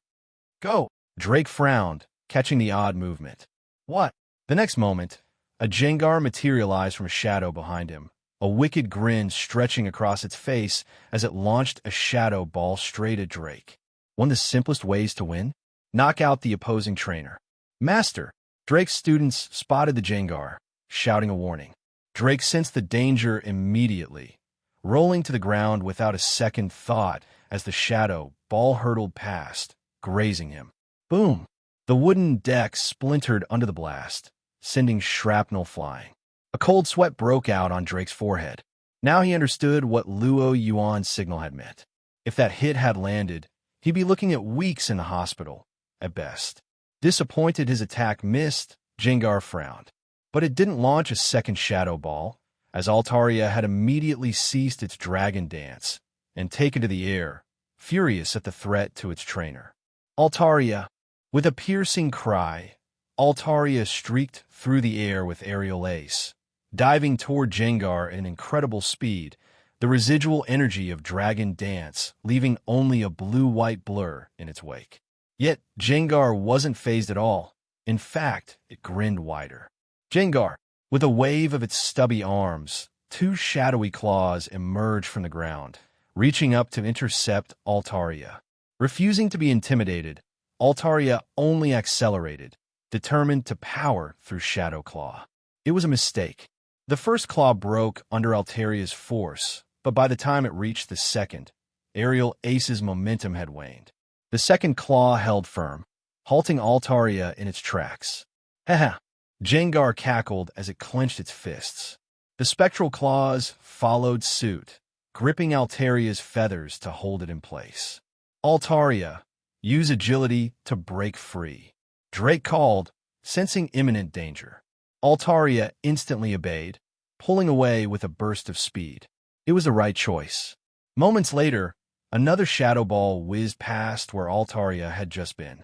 Go! Drake frowned, catching the odd movement. What? The next moment, a Jengar materialized from a shadow behind him, a wicked grin stretching across its face as it launched a shadow ball straight at Drake. One of the simplest ways to win? Knock out the opposing trainer. Master! Drake's students spotted the Jengar, shouting a warning. Drake sensed the danger immediately, rolling to the ground without a second thought as the shadow ball hurtled past, grazing him. Boom! The wooden deck splintered under the blast, sending shrapnel flying. A cold sweat broke out on Drake's forehead. Now he understood what Luo Yuan's signal had meant. If that hit had landed, he'd be looking at weeks in the hospital, at best. Disappointed his attack missed, Jengar frowned. But it didn't launch a second shadow ball, as Altaria had immediately ceased its Dragon Dance and taken to the air, furious at the threat to its trainer. Altaria! With a piercing cry, Altaria streaked through the air with aerial ace, diving toward Jengar at an incredible speed, the residual energy of Dragon Dance leaving only a blue-white blur in its wake. Yet Jengar wasn't fazed at all. In fact, it grinned wider. Jengar, with a wave of its stubby arms, two shadowy claws emerged from the ground, reaching up to intercept Altaria. Refusing to be intimidated, Altaria only accelerated, determined to power through Shadow Claw. It was a mistake. The first claw broke under Altaria's force, but by the time it reached the second, Aerial Ace's momentum had waned. The second claw held firm, halting Altaria in its tracks. Haha! Jengar cackled as it clenched its fists. The spectral claws followed suit, gripping Altaria's feathers to hold it in place. Altaria, use agility to break free. Drake called, sensing imminent danger. Altaria instantly obeyed, pulling away with a burst of speed. It was the right choice. Moments later, another shadow ball whizzed past where Altaria had just been.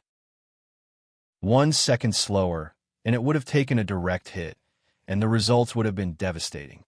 1 second slower, and it would have taken a direct hit, and the results would have been devastating.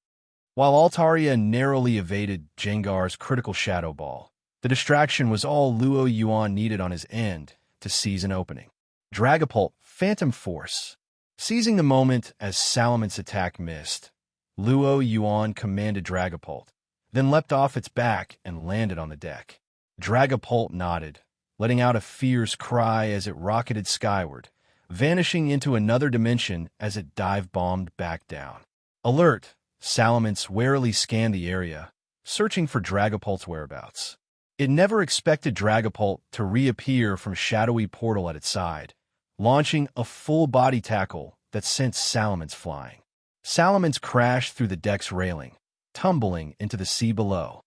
While Altaria narrowly evaded Jengar's critical shadow ball, the distraction was all Luo Yuan needed on his end to seize an opening. Dragapult, Phantom Force. Seizing the moment as Salamance's attack missed, Luo Yuan commanded Dragapult, then leapt off its back and landed on the deck. Dragapult nodded, letting out a fierce cry as it rocketed skyward, vanishing into another dimension as it dive-bombed back down. Alert! Salamence warily scanned the area, searching for Dragapult's whereabouts. It never expected Dragapult to reappear from shadowy portal at its side, launching a full-body tackle that sent Salamence flying. Salamence crashed through the deck's railing, tumbling into the sea below.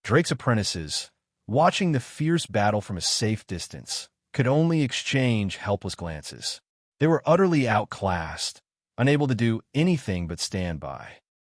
Drake's apprentices, watching the fierce battle from a safe distance, could only exchange helpless glances. They were utterly outclassed, unable to do anything but stand by.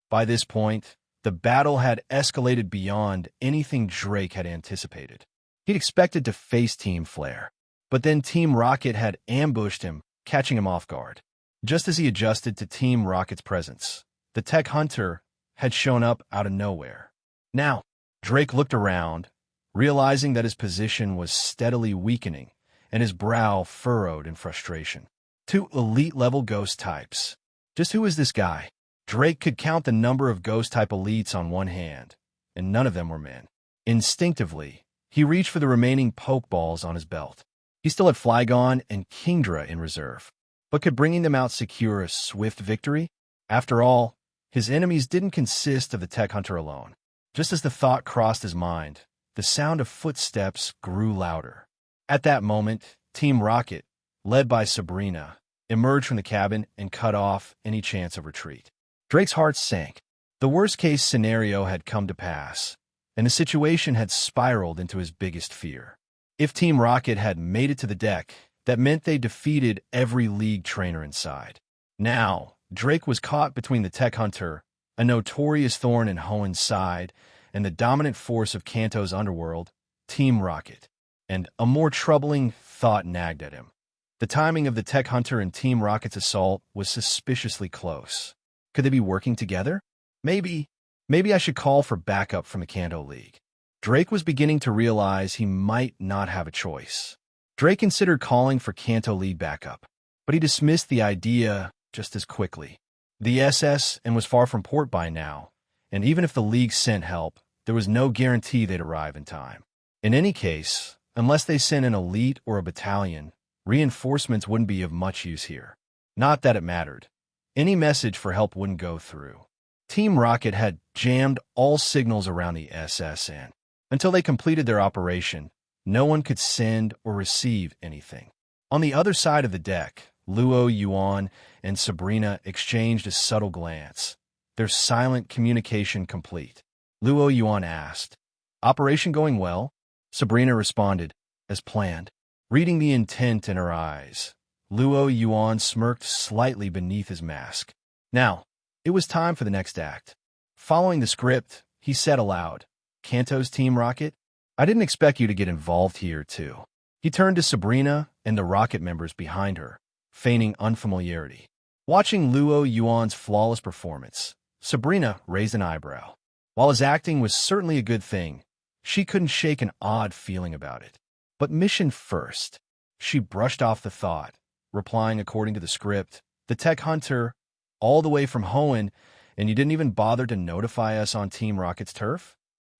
By this point, the battle had escalated beyond anything Drake had anticipated. He'd expected to face Team Flare, but then Team Rocket had ambushed him, catching him off guard. Just as he adjusted to Team Rocket's presence, the Tech Hunter had shown up out of nowhere. Now, Drake looked around, realizing that his position was steadily weakening, and his brow furrowed in frustration. 2 elite-level ghost types. Just who is this guy? Drake could count the number of ghost-type elites on one hand, and none of them were men. Instinctively, he reached for the remaining Pokeballs on his belt. He still had Flygon and Kingdra in reserve, but could bringing them out secure a swift victory? After all, his enemies didn't consist of the Tech Hunter alone. Just as the thought crossed his mind, the sound of footsteps grew louder. At that moment, Team Rocket, led by Sabrina, emerged from the cabin and cut off any chance of retreat. Drake's heart sank. The worst-case scenario had come to pass, and the situation had spiraled into his biggest fear. If Team Rocket had made it to the deck, that meant they defeated every League trainer inside. Now, Drake was caught between the Tech Hunter, a notorious thorn in Hoenn's side, and the dominant force of Kanto's Underworld, Team Rocket. And a more troubling thought nagged at him. The timing of the Tech Hunter and Team Rocket's assault was suspiciously close. Could they be working together? Maybe I should call for backup from the Kanto League. Drake was beginning to realize he might not have a choice. Drake considered calling for Kanto League backup, but he dismissed the idea just as quickly. The SS was far from port by now, and even if the League sent help, there was no guarantee they'd arrive in time. In any case, unless they sent an elite or a battalion, reinforcements wouldn't be of much use here. Not that it mattered. Any message for help wouldn't go through. Team Rocket had jammed all signals around the SSN. Until they completed their operation, no one could send or receive anything. On the other side of the deck, Luo, Yuan, and Sabrina exchanged a subtle glance, their silent communication complete. Luo Yuan asked, "Operation going well?" Sabrina responded, "As planned." Reading the intent in her eyes, Luo Yuan smirked slightly beneath his mask. Now, it was time for the next act. Following the script, he said aloud, "Kanto's Team Rocket? I didn't expect you to get involved here, too." He turned to Sabrina and the Rocket members behind her, feigning unfamiliarity. Watching Luo Yuan's flawless performance, Sabrina raised an eyebrow. While his acting was certainly a good thing, she couldn't shake an odd feeling about it. But mission first. She brushed off the thought, replying according to the script, "The Tech Hunter, all the way from Hoenn, and you didn't even bother to notify us on Team Rocket's turf?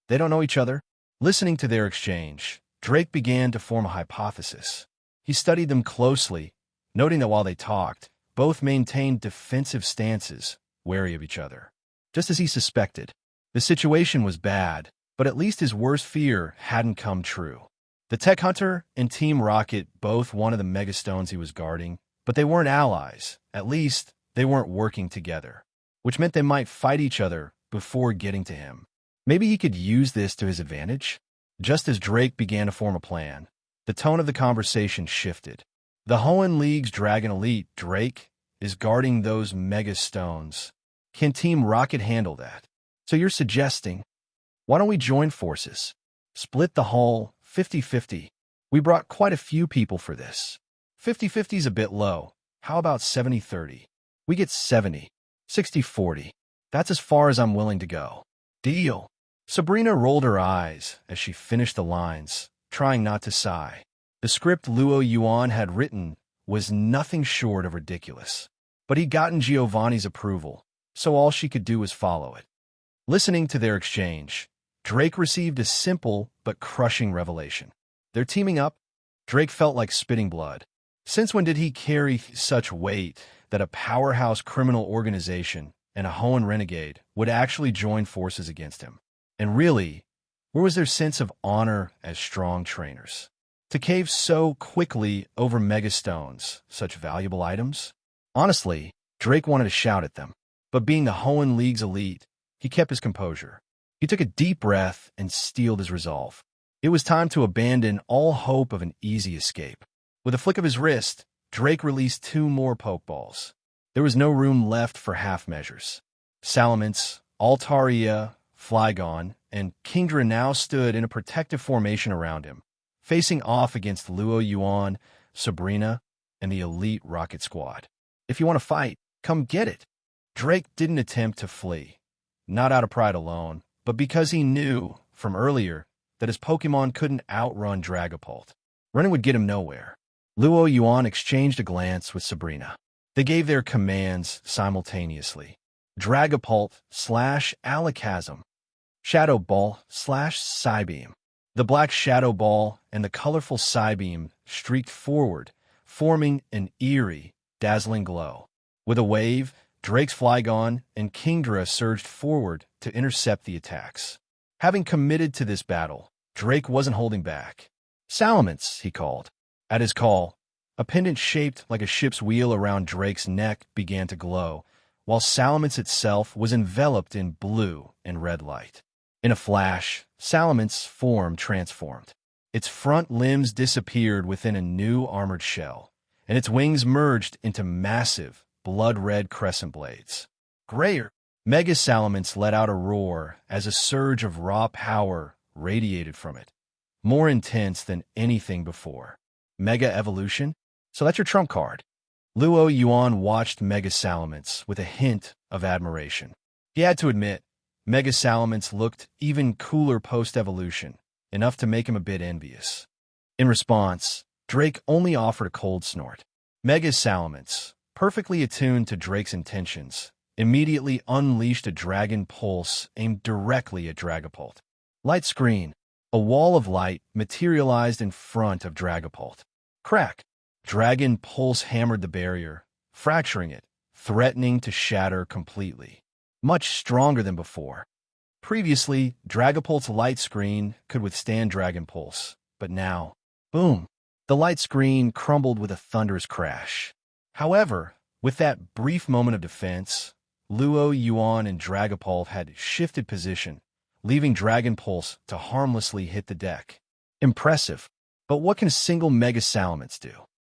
They don't know each other?" Listening to their exchange, Drake began to form a hypothesis. He studied them closely, noting that while they talked, both maintained defensive stances, wary of each other. Just as he suspected, the situation was bad, but at least his worst fear hadn't come true. The Tech Hunter and Team Rocket both wanted the Megastones he was guarding, but they weren't allies. At least, they weren't working together, which meant they might fight each other before getting to him. Maybe he could use this to his advantage? Just as Drake began to form a plan, the tone of the conversation shifted. The Hoenn League's Dragon Elite, Drake, is guarding those Mega Stones. Can Team Rocket handle that? So you're suggesting, why don't we join forces? Split the hull 50-50. We brought quite a few people for this. 50-50's a bit low. How about 70-30? We get 70. 60-40. That's as far as I'm willing to go. Deal. Sabrina rolled her eyes as she finished the lines, trying not to sigh. The script Luo Yuan had written was nothing short of ridiculous. But he'd gotten Giovanni's approval, so all she could do was follow it. Listening to their exchange, Drake received a simple but crushing revelation. They're teaming up? Drake felt like spitting blood. Since when did he carry such weight that a powerhouse criminal organization and a Hoenn renegade would actually join forces against him? And really, where was their sense of honor as strong trainers? To cave so quickly over megastones, such valuable items? Honestly, Drake wanted to shout at them, but being the Hoenn League's elite, he kept his composure. He took a deep breath and steeled his resolve. It was time to abandon all hope of an easy escape. With a flick of his wrist, Drake released 2 more Pokeballs. There was no room left for half measures. Salamence, Altaria, Flygon, and Kingdra now stood in a protective formation around him, facing off against Luo Yuan, Sabrina, and the elite Rocket Squad. If you want to fight, come get it. Drake didn't attempt to flee, not out of pride alone, but because he knew from earlier that his Pokemon couldn't outrun Dragapult. Running would get him nowhere. Luo Yuan exchanged a glance with Sabrina. They gave their commands simultaneously. Dragapult/Alakazam, Shadow Ball/Psybeam. The black Shadow Ball and the colorful Psybeam streaked forward, forming an eerie, dazzling glow. With a wave, Drake's Flygon and Kingdra surged forward to intercept the attacks. Having committed to this battle, Drake wasn't holding back. Salamence, he called. At his call, a pendant shaped like a ship's wheel around Drake's neck began to glow, while Salamence itself was enveloped in blue and red light. In a flash, Salamence's form transformed. Its front limbs disappeared within a new armored shell, and its wings merged into massive, blood-red crescent blades. Grayer, Mega Salamence let out a roar as a surge of raw power radiated from it, more intense than anything before. Mega Evolution? So that's your trump card. Luo Yuan watched Mega Salamence with a hint of admiration. He had to admit, Mega Salamence looked even cooler post-evolution, enough to make him a bit envious. In response, Drake only offered a cold snort. Mega Salamence, perfectly attuned to Drake's intentions, immediately unleashed a Dragon Pulse aimed directly at Dragapult. Light screen. A wall of light materialized in front of Dragapult. Crack. Dragon Pulse hammered the barrier, fracturing it, threatening to shatter completely. Much stronger than before. Previously, Dragapult's light screen could withstand Dragon Pulse, but now, boom, the light screen crumbled with a thunderous crash. However, with that brief moment of defense, Luo Yuan and Dragapult had shifted position, leaving Dragon Pulse to harmlessly hit the deck. Impressive, but what can a single Mega Salamence do?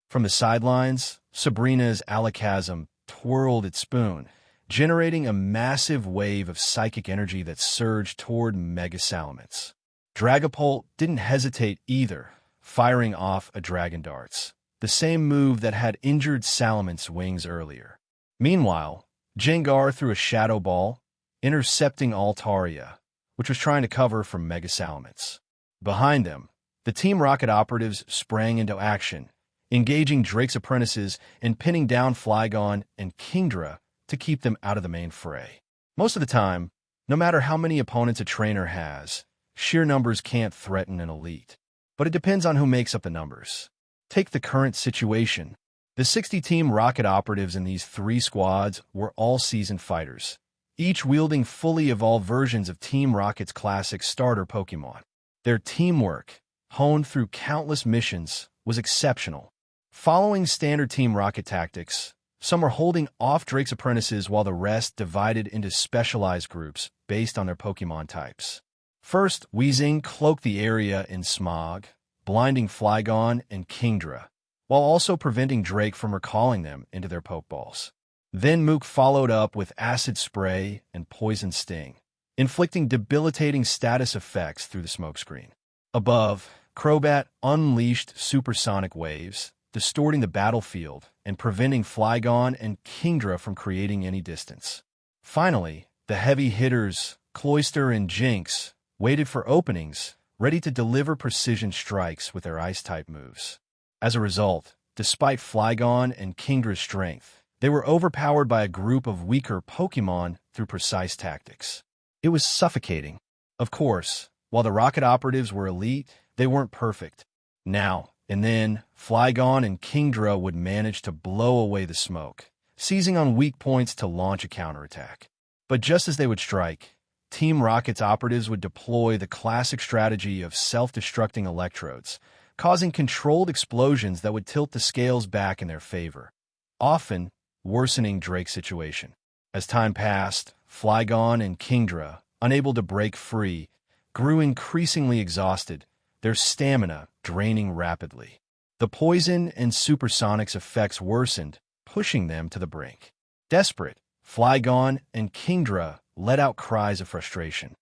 From the sidelines, Sabrina's Alakazam twirled its spoon, generating a massive wave of psychic energy that surged toward Mega Salamence. Dragapult didn't hesitate either, firing off a Dragon Darts, the same move that had injured Salamence's wings earlier. Meanwhile, Jengar threw a Shadow Ball, intercepting Altaria, which was trying to cover from Mega Salamence. Behind them, the Team Rocket operatives sprang into action, engaging Drake's apprentices and pinning down Flygon and Kingdra to keep them out of the main fray. Most of the time, no matter how many opponents a trainer has, sheer numbers can't threaten an elite. But it depends on who makes up the numbers. Take the current situation. The 60-team Rocket operatives in these 3 squads were all seasoned fighters, each wielding fully evolved versions of Team Rocket's classic starter Pokemon. Their teamwork, honed through countless missions, was exceptional. Following standard Team Rocket tactics, some were holding off Drake's apprentices while the rest divided into specialized groups based on their Pokemon types. First, Weezing cloaked the area in smog, blinding Flygon and Kingdra, while also preventing Drake from recalling them into their Pokeballs. Then Mook followed up with Acid Spray and Poison Sting, inflicting debilitating status effects through the smokescreen. Above, Crobat unleashed supersonic waves, distorting the battlefield and preventing Flygon and Kingdra from creating any distance. Finally, the heavy hitters, Cloyster and Jinx, waited for openings, ready to deliver precision strikes with their Ice-type moves. As a result, despite Flygon and Kingdra's strength, they were overpowered by a group of weaker Pokemon through precise tactics. It was suffocating. Of course, while the Rocket operatives were elite, they weren't perfect. Now, and then Flygon and Kingdra would manage to blow away the smoke, seizing on weak points to launch a counterattack. But just as they would strike, Team Rocket's operatives would deploy the classic strategy of self-destructing electrodes, causing controlled explosions that would tilt the scales back in their favor, often worsening Drake's situation. As time passed, Flygon and Kingdra, unable to break free, grew increasingly exhausted, their stamina draining rapidly. The poison and supersonic's effects worsened, pushing them to the brink. Desperate, Flygon and Kingdra let out cries of frustration.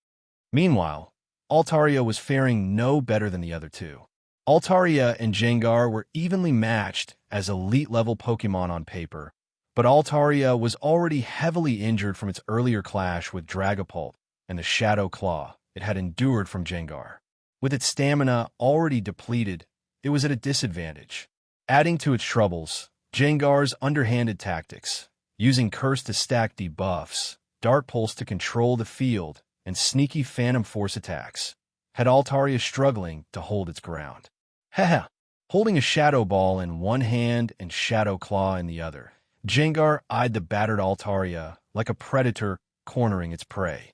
Meanwhile, Altaria was faring no better than the other two. Altaria and Gengar were evenly matched as elite-level Pokémon on paper, but Altaria was already heavily injured from its earlier clash with Dragapult and the Shadow Claw it had endured from Gengar. With its stamina already depleted, it was at a disadvantage. Adding to its troubles, Gengar's underhanded tactics, using Curse to stack debuffs, Dart Pulse to control the field, and sneaky Phantom Force attacks, had Altaria struggling to hold its ground. Haha! Holding a Shadow Ball in one hand and Shadow Claw in the other, Gengar eyed the battered Altaria like a predator cornering its prey.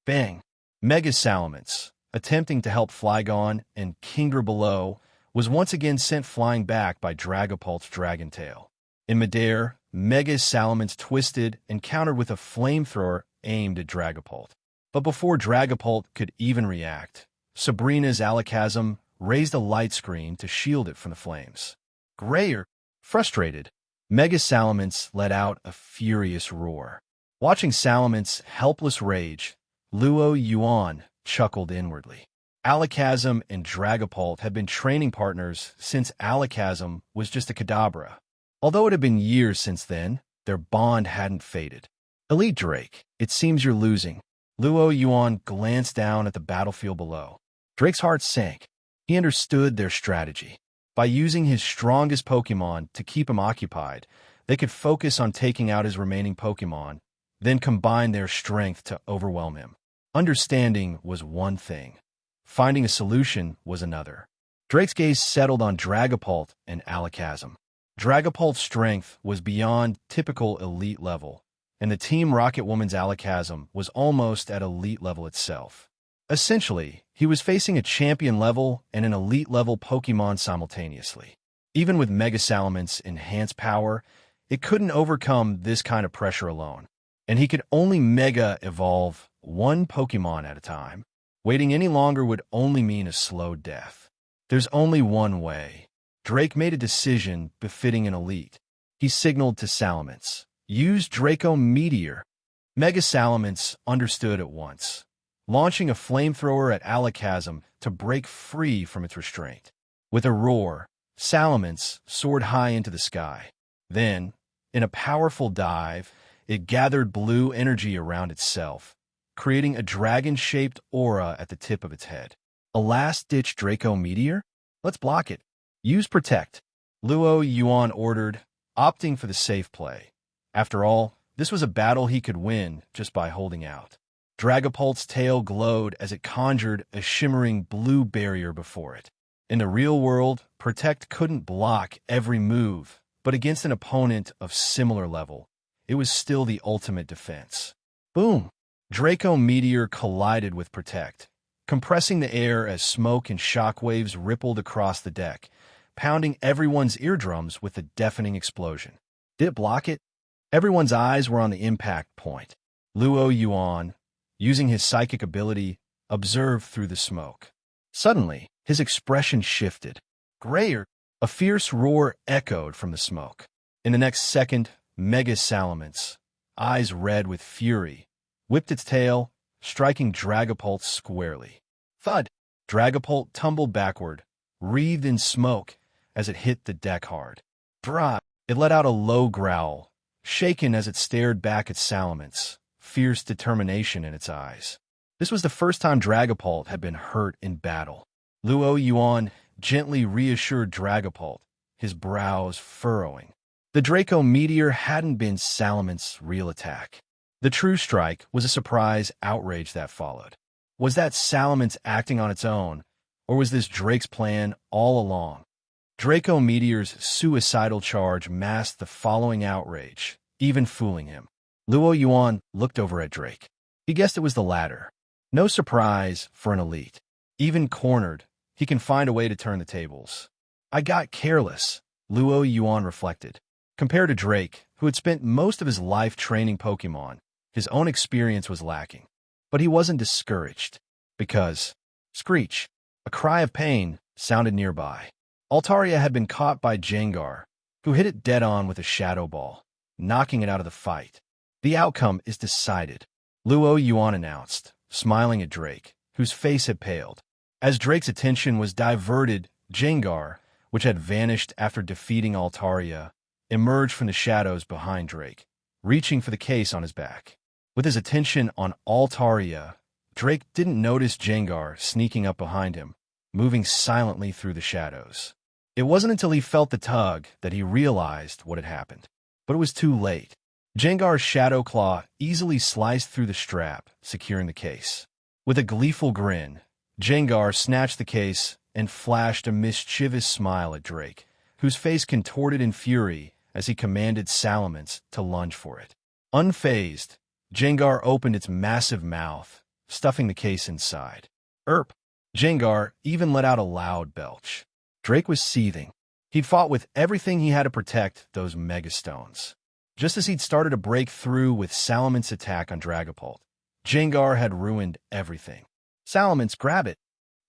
Bang! Mega Salamence, attempting to help Flygon and Kingdra below, was once again sent flying back by Dragapult's Dragon Tail. In midair, Mega Salamence twisted and countered with a flamethrower aimed at Dragapult. But before Dragapult could even react, Sabrina's Alakazam raised a light screen to shield it from the flames. Grayer, frustrated, Mega Salamence let out a furious roar. Watching Salamance's helpless rage, Yuan chuckled inwardly. Alakazam and Dragapult had been training partners since Alakazam was just a Kadabra. Although it had been years since then, their bond hadn't faded. Elite Drake, it seems you're losing. Yuan glanced down at the battlefield below. Drake's heart sank. He understood their strategy. By using his strongest Pokémon to keep him occupied, they could focus on taking out his remaining Pokémon, then combine their strength to overwhelm him. Understanding was one thing. Finding a solution was another. Drake's gaze settled on Dragapult and Alakazam. Dragapult's strength was beyond typical elite level, and the Team Rocket Woman's Alakazam was almost at elite level itself. Essentially, he was facing a champion level and an elite level Pokémon simultaneously. Even with Mega Salamance's enhanced power, it couldn't overcome this kind of pressure alone, and he could only Mega evolve one Pokémon at a time. Waiting any longer would only mean a slow death. There's only one way. Drake made a decision befitting an elite. He signaled to Salamence, "Use Draco Meteor." Mega Salamence understood at once, launching a flamethrower at Alakazam to break free from its restraint. With a roar, Salamence soared high into the sky. Then, in a powerful dive, it gathered blue energy around itself, creating a dragon-shaped aura at the tip of its head. A last-ditch Draco Meteor? Let's block it. Use Protect, Yuan ordered, opting for the safe play. After all, this was a battle he could win just by holding out. Dragapult's tail glowed as it conjured a shimmering blue barrier before it. In the real world, Protect couldn't block every move, but against an opponent of similar level, it was still the ultimate defense. Boom! Draco Meteor collided with Protect, compressing the air as smoke and shockwaves rippled across the deck, pounding everyone's eardrums with a deafening explosion. Did it block it? Everyone's eyes were on the impact point. Yuan, using his psychic ability, observed through the smoke. Suddenly, his expression shifted. Grayer! A fierce roar echoed from the smoke. In the next second, Mega Salamence, eyes red with fury, whipped its tail, striking Dragapult squarely. Thud! Dragapult tumbled backward, wreathed in smoke as it hit the deck hard. Brah! It let out a low growl, shaken as it stared back at Salamence, fierce determination in its eyes. This was the first time Dragapult had been hurt in battle. Yuan gently reassured Dragapult, his brows furrowing. The Draco Meteor hadn't been Salamence's real attack. The true strike was a surprise outrage that followed. Was that Salamence acting on its own, or was this Drake's plan all along? Draco Meteor's suicidal charge masked the following outrage, even fooling him. Yuan looked over at Drake. He guessed it was the latter. No surprise for an elite. Even cornered, he can find a way to turn the tables. I got careless, Yuan reflected. Compared to Drake, who had spent most of his life training Pokemon, his own experience was lacking. But he wasn't discouraged, because, screech, a cry of pain sounded nearby. Altaria had been caught by Gengar, who hit it dead on with a Shadow Ball, knocking it out of the fight. The outcome is decided, Yuan announced, smiling at Drake, whose face had paled. As Drake's attention was diverted, Gengar, which had vanished after defeating Altaria, emerged from the shadows behind Drake, reaching for the case on his back. With his attention on Altaria, Drake didn't notice Gengar sneaking up behind him, moving silently through the shadows. It wasn't until he felt the tug that he realized what had happened. But it was too late. Gengar's Shadow Claw easily sliced through the strap, securing the case. With a gleeful grin, Gengar snatched the case and flashed a mischievous smile at Drake, whose face contorted in fury as he commanded Salamence to lunge for it. Unfazed, Gengar opened its massive mouth, stuffing the case inside. Erp! Gengar even let out a loud belch. Drake was seething. He'd fought with everything he had to protect those Megastones. Just as he'd started to break through with Salamence's attack on Dragapult, Gengar had ruined everything. Salamence, grab it!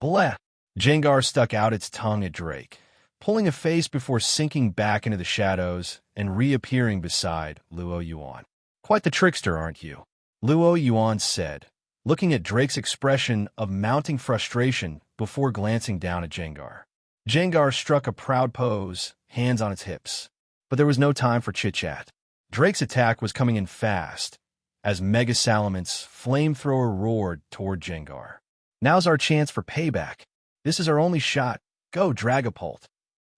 Bleh! Gengar stuck out its tongue at Drake, pulling a face before sinking back into the shadows and reappearing beside Yuan. Quite the trickster, aren't you? Yuan said, looking at Drake's expression of mounting frustration before glancing down at Gengar. Gengar struck a proud pose, hands on its hips. But there was no time for chit-chat. Drake's attack was coming in fast, as Mega Salamance's flamethrower roared toward Gengar. Now's our chance for payback. This is our only shot. Go, Dragapult.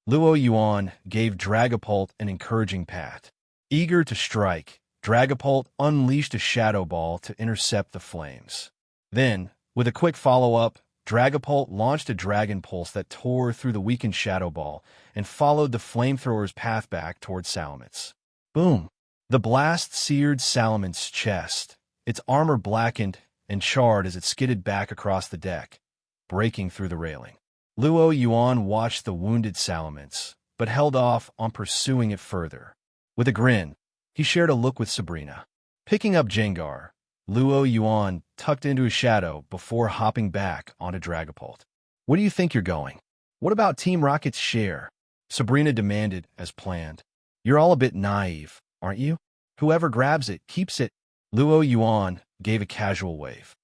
Yuan gave Dragapult an encouraging pat. Eager to strike, Dragapult unleashed a Shadow Ball to intercept the flames. Then, with a quick follow-up, Dragapult launched a Dragon Pulse that tore through the weakened Shadow Ball and followed the flamethrower's path back towards Salamence. Boom! The blast seared Salamance's chest. Its armor blackened and charred as it skidded back across the deck, breaking through the railing. Yuan watched the wounded Salamence, but held off on pursuing it further. With a grin, he shared a look with Sabrina. Picking up Gengar, Yuan tucked into his shadow before hopping back onto Dragapult. Where do you think you're going? What about Team Rocket's share? Sabrina demanded as planned. You're all a bit naive, aren't you? Whoever grabs it keeps it. Yuan gave a casual wave.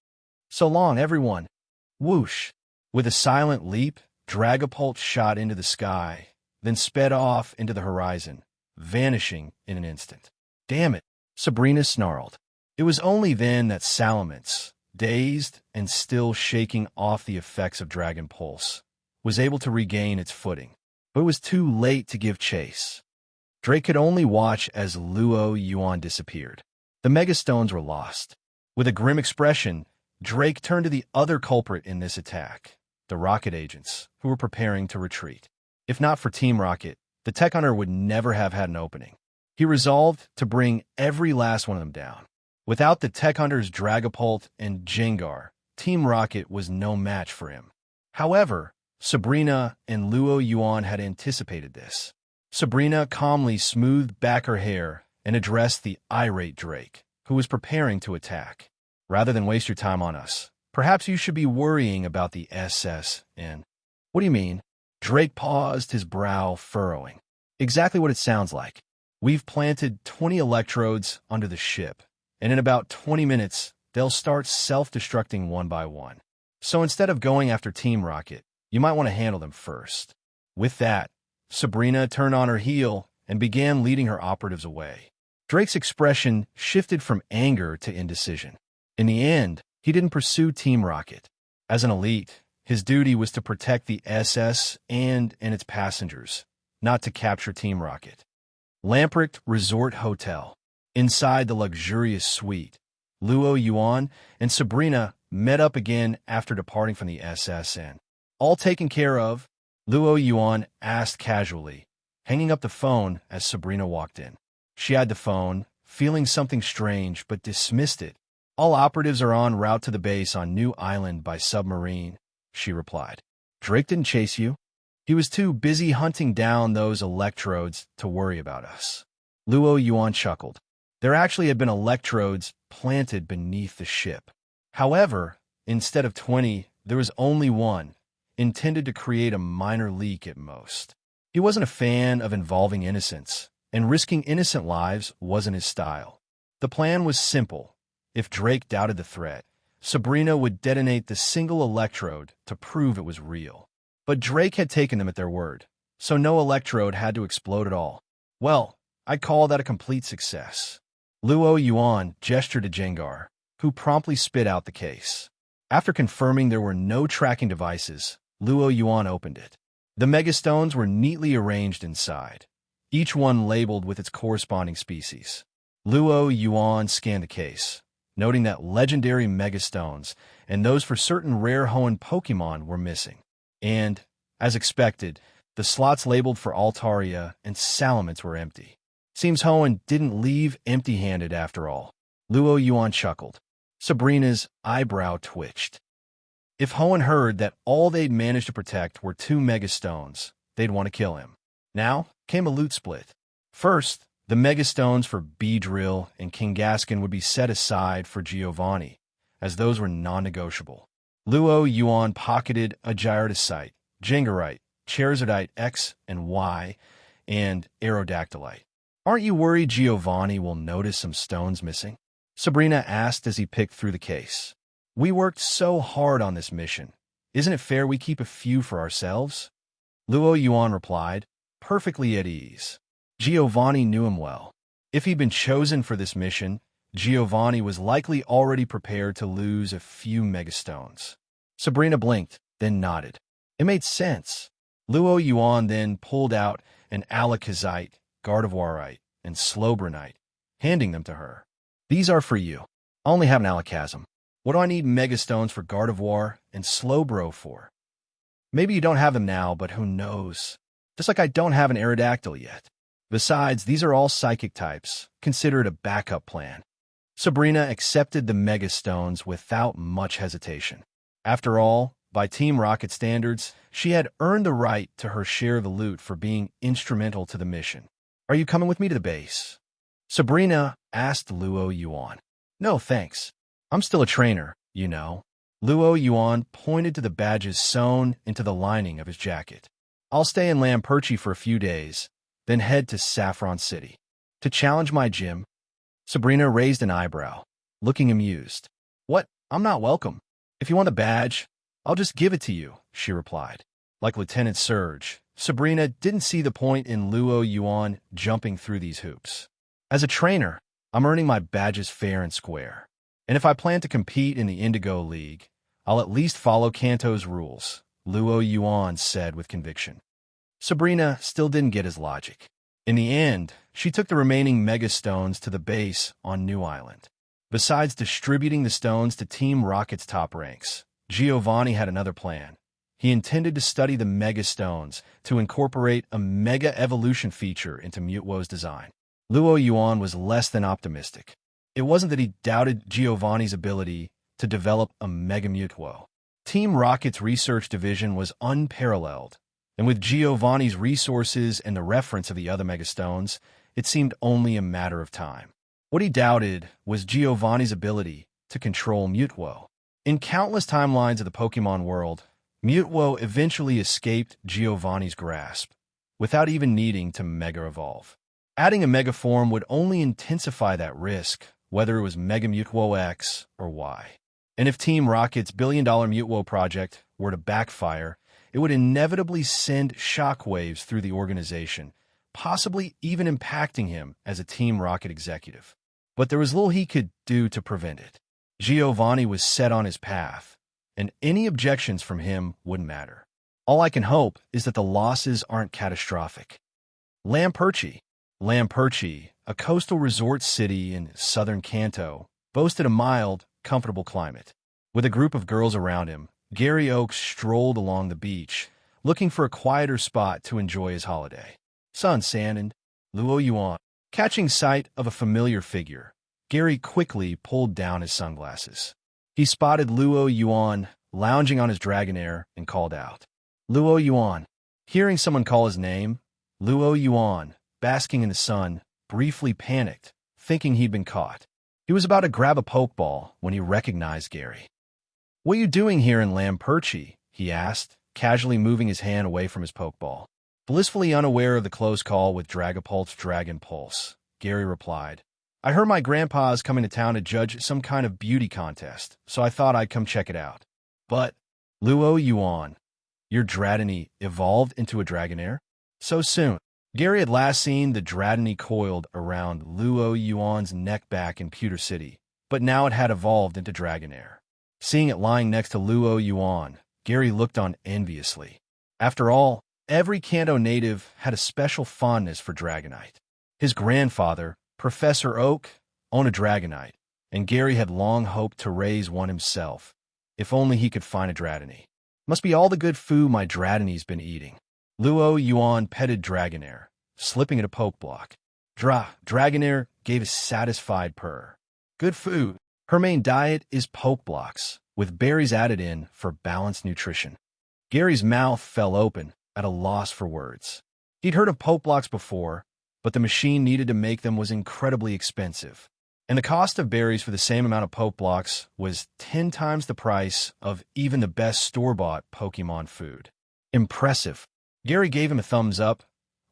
So long, everyone. Whoosh! With a silent leap, Dragapult shot into the sky, then sped off into the horizon, vanishing in an instant. Damn it, Sabrina snarled. It was only then that Salamence, dazed and still shaking off the effects of Dragon Pulse, was able to regain its footing. But it was too late to give chase. Drake could only watch as Yuan disappeared. The Megastones were lost. With a grim expression, Drake turned to the other culprit in this attack, the Rocket agents, who were preparing to retreat. If not for Team Rocket, the Tech Hunter would never have had an opening. He resolved to bring every last one of them down. Without the Tech Hunter's Dragapult and Gengar, Team Rocket was no match for him. However, Sabrina and Yuan had anticipated this. Sabrina calmly smoothed back her hair and addressed the irate Drake, who was preparing to attack. Rather than waste your time on us, perhaps you should be worrying about the SSN. What do you mean? Drake paused, his brow furrowing. Exactly what it sounds like. We've planted 20 electrodes under the ship, and in about 20 minutes, they'll start self-destructing one by one. So instead of going after Team Rocket, you might want to handle them first. With that, Sabrina turned on her heel and began leading her operatives away. Drake's expression shifted from anger to indecision. In the end, he didn't pursue Team Rocket. As an elite, his duty was to protect the SS and its passengers, not to capture Team Rocket. Lamprecht Resort Hotel. Inside the luxurious suite, Yuan and Sabrina met up again after departing from the SSN. All taken care of, Luo Yuan asked casually, hanging up the phone as Sabrina walked in. She eyed the phone, feeling something strange, but dismissed it. All operatives are en route to the base on New Island by submarine, she replied. Drake didn't chase you. He was too busy hunting down those electrodes to worry about us. Luo Yuan chuckled. There actually had been electrodes planted beneath the ship. However, instead of 20, there was only one, intended to create a minor leak at most. He wasn't a fan of involving innocents, and risking innocent lives wasn't his style. The plan was simple. If Drake doubted the threat, Sabrina would detonate the single electrode to prove it was real. But Drake had taken them at their word, so no electrode had to explode at all. Well, I'd call that a complete success. Luo Yuan gestured to Jengar, who promptly spit out the case. After confirming there were no tracking devices, Luo Yuan opened it. The megastones were neatly arranged inside, each one labeled with its corresponding species. Luo Yuan scanned the case, noting that legendary megastones and those for certain rare Hoenn Pokemon were missing. And, as expected, the slots labeled for Altaria and Salamence were empty. Seems Hoenn didn't leave empty-handed after all. Luo Yuan chuckled. Sabrina's eyebrow twitched. If Hoenn heard that all they'd managed to protect were 2 megastones, they'd want to kill him. Now came a loot split. First, the megastones for Beedrill and Kangaskhan would be set aside for Giovanni, as those were non-negotiable. Luo Yuan pocketed a Gyarados, Gengarite, Charizardite X and Y, and Aerodactylite. Aren't you worried Giovanni will notice some stones missing? Sabrina asked as he picked through the case. We worked so hard on this mission. Isn't it fair we keep a few for ourselves? Luo Yuan replied, perfectly at ease. Giovanni knew him well. If he'd been chosen for this mission, Giovanni was likely already prepared to lose a few megastones. Sabrina blinked, then nodded. It made sense. Luo Yuan then pulled out an Alakazite, Gardevoirite, and Slowbronite, handing them to her. These are for you. I only have an Alakazam. What do I need megastones for Gardevoir and Slowbro for? Maybe you don't have them now, but who knows? Just like I don't have an Aerodactyl yet. Besides, these are all psychic types. Consider it a backup plan. Sabrina accepted the megastones without much hesitation. After all, by Team Rocket standards, she had earned the right to her share of the loot for being instrumental to the mission. Are you coming with me to the base? Sabrina asked Luo Yuan. No, thanks. I'm still a trainer, you know. Luo Yuan pointed to the badges sewn into the lining of his jacket. I'll stay in Perchie for a few days, then head to Saffron City. To challenge my gym? Sabrina raised an eyebrow, looking amused. What? I'm not welcome. If you want a badge, I'll just give it to you, she replied. Like Lieutenant Surge, Sabrina didn't see the point in Luo Yuan jumping through these hoops. As a trainer, I'm earning my badges fair and square. And if I plan to compete in the Indigo League, I'll at least follow Kanto's rules, Luo Yuan said with conviction. Sabrina still didn't get his logic. In the end, she took the remaining megastones to the base on New Island. Besides distributing the stones to Team Rocket's top ranks, Giovanni had another plan. He intended to study the megastones to incorporate a mega evolution feature into Mutwo's design. Luo Yuan was less than optimistic. It wasn't that he doubted Giovanni's ability to develop a Mega Mutwo. Team Rocket's research division was unparalleled, and with Giovanni's resources and the reference of the other megastones, it seemed only a matter of time. What he doubted was Giovanni's ability to control Mutwo. In countless timelines of the Pokemon world, Mutwo eventually escaped Giovanni's grasp, without even needing to Mega Evolve. Adding a Mega form would only intensify that risk, whether it was Mega Mutwo X or Y. And if Team Rocket's billion-dollar Mutwo project were to backfire, it would inevitably send shockwaves through the organization, possibly even impacting him as a Team Rocket executive. But there was little he could do to prevent it. Giovanni was set on his path, and any objections from him wouldn't matter. All I can hope is that the losses aren't catastrophic. Perchie, a coastal resort city in southern Kanto, boasted a mild, comfortable climate. With a group of girls around him, Gary Oaks strolled along the beach, looking for a quieter spot to enjoy his holiday. Sun San and Luo Yuan. Catching sight of a familiar figure, Gary quickly pulled down his sunglasses. He spotted Luo Yuan lounging on his Dragonair and called out, "Luo Yuan." Hearing someone call his name, Luo Yuan, basking in the sun, briefly panicked, thinking he'd been caught. He was about to grab a Pokeball when he recognized Gary. "What are you doing here in Perchie?" he asked, casually moving his hand away from his Pokeball. Blissfully unaware of the close call with Dragapult's Dragon Pulse, Gary replied, "I heard my grandpa's coming to town to judge some kind of beauty contest, so I thought I'd come check it out." "But, Luo Yuan, your Dratini evolved into a Dragonair? So soon?" Gary had last seen the Dratini coiled around Luo Yuan's neck back in Pewter City, but now it had evolved into Dragonair. Seeing it lying next to Luo Yuan, Gary looked on enviously. After all, every Kanto native had a special fondness for Dragonite. His grandfather, Professor Oak, owned a Dragonite, and Gary had long hoped to raise one himself, if only he could find a Dratini. "Must be all the good food my Dratini's been eating." Luo Yuan petted Dragonair, slipping it a poke block. Dragonair gave a satisfied purr. "Good food." Her main diet is poke blocks, with berries added in for balanced nutrition. Gary's mouth fell open, at a loss for words. He'd heard of poke blocks before, but the machine needed to make them was incredibly expensive, and the cost of berries for the same amount of poke blocks was 10 times the price of even the best store-bought Pokemon food. Impressive. Gary gave him a thumbs up,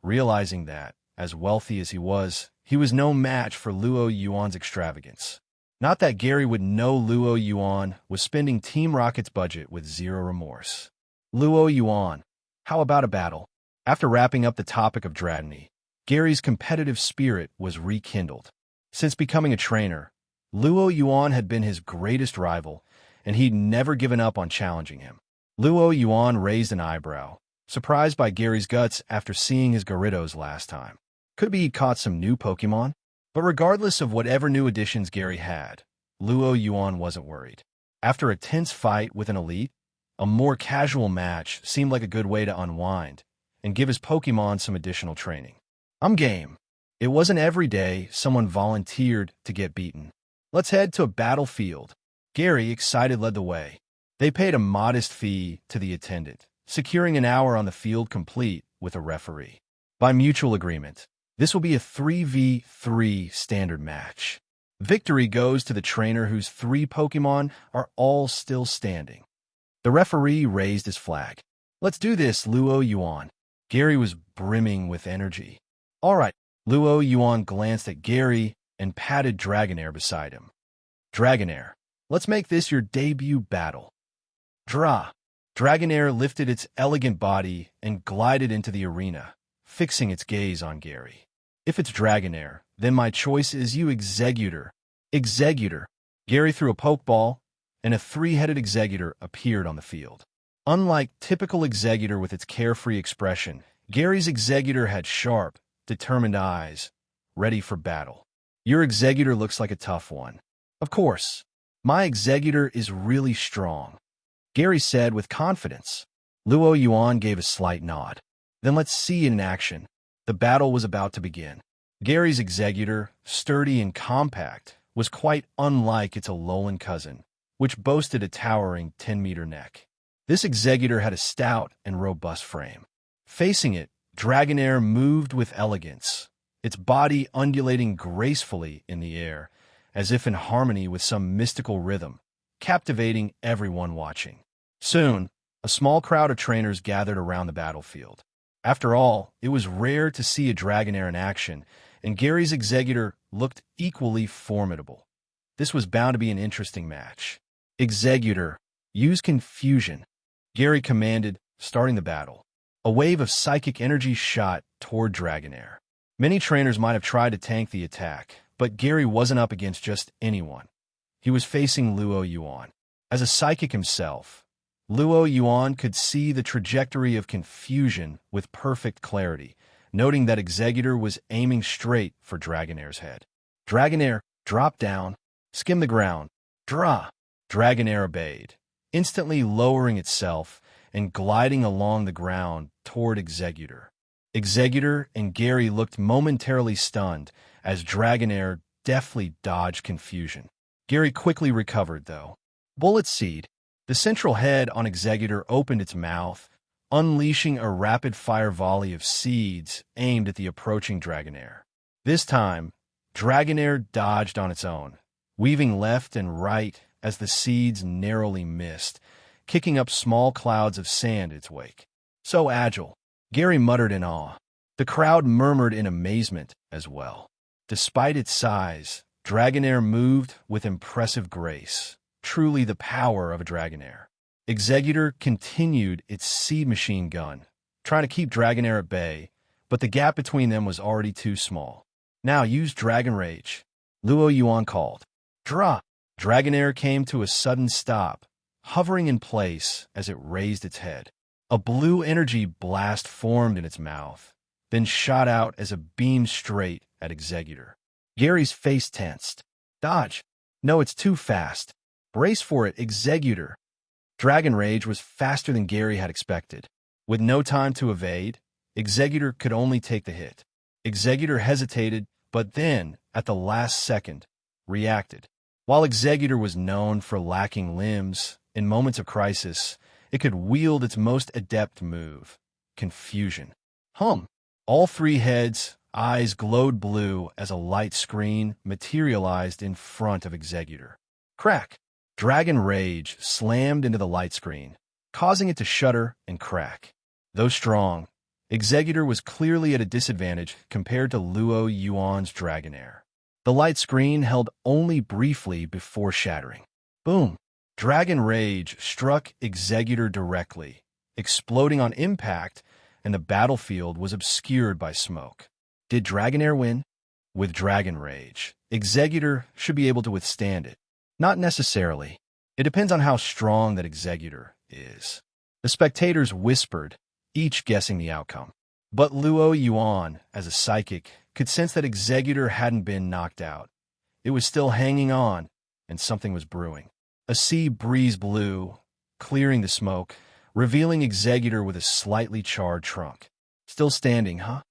realizing that, as wealthy as he was no match for Luo Yuan's extravagance. Not that Gary would know Luo Yuan was spending Team Rocket's budget with zero remorse. "Luo Yuan, how about a battle?" After wrapping up the topic of Dratini, Gary's competitive spirit was rekindled. Since becoming a trainer, Luo Yuan had been his greatest rival, and he'd never given up on challenging him. Luo Yuan raised an eyebrow, surprised by Gary's guts after seeing his Gyarados last time. Could be he'd caught some new Pokemon? But regardless of whatever new additions Gary had, Luo Yuan wasn't worried. After a tense fight with an elite, a more casual match seemed like a good way to unwind and give his Pokemon some additional training. "I'm game." It wasn't every day someone volunteered to get beaten. "Let's head to a battlefield." Gary, excited, led the way. They paid a modest fee to the attendant, securing an hour on the field complete with a referee. By mutual agreement, this will be a 3v3 standard match. Victory goes to the trainer whose 3 Pokemon are all still standing. The referee raised his flag. "Let's do this, Luo Yuan." Gary was brimming with energy. "All right." Luo Yuan glanced at Gary and patted Dragonair beside him. "Dragonair, let's make this your debut battle." Dragonair lifted its elegant body and glided into the arena, fixing its gaze on Gary. "If it's Dragonair, then my choice is you, Executor." Executor. Gary threw a Pokeball, and a 3-headed Executor appeared on the field. Unlike typical Executor with its carefree expression, Gary's Executor had sharp, determined eyes, ready for battle. "Your Executor looks like a tough one." "Of course. My Executor is really strong," Gary said with confidence. Luo Yuan gave a slight nod. "Then let's see it in action." The battle was about to begin. Gary's Executor, sturdy and compact, was quite unlike its Alolan cousin, which boasted a towering 10-meter neck. This Executor had a stout and robust frame. Facing it, Dragonair moved with elegance, its body undulating gracefully in the air, as if in harmony with some mystical rhythm, captivating everyone watching. Soon, a small crowd of trainers gathered around the battlefield. After all, it was rare to see a Dragonair in action, and Gary's Executor looked equally formidable. This was bound to be an interesting match. "Executor, use Confusion," Gary commanded, starting the battle. A wave of psychic energy shot toward Dragonair. Many trainers might have tried to tank the attack, but Gary wasn't up against just anyone. He was facing Luo Yuan. As a psychic himself, Luo Yuan could see the trajectory of Confusion with perfect clarity, noting that Executor was aiming straight for Dragonair's head. Dragonair, drop down, skim the ground. Dragonair obeyed, instantly lowering itself and gliding along the ground toward Executor. Executor and Gary looked momentarily stunned as Dragonair deftly dodged confusion. Gary quickly recovered, though. Bullet Seed. The central head on Executor opened its mouth, unleashing a rapid-fire volley of seeds aimed at the approaching Dragonair. This time, Dragonair dodged on its own, weaving left and right as the seeds narrowly missed, kicking up small clouds of sand its wake. So agile, Gary muttered in awe. The crowd murmured in amazement as well. Despite its size, Dragonair moved with impressive grace, truly the power of a Dragonair. Executor continued its seed machine gun, trying to keep Dragonair at bay, but the gap between them was already too small. Now use Dragon Rage, Yuan called. Dragonair came to a sudden stop, hovering in place as it raised its head. A blue energy blast formed in its mouth, then shot out as a beam straight at Executor. Gary's face tensed. Dodge. No, it's too fast. Brace for it, Executor. Dragon Rage was faster than Gary had expected. With no time to evade, Executor could only take the hit. Executor hesitated, but then, at the last second, reacted. While Executor was known for lacking limbs, in moments of crisis, it could wield its most adept move, Confusion. All three heads' eyes glowed blue as a light screen materialized in front of Executor. Crack! Dragon Rage slammed into the light screen, causing it to shudder and crack. Though strong, Executor was clearly at a disadvantage compared to Yuan's Dragonair. The light screen held only briefly before shattering. Boom! Dragon Rage struck Executor directly, exploding on impact, and the battlefield was obscured by smoke. Did Dragonair win? With Dragon Rage, Executor should be able to withstand it. Not necessarily. It depends on how strong that Executor is. The spectators whispered, each guessing the outcome. But Yuan, as a psychic, could sense that Executor hadn't been knocked out. It was still hanging on, and something was brewing. A sea breeze blew, clearing the smoke, revealing Executor with a slightly charred trunk. Still standing, huh?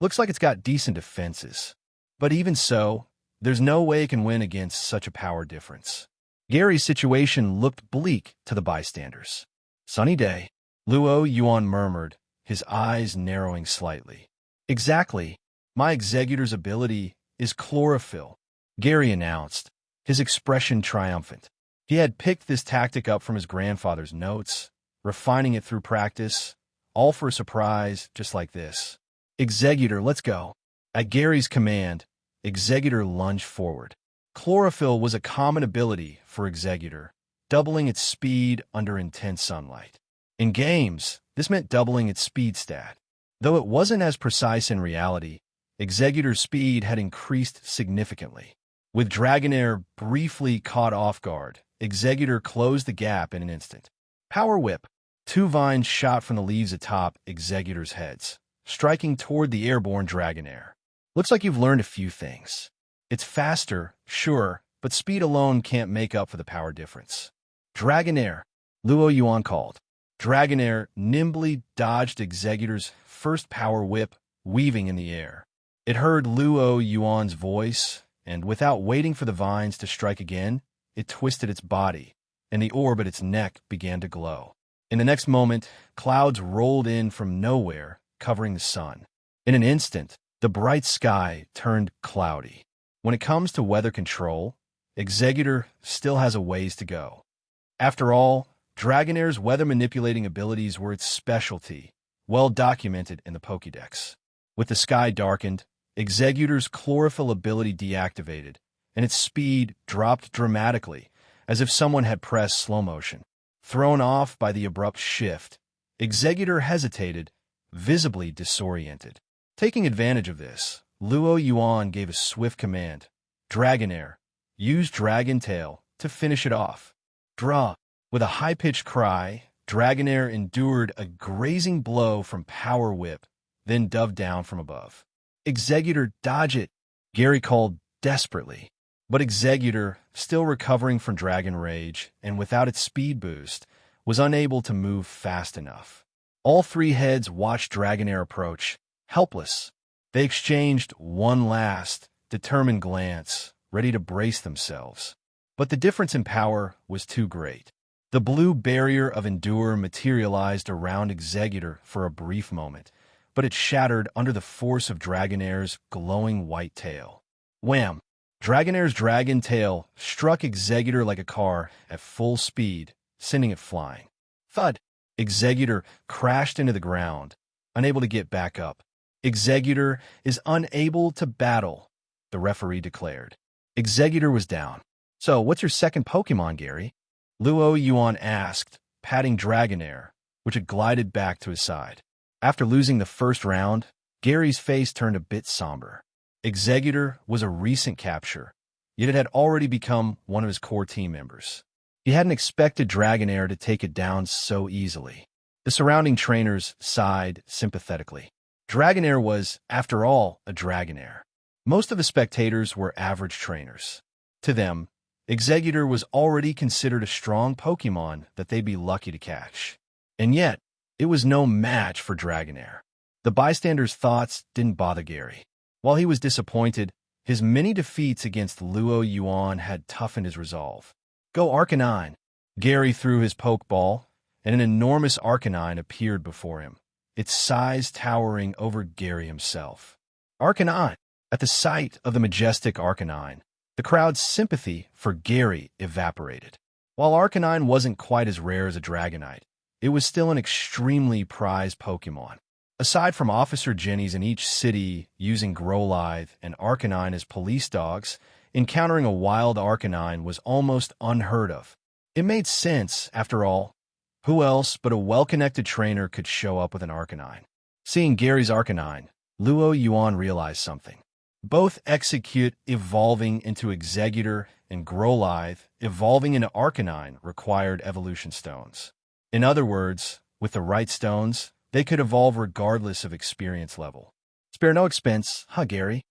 Looks like it's got decent defenses. But even so, there's no way it can win against such a power difference. Gary's situation looked bleak to the bystanders. Sunny day, Yuan murmured, his eyes narrowing slightly. Exactly. My Executor's ability is chlorophyll, Gary announced, his expression triumphant. He had picked this tactic up from his grandfather's notes, refining it through practice, all for a surprise just like this. Executor, let's go. At Gary's command, Executor lunged forward. Chlorophyll was a common ability for Executor, doubling its speed under intense sunlight. In games, this meant doubling its speed stat. Though it wasn't as precise in reality, Executor's speed had increased significantly. With Dragonair briefly caught off guard, Executor closed the gap in an instant. Power Whip. Two vines shot from the leaves atop Executor's heads, striking toward the airborne Dragonair. Looks like you've learned a few things. It's faster, sure, but speed alone can't make up for the power difference. Dragonair, Yuan called. Dragonair nimbly dodged Executor's first power whip, weaving in the air. It heard Yuan's voice, and without waiting for the vines to strike again, it twisted its body, and the orb at its neck began to glow. In the next moment, clouds rolled in from nowhere, covering the sun. In an instant, the bright sky turned cloudy. When it comes to weather control, Executor still has a ways to go. After all, Dragonair's weather-manipulating abilities were its specialty, well documented in the Pokédex. With the sky darkened, Executor's chlorophyll ability deactivated, and its speed dropped dramatically, as if someone had pressed slow motion. Thrown off by the abrupt shift, Executor hesitated, visibly disoriented. Taking advantage of this, Yuan gave a swift command. Dragonair, use Dragon Tail to finish it off. Draw. With a high-pitched cry, Dragonair endured a grazing blow from Power Whip, then dove down from above. Executor, dodge it, Gary called desperately. But Executor, still recovering from Dragon Rage and without its speed boost, was unable to move fast enough. All three heads watched Dragonair approach, helpless. They exchanged one last, determined glance, ready to brace themselves. But the difference in power was too great. The blue barrier of Endure materialized around Executor for a brief moment, but it shattered under the force of Dragonair's glowing white tail. Wham! Dragonair's dragon tail struck Executor like a car at full speed, sending it flying. Thud! Executor crashed into the ground, unable to get back up. Executor is unable to battle, the referee declared. Executor was down. So, what's your second Pokemon, Gary? Luo Yuan asked, patting Dragonair, which had glided back to his side. After losing the first round, Gary's face turned a bit somber. Executor was a recent capture, yet it had already become one of his core team members. He hadn't expected Dragonair to take it down so easily. The surrounding trainers sighed sympathetically. Dragonair was, after all, a Dragonair. Most of the spectators were average trainers. To them, Executor was already considered a strong Pokemon that they'd be lucky to catch. And yet, it was no match for Dragonair. The bystanders' thoughts didn't bother Gary. While he was disappointed, his many defeats against Luo Yuan had toughened his resolve. Go Arcanine! Gary threw his Pokeball, and an enormous Arcanine appeared before him, its size towering over Gary himself. Arcanine! At the sight of the majestic Arcanine, the crowd's sympathy for Gary evaporated. While Arcanine wasn't quite as rare as a Dragonite, it was still an extremely prized Pokemon. Aside from Officer Jennies in each city using Growlithe and Arcanine as police dogs, encountering a wild Arcanine was almost unheard of. It made sense, after all. Who else but a well-connected trainer could show up with an Arcanine? Seeing Gary's Arcanine, Luo Yuan realized something. Both Execute evolving into Executor and Growlithe evolving into Arcanine required evolution stones. In other words, with the right stones, they could evolve regardless of experience level. Spare no expense, huh, Gary?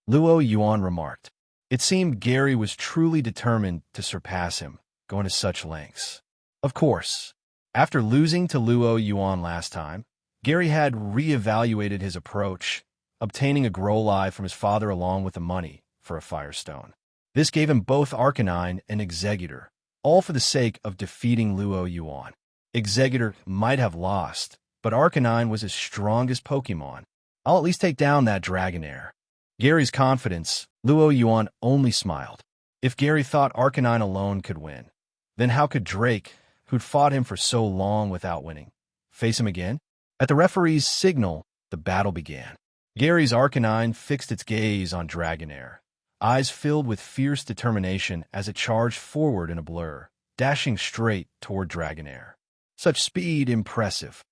Luo Yuan remarked. It seemed Gary was truly determined to surpass him, going to such lengths. Of course, after losing to Luo Yuan last time, Gary had reevaluated his approach, obtaining a Growlithe from his father along with the money for a Firestone. This gave him both Arcanine and Executor, all for the sake of defeating Luo Yuan. Executor might have lost, but Arcanine was his strongest Pokemon. I'll at least take down that Dragonair. Gary's confidence, Luo Yuan only smiled. If Gary thought Arcanine alone could win, then how could Drake, who'd fought him for so long without winning, face him again? At the referee's signal, the battle began. Gary's Arcanine fixed its gaze on Dragonair, eyes filled with fierce determination as it charged forward in a blur, dashing straight toward Dragonair. Such speed impressive.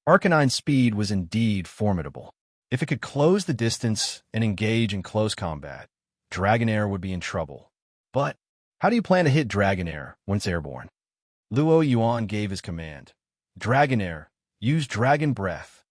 Arcanine's speed was indeed formidable. If it could close the distance and engage in close combat, Dragonair would be in trouble. But how do you plan to hit Dragonair when it's airborne? Luo Yuan gave his command. Dragonair, use Dragon Breath.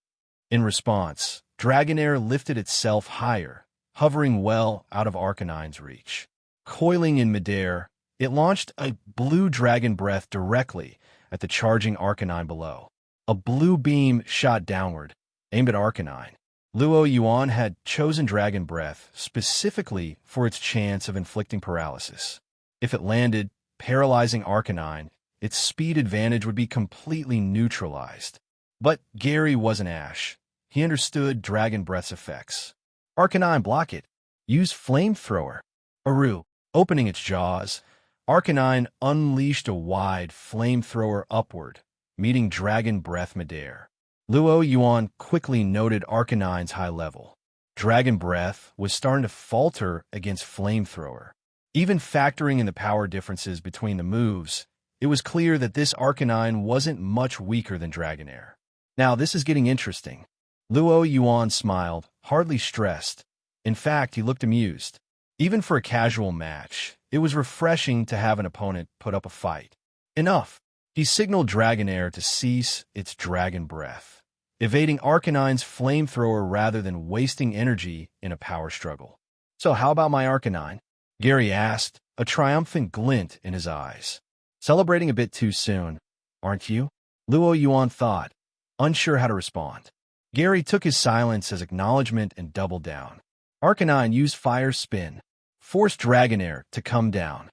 In response, Dragonair lifted itself higher, hovering well out of Arcanine's reach. Coiling in midair, it launched a blue Dragon Breath directly at the charging Arcanine below. A blue beam shot downward, aimed at Arcanine. Luo Yuan had chosen Dragon Breath specifically for its chance of inflicting paralysis. If it landed, paralyzing Arcanine, its speed advantage would be completely neutralized. But Gary wasn't Ash. He understood Dragon Breath's effects. Arcanine, block it. Use Flamethrower. Aru, opening its jaws, Arcanine unleashed a wide Flamethrower upward, meeting Dragon Breath midair. Luo Yuan quickly noted Arcanine's high level. Dragon Breath was starting to falter against Flamethrower. Even factoring in the power differences between the moves, it was clear that this Arcanine wasn't much weaker than Dragonair. Now, this is getting interesting. Luo Yuan smiled, hardly stressed. In fact, he looked amused. Even for a casual match, it was refreshing to have an opponent put up a fight. Enough. He signaled Dragonair to cease its Dragon Breath, evading Arcanine's Flamethrower rather than wasting energy in a power struggle. So how about my Arcanine? Gary asked, a triumphant glint in his eyes. Celebrating a bit too soon. aren't you? Luo Yuan thought, unsure how to respond. Gary took his silence as acknowledgement and doubled down. Arcanine used Fire Spin, forced Dragonair to come down.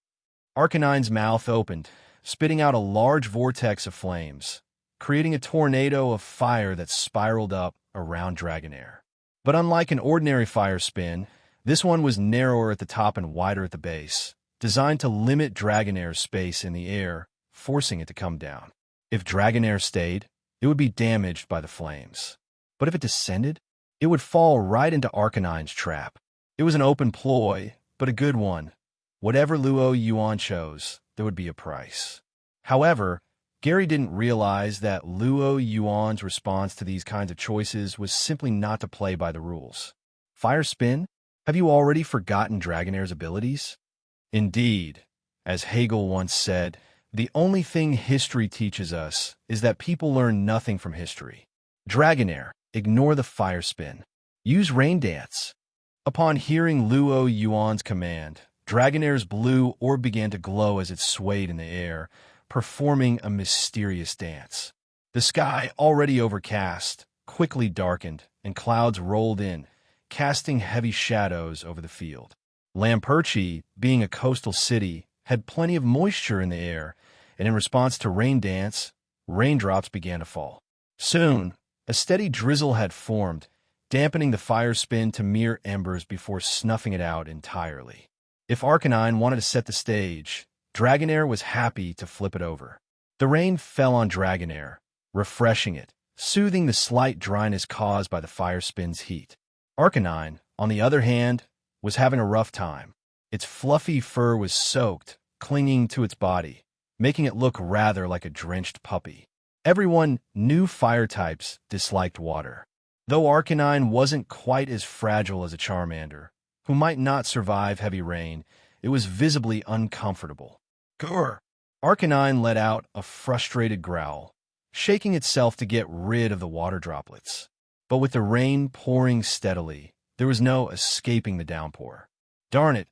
Arcanine's mouth opened, spitting out a large vortex of flames, creating a tornado of fire that spiraled up around Dragonair. But unlike an ordinary Fire Spin, this one was narrower at the top and wider at the base, designed to limit Dragonair's space in the air, forcing it to come down. If Dragonair stayed, it would be damaged by the flames. But if it descended, it would fall right into Arcanine's trap. It was an open ploy, but a good one. Whatever Luo Yuan chose, there would be a price. However, Gary didn't realize that Luo Yuan's response to these kinds of choices was simply not to play by the rules. Fire Spin? Have you already forgotten Dragonair's abilities? Indeed, as Hegel once said, the only thing history teaches us is that people learn nothing from history. Dragonair, ignore the Fire Spin. Use Rain Dance. Upon hearing Luo Yuan's command, Dragonair's blue orb began to glow as it swayed in the air, performing a mysterious dance. The sky, already overcast, quickly darkened, and clouds rolled in, casting heavy shadows over the field. Perchie, being a coastal city, had plenty of moisture in the air, and in response to Rain Dance, raindrops began to fall. Soon, a steady drizzle had formed, dampening the Fire Spin to mere embers before snuffing it out entirely. If Arcanine wanted to set the stage, Dragonair was happy to flip it over. The rain fell on Dragonair, refreshing it, soothing the slight dryness caused by the Fire Spin's heat. Arcanine, on the other hand, was having a rough time. Its fluffy fur was soaked, clinging to its body, making it look rather like a drenched puppy. Everyone knew fire types disliked water. Though Arcanine wasn't quite as fragile as a Charmander, who might not survive heavy rain, it was visibly uncomfortable. Grr! Arcanine let out a frustrated growl, shaking itself to get rid of the water droplets. But with the rain pouring steadily, there was no escaping the downpour. Darn it,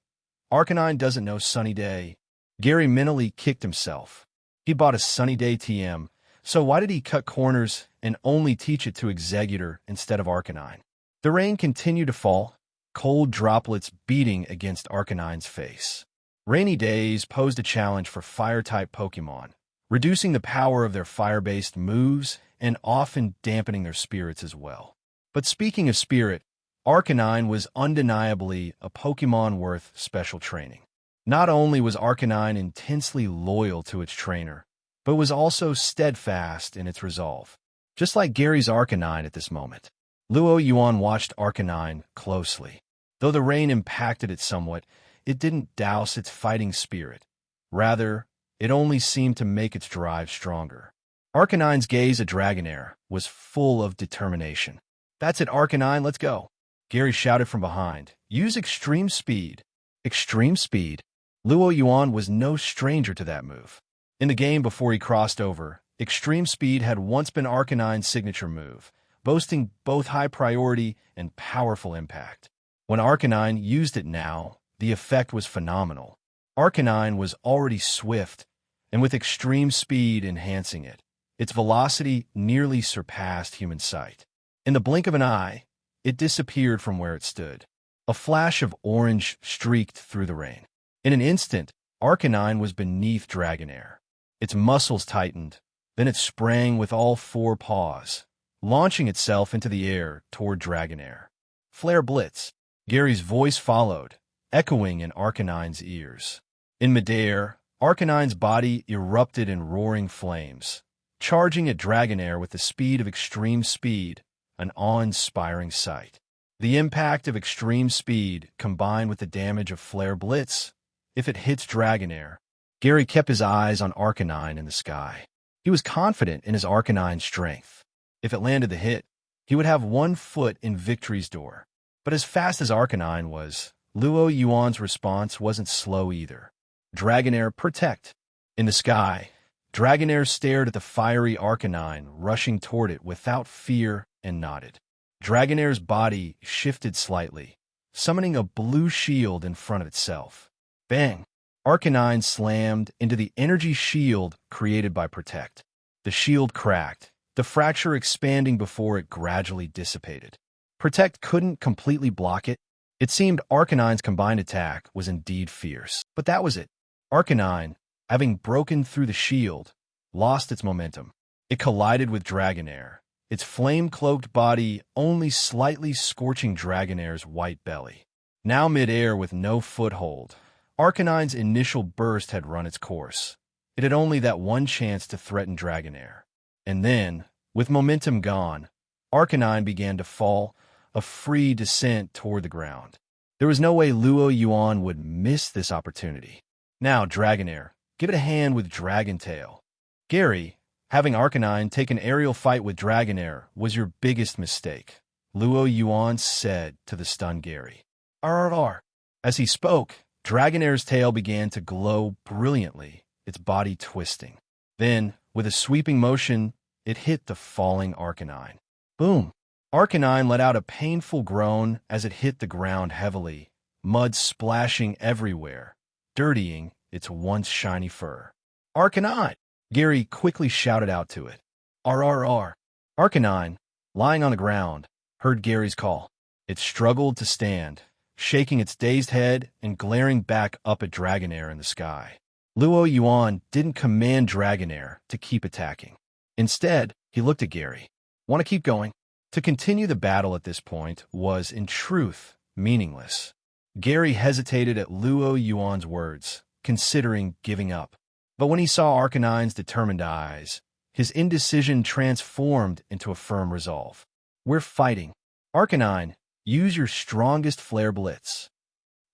Arcanine doesn't know sunny day. Gary mentally kicked himself. He bought a sunny day TM, so why did he cut corners and only teach it to Executor instead of Arcanine? The rain continued to fall, cold droplets beating against Arcanine's face. Rainy days posed a challenge for Fire-type Pokemon, reducing the power of their fire-based moves and often dampening their spirits as well. But speaking of spirit, Arcanine was undeniably a Pokemon worth special training. Not only was Arcanine intensely loyal to its trainer, but was also steadfast in its resolve. Just like Gary's Arcanine at this moment. Luo Yuan watched Arcanine closely. Though the rain impacted it somewhat, it didn't douse its fighting spirit. Rather, it only seemed to make its drive stronger. Arcanine's gaze at Dragonair was full of determination. That's it, Arcanine, let's go. Gary shouted from behind. Use Extreme Speed. Extreme Speed? Luo Yuan was no stranger to that move. In the game before he crossed over, Extreme Speed had once been Arcanine's signature move, boasting both high priority and powerful impact. When Arcanine used it now, the effect was phenomenal. Arcanine was already swift, and with Extreme Speed enhancing it, its velocity nearly surpassed human sight. In the blink of an eye, it disappeared from where it stood. A flash of orange streaked through the rain. In an instant, Arcanine was beneath Dragonair. Its muscles tightened, then it sprang with all four paws, launching itself into the air toward Dragonair. Flare Blitz. Gary's voice followed, echoing in Arcanine's ears. In midair, Arcanine's body erupted in roaring flames, charging at Dragonair with the speed of Extreme Speed, an awe-inspiring sight. The impact of Extreme Speed combined with the damage of Flare Blitz, if it hits Dragonair, Gary kept his eyes on Arcanine in the sky. He was confident in his Arcanine strength. If it landed the hit, he would have 1 foot in victory's door. But as fast as Arcanine was, Luo Yuan's response wasn't slow either. Dragonair Protect. In the sky, Dragonair stared at the fiery Arcanine rushing toward it without fear and nodded. Dragonair's body shifted slightly, summoning a blue shield in front of itself. Bang! Arcanine slammed into the energy shield created by Protect. The shield cracked, the fracture expanding before it gradually dissipated. Protect couldn't completely block it. It seemed Arcanine's combined attack was indeed fierce. But that was it. Arcanine, having broken through the shield, lost its momentum. It collided with Dragonair, its flame-cloaked body only slightly scorching Dragonair's white belly. Now mid-air with no foothold, Arcanine's initial burst had run its course. It had only that one chance to threaten Dragonair. And then, with momentum gone, Arcanine began to fall, a free descent toward the ground. There was no way Yuan would miss this opportunity. Now, Dragonair, give it a hand with Dragon Tail. Gary, having Arcanine take an aerial fight with Dragonair was your biggest mistake, Yuan said to the stunned Gary. RRR. As he spoke, Dragonair's tail began to glow brilliantly, its body twisting. Then, with a sweeping motion, it hit the falling Arcanine. Boom! Arcanine let out a painful groan as it hit the ground heavily, mud splashing everywhere, dirtying its once shiny fur. Arcanine! Gary quickly shouted out to it. RRR. Arcanine, lying on the ground, heard Gary's call. It struggled to stand, shaking its dazed head and glaring back up at Dragonair in the sky. Yuan didn't command Dragonair to keep attacking. Instead, he looked at Gary. Want to keep going? To continue the battle at this point was, in truth, meaningless. Gary hesitated at Yuan's words, considering giving up. But when he saw Arcanine's determined eyes, his indecision transformed into a firm resolve. We're fighting. Arcanine, use your strongest flare blitz.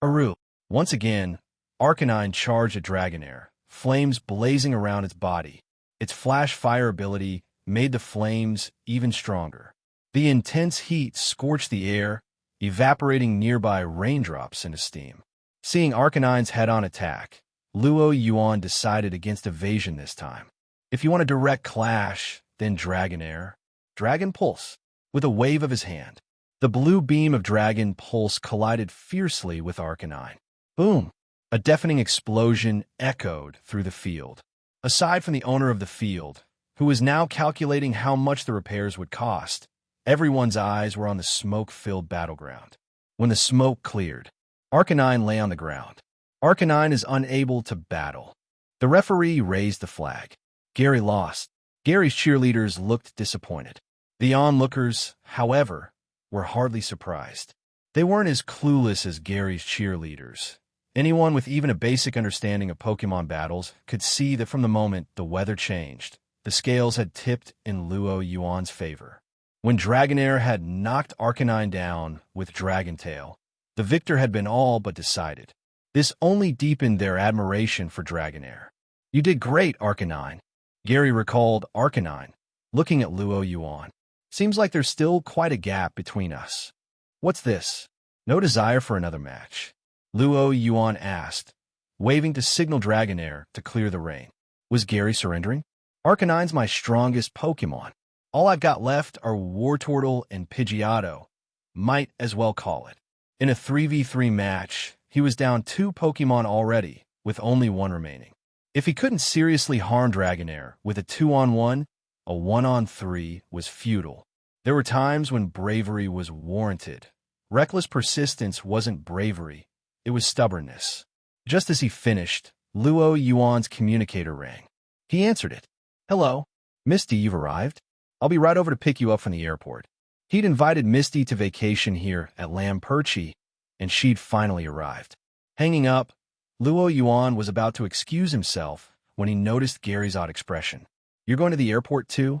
Aru. Once again, Arcanine charged at Dragonair, flames blazing around its body. Its flash fire ability made the flames even stronger. The intense heat scorched the air, evaporating nearby raindrops into steam. Seeing Arcanine's head-on attack, Yuan decided against evasion this time. If you want a direct clash, then Dragonair. Dragon Pulse. With a wave of his hand, the blue beam of Dragon Pulse collided fiercely with Arcanine. Boom! A deafening explosion echoed through the field. Aside from the owner of the field, who was now calculating how much the repairs would cost, everyone's eyes were on the smoke-filled battleground. When the smoke cleared, Arcanine lay on the ground. Arcanine is unable to battle. The referee raised the flag. Gary lost. Gary's cheerleaders looked disappointed. The onlookers, however, were hardly surprised. They weren't as clueless as Gary's cheerleaders. Anyone with even a basic understanding of Pokemon battles could see that from the moment the weather changed, the scales had tipped in Yuan's favor. When Dragonair had knocked Arcanine down with Dragon Tail, the victor had been all but decided. This only deepened their admiration for Dragonair. You did great, Arcanine. Gary recalled Arcanine, looking at Yuan. Seems like there's still quite a gap between us. What's this? No desire for another match? Yuan asked, waving to signal Dragonair to clear the rain. Was Gary surrendering? Arcanine's my strongest Pokemon. All I've got left are Wartortle and Pidgeotto. Might as well call it. In a 3v3 match, he was down 2 Pokemon already, with only 1 remaining. If he couldn't seriously harm Dragonair with a 2-on-1, a 1-on-3 was futile. There were times when bravery was warranted. Reckless persistence wasn't bravery, it was stubbornness. Just as he finished, Yuan's communicator rang. He answered it. Hello, Misty, you've arrived? I'll be right over to pick you up from the airport. He'd invited Misty to vacation here at Perchie, and she'd finally arrived. Hanging up, Yuan was about to excuse himself when he noticed Gary's odd expression. You're going to the airport too?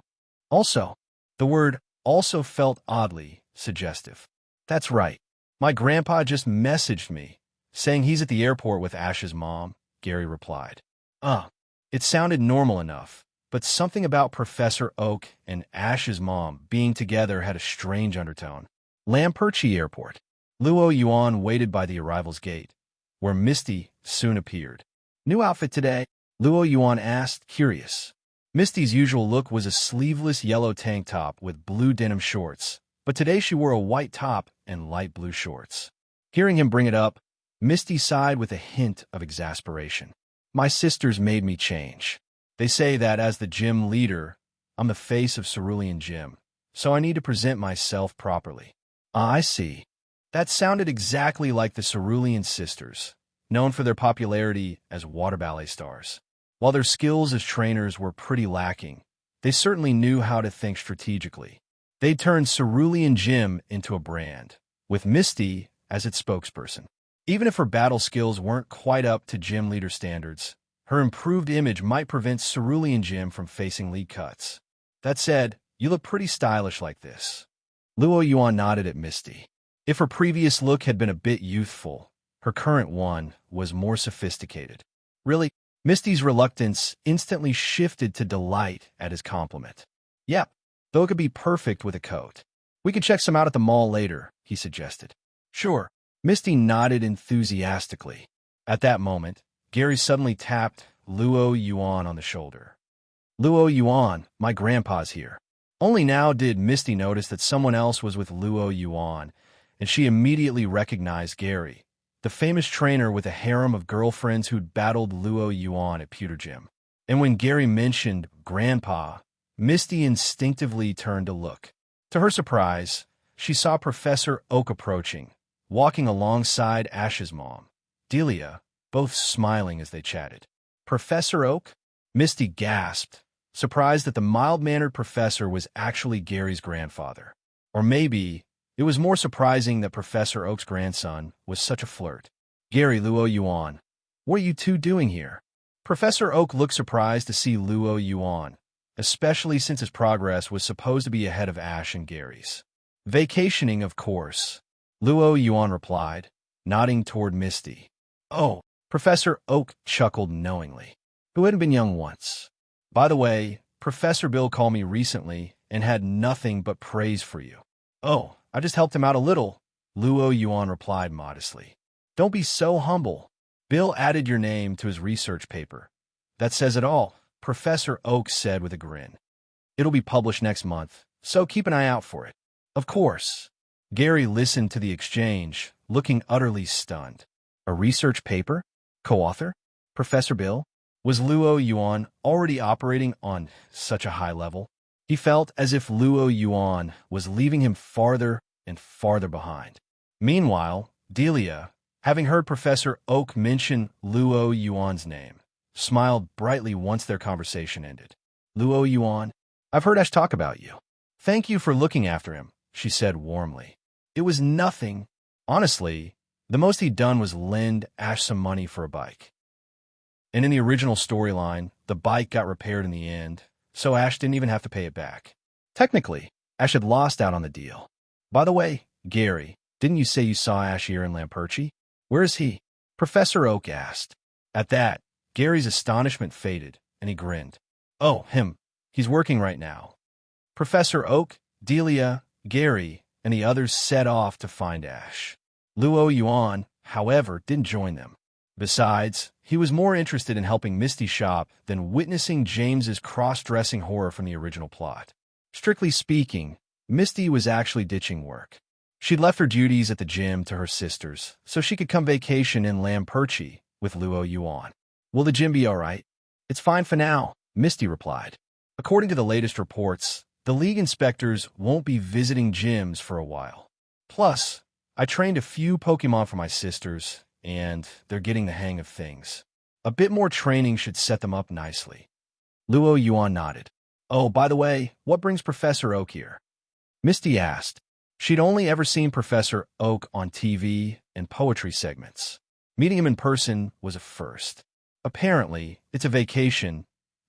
Also. The word also felt oddly suggestive. That's right. My grandpa just messaged me, saying he's at the airport with Ash's mom, Gary replied. It sounded normal enough, but something about Professor Oak and Ash's mom being together had a strange undertone. Perchie Airport. Yuan waited by the arrival's gate, where Misty soon appeared. New outfit today? Yuan asked, curious. Misty's usual look was a sleeveless yellow tank top with blue denim shorts, but today she wore a white top and light blue shorts. Hearing him bring it up, Misty sighed with a hint of exasperation. My sisters made me change. They say that as the gym leader, I'm the face of Cerulean Gym, so I need to present myself properly. Ah, I see. That sounded exactly like the Cerulean sisters, known for their popularity as water ballet stars. While their skills as trainers were pretty lacking, they certainly knew how to think strategically. They turned Cerulean Gym into a brand, with Misty as its spokesperson. Even if her battle skills weren't quite up to gym leader standards, her improved image might prevent Cerulean Gym from facing league cuts. That said, you look pretty stylish like this. Yuan nodded at Misty. If her previous look had been a bit youthful, her current one was more sophisticated. Really, Misty's reluctance instantly shifted to delight at his compliment. Yep, though it could be perfect with a coat. We could check some out at the mall later, he suggested. Sure. Misty nodded enthusiastically. At that moment, Gary suddenly tapped Yuan on the shoulder. Yuan, my grandpa's here. Only now did Misty notice that someone else was with Yuan, and she immediately recognized Gary, the famous trainer with a harem of girlfriends who'd battled Yuan at Pewter Gym. And when Gary mentioned Grandpa, Misty instinctively turned to look. To her surprise, she saw Professor Oak approaching, walking alongside Ash's mom, Delia, both smiling as they chatted. Professor Oak? Misty gasped, surprised that the mild-mannered professor was actually Gary's grandfather. Or maybe it was more surprising that Professor Oak's grandson was such a flirt. Gary, Yuan, what are you two doing here? Professor Oak looked surprised to see Yuan, especially since his progress was supposed to be ahead of Ash and Gary's. Vacationing, of course, Yuan replied, nodding toward Misty. Oh, Professor Oak chuckled knowingly. Who hadn't been young once? By the way, Professor Bill called me recently and had nothing but praise for you. Oh, I just helped him out a little, Yuan replied modestly. Don't be so humble. Bill added your name to his research paper. That says it all, Professor Oak said with a grin. It'll be published next month, so keep an eye out for it. Of course. Gary listened to the exchange, looking utterly stunned. A research paper? Co-author? Professor Bill? Was Yuan already operating on such a high level? He felt as if Yuan was leaving him farther and farther behind. Meanwhile, Delia, having heard Professor Oak mention Yuan's name, smiled brightly once their conversation ended. Yuan, I've heard Ash talk about you. Thank you for looking after him, she said warmly. It was nothing. Honestly, the most he'd done was lend Ash some money for a bike. And in the original storyline, the bike got repaired in the end, so Ash didn't even have to pay it back. Technically, Ash had lost out on the deal. By the way, Gary, didn't you say you saw Ash here in Perchie? Where is he? Professor Oak asked. At that, Gary's astonishment faded, and he grinned. Oh, him. He's working right now. Professor Oak, Delia, Gary, and the others set off to find Ash. Yuan, however, didn't join them. Besides, he was more interested in helping Misty shop than witnessing James's cross-dressing horror from the original plot. Strictly speaking, Misty was actually ditching work. She'd left her duties at the gym to her sisters, so she could come vacation in Perchie with Yuan. Will the gym be all right? It's fine for now, Misty replied. According to the latest reports, the league inspectors won't be visiting gyms for a while. Plus, I trained a few Pokemon for my sisters, and they're getting the hang of things. A bit more training should set them up nicely. Yuan nodded. Oh, by the way, what brings Professor Oak here? Misty asked. She'd only ever seen Professor Oak on TV and poetry segments. Meeting him in person was a first. Apparently, it's a vacation,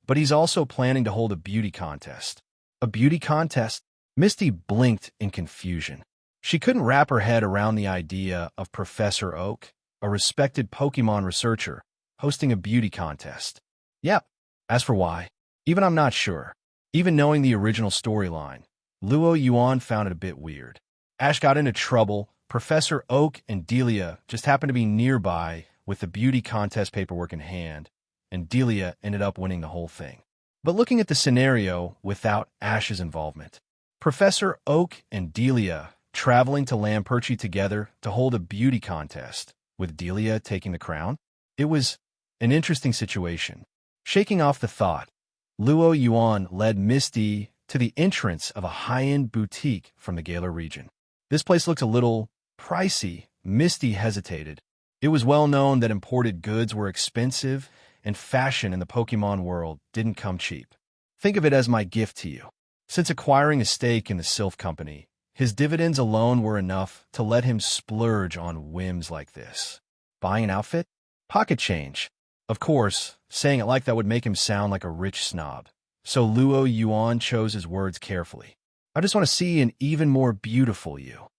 but he's also planning to hold a beauty contest. A beauty contest? Misty blinked in confusion. She couldn't wrap her head around the idea of Professor Oak, a respected Pokemon researcher, hosting a beauty contest. Yep. As for why, even I'm not sure. Even knowing the original storyline, Yuan found it a bit weird. Ash got into trouble, Professor Oak and Delia just happened to be nearby with the beauty contest paperwork in hand, and Delia ended up winning the whole thing. But looking at the scenario without Ash's involvement, Professor Oak and Delia traveling to Perchie together to hold a beauty contest, with Delia taking the crown? It was an interesting situation. Shaking off the thought, Luo Yuan led Misty to the entrance of a high-end boutique from the Galar region. This place looked a little pricey. Misty hesitated. It was well known that imported goods were expensive, and fashion in the Pokemon world didn't come cheap. Think of it as my gift to you. Since acquiring a stake in the Silph Company, his dividends alone were enough to let him splurge on whims like this. Buying an outfit? Pocket change. Of course, saying it like that would make him sound like a rich snob. So Luo Yuan chose his words carefully. I just want to see an even more beautiful you.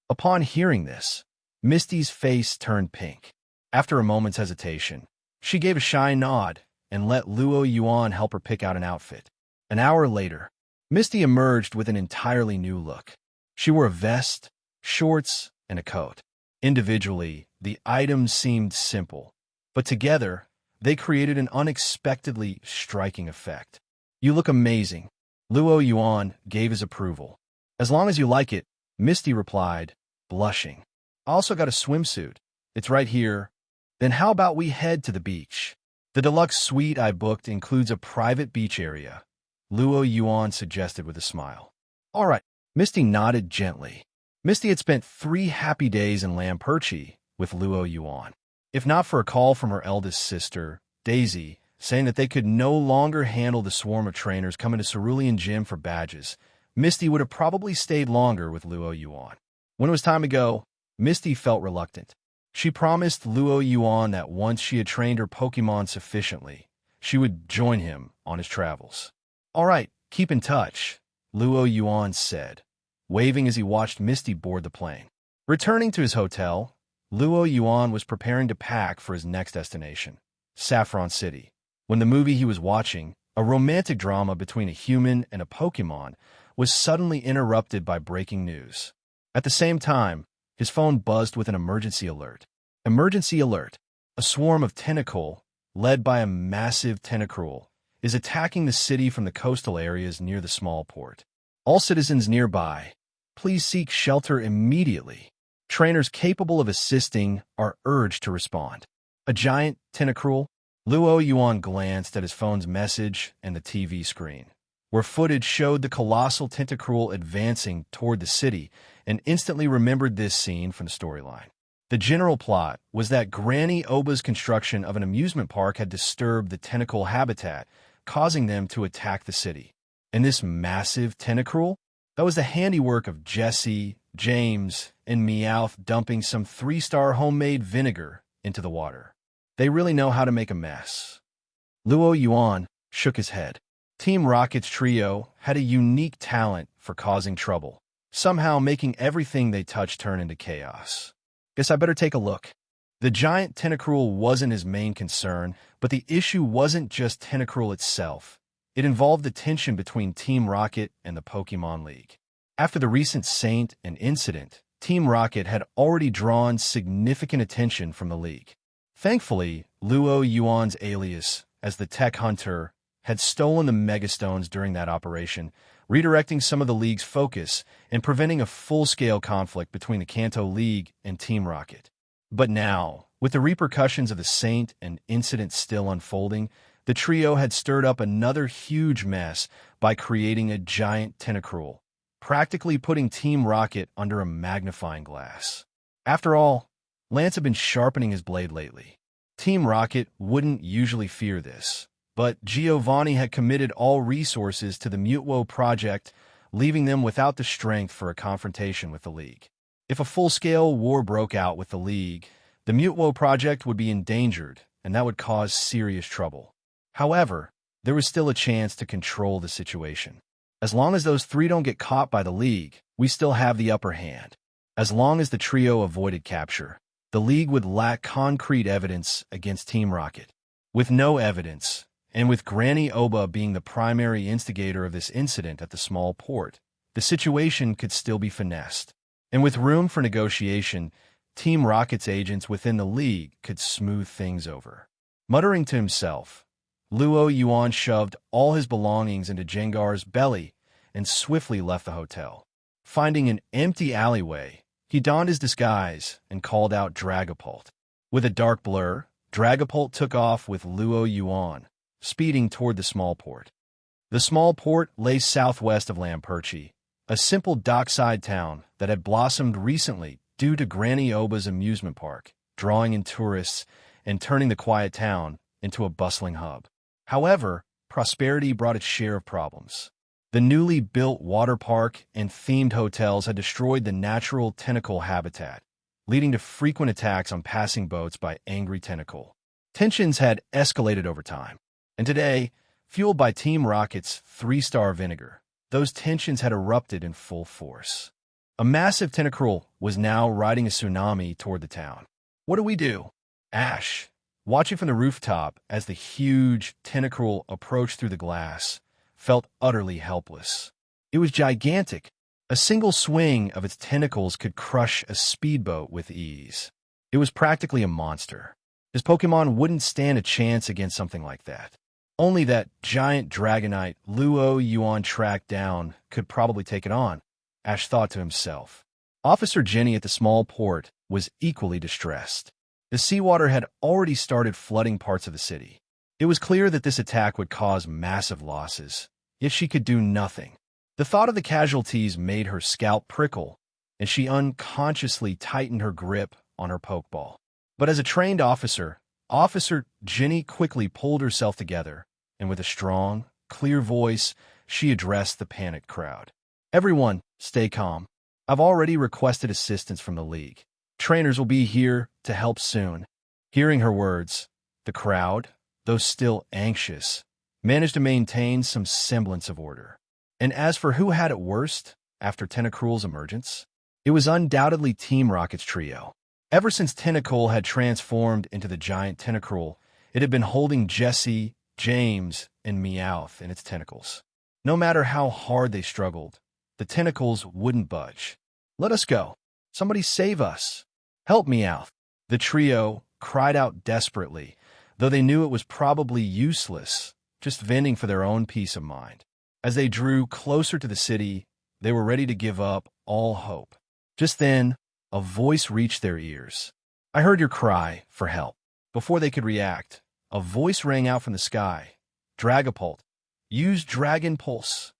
Upon hearing this, Misty's face turned pink. After a moment's hesitation, she gave a shy nod and let Luo Yuan help her pick out an outfit. An hour later, Misty emerged with an entirely new look. She wore a vest, shorts, and a coat. Individually, the items seemed simple, but together, they created an unexpectedly striking effect. You look amazing. Luo Yuan gave his approval. As long as you like it, Misty replied, blushing. I also got a swimsuit. It's right here. Then how about we head to the beach? The deluxe suite I booked includes a private beach area, Luo Yuan suggested with a smile. All right, Misty nodded gently. Misty had spent 3 happy days in Perchie with Luo Yuan. If not for a call from her eldest sister, Daisy, saying that they could no longer handle the swarm of trainers coming to Cerulean Gym for badges, Misty would have probably stayed longer with Luo Yuan. When it was time to go, Misty felt reluctant. She promised Luo Yuan that once she had trained her Pokemon sufficiently, she would join him on his travels. All right, keep in touch, Luo Yuan said, waving as he watched Misty board the plane. Returning to his hotel, Luo Yuan was preparing to pack for his next destination, Saffron City, when the movie he was watching, a romantic drama between a human and a Pokemon, was suddenly interrupted by breaking news. At the same time, his phone buzzed with an emergency alert. Emergency alert! A swarm of Tentacruel, led by a massive Tentacruel, is attacking the city from the coastal areas near the small port. All citizens nearby, please seek shelter immediately. Trainers capable of assisting are urged to respond. A giant Tentacruel? Luo Yuan glanced at his phone's message and the TV screen, where footage showed the colossal Tentacruel advancing toward the city, and instantly remembered this scene from the storyline. The general plot was that Granny Oba's construction of an amusement park had disturbed the tentacle habitat, causing them to attack the city. And this massive Tentacruel? That was the handiwork of Jesse, James, and Meowth dumping some 3-star homemade vinegar into the water. They really know how to make a mess. Luo Yuan shook his head. Team Rocket's trio had a unique talent for causing trouble, somehow making everything they touched turn into chaos. Guess I better take a look. The giant Tentacruel wasn't his main concern, but the issue wasn't just Tentacruel itself. It involved the tension between Team Rocket and the Pokemon League. After the recent Saint and incident, Team Rocket had already drawn significant attention from the League. Thankfully, Luo Yuan's alias as the Tech Hunter had stolen the Megastones during that operation, redirecting some of the League's focus and preventing a full-scale conflict between the Kanto League and Team Rocket. But now, with the repercussions of the Saint and incident still unfolding, the trio had stirred up another huge mess by creating a giant Tentacruel, practically putting Team Rocket under a magnifying glass. After all, Lance had been sharpening his blade lately. Team Rocket wouldn't usually fear this, but Giovanni had committed all resources to the Mutwo project, leaving them without the strength for a confrontation with the League. If a full-scale war broke out with the League, the Mutwo project would be endangered, and that would cause serious trouble. However, there was still a chance to control the situation. As long as those 3 don't get caught by the League, we still have the upper hand. As long as the trio avoided capture, the League would lack concrete evidence against Team Rocket. With no evidence, and with Granny Oba being the primary instigator of this incident at the small port, the situation could still be finessed. And with room for negotiation, Team Rocket's agents within the League could smooth things over. Muttering to himself, Luo Yuan shoved all his belongings into Jengar's belly and swiftly left the hotel. Finding an empty alleyway, he donned his disguise and called out Dragapult. With a dark blur, Dragapult took off with Luo Yuan, speeding toward the small port. The small port lay southwest of Perchie, a simple dockside town that had blossomed recently due to Granny Oba's amusement park, drawing in tourists and turning the quiet town into a bustling hub. However, prosperity brought its share of problems. The newly built water park and themed hotels had destroyed the natural tentacle habitat, leading to frequent attacks on passing boats by angry tentacle. Tensions had escalated over time, and today, fueled by Team Rocket's 3-star vinegar, those tensions had erupted in full force. A massive Tentacruel was now riding a tsunami toward the town. What do we do? Ash, watching from the rooftop as the huge Tentacruel approached through the glass, felt utterly helpless. It was gigantic. A single swing of its tentacles could crush a speedboat with ease. It was practically a monster. His Pokémon wouldn't stand a chance against something like that. Only that giant Dragonite Yuan tracked down could probably take it on, Ash thought to himself. Officer Jenny at the small port was equally distressed. The seawater had already started flooding parts of the city. It was clear that this attack would cause massive losses, yet she could do nothing. The thought of the casualties made her scalp prickle, and she unconsciously tightened her grip on her Pokeball. But as a trained officer, Officer Jenny quickly pulled herself together, and with a strong, clear voice, she addressed the panicked crowd. Everyone, stay calm. I've already requested assistance from the League. Trainers will be here to help soon. Hearing her words, the crowd, though still anxious, managed to maintain some semblance of order. And as for who had it worst after Tentacruel's emergence, it was undoubtedly Team Rocket's trio. Ever since Tentacle had transformed into the giant Tentacruel, it had been holding Jesse, James, and Meowth in its tentacles. No matter how hard they struggled, the tentacles wouldn't budge. Let us go. Somebody save us. Help Meowth. The trio cried out desperately, though they knew it was probably useless, just venting for their own peace of mind. As they drew closer to the city, they were ready to give up all hope. Just then, a voice reached their ears. I heard your cry for help. Before they could react, a voice rang out from the sky. Dragapult, use Dragon Pulse.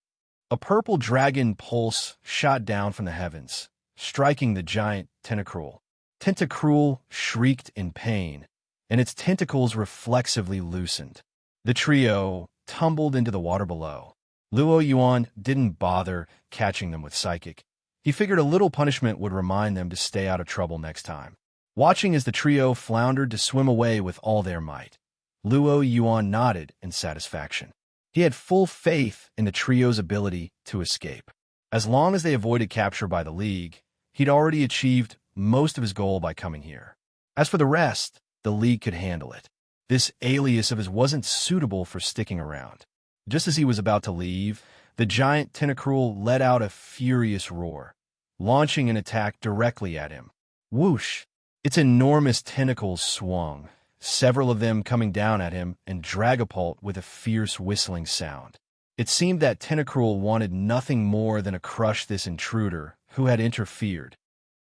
A purple Dragon Pulse shot down from the heavens, striking the giant Tentacruel. Tentacruel shrieked in pain, and its tentacles reflexively loosened. The trio tumbled into the water below. Yuan didn't bother catching them with Psychic. He figured a little punishment would remind them to stay out of trouble next time. Watching as the trio floundered to swim away with all their might, Yuan nodded in satisfaction. He had full faith in the trio's ability to escape. As long as they avoided capture by the League, he'd already achieved most of his goal by coming here. As for the rest, the League could handle it. This alias of his wasn't suitable for sticking around. Just as he was about to leave, the giant Tentacruel let out a furious roar, launching an attack directly at him. Whoosh! Its enormous tentacles swung, several of them coming down at him and Dragapult with a fierce whistling sound. It seemed that Tentacruel wanted nothing more than to crush this intruder who had interfered.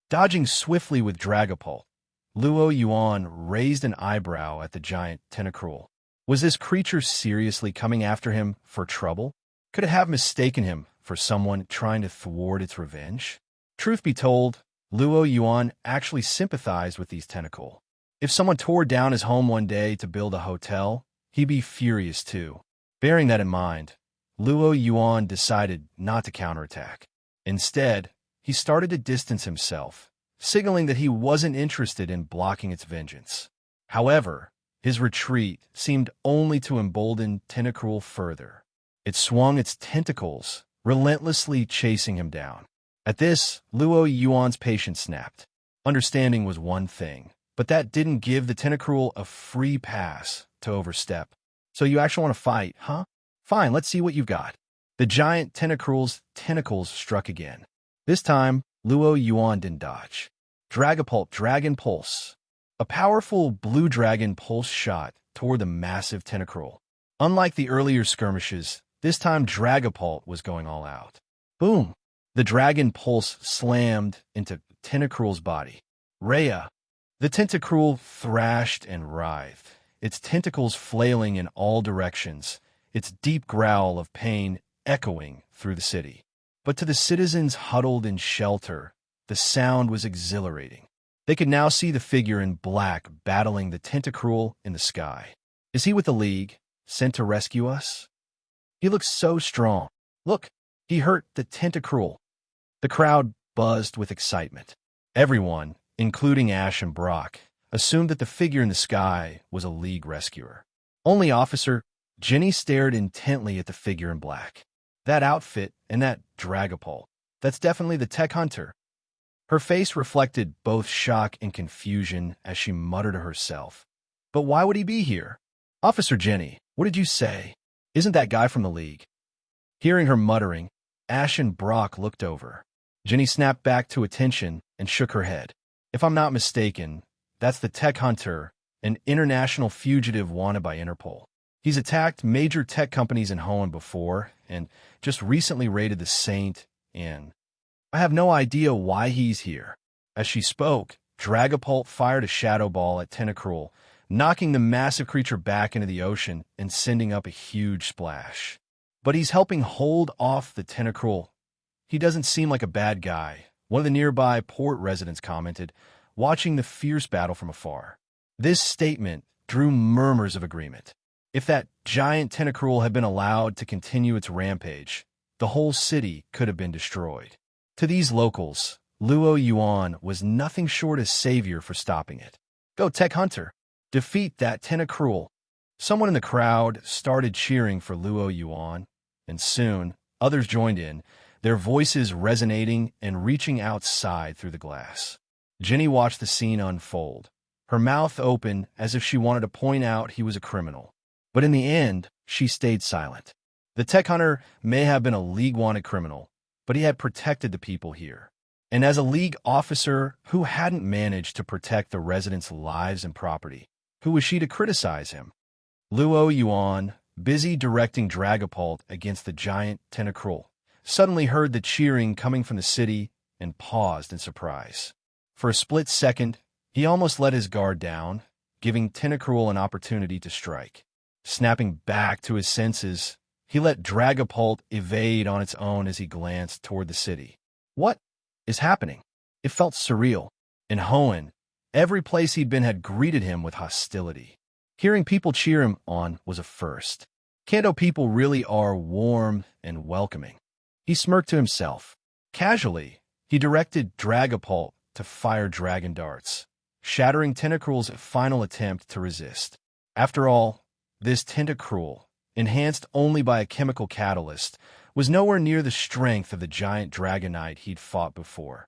Dodging swiftly with Dragapult, Yuan raised an eyebrow at the giant Tentacruel. Was this creature seriously coming after him for trouble? Could it have mistaken him for someone trying to thwart its revenge? Truth be told, Yuan actually sympathized with these tentacles. If someone tore down his home one day to build a hotel, he'd be furious too. Bearing that in mind, Yuan decided not to counterattack. Instead, he started to distance himself, signaling that he wasn't interested in blocking its vengeance. However, his retreat seemed only to embolden Tentacruel further. It swung its tentacles, relentlessly chasing him down. At this, Yuan's patience snapped. Understanding was one thing, but that didn't give the Tentacruel a free pass to overstep. So you actually want to fight, huh? Fine, let's see what you've got. The giant Tentacruel's tentacles struck again. This time, Yuan didn't dodge. Dragapult Dragon Pulse. A powerful blue dragon pulse shot toward the massive Tentacruel. Unlike the earlier skirmishes, this time Dragapult was going all out. Boom! The dragon pulse slammed into Tentacruel's body. Rhea! The Tentacruel thrashed and writhed, its tentacles flailing in all directions, its deep growl of pain echoing through the city. But to the citizens huddled in shelter, the sound was exhilarating. They could now see the figure in black battling the Tentacruel in the sky. Is he with the League, sent to rescue us? He looks so strong. Look, he hurt the Tentacruel. The crowd buzzed with excitement. Everyone, including Ash and Brock, assumed that the figure in the sky was a League rescuer. Only Officer Jenny stared intently at the figure in black. That outfit and that Dragapult, that's definitely the tech hunter. Her face reflected both shock and confusion as she muttered to herself. But why would he be here? Officer Jenny, what did you say? Isn't that guy from the League? Hearing her muttering, Ash and Brock looked over. Jenny snapped back to attention and shook her head. If I'm not mistaken, that's the tech hunter, an international fugitive wanted by Interpol. He's attacked major tech companies in Hoenn before and just recently raided the Saint Inn. I have no idea why he's here. As she spoke, Dragapult fired a shadow ball at Tentacruel, knocking the massive creature back into the ocean and sending up a huge splash. But he's helping hold off the Tentacruel. He doesn't seem like a bad guy, one of the nearby port residents commented, watching the fierce battle from afar. This statement drew murmurs of agreement. If that giant Tentacruel had been allowed to continue its rampage, the whole city could have been destroyed. To these locals, Luo Yuan was nothing short of savior for stopping it. Go, Tech Hunter! Defeat that Tentacruel! Someone in the crowd started cheering for Luo Yuan, and soon others joined in, their voices resonating and reaching outside through the glass. Jenny watched the scene unfold, her mouth open as if she wanted to point out he was a criminal. But in the end, she stayed silent. The tech hunter may have been a League-wanted criminal, but he had protected the people here. And as a League officer who hadn't managed to protect the residents' lives and property, who was she to criticize him? Luo Yuan, busy directing Dragapult against the giant Tentacruel, suddenly heard the cheering coming from the city and paused in surprise. For a split second, he almost let his guard down, giving Tentacruel an opportunity to strike. Snapping back to his senses, he let Dragapult evade on its own as he glanced toward the city. What is happening? It felt surreal. In Hoenn, every place he'd been had greeted him with hostility. Hearing people cheer him on was a first. Kanto people really are warm and welcoming. He smirked to himself. Casually, he directed Dragapult to fire dragon darts, shattering Tentacruel's final attempt to resist. After all, this Tentacruel, enhanced only by a chemical catalyst, was nowhere near the strength of the giant Dragonite he'd fought before.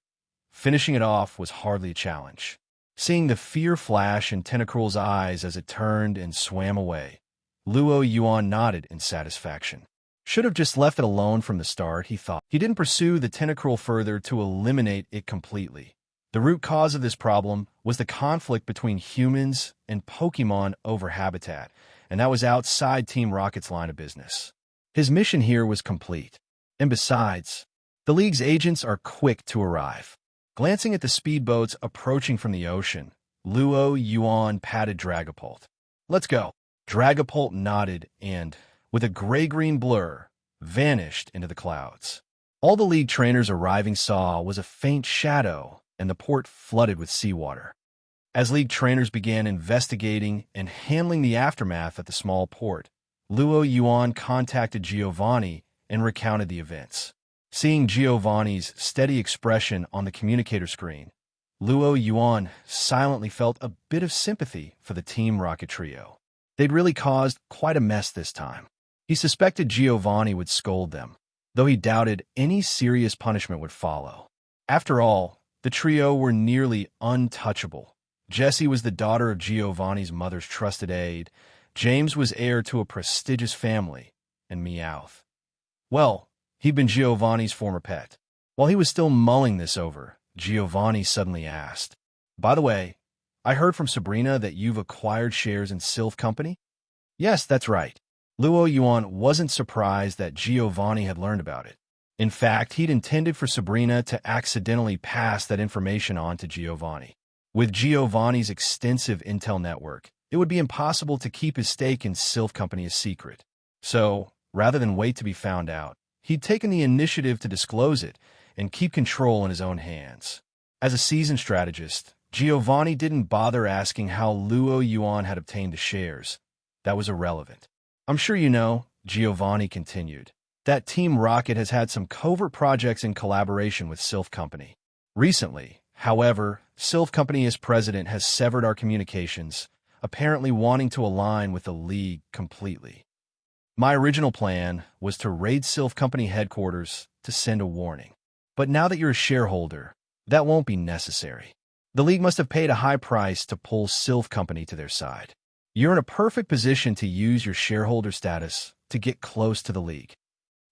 Finishing it off was hardly a challenge. Seeing the fear flash in Tentacruel's eyes as it turned and swam away, Luo Yuan nodded in satisfaction. Should have just left it alone from the start, he thought. He didn't pursue the Tentacruel further to eliminate it completely. The root cause of this problem was the conflict between humans and Pokémon over habitat, and that was outside Team Rocket's line of business. His mission here was complete. And besides, the League's agents are quick to arrive. Glancing at the speedboats approaching from the ocean, Luo Yuan patted Dragapult. Let's go. Dragapult nodded and, with a gray-green blur, vanished into the clouds. All the League trainers arriving saw was a faint shadow and the port flooded with seawater. As League trainers began investigating and handling the aftermath at the small port, Luo Yuan contacted Giovanni and recounted the events. Seeing Giovanni's steady expression on the communicator screen, Luo Yuan silently felt a bit of sympathy for the Team Rocket trio. They'd really caused quite a mess this time. He suspected Giovanni would scold them, though he doubted any serious punishment would follow. After all, the trio were nearly untouchable. Jessie was the daughter of Giovanni's mother's trusted aide, James was heir to a prestigious family, and Meowth. Well, he'd been Giovanni's former pet. While he was still mulling this over, Giovanni suddenly asked, "By the way, I heard from Sabrina that you've acquired shares in Silph Co. Yes, that's right. Luo Yuan wasn't surprised that Giovanni had learned about it. In fact, he'd intended for Sabrina to accidentally pass that information on to Giovanni. With Giovanni's extensive intel network, it would be impossible to keep his stake in Silph Co. a secret. So, rather than wait to be found out, he'd taken the initiative to disclose it and keep control in his own hands. As a seasoned strategist, Giovanni didn't bother asking how Luo Yuan had obtained the shares. That was irrelevant. I'm sure you know, Giovanni continued, that Team Rocket has had some covert projects in collaboration with Silph Co. Recently, however, Silph Co.'s president has severed our communications, apparently wanting to align with the League completely. My original plan was to raid Silph Co. headquarters to send a warning. But now that you're a shareholder, that won't be necessary. The League must have paid a high price to pull Silph Co. to their side. You're in a perfect position to use your shareholder status to get close to the League.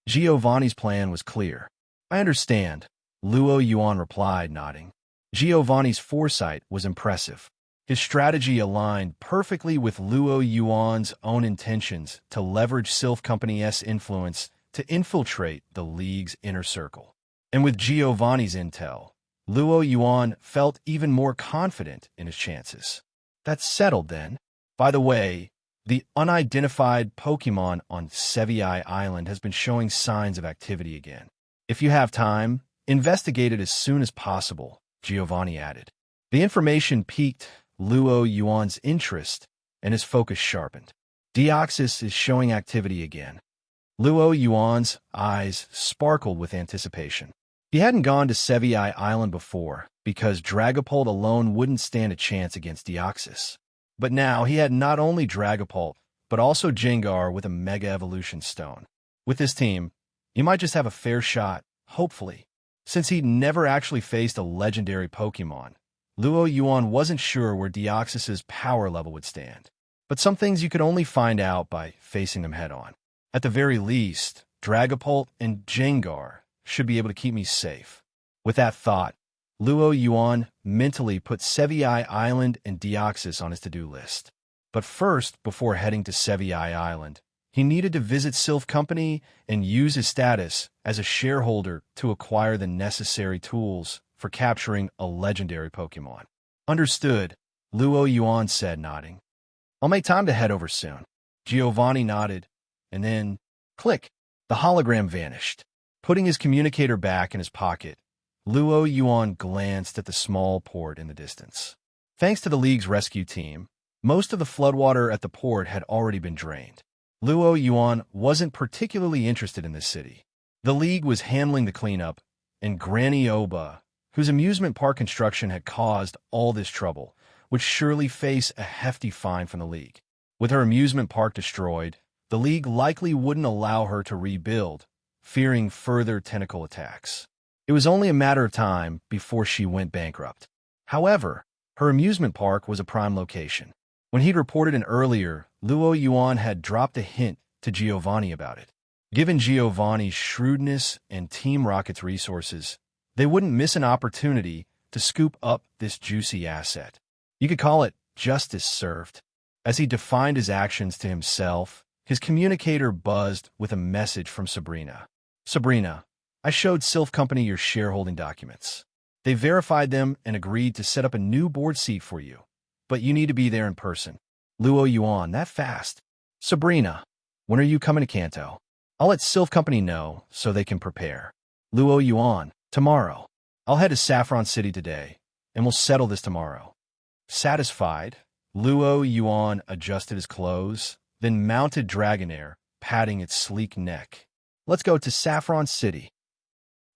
Giovanni's plan was clear. I understand, Luo Yuan replied, nodding. Giovanni's foresight was impressive. His strategy aligned perfectly with Luo Yuan's own intentions to leverage Silph Co.'s influence to infiltrate the League's inner circle. And with Giovanni's intel, Luo Yuan felt even more confident in his chances. That's settled then. By the way, the unidentified Pokemon on Sevii Island has been showing signs of activity again. If you have time, investigate it as soon as possible, Giovanni added. The information piqued Luo Yuan's interest, and his focus sharpened. Deoxys is showing activity again. Luo Yuan's eyes sparkled with anticipation. He hadn't gone to Sevii Island before, because Dragapult alone wouldn't stand a chance against Deoxys. But now he had not only Dragapult, but also Gengar with a Mega Evolution Stone. With this team, you might just have a fair shot, hopefully. Since he'd never actually faced a legendary Pokemon, Luo Yuan wasn't sure where Deoxys's power level would stand. But some things you could only find out by facing them head-on. At the very least, Dragapult and Gengar should be able to keep me safe. With that thought, Luo Yuan mentally put Sevii Island and Deoxys on his to-do list. But first, before heading to Sevii Island, he needed to visit Silph Co. and use his status as a shareholder to acquire the necessary tools for capturing a legendary Pokemon. Understood, Luo Yuan said, nodding. I'll make time to head over soon. Giovanni nodded, and then, click, the hologram vanished. Putting his communicator back in his pocket, Luo Yuan glanced at the small port in the distance. Thanks to the League's rescue team, most of the floodwater at the port had already been drained. Luo Yuan wasn't particularly interested in this city. The League was handling the cleanup, and Granny Oba, whose amusement park construction had caused all this trouble, would surely face a hefty fine from the League. With her amusement park destroyed, the League likely wouldn't allow her to rebuild, fearing further tentacle attacks. It was only a matter of time before she went bankrupt. However, her amusement park was a prime location. When he'd reported in earlier, Luo Yuan had dropped a hint to Giovanni about it. Given Giovanni's shrewdness and Team Rocket's resources, they wouldn't miss an opportunity to scoop up this juicy asset. You could call it justice served. As he defined his actions to himself, his communicator buzzed with a message from Sabrina. Sabrina, I showed Silph Co. your shareholding documents. They verified them and agreed to set up a new board seat for you. But you need to be there in person. Luo Yuan, that fast. Sabrina, when are you coming to Kanto? I'll let Silph Co. know so they can prepare. Luo Yuan, tomorrow. I'll head to Saffron City today, and we'll settle this tomorrow. Satisfied, Luo Yuan adjusted his clothes, then mounted Dragonair, patting its sleek neck. Let's go to Saffron City.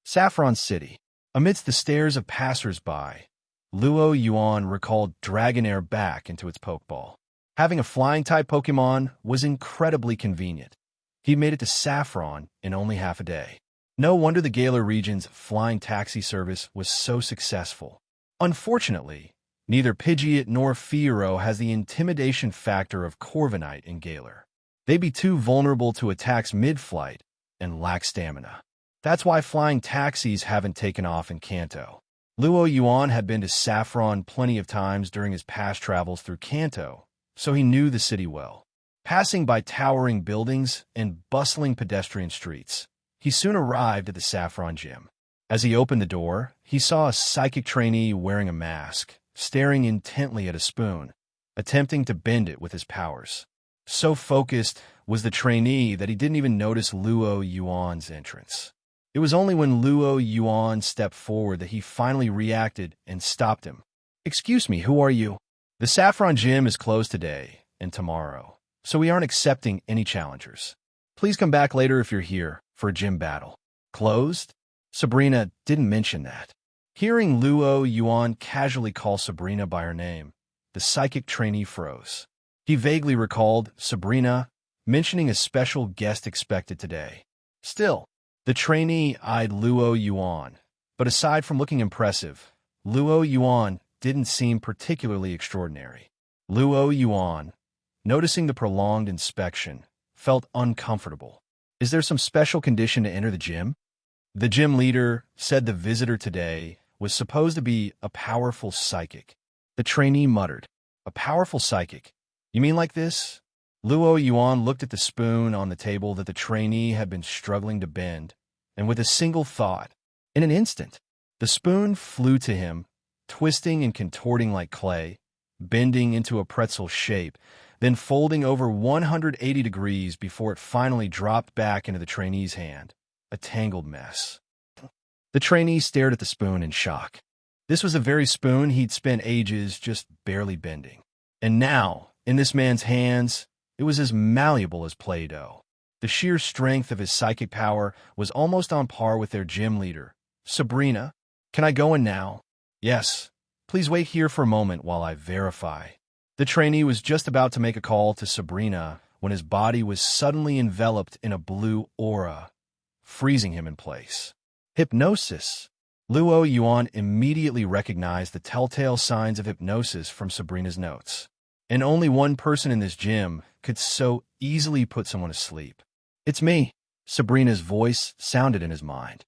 Saffron City. Amidst the stares of passers-by, Luo Yuan recalled Dragonair back into its Pokeball. Having a flying-type Pokemon was incredibly convenient. He made it to Saffron in only half a day. No wonder the Galar region's flying taxi service was so successful. Unfortunately, neither Pidgeot nor Fiero has the intimidation factor of Corviknight in Galar. They'd be too vulnerable to attacks mid-flight and lack stamina. That's why flying taxis haven't taken off in Kanto. Luo Yuan had been to Saffron plenty of times during his past travels through Kanto, so he knew the city well. Passing by towering buildings and bustling pedestrian streets, he soon arrived at the Saffron Gym. As he opened the door, he saw a psychic trainee wearing a mask, staring intently at a spoon, attempting to bend it with his powers. So focused was the trainee that he didn't even notice Luo Yuan's entrance. It was only when Luo Yuan stepped forward that he finally reacted and stopped him. "Excuse me, who are you?" "The Saffron Gym is closed today and tomorrow, so we aren't accepting any challengers. Please come back later if you're here for a gym battle." "Closed?" Sabrina didn't mention that. Hearing Luo Yuan casually call Sabrina by her name, the psychic trainee froze. He vaguely recalled Sabrina mentioning a special guest expected today. Still, the trainee eyed Luo Yuan, but aside from looking impressive, Luo Yuan didn't seem particularly extraordinary. Luo Yuan, noticing the prolonged inspection, felt uncomfortable. "Is there some special condition to enter the gym?" The gym leader said the visitor today was supposed to be a powerful psychic. The trainee muttered, "A powerful psychic? You mean like this?" Luo Yuan looked at the spoon on the table that the trainee had been struggling to bend, and with a single thought, in an instant, the spoon flew to him, twisting and contorting like clay, bending into a pretzel shape, then folding over 180 degrees before it finally dropped back into the trainee's hand, a tangled mess. The trainee stared at the spoon in shock. This was the very spoon he'd spent ages just barely bending. And now, in this man's hands, it was as malleable as Play-Doh. The sheer strength of his psychic power was almost on par with their gym leader. "Sabrina, can I go in now?" "Yes. Please wait here for a moment while I verify." The trainee was just about to make a call to Sabrina when his body was suddenly enveloped in a blue aura, freezing him in place. Hypnosis. Luo Yuan immediately recognized the telltale signs of hypnosis from Sabrina's notes. And only one person in this gym could so easily put someone to sleep. "It's me," Sabrina's voice sounded in his mind.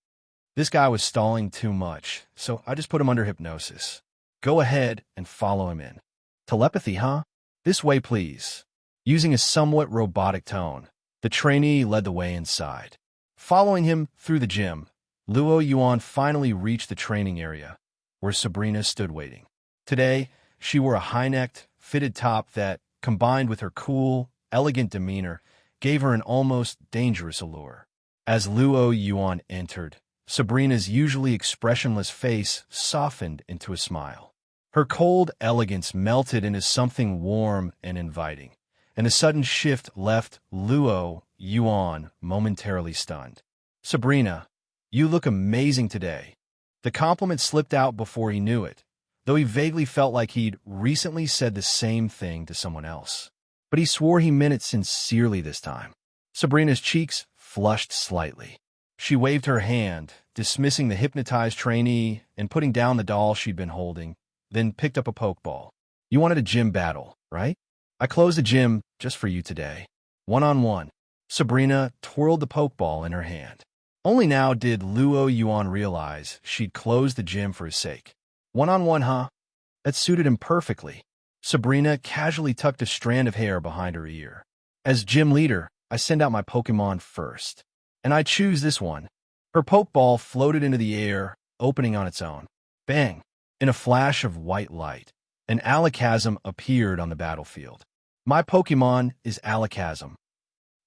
"This guy was stalling too much, so I just put him under hypnosis. Go ahead and follow him in." "Telepathy, huh? This way, please." Using a somewhat robotic tone, the trainee led the way inside. Following him through the gym, Luo Yuan finally reached the training area, where Sabrina stood waiting. Today, she wore a high-necked, fitted top that, combined with her cool, elegant demeanor, gave her an almost dangerous allure. As Luo Yuan entered, Sabrina's usually expressionless face softened into a smile. Her cold elegance melted into something warm and inviting, and a sudden shift left Luo Yuan momentarily stunned. "Sabrina, you look amazing today." The compliment slipped out before he knew it, though he vaguely felt like he'd recently said the same thing to someone else. But he swore he meant it sincerely this time. Sabrina's cheeks flushed slightly. She waved her hand, dismissing the hypnotized trainee and putting down the doll she'd been holding, then picked up a pokeball. "You wanted a gym battle, right? I closed the gym just for you today. One-on-one." Sabrina twirled the pokeball in her hand. Only now did Luo Yuan realize she'd closed the gym for his sake. "One-on-one, huh?" That suited him perfectly. Sabrina casually tucked a strand of hair behind her ear. "As gym leader, I send out my Pokemon first. And I choose this one." Her Pokeball floated into the air, opening on its own. Bang! In a flash of white light, an Alakazam appeared on the battlefield. "My Pokemon is Alakazam."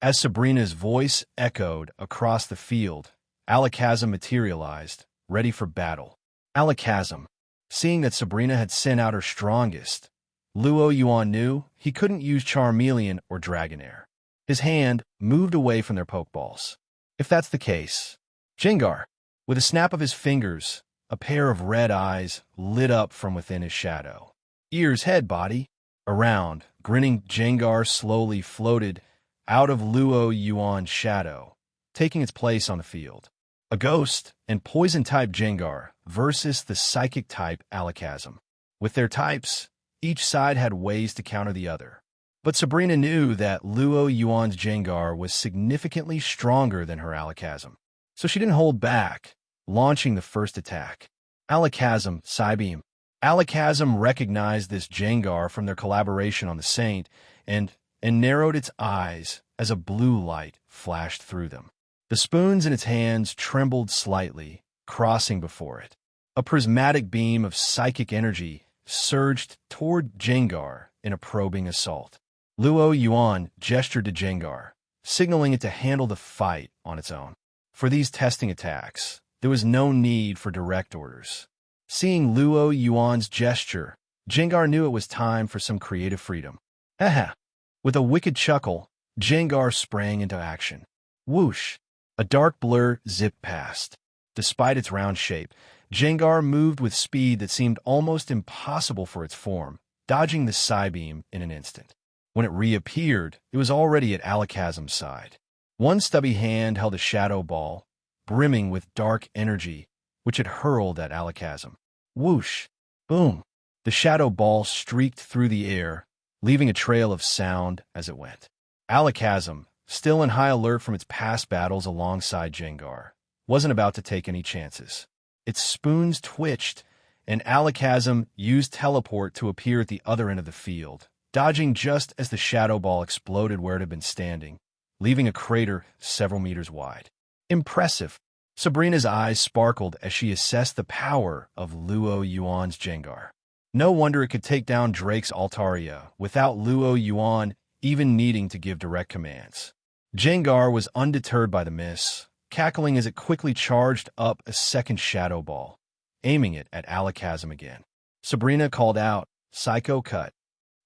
As Sabrina's voice echoed across the field, Alakazam materialized, ready for battle. Alakazam. Seeing that Sabrina had sent out her strongest, Luo Yuan knew he couldn't use Charmeleon or Dragonair. His hand moved away from their Pokeballs. If that's the case, Gengar. With a snap of his fingers, a pair of red eyes lit up from within his shadow. Ears, head, body. Around, grinning Gengar slowly floated out of Luo Yuan's shadow, taking its place on the field. A ghost and poison-type Gengar versus the psychic-type Alakazam. With their types, each side had ways to counter the other. But Sabrina knew that Luo Yuan's Gengar was significantly stronger than her Alakazam, so she didn't hold back, launching the first attack. Alakazam, Psybeam. Alakazam recognized this Gengar from their collaboration on the Saint and narrowed its eyes as a blue light flashed through them. The spoons in its hands trembled slightly, crossing before it. A prismatic beam of psychic energy surged toward Gengar in a probing assault. Luo Yuan gestured to Gengar, signaling it to handle the fight on its own. For these testing attacks, there was no need for direct orders. Seeing Luo Yuan's gesture, Jengar knew it was time for some creative freedom. Haha! With a wicked chuckle, Jengar sprang into action. Whoosh! A dark blur zipped past. Despite its round shape, Jengar moved with speed that seemed almost impossible for its form, dodging the Psybeam in an instant. When it reappeared, it was already at Alakazam's side. One stubby hand held a shadow ball, brimming with dark energy, which it hurled at Alakazam. Whoosh! Boom! The shadow ball streaked through the air, leaving a trail of sound as it went. Alakazam, still in high alert from its past battles alongside Jengar, wasn't about to take any chances. Its spoons twitched, and Alakazam used teleport to appear at the other end of the field, dodging just as the shadow ball exploded where it had been standing, leaving a crater several meters wide. Impressive! Sabrina's eyes sparkled as she assessed the power of Luo Yuan's Jengar. No wonder it could take down Drake's Altaria without Luo Yuan even needing to give direct commands. Jengar was undeterred by the miss, cackling as it quickly charged up a second shadow ball, aiming it at Alakazam again. Sabrina called out, "Psycho cut."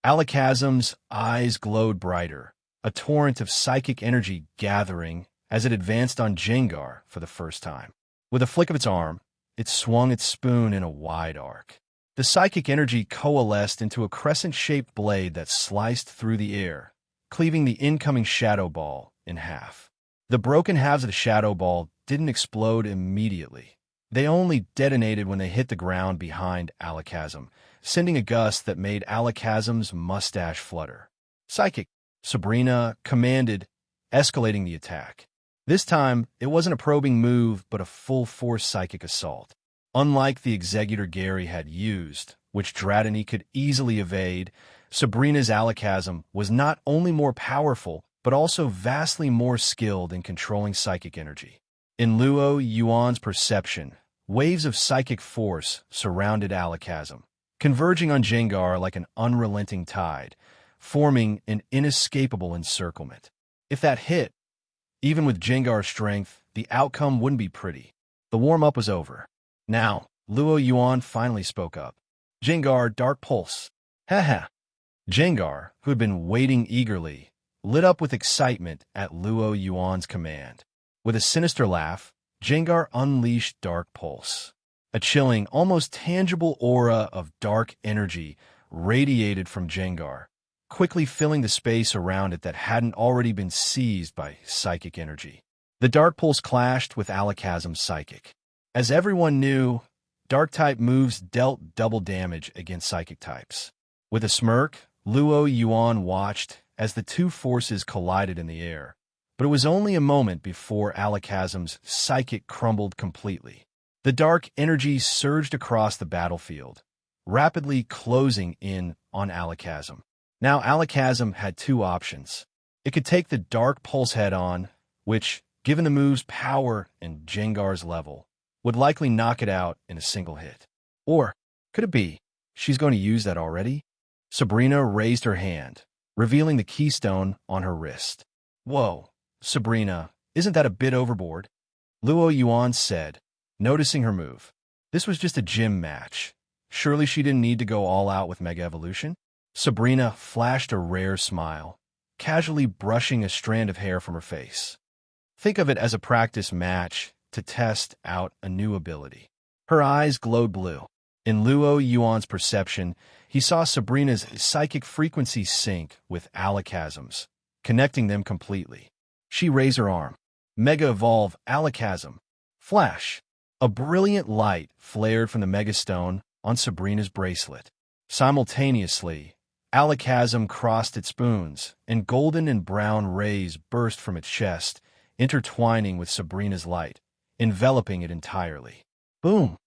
Alakazam's eyes glowed brighter, a torrent of psychic energy gathering as it advanced on Jengar for the first time. With a flick of its arm, it swung its spoon in a wide arc. The psychic energy coalesced into a crescent-shaped blade that sliced through the air, cleaving the incoming shadow ball in half. The broken halves of the shadow ball didn't explode immediately. They only detonated when they hit the ground behind Alakazam, sending a gust that made Alakazam's mustache flutter. "Psychic," Sabrina commanded, escalating the attack. This time, it wasn't a probing move, but a full-force psychic assault. Unlike the Executor Gary had used, which Dratini could easily evade, Sabrina's Alakazam was not only more powerful, but also vastly more skilled in controlling psychic energy. In Luo Yuan's perception, waves of psychic force surrounded Alakazam, converging on Jengar like an unrelenting tide, forming an inescapable encirclement. If that hit, even with Jengar's strength, the outcome wouldn't be pretty. The warm-up was over. Now, Luo Yuan finally spoke up. "Jengar, Dark Pulse." Haha. Jengar, who had been waiting eagerly, lit up with excitement at Luo Yuan's command. With a sinister laugh, Jengar unleashed Dark Pulse. A chilling, almost tangible aura of dark energy radiated from Jengar, quickly filling the space around it that hadn't already been seized by psychic energy. The Dark Pulse clashed with Alakazam's psychic. As everyone knew, Dark-type moves dealt double damage against Psychic types. With a smirk, Luo Yuan watched as the two forces collided in the air, but it was only a moment before Alakazam's Psychic crumbled completely. The dark energy surged across the battlefield, rapidly closing in on Alakazam. Now Alakazam had two options. It could take the Dark Pulse head-on, which, given the move's power and Jengar's level, would likely knock it out in a single hit. Or, could it be, she's going to use that already? Sabrina raised her hand, revealing the keystone on her wrist. "Whoa, Sabrina, isn't that a bit overboard?" Luo Yuan said, noticing her move. This was just a gym match. Surely she didn't need to go all out with Mega Evolution? Sabrina flashed a rare smile, casually brushing a strand of hair from her face. Think of it as a practice match to test out a new ability. Her eyes glowed blue. In Luo Yuan's perception, he saw Sabrina's psychic frequency sync with Alakazam's, connecting them completely. She raised her arm. Mega Evolve Alakazam. Flash! A brilliant light flared from the Mega Stone on Sabrina's bracelet. Simultaneously, Alakazam crossed its spoons, and golden and brown rays burst from its chest, intertwining with Sabrina's light, enveloping it entirely. Boom!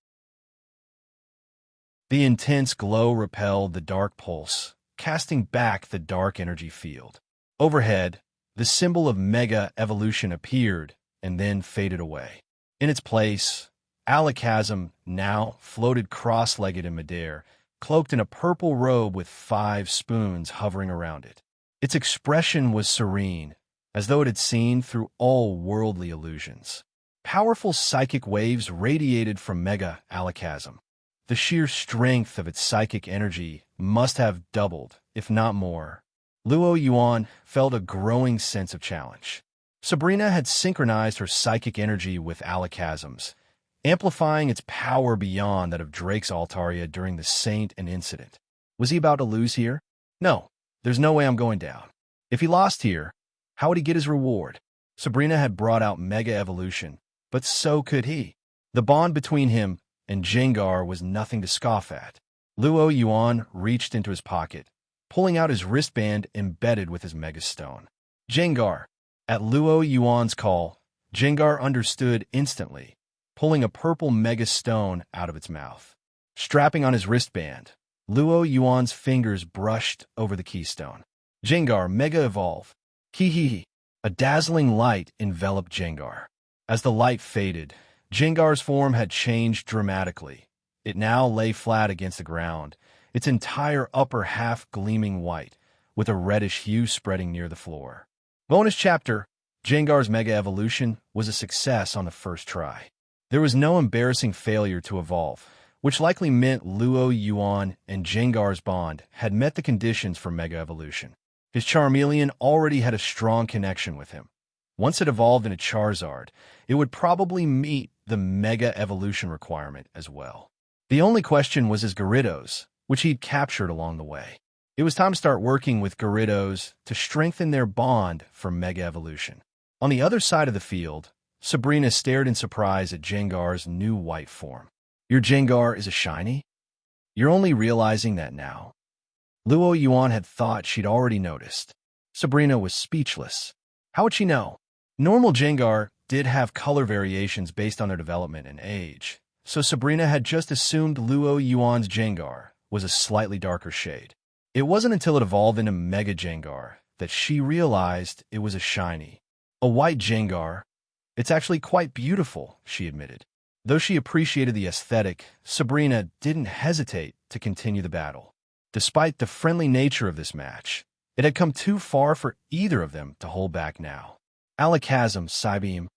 The intense glow repelled the Dark Pulse, casting back the dark energy field. Overhead, the symbol of Mega Evolution appeared and then faded away. In its place, Alakazam now floated cross-legged in midair, cloaked in a purple robe with 5 spoons hovering around it. Its expression was serene, as though it had seen through all worldly illusions. Powerful psychic waves radiated from Mega Alakazam. The sheer strength of its psychic energy must have doubled, if not more. Yuan felt a growing sense of challenge. Sabrina had synchronized her psychic energy with Alakazam's, amplifying its power beyond that of Drake's Altaria during the Saint and incident. Was he about to lose here? No, there's no way I'm going down. If he lost here, how would he get his reward? Sabrina had brought out Mega Evolution, but so could he. The bond between him and Gengar was nothing to scoff at. Yuan reached into his pocket, pulling out his wristband embedded with his Mega Stone. Gengar. At Yuan's call, Gengar understood instantly, pulling a purple Mega Stone out of its mouth. Strapping on his wristband, Yuan's fingers brushed over the keystone. Gengar Mega Evolve. Hee. A dazzling light enveloped Gengar. As the light faded, Gengar's form had changed dramatically. It now lay flat against the ground, its entire upper half gleaming white, with a reddish hue spreading near the floor. Bonus chapter: Gengar's Mega Evolution was a success on the first try. There was no embarrassing failure to evolve, which likely meant Yuan and Gengar's bond had met the conditions for Mega Evolution. His Charmeleon already had a strong connection with him. Once it evolved into Charizard, it would probably meet the Mega Evolution requirement as well. The only question was his Gyarados, which he'd captured along the way. It was time to start working with Gyarados to strengthen their bond for Mega Evolution. On the other side of the field, Sabrina stared in surprise at Gengar's new white form. Your Gengar is a shiny? You're only realizing that now. Yuan had thought she'd already noticed. Sabrina was speechless. How would she know? Normal Gengar did have color variations based on their development and age, so Sabrina had just assumed Yuan's Gengar was a slightly darker shade. It wasn't until it evolved into Mega Gengar that she realized it was a shiny. A white Gengar. It's actually quite beautiful, she admitted. Though she appreciated the aesthetic, Sabrina didn't hesitate to continue the battle. Despite the friendly nature of this match, it had come too far for either of them to hold back now. Alakazam, Psybeam.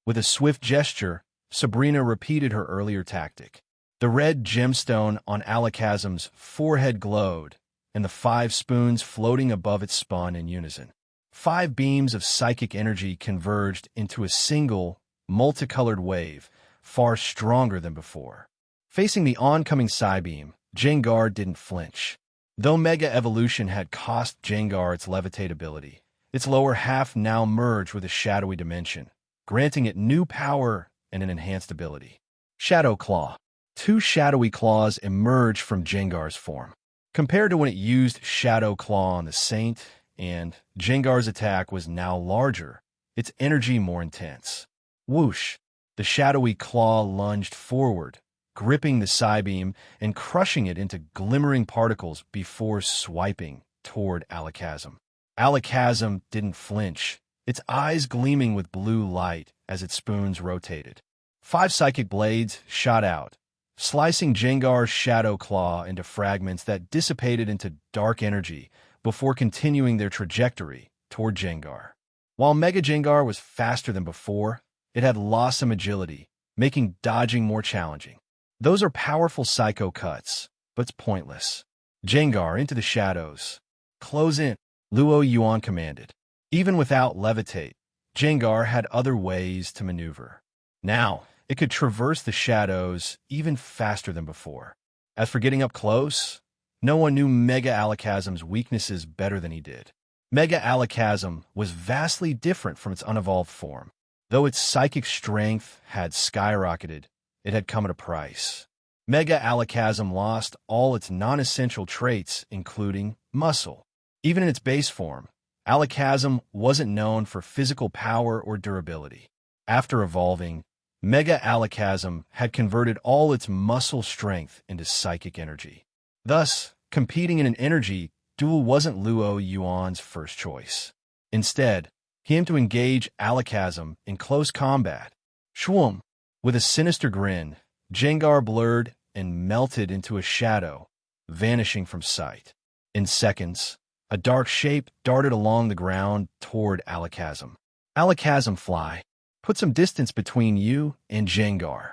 With a swift gesture, Sabrina repeated her earlier tactic. The red gemstone on Alakazam's forehead glowed, and the 5 spoons floating above it spun in unison. 5 beams of psychic energy converged into a single, multicolored wave, far stronger than before. Facing the oncoming Psybeam, Gengar didn't flinch. Though Mega Evolution had cost Gengar its levitate ability, its lower half now merged with a shadowy dimension, granting it new power and an enhanced ability. Shadow Claw. 2 shadowy claws emerged from Gengar's form. Compared to when it used Shadow Claw on the Saint, and Gengar's attack was now larger, its energy more intense. Whoosh! The shadowy claw lunged forward, gripping the Psybeam and crushing it into glimmering particles before swiping toward Alakazam. Alakazam didn't flinch, its eyes gleaming with blue light as its spoons rotated. 5 psychic blades shot out, slicing Gengar's Shadow Claw into fragments that dissipated into dark energy before continuing their trajectory toward Gengar. While Mega Gengar was faster than before, it had lost some agility, making dodging more challenging. Those are powerful psycho cuts, but it's pointless. Gengar into the shadows. Close in, Yuan commanded. Even without levitate, Gengar had other ways to maneuver. Now, it could traverse the shadows even faster than before. As for getting up close, no one knew Mega Alakazam's weaknesses better than he did. Mega Alakazam was vastly different from its unevolved form. Though its psychic strength had skyrocketed, it had come at a price. Mega Alakazam lost all its non-essential traits, including muscle. Even in its base form, Alakazam wasn't known for physical power or durability. After evolving, Mega Alakazam had converted all its muscle strength into psychic energy. Thus, competing in an energy duel wasn't Yuan's first choice. Instead, he aimed to engage Alakazam in close combat. Shwoom! With a sinister grin, Gengar blurred and melted into a shadow, vanishing from sight. In seconds, A dark shape darted along the ground toward Alakazam. Alakazam fly. Put some distance between you and Gengar.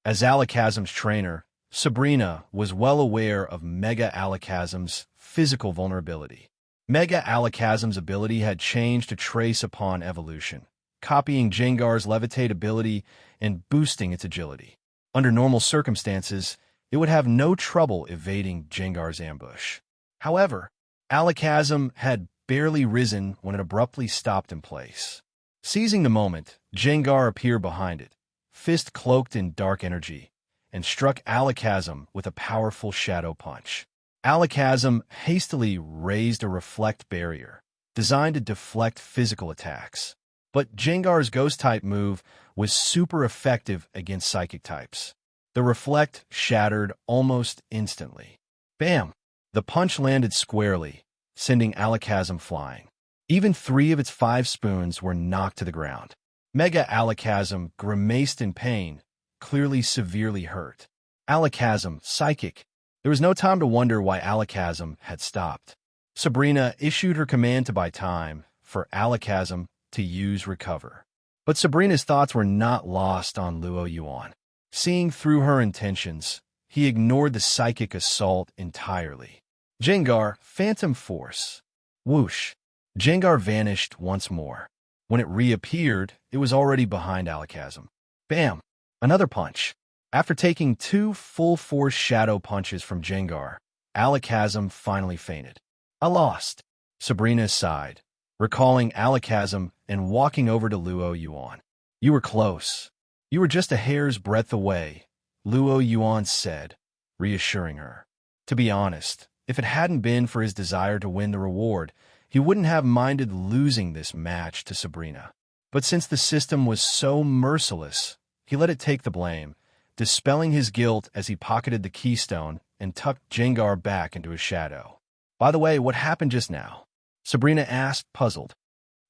As Alakazam's trainer, Sabrina was well aware of Mega Alakazam's physical vulnerability. Mega Alakazam's ability had changed to trace upon evolution, copying Gengar's levitate ability and boosting its agility. Under normal circumstances, it would have no trouble evading Gengar's ambush. However, Alakazam had barely risen when it abruptly stopped in place. Seizing the moment, Gengar appeared behind it, fist cloaked in dark energy, and struck Alakazam with a powerful shadow punch. Alakazam hastily raised a reflect barrier, designed to deflect physical attacks. But Gengar's Ghost-type move was super effective against Psychic types. The reflect shattered almost instantly. Bam! The punch landed squarely, sending Alakazam flying. Even 3 of its 5 spoons were knocked to the ground. Mega Alakazam grimaced in pain, clearly severely hurt. Alakazam, Psychic. There was no time to wonder why Alakazam had stopped. Sabrina issued her command to buy time for Alakazam to use Recover. But Sabrina's thoughts were not lost on Luo Yuan. Seeing through her intentions, he ignored the psychic assault entirely. Gengar, Phantom Force. Whoosh. Gengar vanished once more. When it reappeared, it was already behind Alakazam. Bam! Another punch. After taking 2 full-force shadow punches from Gengar, Alakazam finally fainted. I lost. Sabrina sighed, recalling Alakazam and walking over to Luo Yuan. You were close. You were just a hair's breadth away, Luo Yuan said, reassuring her. To be honest, if it hadn't been for his desire to win the reward, he wouldn't have minded losing this match to Sabrina. But since the system was so merciless, he let it take the blame, dispelling his guilt as he pocketed the keystone and tucked Gengar back into his shadow. By the way, what happened just now? Sabrina asked, puzzled.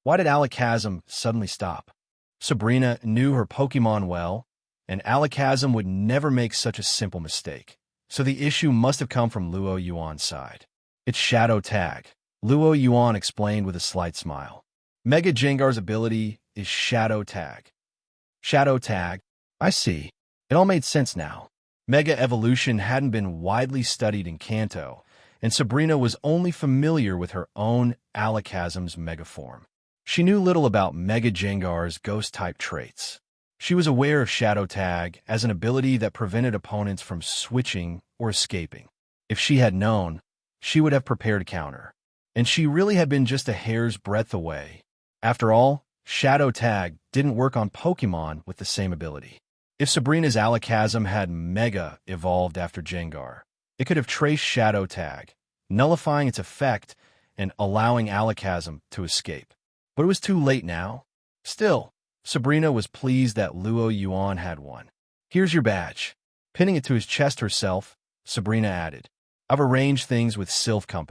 Why did Alakazam suddenly stop? Sabrina knew her Pokemon well, and Alakazam would never make such a simple mistake. So the issue must have come from Luo Yuan's side. It's Shadow Tag, Luo Yuan explained with a slight smile. Mega Gengar's ability is Shadow Tag. Shadow Tag? I see. It all made sense now. Mega Evolution hadn't been widely studied in Kanto, and Sabrina was only familiar with her own Alakazam's Mega form. She knew little about Mega Gengar's Ghost-type traits. She was aware of Shadow Tag as an ability that prevented opponents from switching or escaping. If she had known, she would have prepared a counter. And she really had been just a hair's breadth away. After all, Shadow Tag didn't work on Pokemon with the same ability. If Sabrina's Alakazam had Mega evolved after Gengar, it could have traced Shadow Tag, nullifying its effect and allowing Alakazam to escape. But it was too late now. Still, Sabrina was pleased that Luo Yuan had one. Here's your badge. Pinning it to his chest herself, Sabrina added, I've arranged things with Silph Co.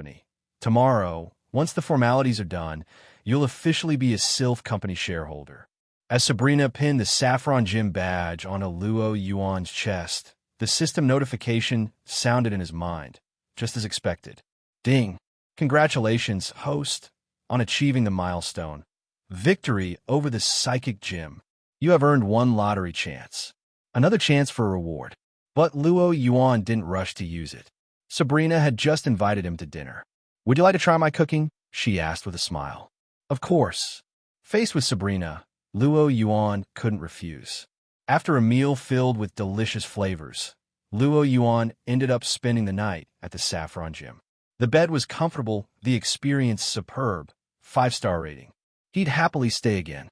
Tomorrow, once the formalities are done, you'll officially be a Silph Co. shareholder. As Sabrina pinned the Saffron Gym badge on a Luo Yuan's chest, the system notification sounded in his mind, just as expected. Ding! Congratulations, host, on achieving the milestone. Victory over the Psychic Gym. You have earned 1 lottery chance. Another chance for a reward. But Luo Yuan didn't rush to use it. Sabrina had just invited him to dinner. Would you like to try my cooking? She asked with a smile. Of course. Faced with Sabrina, Luo Yuan couldn't refuse. After a meal filled with delicious flavors, Luo Yuan ended up spending the night at the Saffron Gym. The bed was comfortable, the experience superb, 5-star rating. He'd happily stay again.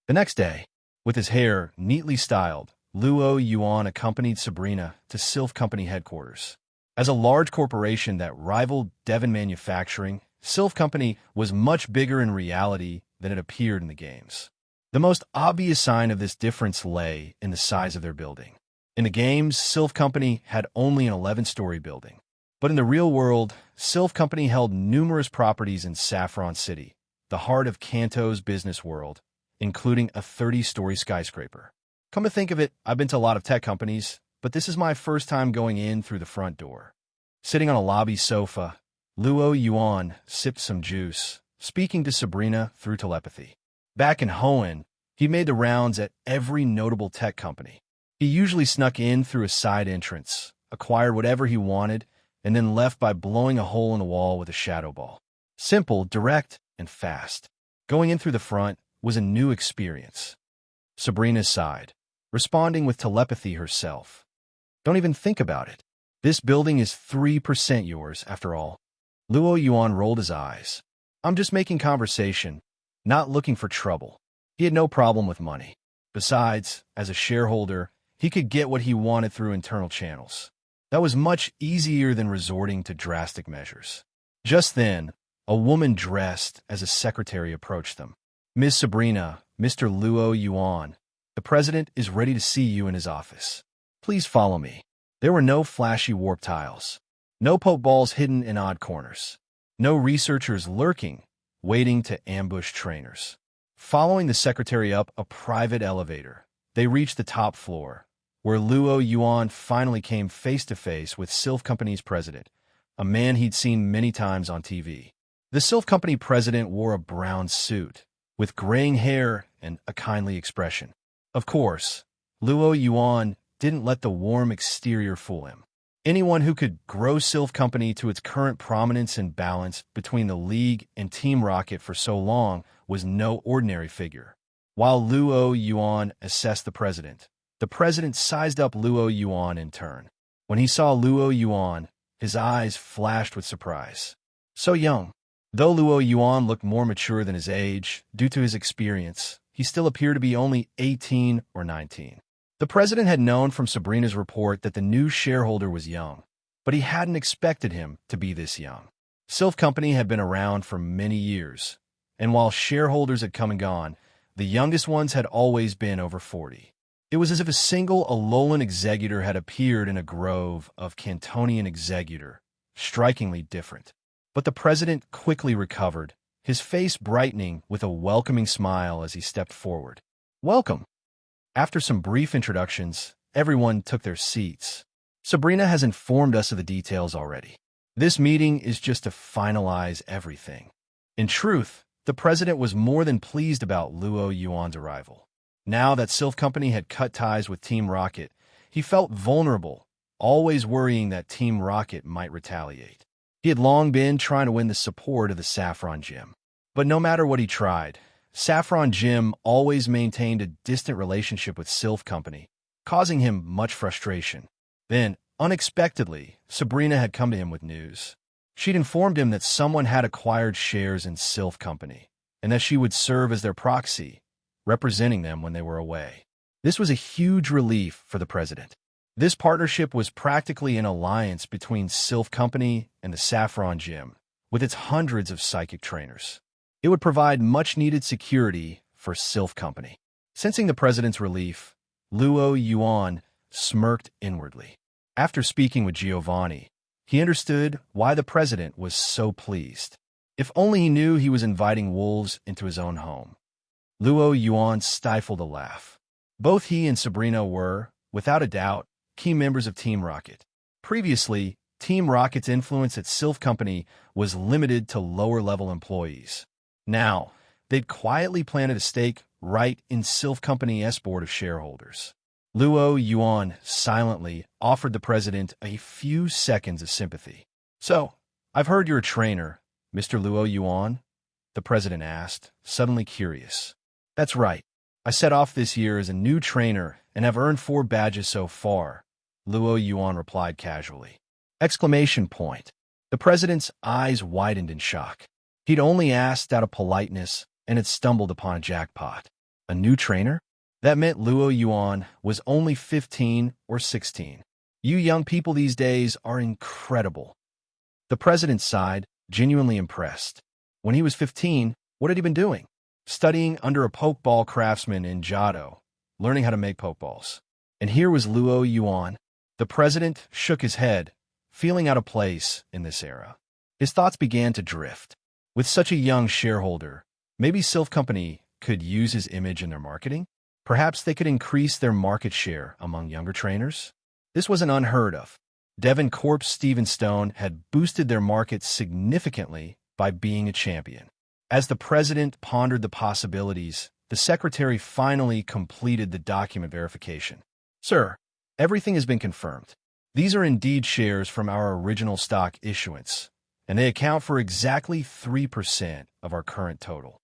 The next day, with his hair neatly styled, Luo Yuan accompanied Sabrina to Silph Co. headquarters. As a large corporation that rivaled Devon Manufacturing, Silph Co. was much bigger in reality than it appeared in the games. The most obvious sign of this difference lay in the size of their building. In the games, Silph Co. had only an 11-story building. But in the real world, Silph Co. held numerous properties in Saffron City, the heart of Kanto's business world, including a 30-story skyscraper. Come to think of it, I've been to a lot of tech companies, but this is my first time going in through the front door. Sitting on a lobby sofa, Luo Yuan sipped some juice, speaking to Sabrina through telepathy. Back in Hoenn, he made the rounds at every notable tech company. He usually snuck in through a side entrance, acquired whatever he wanted, and then left by blowing a hole in the wall with a shadow ball. Simple, direct, and fast. Going in through the front was a new experience. Sabrina sighed, responding with telepathy herself. Don't even think about it. This building is 3% yours, after all. Luo Yuan rolled his eyes. I'm just making conversation, not looking for trouble. He had no problem with money. Besides, as a shareholder, he could get what he wanted through internal channels. That was much easier than resorting to drastic measures. Just then, a woman dressed as a secretary approached them. Miss Sabrina, Mr. Luo Yuan, the president is ready to see you in his office. Please follow me. There were no flashy warp tiles, no poke balls hidden in odd corners, no researchers lurking, waiting to ambush trainers. Following the secretary up a private elevator, they reached the top floor, where Luo Yuan finally came face-to-face with Silph Company's president, a man he'd seen many times on TV. The Silph Company president wore a brown suit, with graying hair and a kindly expression. Of course, Luo Yuan didn't let the warm exterior fool him. Anyone who could grow Silph Company to its current prominence and balance between the League and Team Rocket for so long was no ordinary figure. While Luo Yuan assessed the president sized up Luo Yuan in turn. When he saw Luo Yuan, his eyes flashed with surprise. So young. Though Luo Yuan looked more mature than his age, due to his experience, he still appeared to be only 18 or 19. The president had known from Sabrina's report that the new shareholder was young, but he hadn't expected him to be this young. Silph Company had been around for many years, and while shareholders had come and gone, the youngest ones had always been over 40. It was as if a single Alolan executor had appeared in a grove of Cantonian executor, strikingly different. But the president quickly recovered, his face brightening with a welcoming smile as he stepped forward. Welcome. After some brief introductions, everyone took their seats. Sabrina has informed us of the details already. This meeting is just to finalize everything. In truth, the president was more than pleased about Luo Yuan's arrival. Now that Silph Company had cut ties with Team Rocket, he felt vulnerable, always worrying that Team Rocket might retaliate. He had long been trying to win the support of the Saffron Gym. But no matter what he tried, Saffron Gym always maintained a distant relationship with Silph Company, causing him much frustration. Then, unexpectedly, Sabrina had come to him with news. She'd informed him that someone had acquired shares in Silph Company, and that she would serve as their proxy, representing them when they were away. This was a huge relief for the president. This partnership was practically an alliance between Silph Company and the Saffron Gym, with its hundreds of psychic trainers. It would provide much-needed security for Silph Company. Sensing the president's relief, Luo Yuan smirked inwardly. After speaking with Giovanni, he understood why the president was so pleased. If only he knew he was inviting wolves into his own home. Luo Yuan stifled a laugh. Both he and Sabrina were, without a doubt, key members of Team Rocket. Previously, Team Rocket's influence at Silph Company was limited to lower-level employees. Now, they'd quietly planted a stake right in Silph Company's board of shareholders. Luo Yuan silently offered the president a few seconds of sympathy. So, I've heard you're a trainer, Mr. Luo Yuan? The president asked, suddenly curious. That's right. I set off this year as a new trainer and have earned 4 badges so far, Luo Yuan replied casually. Exclamation point. The president's eyes widened in shock. He'd only asked out of politeness and had stumbled upon a jackpot. A new trainer? That meant Luo Yuan was only 15 or 16. You young people these days are incredible. The president sighed, genuinely impressed. When he was 15, what had he been doing? Studying under a pokeball craftsman in Johto, learning how to make pokeballs. And here was Luo Yuan. The president shook his head, feeling out of place in this era. His thoughts began to drift. With such a young shareholder, maybe Silph Company could use his image in their marketing? Perhaps they could increase their market share among younger trainers? This wasn't unheard of. Devon Corp's Steven Stone had boosted their market significantly by being a champion. As the president pondered the possibilities, the secretary finally completed the document verification. Sir, everything has been confirmed. These are indeed shares from our original stock issuance, and they account for exactly 3% of our current total.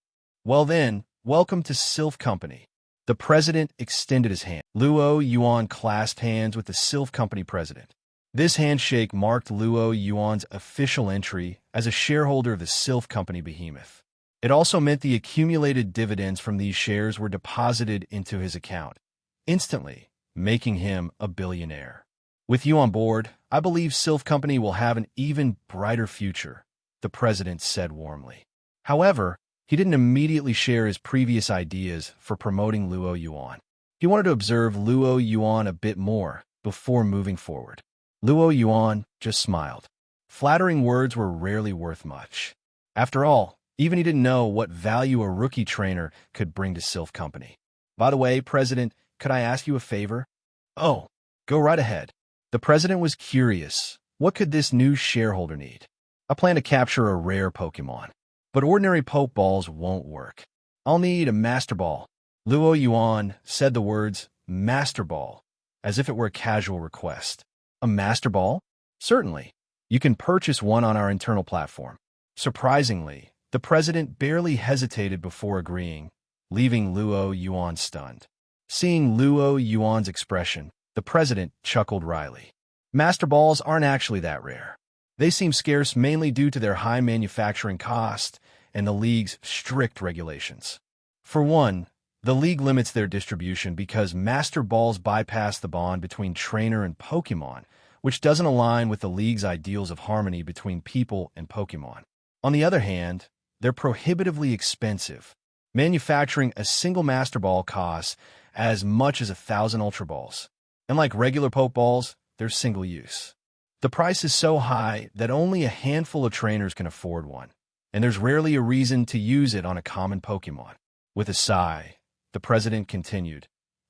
Well then, welcome to Silph Company. The president extended his hand. Luo Yuan clasped hands with the Silph Company president. This handshake marked Luo Yuan's official entry as a shareholder of the Silph Company behemoth. It also meant the accumulated dividends from these shares were deposited into his account, instantly making him a billionaire. With you on board, I believe Silph Company will have an even brighter future, the president said warmly. However, he didn't immediately share his previous ideas for promoting Luo Yuan. He wanted to observe Luo Yuan a bit more before moving forward. Luo Yuan just smiled. Flattering words were rarely worth much. After all, even he didn't know what value a rookie trainer could bring to Silph Company. By the way, President, could I ask you a favor? Oh, go right ahead. The president was curious. What could this new shareholder need? I plan to capture a rare Pokemon, but ordinary Pokeballs won't work. I'll need a Master Ball. Luo Yuan said the words Master Ball as if it were a casual request. A Master Ball? Certainly. You can purchase one on our internal platform. Surprisingly, the president barely hesitated before agreeing, leaving Luo Yuan stunned. Seeing Luo Yuan's expression, the president chuckled wryly. Master Balls aren't actually that rare. They seem scarce mainly due to their high manufacturing cost and the league's strict regulations. For one, the league limits their distribution because Master Balls bypass the bond between trainer and Pokemon, which doesn't align with the league's ideals of harmony between people and Pokemon. On the other hand, they're prohibitively expensive. Manufacturing a single Master Ball costs as much as 1,000 Ultra Balls. And like regular Pokeballs, they're single-use. The price is so high that only a handful of trainers can afford one, and there's rarely a reason to use it on a common Pokemon. With a sigh, the president continued.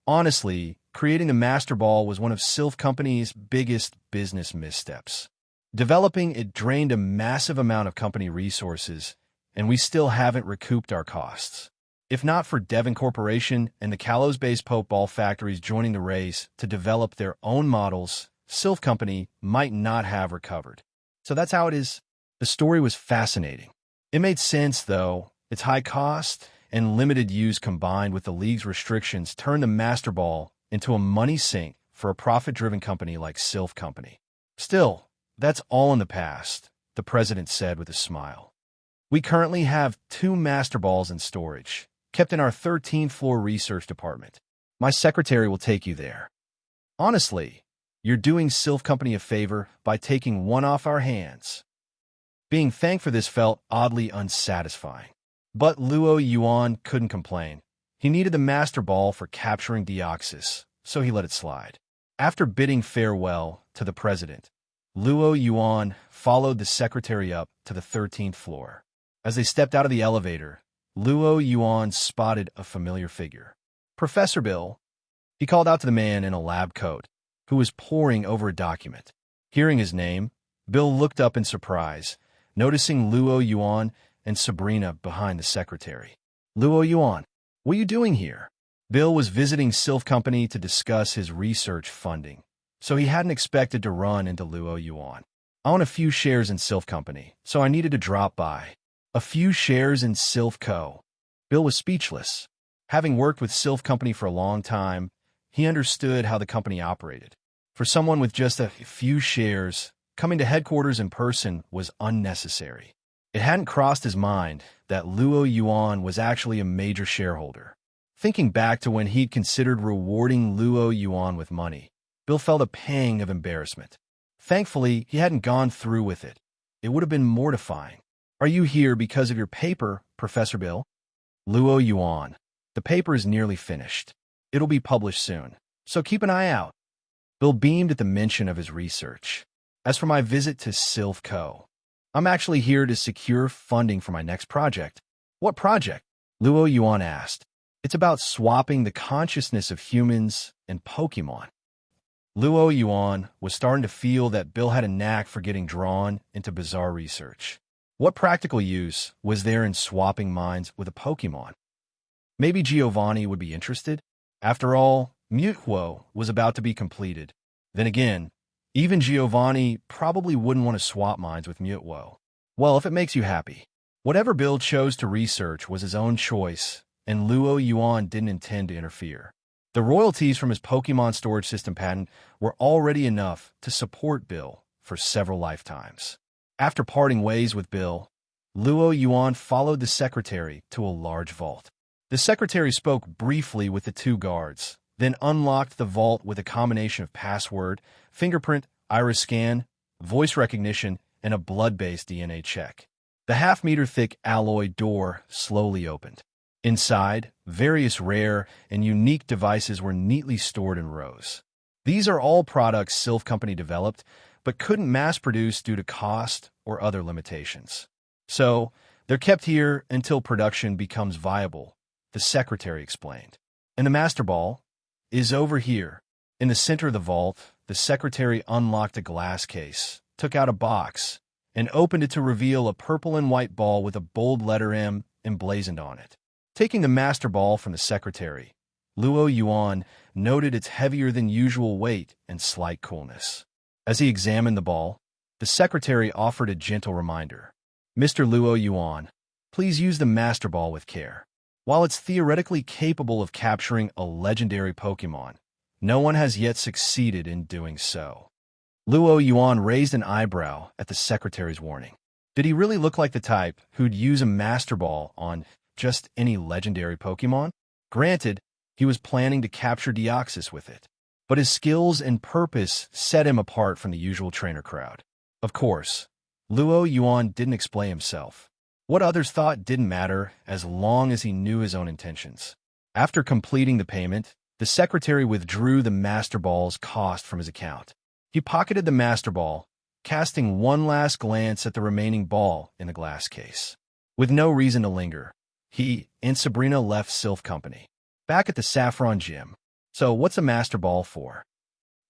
Honestly, creating the Master Ball was one of Silph Company's biggest business missteps. Developing it drained a massive amount of company resources, and we still haven't recouped our costs. If not for Devon Corporation and the Kalos-based Pokeball factories joining the race to develop their own models, Silph Company might not have recovered. So that's how it is. The story was fascinating. It made sense, though. Its high cost and limited use combined with the league's restrictions turned the Master Ball into a money sink for a profit-driven company like Silph Company. Still, that's all in the past, the president said with a smile. We currently have 2 Master Balls in storage, kept in our 13th floor research department. My secretary will take you there. Honestly, you're doing Silph Company a favor by taking one off our hands. Being thanked for this felt oddly unsatisfying. But Luo Yuan couldn't complain. He needed the Master Ball for capturing Deoxys, so he let it slide. After bidding farewell to the president, Luo Yuan followed the secretary up to the 13th floor. As they stepped out of the elevator, Luo Yuan spotted a familiar figure. Professor Bill, he called out to the man in a lab coat, who was poring over a document. Hearing his name, Bill looked up in surprise, noticing Luo Yuan and Sabrina behind the secretary. Luo Yuan, what are you doing here? Bill was visiting Silph Company to discuss his research funding, so he hadn't expected to run into Luo Yuan. I own a few shares in Silph Company, so I needed to drop by. A few shares in Silph Co. Bill was speechless. Having worked with Silph Company for a long time, he understood how the company operated. For someone with just a few shares, coming to headquarters in person was unnecessary. It hadn't crossed his mind that Luo Yuan was actually a major shareholder. Thinking back to when he'd considered rewarding Luo Yuan with money, Bill felt a pang of embarrassment. Thankfully, he hadn't gone through with it. It would have been mortifying. Are you here because of your paper, Professor Bill? Luo Yuan. The paper is nearly finished. It'll be published soon, so keep an eye out. Bill beamed at the mention of his research. As for my visit to Silph Co., I'm actually here to secure funding for my next project. What project? Luo Yuan asked. It's about swapping the consciousness of humans and Pokemon. Luo Yuan was starting to feel that Bill had a knack for getting drawn into bizarre research. What practical use was there in swapping minds with a Pokemon? Maybe Giovanni would be interested? After all, Mutwo was about to be completed. Then again, even Giovanni probably wouldn't want to swap minds with Mutwo. Well, if it makes you happy. Whatever Bill chose to research was his own choice, and Luo Yuan didn't intend to interfere. The royalties from his Pokemon storage system patent were already enough to support Bill for several lifetimes. After parting ways with Bill, Luo Yuan followed the secretary to a large vault. The secretary spoke briefly with the two guards, then unlocked the vault with a combination of password, fingerprint, iris scan, voice recognition, and a blood-based DNA check. The half-meter-thick alloy door slowly opened. Inside, various rare and unique devices were neatly stored in rows. These are all products Silph Company developed, but couldn't mass-produce due to cost or other limitations. So, they're kept here until production becomes viable, the secretary explained. And the Master Ball is over here. In the center of the vault, the secretary unlocked a glass case, took out a box, and opened it to reveal a purple and white ball with a bold letter M emblazoned on it. Taking the Master Ball from the secretary, Luo Yuan noted its heavier-than-usual weight and slight coolness. As he examined the ball, the secretary offered a gentle reminder. Mr. Luo Yuan, please use the Master Ball with care. While it's theoretically capable of capturing a legendary Pokemon, no one has yet succeeded in doing so. Luo Yuan raised an eyebrow at the secretary's warning. Did he really look like the type who'd use a Master Ball on just any legendary Pokemon? Granted, he was planning to capture Deoxys with it, but his skills and purpose set him apart from the usual trainer crowd. Of course, Luo Yuan didn't explain himself. What others thought didn't matter as long as he knew his own intentions. After completing the payment, the secretary withdrew the Master Ball's cost from his account. He pocketed the Master Ball, casting one last glance at the remaining ball in the glass case. With no reason to linger, he and Sabrina left Silph Company. Back at the Saffron gym. So what's a Master Ball for?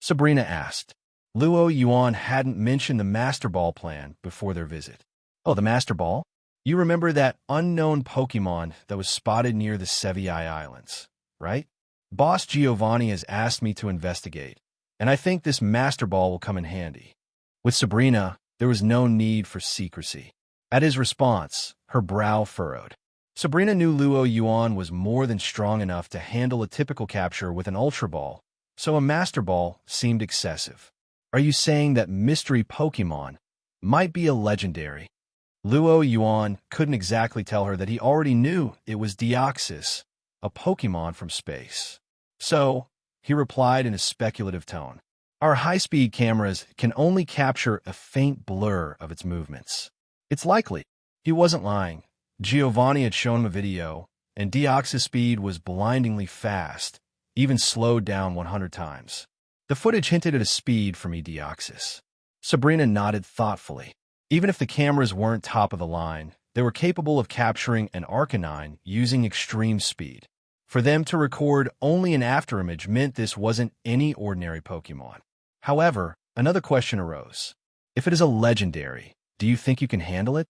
Sabrina asked. Luo Yuan hadn't mentioned the Master Ball plan before their visit. Oh, the Master Ball? You remember that unknown Pokemon that was spotted near the Sevii Islands, right? Boss Giovanni has asked me to investigate, and I think this Master Ball will come in handy. With Sabrina, there was no need for secrecy. At his response, her brow furrowed. Sabrina knew Luo Yuan was more than strong enough to handle a typical capture with an Ultra Ball, so a Master Ball seemed excessive. Are you saying that mystery Pokemon might be a legendary? Luo Yuan couldn't exactly tell her that he already knew it was Deoxys, a Pokemon from space. So, he replied in a speculative tone. Our high-speed cameras can only capture a faint blur of its movements. It's likely. He wasn't lying. Giovanni had shown him a video, and Deoxys' speed was blindingly fast, even slowed down 100 times. The footage hinted at a speed from Deoxys. Sabrina nodded thoughtfully. Even if the cameras weren't top of the line, they were capable of capturing an Arcanine using extreme speed. For them to record only an afterimage meant this wasn't any ordinary Pokemon. However, another question arose. If it is a legendary, do you think you can handle it?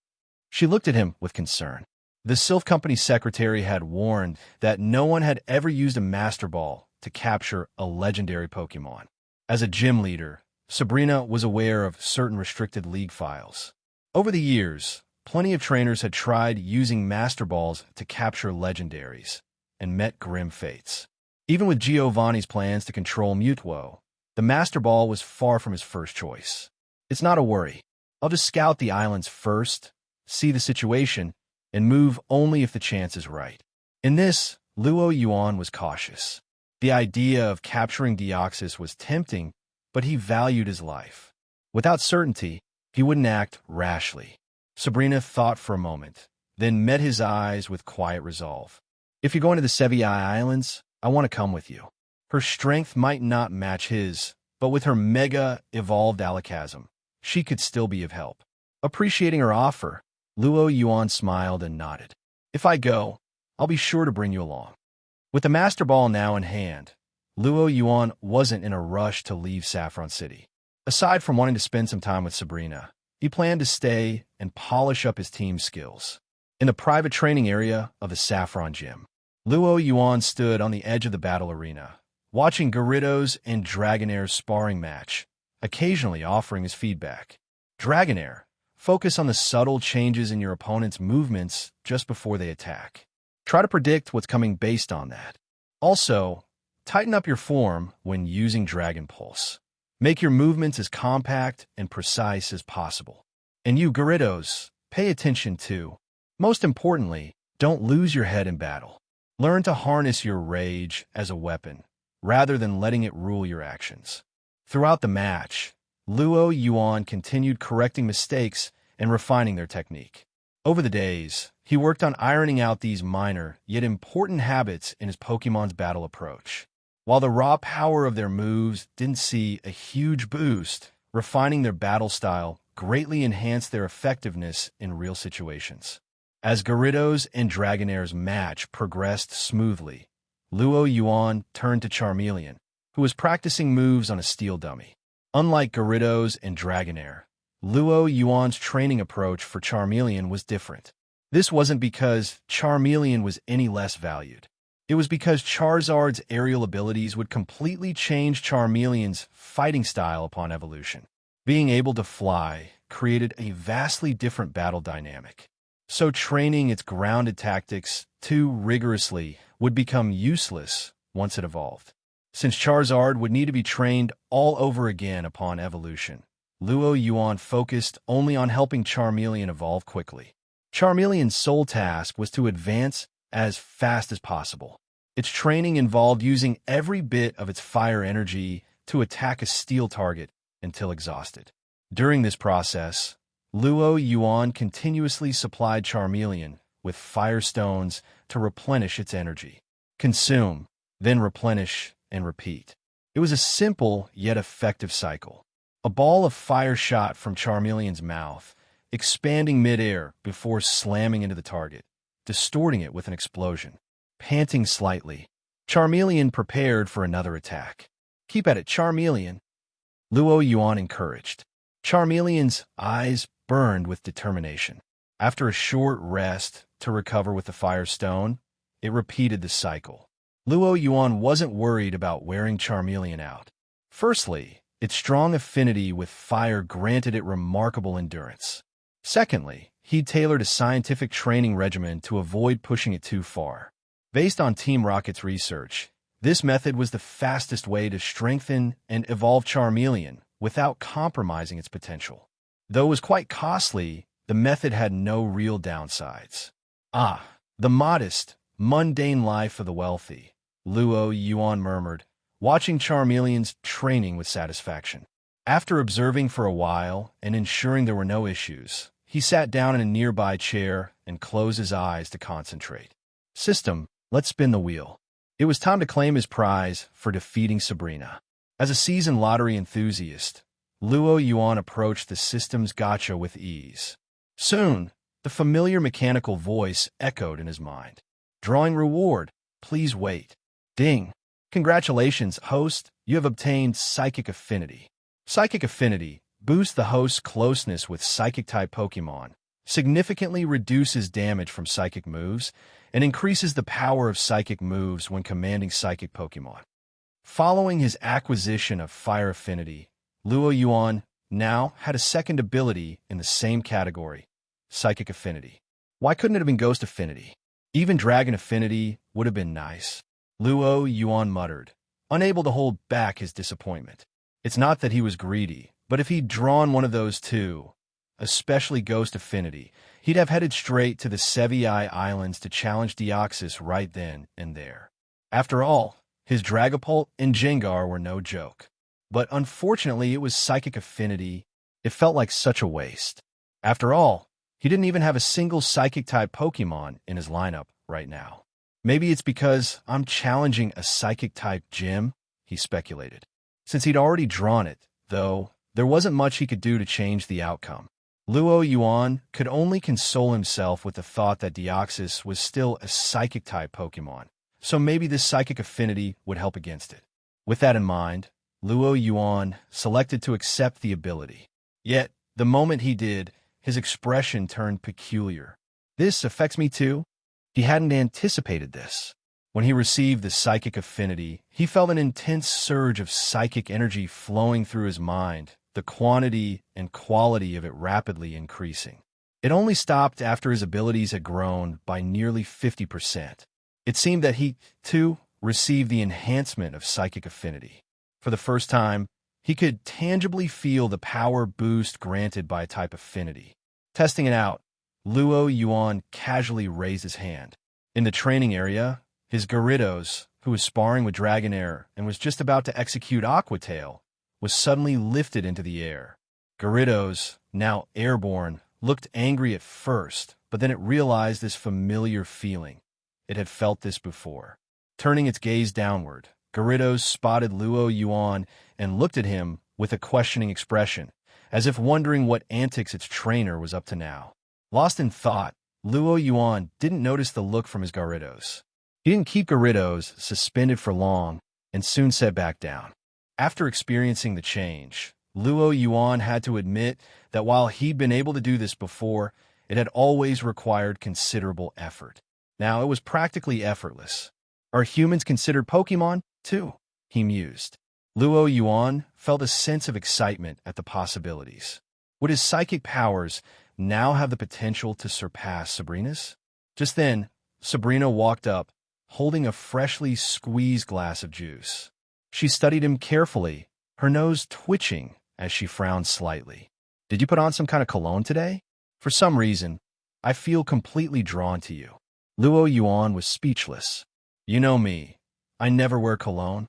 She looked at him with concern. The Silph Company secretary had warned that no one had ever used a Master Ball to capture a legendary Pokemon. As a gym leader, Sabrina was aware of certain restricted league files. Over the years, plenty of trainers had tried using Master Balls to capture legendaries, and met grim fates. Even with Giovanni's plans to control Mutwo, the Master Ball was far from his first choice. It's not a worry. I'll just scout the islands first, see the situation, and move only if the chance is right. In this, Luo Yuan was cautious. The idea of capturing Deoxys was tempting, but he valued his life. Without certainty, he wouldn't act rashly. Sabrina thought for a moment, then met his eyes with quiet resolve. If you're going to the Sevii Islands, I want to come with you. Her strength might not match his, but with her mega-evolved Alakazam, she could still be of help. Appreciating her offer, Luo Yuan smiled and nodded. If I go, I'll be sure to bring you along. With the Master Ball now in hand, Luo Yuan wasn't in a rush to leave Saffron City. Aside from wanting to spend some time with Sabrina, he planned to stay and polish up his team's skills. In the private training area of the Saffron Gym, Luo Yuan stood on the edge of the battle arena, watching Gyarados and Dragonair's sparring match, occasionally offering his feedback. Dragonair, focus on the subtle changes in your opponent's movements just before they attack. Try to predict what's coming based on that. Also, tighten up your form when using Dragon Pulse. Make your movements as compact and precise as possible. And you, Gyarados, pay attention too. Most importantly, don't lose your head in battle. Learn to harness your rage as a weapon, rather than letting it rule your actions. Throughout the match, Luo Yuan continued correcting mistakes and refining their technique. Over the days, he worked on ironing out these minor yet important habits in his Pokemon's battle approach. While the raw power of their moves didn't see a huge boost, refining their battle style greatly enhanced their effectiveness in real situations. As Gyarados and Dragonair's match progressed smoothly, Luo Yuan turned to Charmeleon, who was practicing moves on a steel dummy. Unlike Gyarados and Dragonair, Luo Yuan's training approach for Charmeleon was different. This wasn't because Charmeleon was any less valued. It was because Charizard's aerial abilities would completely change Charmeleon's fighting style upon evolution. Being able to fly created a vastly different battle dynamic. So training its grounded tactics too rigorously would become useless once it evolved. Since Charizard would need to be trained all over again upon evolution, Luo Yuan focused only on helping Charmeleon evolve quickly. Charmeleon's sole task was to advance as fast as possible. Its training involved using every bit of its fire energy to attack a steel target until exhausted. During this process, Luo Yuan continuously supplied Charmeleon with fire stones to replenish its energy. Consume, then replenish, and repeat. It was a simple yet effective cycle. A ball of fire shot from Charmeleon's mouth, expanding midair before slamming into the target, distorting it with an explosion. Panting slightly, Charmeleon prepared for another attack. Keep at it, Charmeleon, Luo Yuan encouraged. Charmeleon's eyes burned with determination. After a short rest to recover with the Fire Stone, it repeated the cycle. Luo Yuan wasn't worried about wearing Charmeleon out. Firstly, its strong affinity with fire granted it remarkable endurance. Secondly, he tailored a scientific training regimen to avoid pushing it too far. Based on Team Rocket's research, this method was the fastest way to strengthen and evolve Charmeleon without compromising its potential. Though it was quite costly, the method had no real downsides. The modest, mundane life of the wealthy, Luo Yuan murmured, watching Charmeleon's training with satisfaction. After observing for a while and ensuring there were no issues, he sat down in a nearby chair and closed his eyes to concentrate. System, let's spin the wheel. It was time to claim his prize for defeating Sabrina. As a seasoned lottery enthusiast, Luo Yuan approached the system's gacha with ease. Soon, the familiar mechanical voice echoed in his mind. Drawing reward, please wait. Ding. Congratulations, host, you have obtained Psychic Affinity. Psychic Affinity boosts the host's closeness with Psychic-type Pokemon, significantly reduces damage from Psychic moves, and increases the power of Psychic moves when commanding Psychic Pokemon. Following his acquisition of Fire Affinity, Luo Yuan now had a second ability in the same category, Psychic Affinity. Why couldn't it have been Ghost Affinity? Even Dragon Affinity would have been nice. Luo Yuan muttered, unable to hold back his disappointment. It's not that he was greedy, but if he'd drawn one of those two, especially Ghost Affinity, he'd have headed straight to the Sevii Islands to challenge Deoxys right then and there. After all, his Dragapult and Gengar were no joke. But unfortunately, it was Psychic Affinity. It felt like such a waste. After all, he didn't even have a single Psychic-type Pokemon in his lineup right now. Maybe it's because I'm challenging a Psychic-type gym, he speculated. Since he'd already drawn it, though, there wasn't much he could do to change the outcome. Luo Yuan could only console himself with the thought that Deoxys was still a Psychic-type Pokemon, so maybe this Psychic Affinity would help against it. With that in mind, Luo Yuan selected to accept the ability. Yet, the moment he did, his expression turned peculiar. This affects me too? He hadn't anticipated this. When he received the psychic affinity, he felt an intense surge of psychic energy flowing through his mind, the quantity and quality of it rapidly increasing. It only stopped after his abilities had grown by nearly 50%. It seemed that he, too, received the enhancement of psychic affinity. For the first time, he could tangibly feel the power boost granted by a type affinity. Testing it out, Luo Yuan casually raised his hand. In the training area, his Gyarados, who was sparring with Dragonair and was just about to execute Aqua Tail, was suddenly lifted into the air. Gyarados, now airborne, looked angry at first, but then it realized this familiar feeling. It had felt this before. Turning its gaze downward, Gyarados spotted Luo Yuan and looked at him with a questioning expression, as if wondering what antics its trainer was up to now. Lost in thought, Luo Yuan didn't notice the look from his Gyarados. He didn't keep Gyarados suspended for long and soon set back down. After experiencing the change, Luo Yuan had to admit that while he'd been able to do this before, it had always required considerable effort. Now it was practically effortless. Are humans considered Pokemon, too? He mused. Luo Yuan felt a sense of excitement at the possibilities. Would his psychic powers now have the potential to surpass Sabrina's? Just then, Sabrina walked up, holding a freshly squeezed glass of juice. She studied him carefully, her nose twitching as she frowned slightly. Did you put on some kind of cologne today? For some reason, I feel completely drawn to you. Luo Yuan was speechless. You know me. I never wear cologne.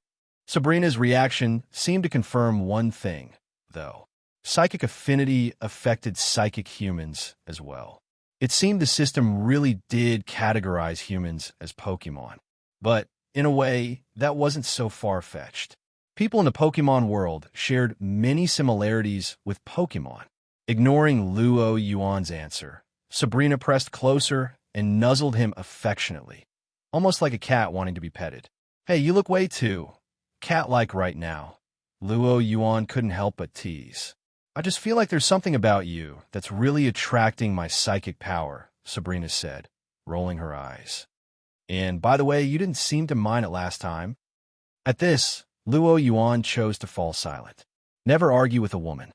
Sabrina's reaction seemed to confirm one thing, though. Psychic affinity affected psychic humans as well. It seemed the system really did categorize humans as Pokemon. But, in a way, that wasn't so far-fetched. People in the Pokemon world shared many similarities with Pokemon. Ignoring Luo Yuan's answer, Sabrina pressed closer and nuzzled him affectionately, almost like a cat wanting to be petted. Hey, you look way too cat-like right now. Luo Yuan couldn't help but tease. I just feel like there's something about you that's really attracting my psychic power, Sabrina said, rolling her eyes. And by the way, you didn't seem to mind it last time. At this, Luo Yuan chose to fall silent. Never argue with a woman.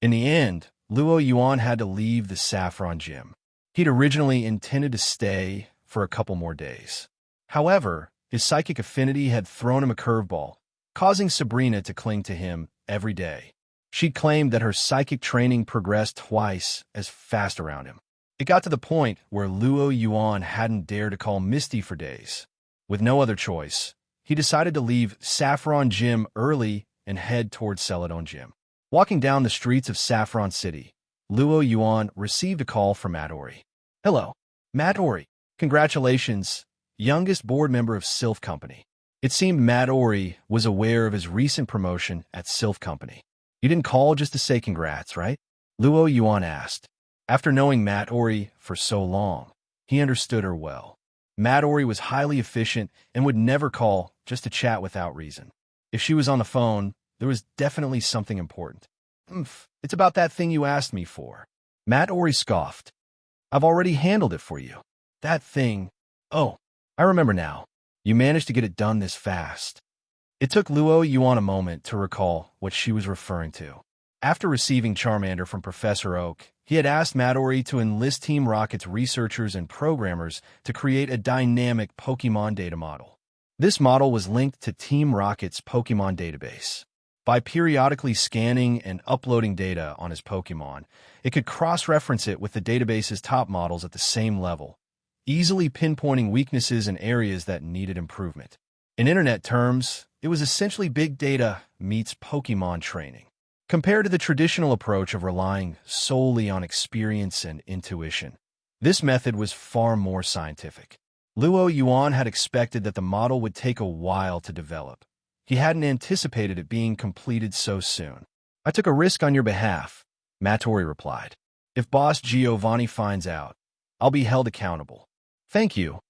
In the end, Luo Yuan had to leave the Saffron gym. He'd originally intended to stay for a couple more days. However, his psychic affinity had thrown him a curveball, causing Sabrina to cling to him every day. She claimed that her psychic training progressed twice as fast around him. It got to the point where Luo Yuan hadn't dared to call Misty for days. With no other choice, he decided to leave Saffron Gym early and head towards Celadon Gym. Walking down the streets of Saffron City, Luo Yuan received a call from Midori. Hello, Midori. Congratulations, youngest board member of Silph Company. It seemed Midori was aware of his recent promotion at Silph Company. You didn't call just to say congrats, right? Luo Yuan asked. After knowing Midori for so long, he understood her well. Midori was highly efficient and would never call just to chat without reason. If she was on the phone, there was definitely something important. It's about that thing you asked me for. Midori scoffed. I've already handled it for you. That thing. Oh, I remember now. You managed to get it done this fast. It took Luo Yuan a moment to recall what she was referring to. After receiving Charmander from Professor Oak, he had asked Midori to enlist Team Rocket's researchers and programmers to create a dynamic Pokemon data model. This model was linked to Team Rocket's Pokemon database. By periodically scanning and uploading data on his Pokemon, it could cross-reference it with the database's top models at the same level, easily pinpointing weaknesses and areas that needed improvement. In internet terms, it was essentially big data meets Pokemon training. Compared to the traditional approach of relying solely on experience and intuition, this method was far more scientific. Luo Yuan had expected that the model would take a while to develop. He hadn't anticipated it being completed so soon. I took a risk on your behalf, Midori replied. If Boss Giovanni finds out, I'll be held accountable. Thank you,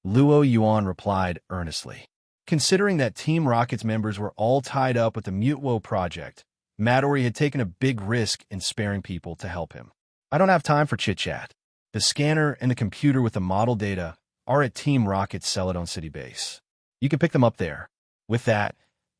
Luo Yuan replied earnestly. Considering that Team Rocket's members were all tied up with the Mutwo project, Midori had taken a big risk in sparing people to help him. I don't have time for chit-chat. The scanner and the computer with the model data are at Team Rocket's Celadon City base. You can pick them up there. With that,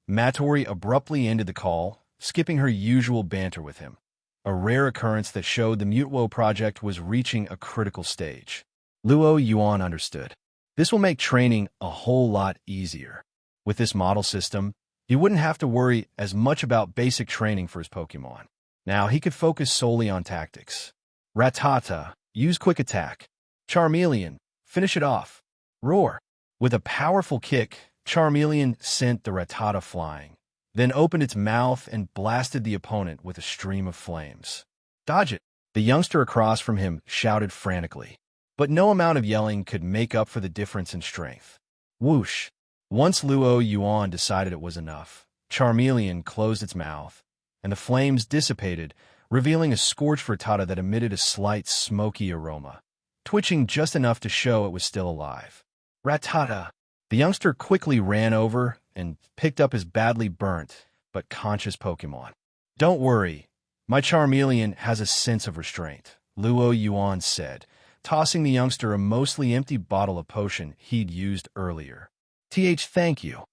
Midori abruptly ended the call, skipping her usual banter with him. A rare occurrence that showed the Mutwo project was reaching a critical stage. Yuan understood. This will make training a whole lot easier. With this model system, he wouldn't have to worry as much about basic training for his Pokemon. Now he could focus solely on tactics. Rattata, use Quick Attack. Charmeleon, finish it off. Roar. With a powerful kick, Charmeleon sent the Rattata flying, then opened its mouth and blasted the opponent with a stream of flames. Dodge it! The youngster across from him shouted frantically. But no amount of yelling could make up for the difference in strength. Whoosh! Once Yuan decided it was enough, Charmeleon closed its mouth, and the flames dissipated, revealing a scorched Rattata that emitted a slight smoky aroma, twitching just enough to show it was still alive. Rattata! The youngster quickly ran over and picked up his badly burnt but conscious Pokemon. Don't worry, my Charmeleon has a sense of restraint, Yuan said, tossing the youngster a mostly empty bottle of potion he'd used earlier. Thank you.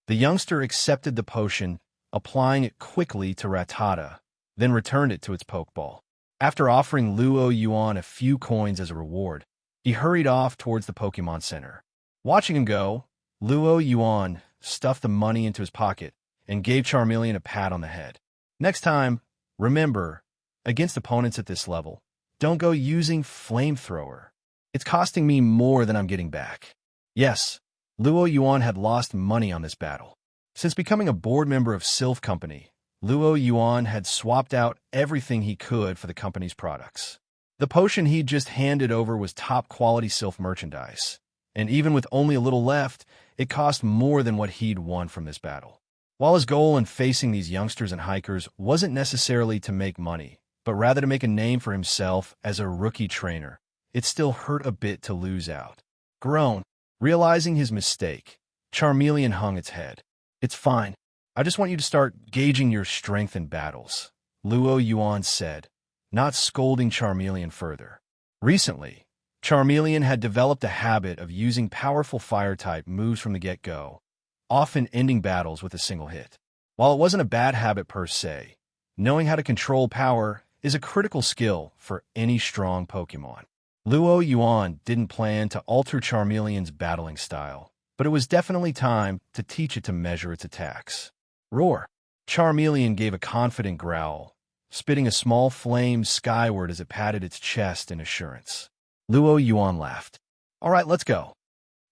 The youngster accepted the potion, applying it quickly to Rattata, then returned it to its Pokeball. After offering Yuan a few coins as a reward, he hurried off towards the Pokemon Center. Watching him go, Yuan stuffed the money into his pocket and gave Charmeleon a pat on the head. Next time, remember, against opponents at this level, don't go using Flamethrower. It's costing me more than I'm getting back. Yes, Yuan had lost money on this battle. Since becoming a board member of Silph Company, Yuan had swapped out everything he could for the company's products. The potion he'd just handed over was top-quality Silph merchandise, and even with only a little left, it cost more than what he'd won from this battle. While his goal in facing these youngsters and hikers wasn't necessarily to make money, but rather to make a name for himself as a rookie trainer, it still hurt a bit to lose out. Grown, realizing his mistake, Charmeleon hung its head. It's fine. I just want you to start gauging your strength in battles, Yuan said, not scolding Charmeleon further. Recently, Charmeleon had developed a habit of using powerful fire-type moves from the get-go, often ending battles with a single hit. While it wasn't a bad habit per se, knowing how to control power is a critical skill for any strong Pokemon. Yuan didn't plan to alter Charmeleon's battling style, but it was definitely time to teach it to measure its attacks. Roar! Charmeleon gave a confident growl, spitting a small flame skyward as it patted its chest in assurance. Yuan laughed. All right, let's go.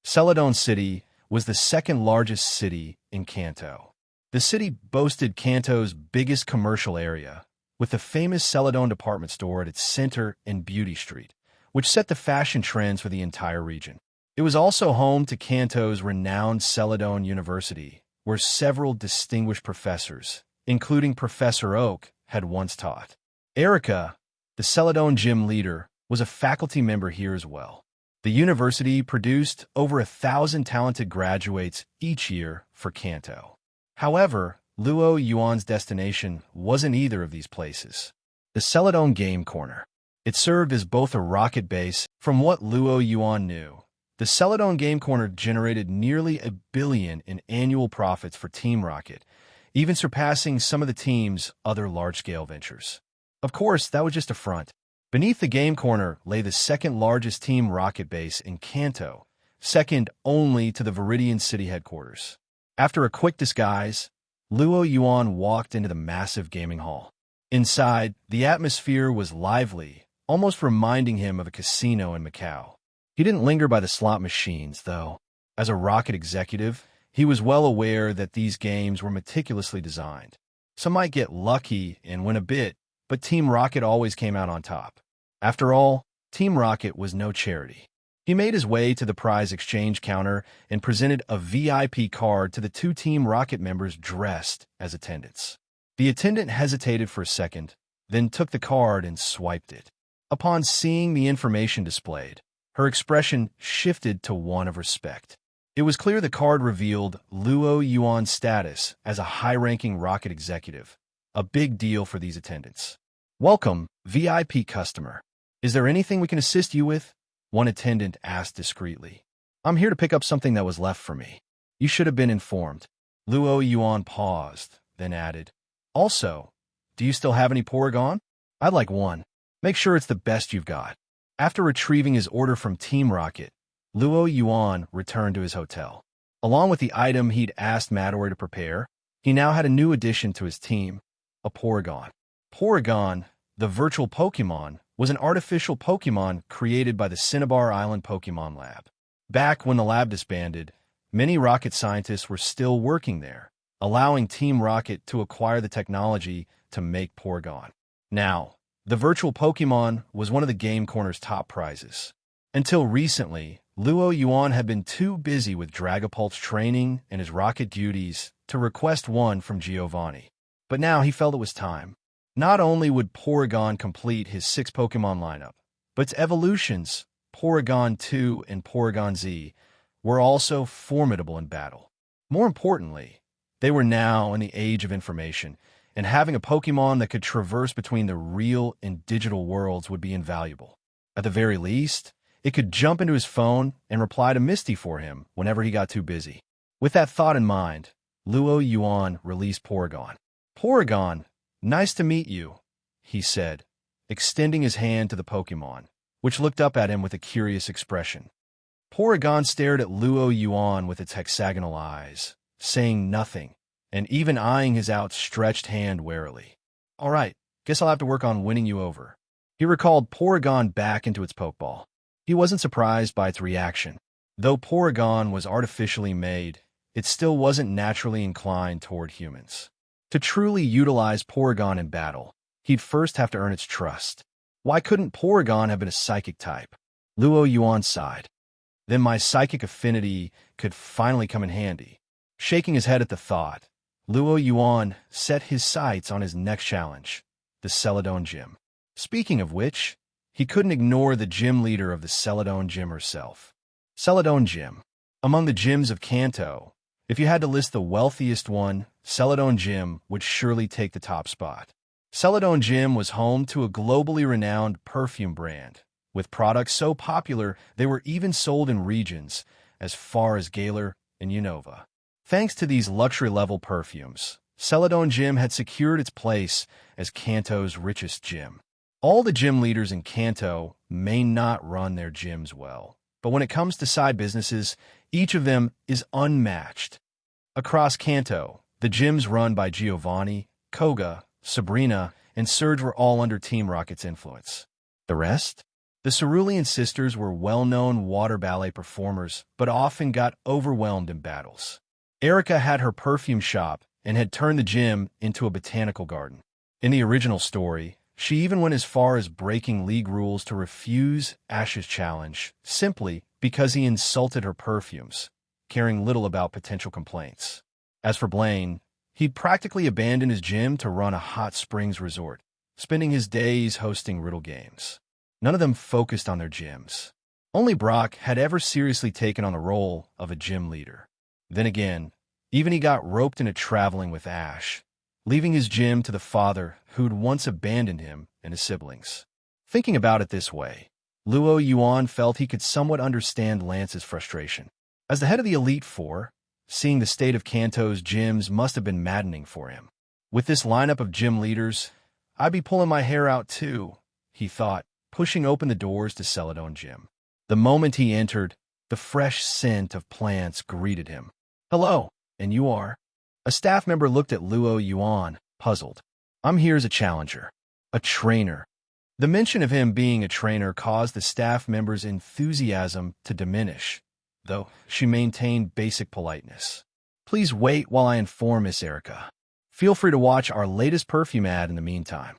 Celadon City was the second largest city in Kanto. The city boasted Kanto's biggest commercial area, with the famous Celadon department store at its center and Beauty Street, which set the fashion trends for the entire region. It was also home to Kanto's renowned Celadon University, where several distinguished professors, including Professor Oak, had once taught. Erica, the Celadon gym leader, was a faculty member here as well. The university produced over 1,000 talented graduates each year for Kanto. However, Yuan's destination wasn't either of these places. The Celadon Game Corner. It served as both a rocket base. From what Yuan knew, the Celadon Game Corner generated nearly $1 billion in annual profits for Team Rocket, even surpassing some of the team's other large-scale ventures. Of course, that was just a front. Beneath the Game Corner lay the second-largest Team Rocket base in Kanto, second only to the Viridian city headquarters. After a quick disguise, Yuan walked into the massive gaming hall. Inside, the atmosphere was lively, almost reminding him of a casino in Macau. He didn't linger by the slot machines, though. As a Rocket executive, he was well aware that these games were meticulously designed. Some might get lucky and win a bit, but Team Rocket always came out on top. After all, Team Rocket was no charity. He made his way to the prize exchange counter and presented a VIP card to the two Team Rocket members dressed as attendants. The attendant hesitated for a second, then took the card and swiped it. Upon seeing the information displayed, her expression shifted to one of respect. It was clear the card revealed Luo Yuan's status as a high-ranking rocket executive, a big deal for these attendants. "Welcome, VIP customer. Is there anything we can assist you with?" one attendant asked discreetly. "I'm here to pick up something that was left for me. You should have been informed." Luo Yuan paused, then added, "Also, do you still have any Porygon? I'd like one. Make sure it's the best you've got." After retrieving his order from Team Rocket, Luo Yuan returned to his hotel. Along with the item he'd asked Matador to prepare, he now had a new addition to his team, a Porygon. Porygon, the virtual Pokémon, was an artificial Pokémon created by the Cinnabar Island Pokémon Lab. Back when the lab disbanded, many Rocket scientists were still working there, allowing Team Rocket to acquire the technology to make Porygon. Now, the virtual Pokémon was one of the Game Corner's top prizes. Until recently, Luo Yuan had been too busy with Dragapult's training and his Rocket duties to request one from Giovanni. But now he felt it was time. Not only would Porygon complete his 6 Pokémon lineup, but its evolutions, Porygon 2 and Porygon Z, were also formidable in battle. More importantly, they were now in the age of information, and having a Pokémon that could traverse between the real and digital worlds would be invaluable. At the very least, it could jump into his phone and reply to Misty for him whenever he got too busy. With that thought in mind, Luo Yuan released Porygon. "Porygon, nice to meet you," he said, extending his hand to the Pokémon, which looked up at him with a curious expression. Porygon stared at Luo Yuan with its hexagonal eyes, saying nothing, and even eyeing his outstretched hand warily. "All right, guess I'll have to work on winning you over." He recalled Porygon back into its Pokeball. He wasn't surprised by its reaction. Though Porygon was artificially made, it still wasn't naturally inclined toward humans. To truly utilize Porygon in battle, he'd first have to earn its trust. Why couldn't Porygon have been a psychic type? Luo Yuan sighed. Then my psychic affinity could finally come in handy. Shaking his head at the thought, Luo Yuan set his sights on his next challenge, the Celadon Gym. Speaking of which, he couldn't ignore the gym leader of the Celadon Gym herself. Celadon Gym. Among the gyms of Kanto, if you had to list the wealthiest one, Celadon Gym would surely take the top spot. Celadon Gym was home to a globally renowned perfume brand, with products so popular they were even sold in regions as far as Galar and Unova. Thanks to these luxury-level perfumes, Celadon Gym had secured its place as Kanto's richest gym. All the gym leaders in Kanto may not run their gyms well, but when it comes to side businesses, each of them is unmatched. Across Kanto, the gyms run by Giovanni, Koga, Sabrina, and Surge were all under Team Rocket's influence. The rest? The Cerulean sisters were well-known water ballet performers, but often got overwhelmed in battles. Erica had her perfume shop and had turned the gym into a botanical garden. In the original story, she even went as far as breaking league rules to refuse Ash's challenge, simply because he insulted her perfumes, caring little about potential complaints. As for Blaine, he'd practically abandoned his gym to run a hot springs resort, spending his days hosting riddle games. None of them focused on their gyms. Only Brock had ever seriously taken on the role of a gym leader. Then again, even he got roped into traveling with Ash, leaving his gym to the father who'd once abandoned him and his siblings. Thinking about it this way, Luo Yuan felt he could somewhat understand Lance's frustration. As the head of the Elite Four, seeing the state of Kanto's gyms must have been maddening for him. With this lineup of gym leaders, I'd be pulling my hair out too, he thought, pushing open the doors to Celadon Gym. The moment he entered, the fresh scent of plants greeted him. "Hello, and you are?" A staff member looked at Luo Yuan, puzzled. "I'm here as a challenger, a trainer." The mention of him being a trainer caused the staff member's enthusiasm to diminish, though she maintained basic politeness. "Please wait while I inform Miss Erica. Feel free to watch our latest perfume ad in the meantime."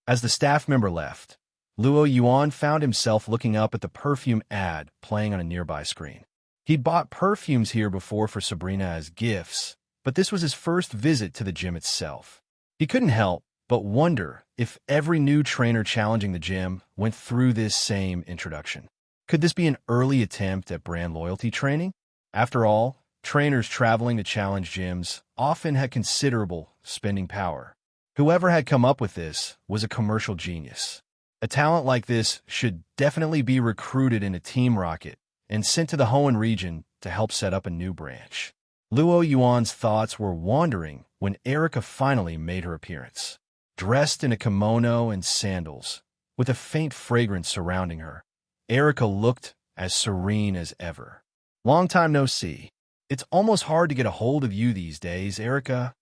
As the staff member left, Luo Yuan found himself looking up at the perfume ad playing on a nearby screen. He'd bought perfumes here before for Sabrina as gifts, but this was his first visit to the gym itself. He couldn't help but wonder if every new trainer challenging the gym went through this same introduction. Could this be an early attempt at brand loyalty training? After all, trainers traveling to challenge gyms often had considerable spending power. Whoever had come up with this was a commercial genius. A talent like this should definitely be recruited in a Team Rocket and sent to the Hoenn region to help set up a new branch. Luo Yuan's thoughts were wandering when Erica finally made her appearance. Dressed in a kimono and sandals, with a faint fragrance surrounding her, Erica looked as serene as ever. Long time no see. It's almost hard to get a hold of you these days, Erica.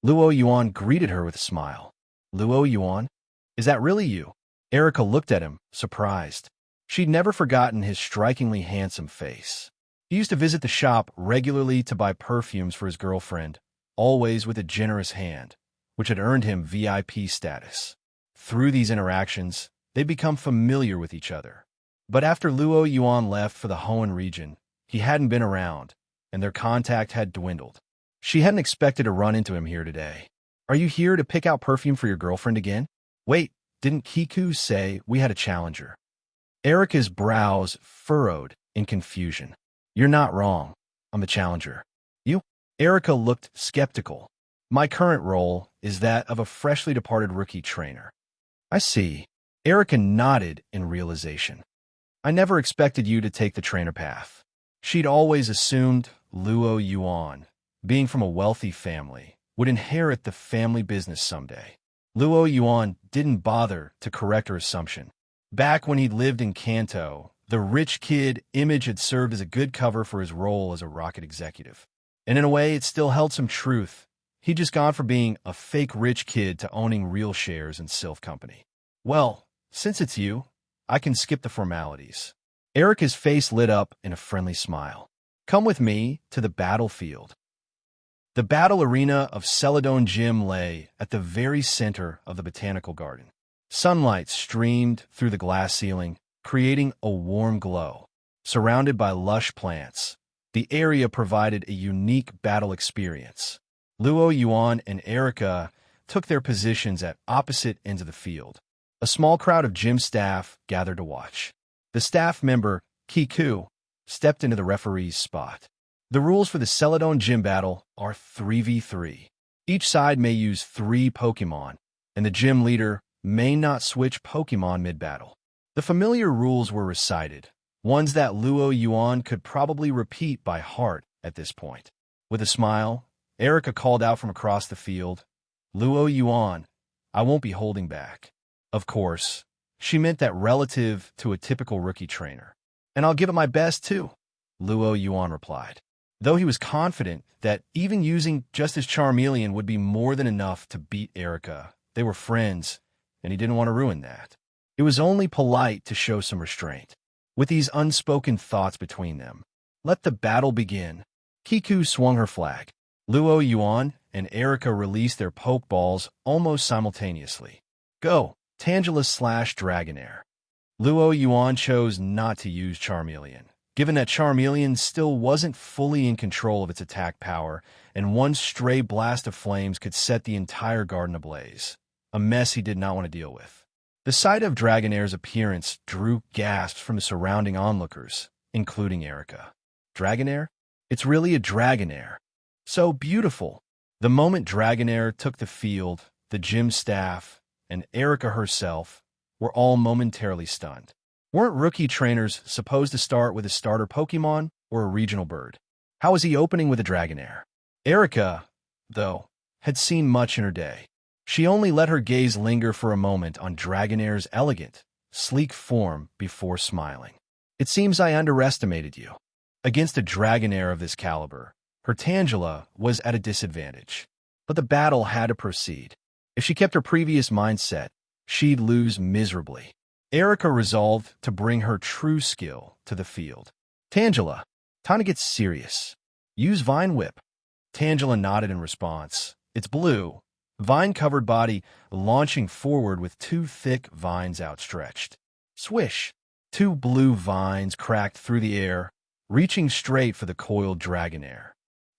Luo Yuan greeted her with a smile. Luo Yuan? Is that really you? Erica looked at him, surprised. She'd never forgotten his strikingly handsome face. He used to visit the shop regularly to buy perfumes for his girlfriend, always with a generous hand, which had earned him VIP status. Through these interactions, they'd become familiar with each other. But after Luo Yuan left for the Hoenn region, he hadn't been around, and their contact had dwindled. She hadn't expected to run into him here today. Are you here to pick out perfume for your girlfriend again? Wait, didn't Kiku say we had a challenger? Erica's brows furrowed in confusion. You're not wrong. I'm a challenger. You? Erica looked skeptical. My current role is that of a freshly departed rookie trainer. I see. Erica nodded in realization. I never expected you to take the trainer path. She'd always assumed Luo Yuan, being from a wealthy family, would inherit the family business someday. Luo Yuan didn't bother to correct her assumption. Back when he'd lived in Kanto, the rich kid image had served as a good cover for his role as a rocket executive. And in a way, it still held some truth. He'd just gone from being a fake rich kid to owning real shares in Silph Company. Well, since it's you, I can skip the formalities. Erica's face lit up in a friendly smile. Come with me to the battlefield. The battle arena of Celadon Gym lay at the very center of the botanical garden. Sunlight streamed through the glass ceiling, creating a warm glow. Surrounded by lush plants, the area provided a unique battle experience. Luo Yuan and Erica took their positions at opposite ends of the field. A small crowd of gym staff gathered to watch. The staff member, Kiku, stepped into the referee's spot. The rules for the Celadon Gym battle are 3v3. Each side may use 3 Pokemon, and the gym leader may not switch Pokemon mid-battle. The familiar rules were recited, ones that Luo Yuan could probably repeat by heart at this point. With a smile, Erica called out from across the field, Luo Yuan, I won't be holding back. Of course, she meant that relative to a typical rookie trainer. And I'll give it my best, too, Luo Yuan replied. Though he was confident that even using just his Charmeleon would be more than enough to beat Erica, they were friends, and he didn't want to ruin that. It was only polite to show some restraint. With these unspoken thoughts between them, let the battle begin. Kiku swung her flag. Luo Yuan and Erica released their Pokeballs almost simultaneously. Go, Tangela/Dragonair. Luo Yuan chose not to use Charmeleon, given that Charmeleon still wasn't fully in control of its attack power, and one stray blast of flames could set the entire garden ablaze. A mess he did not want to deal with. The sight of Dragonair's appearance drew gasps from the surrounding onlookers, including Erica. Dragonair? It's really a Dragonair. So beautiful. The moment Dragonair took the field, the gym staff, and Erica herself were all momentarily stunned. Weren't rookie trainers supposed to start with a starter Pokemon or a regional bird? How was he opening with a Dragonair? Erica, though, had seen much in her day. She only let her gaze linger for a moment on Dragonair's elegant, sleek form before smiling. It seems I underestimated you. Against a Dragonair of this caliber, her Tangela was at a disadvantage. But the battle had to proceed. If she kept her previous mindset, she'd lose miserably. Erica resolved to bring her true skill to the field. Tangela, time to get serious. Use Vine Whip. Tangela nodded in response. It's blue, vine-covered body launching forward with 2 thick vines outstretched. Swish! 2 blue vines cracked through the air, reaching straight for the coiled Dragonair.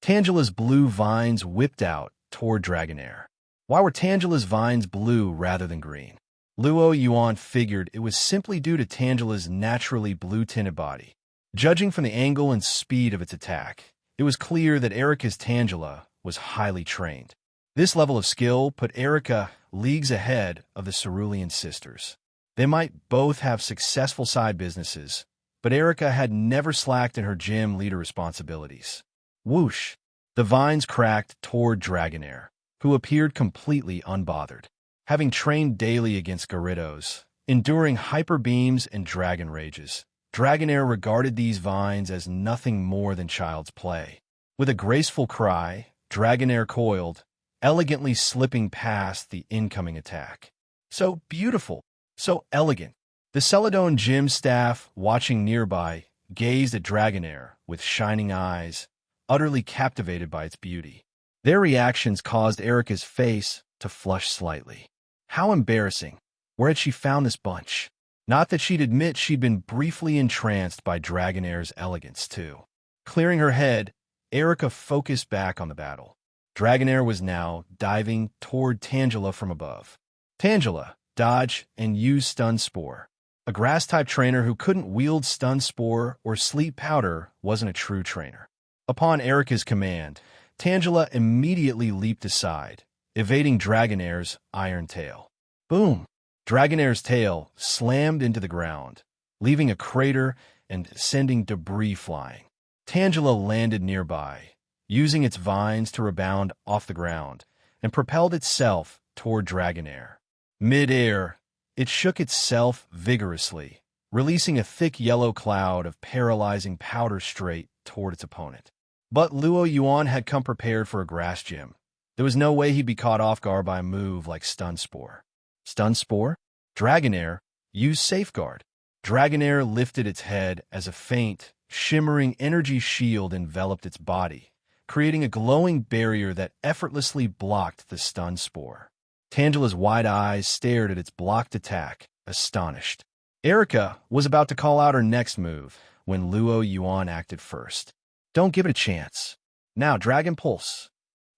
Tangela's blue vines whipped out toward Dragonair. Why were Tangela's vines blue rather than green? Luo Yuan figured it was simply due to Tangela's naturally blue-tinted body. Judging from the angle and speed of its attack, it was clear that Erica's Tangela was highly trained. This level of skill put Erica leagues ahead of the Cerulean sisters. They might both have successful side businesses, but Erica had never slacked in her gym leader responsibilities. Whoosh! The vines cracked toward Dragonair, who appeared completely unbothered. Having trained daily against Gyarados, enduring hyper beams and dragon rages, Dragonair regarded these vines as nothing more than child's play. With a graceful cry, Dragonair coiled, elegantly slipping past the incoming attack. So beautiful, so elegant. The Celadon gym staff, watching nearby, gazed at Dragonair with shining eyes, utterly captivated by its beauty. Their reactions caused Erica's face to flush slightly. How embarrassing. Where had she found this bunch? Not that she'd admit she'd been briefly entranced by Dragonair's elegance, too. Clearing her head, Erica focused back on the battle. Dragonair was now diving toward Tangela from above. Tangela, dodge, and use Stun Spore. A grass-type trainer who couldn't wield Stun Spore or Sleep Powder wasn't a true trainer. Upon Erica's command, Tangela immediately leaped aside, evading Dragonair's Iron Tail. Boom! Dragonair's tail slammed into the ground, leaving a crater and sending debris flying. Tangela landed nearby, using its vines to rebound off the ground, and propelled itself toward Dragonair. Mid-air, it shook itself vigorously, releasing a thick yellow cloud of paralyzing powder straight toward its opponent. But Yuan had come prepared for a grass gym. There was no way he'd be caught off guard by a move like Stun Spore. Stun Spore? Dragonair, use Safeguard. Dragonair lifted its head as a faint, shimmering energy shield enveloped its body, creating a glowing barrier that effortlessly blocked the Stun Spore. Tangela's wide eyes stared at its blocked attack, astonished. Erica was about to call out her next move when Yuan acted first. Don't give it a chance. Now, Dragon Pulse.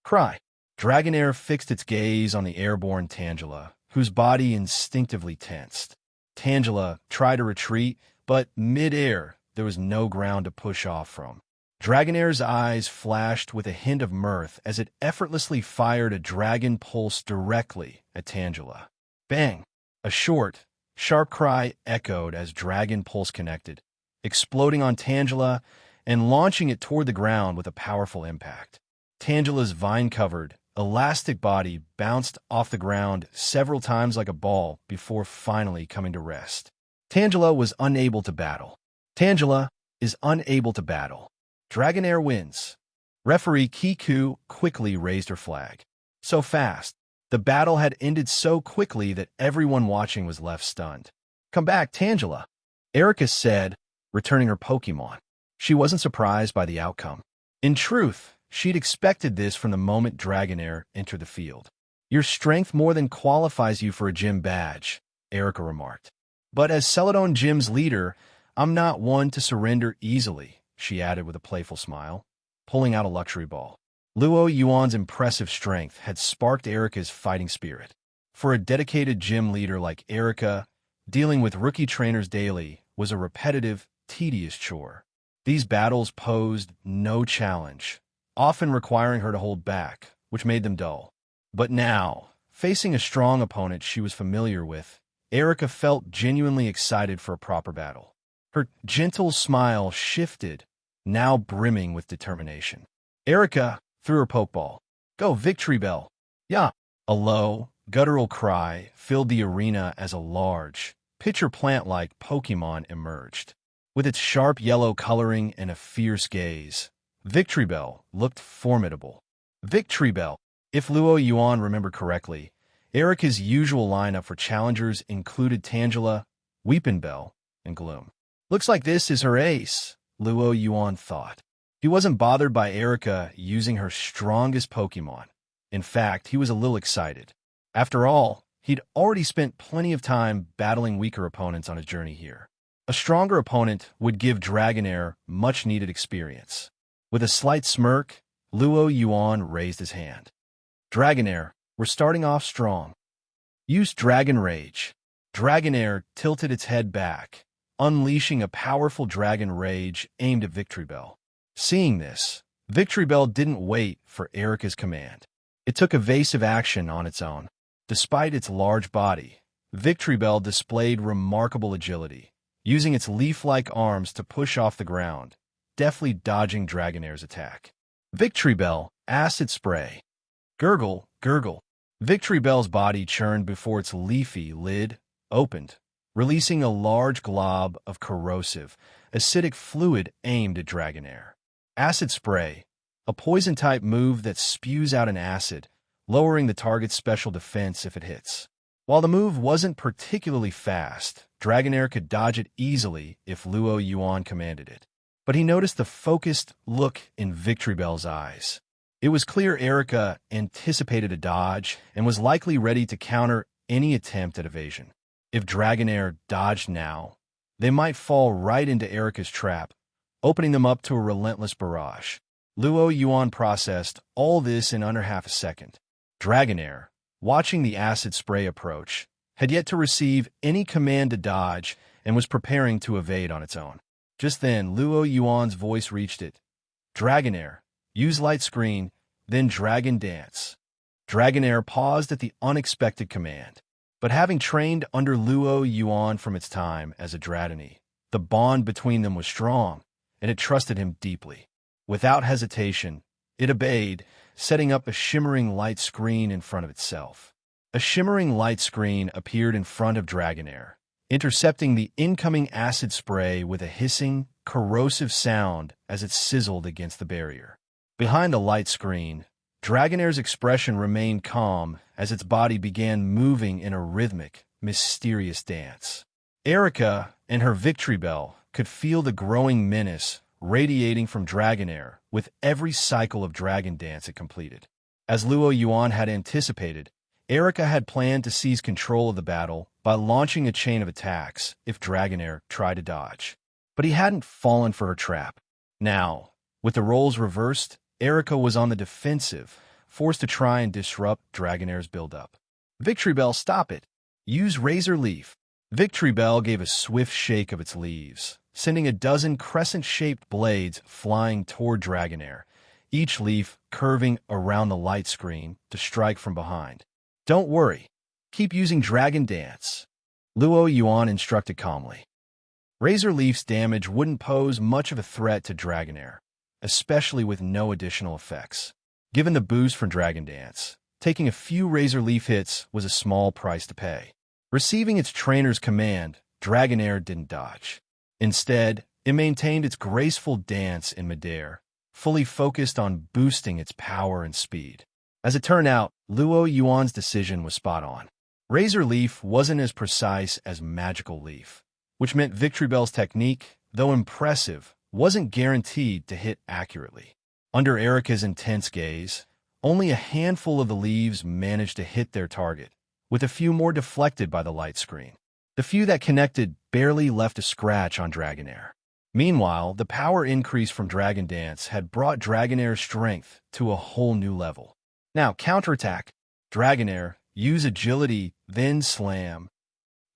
Cry. Dragonair fixed its gaze on the airborne Tangela, whose body instinctively tensed. Tangela tried to retreat, but mid-air, there was no ground to push off from. Dragonair's eyes flashed with a hint of mirth as it effortlessly fired a Dragon Pulse directly at Tangela. Bang! A short, sharp cry echoed as Dragon Pulse connected, exploding on Tangela and launching it toward the ground with a powerful impact. Tangela's vine-covered, elastic body bounced off the ground several times like a ball before finally coming to rest. Tangela was unable to battle. Tangela is unable to battle. Dragonair wins. Referee Kiku quickly raised her flag. So fast. The battle had ended so quickly that everyone watching was left stunned. Come back, Tangela, Erica said, returning her Pokemon. She wasn't surprised by the outcome. In truth, she'd expected this from the moment Dragonair entered the field. Your strength more than qualifies you for a gym badge, Erica remarked. But as Celadon Gym's leader, I'm not one to surrender easily, she added with a playful smile, pulling out a luxury ball. Yuan's impressive strength had sparked Erica's fighting spirit. For a dedicated gym leader like Erica, dealing with rookie trainers daily was a repetitive, tedious chore. These battles posed no challenge, often requiring her to hold back, which made them dull. But now, facing a strong opponent she was familiar with, Erica felt genuinely excited for a proper battle. Her gentle smile shifted, now brimming with determination. Erica threw her Pokeball. Go, Victory Bell! Yeah! A low, guttural cry filled the arena as a large, pitcher plant-like Pokemon emerged. With its sharp yellow coloring and a fierce gaze, Victory Bell looked formidable. Victory Bell! If Yuan remembered correctly, Erica's usual lineup for challengers included Tangela, Weepinbell, and Gloom. Looks like this is her ace, Yuan thought. He wasn't bothered by Erica using her strongest Pokemon. In fact, he was a little excited. After all, he'd already spent plenty of time battling weaker opponents on his journey here. A stronger opponent would give Dragonair much-needed experience. With a slight smirk, Yuan raised his hand. Dragonair, we're starting off strong. Use Dragon Rage. Dragonair tilted its head back, unleashing a powerful dragon rage aimed at Victreebel. Seeing this, Victreebel didn't wait for Erika's command. It took evasive action on its own. Despite its large body, Victreebel displayed remarkable agility, using its leaf-like arms to push off the ground, deftly dodging Dragonair's attack. Victreebel, Acid Spray. Gurgle, gurgle. Victreebel's body churned before its leafy lid opened, releasing a large glob of corrosive, acidic fluid aimed at Dragonair. Acid Spray, a poison-type move that spews out an acid, lowering the target's special defense if it hits. While the move wasn't particularly fast, Dragonair could dodge it easily if Luo Yuan commanded it. But he noticed the focused look in Victreebel's eyes. It was clear Erika anticipated a dodge and was likely ready to counter any attempt at evasion. If Dragonair dodged now, they might fall right into Erika's trap, opening them up to a relentless barrage. Luo Yuan processed all this in under half a second. Dragonair, watching the acid spray approach, had yet to receive any command to dodge and was preparing to evade on its own. Just then, Luo Yuan's voice reached it. Dragonair, use Light Screen, then Dragon Dance. Dragonair paused at the unexpected command. But having trained under Luo Yuan from its time as a Dratini, the bond between them was strong, and it trusted him deeply. Without hesitation, it obeyed, setting up a shimmering light screen in front of itself. A shimmering light screen appeared in front of Dragonair, intercepting the incoming acid spray with a hissing, corrosive sound as it sizzled against the barrier. Behind the light screen, Dragonair's expression remained calm as its body began moving in a rhythmic, mysterious dance. Erika and her Victreebel could feel the growing menace radiating from Dragonair with every cycle of Dragon Dance it completed. As Luo Yuan had anticipated, Erika had planned to seize control of the battle by launching a chain of attacks if Dragonair tried to dodge. But he hadn't fallen for her trap. Now, with the roles reversed, Erika was on the defensive, forced to try and disrupt Dragonair's build-up. Victreebel, stop it! Use Razor Leaf. Victreebel gave a swift shake of its leaves, sending a dozen crescent-shaped blades flying toward Dragonair, each leaf curving around the light screen to strike from behind. Don't worry. Keep using Dragon Dance, Luo Yuan instructed calmly. Razor Leaf's damage wouldn't pose much of a threat to Dragonair, especially with no additional effects. Given the boost from Dragon Dance, taking a few Razor Leaf hits was a small price to pay. Receiving its trainer's command, Dragonair didn't dodge. Instead, it maintained its graceful dance in midair, fully focused on boosting its power and speed. As it turned out, Luo Yuan's decision was spot on. Razor Leaf wasn't as precise as Magical Leaf, which meant Victreebel's technique, though impressive, wasn't guaranteed to hit accurately. Under Erika's intense gaze, only a handful of the leaves managed to hit their target, with a few more deflected by the light screen. The few that connected barely left a scratch on Dragonair. Meanwhile, the power increase from Dragon Dance had brought Dragonair's strength to a whole new level. Now, counterattack. Dragonair, use Agility, then Slam.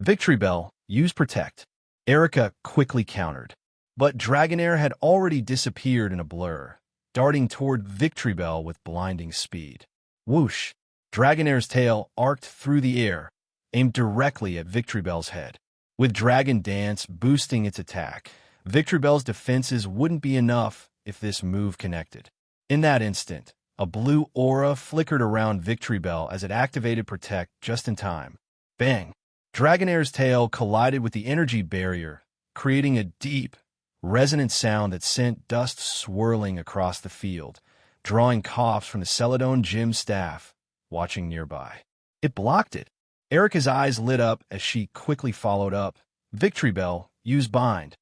Victreebel, use Protect. Erika quickly countered. But Dragonair had already disappeared in a blur, darting toward Victreebel with blinding speed. Whoosh! Dragonair's tail arced through the air, aimed directly at Victreebel's head. With Dragon Dance boosting its attack, Victreebel's defenses wouldn't be enough if this move connected. In that instant, a blue aura flickered around Victreebel as it activated Protect just in time. Bang! Dragonair's tail collided with the energy barrier, creating a deep, resonant sound that sent dust swirling across the field, drawing coughs from the Celadon gym staff watching nearby. It blocked it. Erika's eyes lit up as she quickly followed up. Victreebel, use Bind.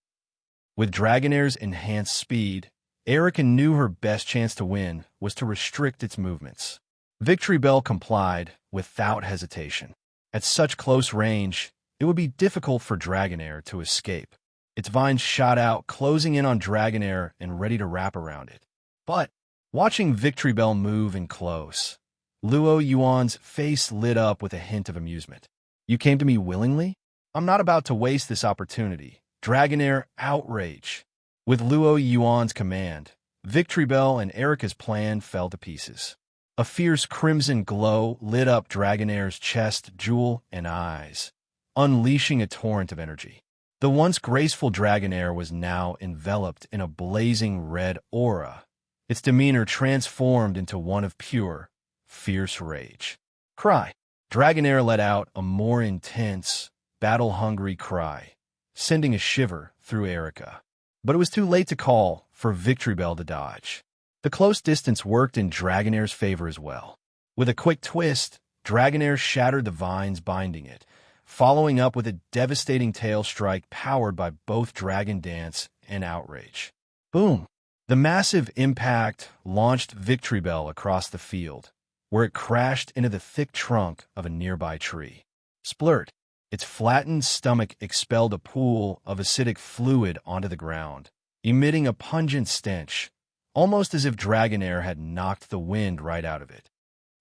With Dragonair's enhanced speed, Erika knew her best chance to win was to restrict its movements. Victreebel complied without hesitation. At such close range, it would be difficult for Dragonair to escape. Its vines shot out, closing in on Dragonair and ready to wrap around it. But, watching Victreebel move in close, Luo Yuan's face lit up with a hint of amusement. You came to me willingly? I'm not about to waste this opportunity, Dragonair outrage. With Luo Yuan's command, Victory Bell and Erika's plan fell to pieces. A fierce crimson glow lit up Dragonair's chest, jewel, and eyes, unleashing a torrent of energy. The once graceful Dragonair was now enveloped in a blazing red aura, its demeanor transformed into one of pure, fierce rage. Cry. Dragonair let out a more intense, battle-hungry cry, sending a shiver through Erika. But it was too late to call for Victory Bell to dodge. The close distance worked in Dragonair's favor as well. With a quick twist, Dragonair shattered the vines binding it, following up with a devastating tail strike powered by both Dragon Dance and Outrage. Boom! The massive impact launched Victory Bell across the field, where it crashed into the thick trunk of a nearby tree. Splurt! Its flattened stomach expelled a pool of acidic fluid onto the ground, emitting a pungent stench, almost as if Dragonair had knocked the wind right out of it.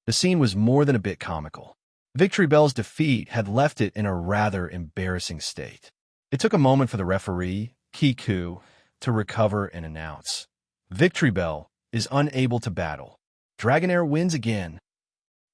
The scene was more than a bit comical. Victory Bell's defeat had left it in a rather embarrassing state. It took a moment for the referee, Kiku, to recover and announce, "Victory Bell is unable to battle. Dragonair wins again."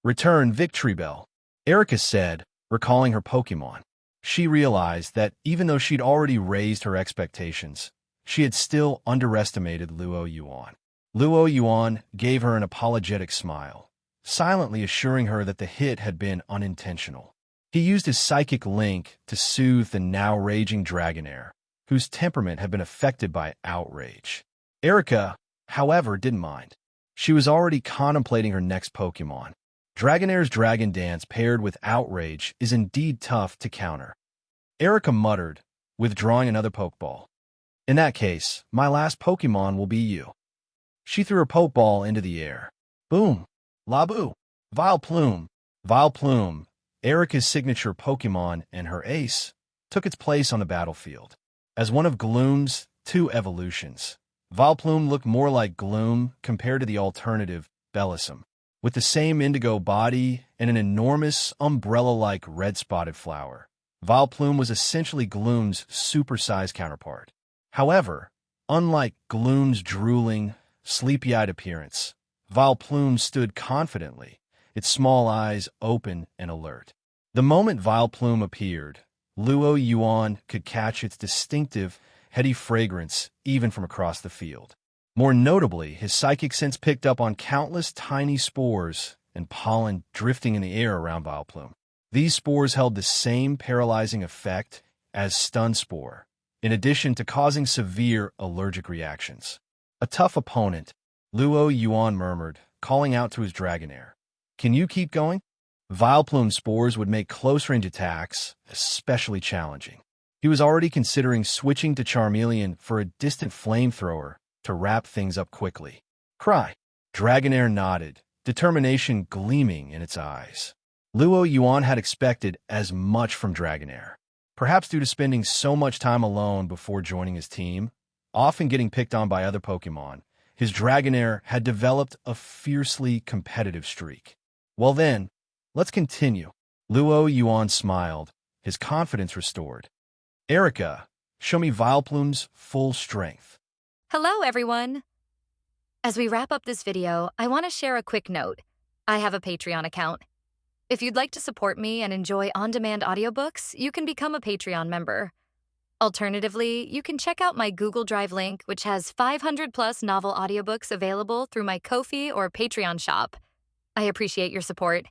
"Return Victory Bell," Erika said, recalling her Pokémon. She realized that even though she'd already raised her expectations, she had still underestimated Luo Yuan. Luo Yuan gave her an apologetic smile, silently assuring her that the hit had been unintentional. He used his psychic link to soothe the now raging Dragonair, whose temperament had been affected by outrage. Erika, however, didn't mind. She was already contemplating her next Pokémon. Dragonair's Dragon Dance paired with Outrage is indeed tough to counter. Erika muttered, withdrawing another Pokeball. "In that case, my last Pokémon will be you." She threw her Pokeball into the air. Boom! Labu! Vileplume! Vileplume, Erika's signature Pokémon and her ace, took its place on the battlefield. As one of Gloom's two evolutions, Vileplume looked more like Gloom compared to the alternative, Bellissime. With the same indigo body and an enormous, umbrella-like red-spotted flower, Vileplume was essentially Gloom's supersized counterpart. However, unlike Gloom's drooling, sleepy-eyed appearance, Vileplume stood confidently, its small eyes open and alert. The moment Vileplume appeared, Luo Yuan could catch its distinctive, heady fragrance even from across the field. More notably, his psychic sense picked up on countless tiny spores and pollen drifting in the air around Vileplume. These spores held the same paralyzing effect as Stun Spore, in addition to causing severe allergic reactions. A tough opponent, Luo Yuan murmured, calling out to his Dragonair. "Can you keep going?" Vileplume spores would make close-range attacks especially challenging. He was already considering switching to Charmeleon for a distant flamethrower to wrap things up quickly. "Cry." Dragonair nodded, determination gleaming in its eyes. Luo Yuan had expected as much from Dragonair. Perhaps due to spending so much time alone before joining his team, often getting picked on by other Pokémon, his Dragonair had developed a fiercely competitive streak. "Well then, let's continue." Luo Yuan smiled, his confidence restored. "Erika, show me Vileplume's full strength." Hello, everyone. As we wrap up this video, I want to share a quick note. I have a Patreon account. If you'd like to support me and enjoy on-demand audiobooks, you can become a Patreon member. Alternatively, you can check out my Google Drive link, which has 500+ novel audiobooks available through my Ko-fi or Patreon shop. I appreciate your support.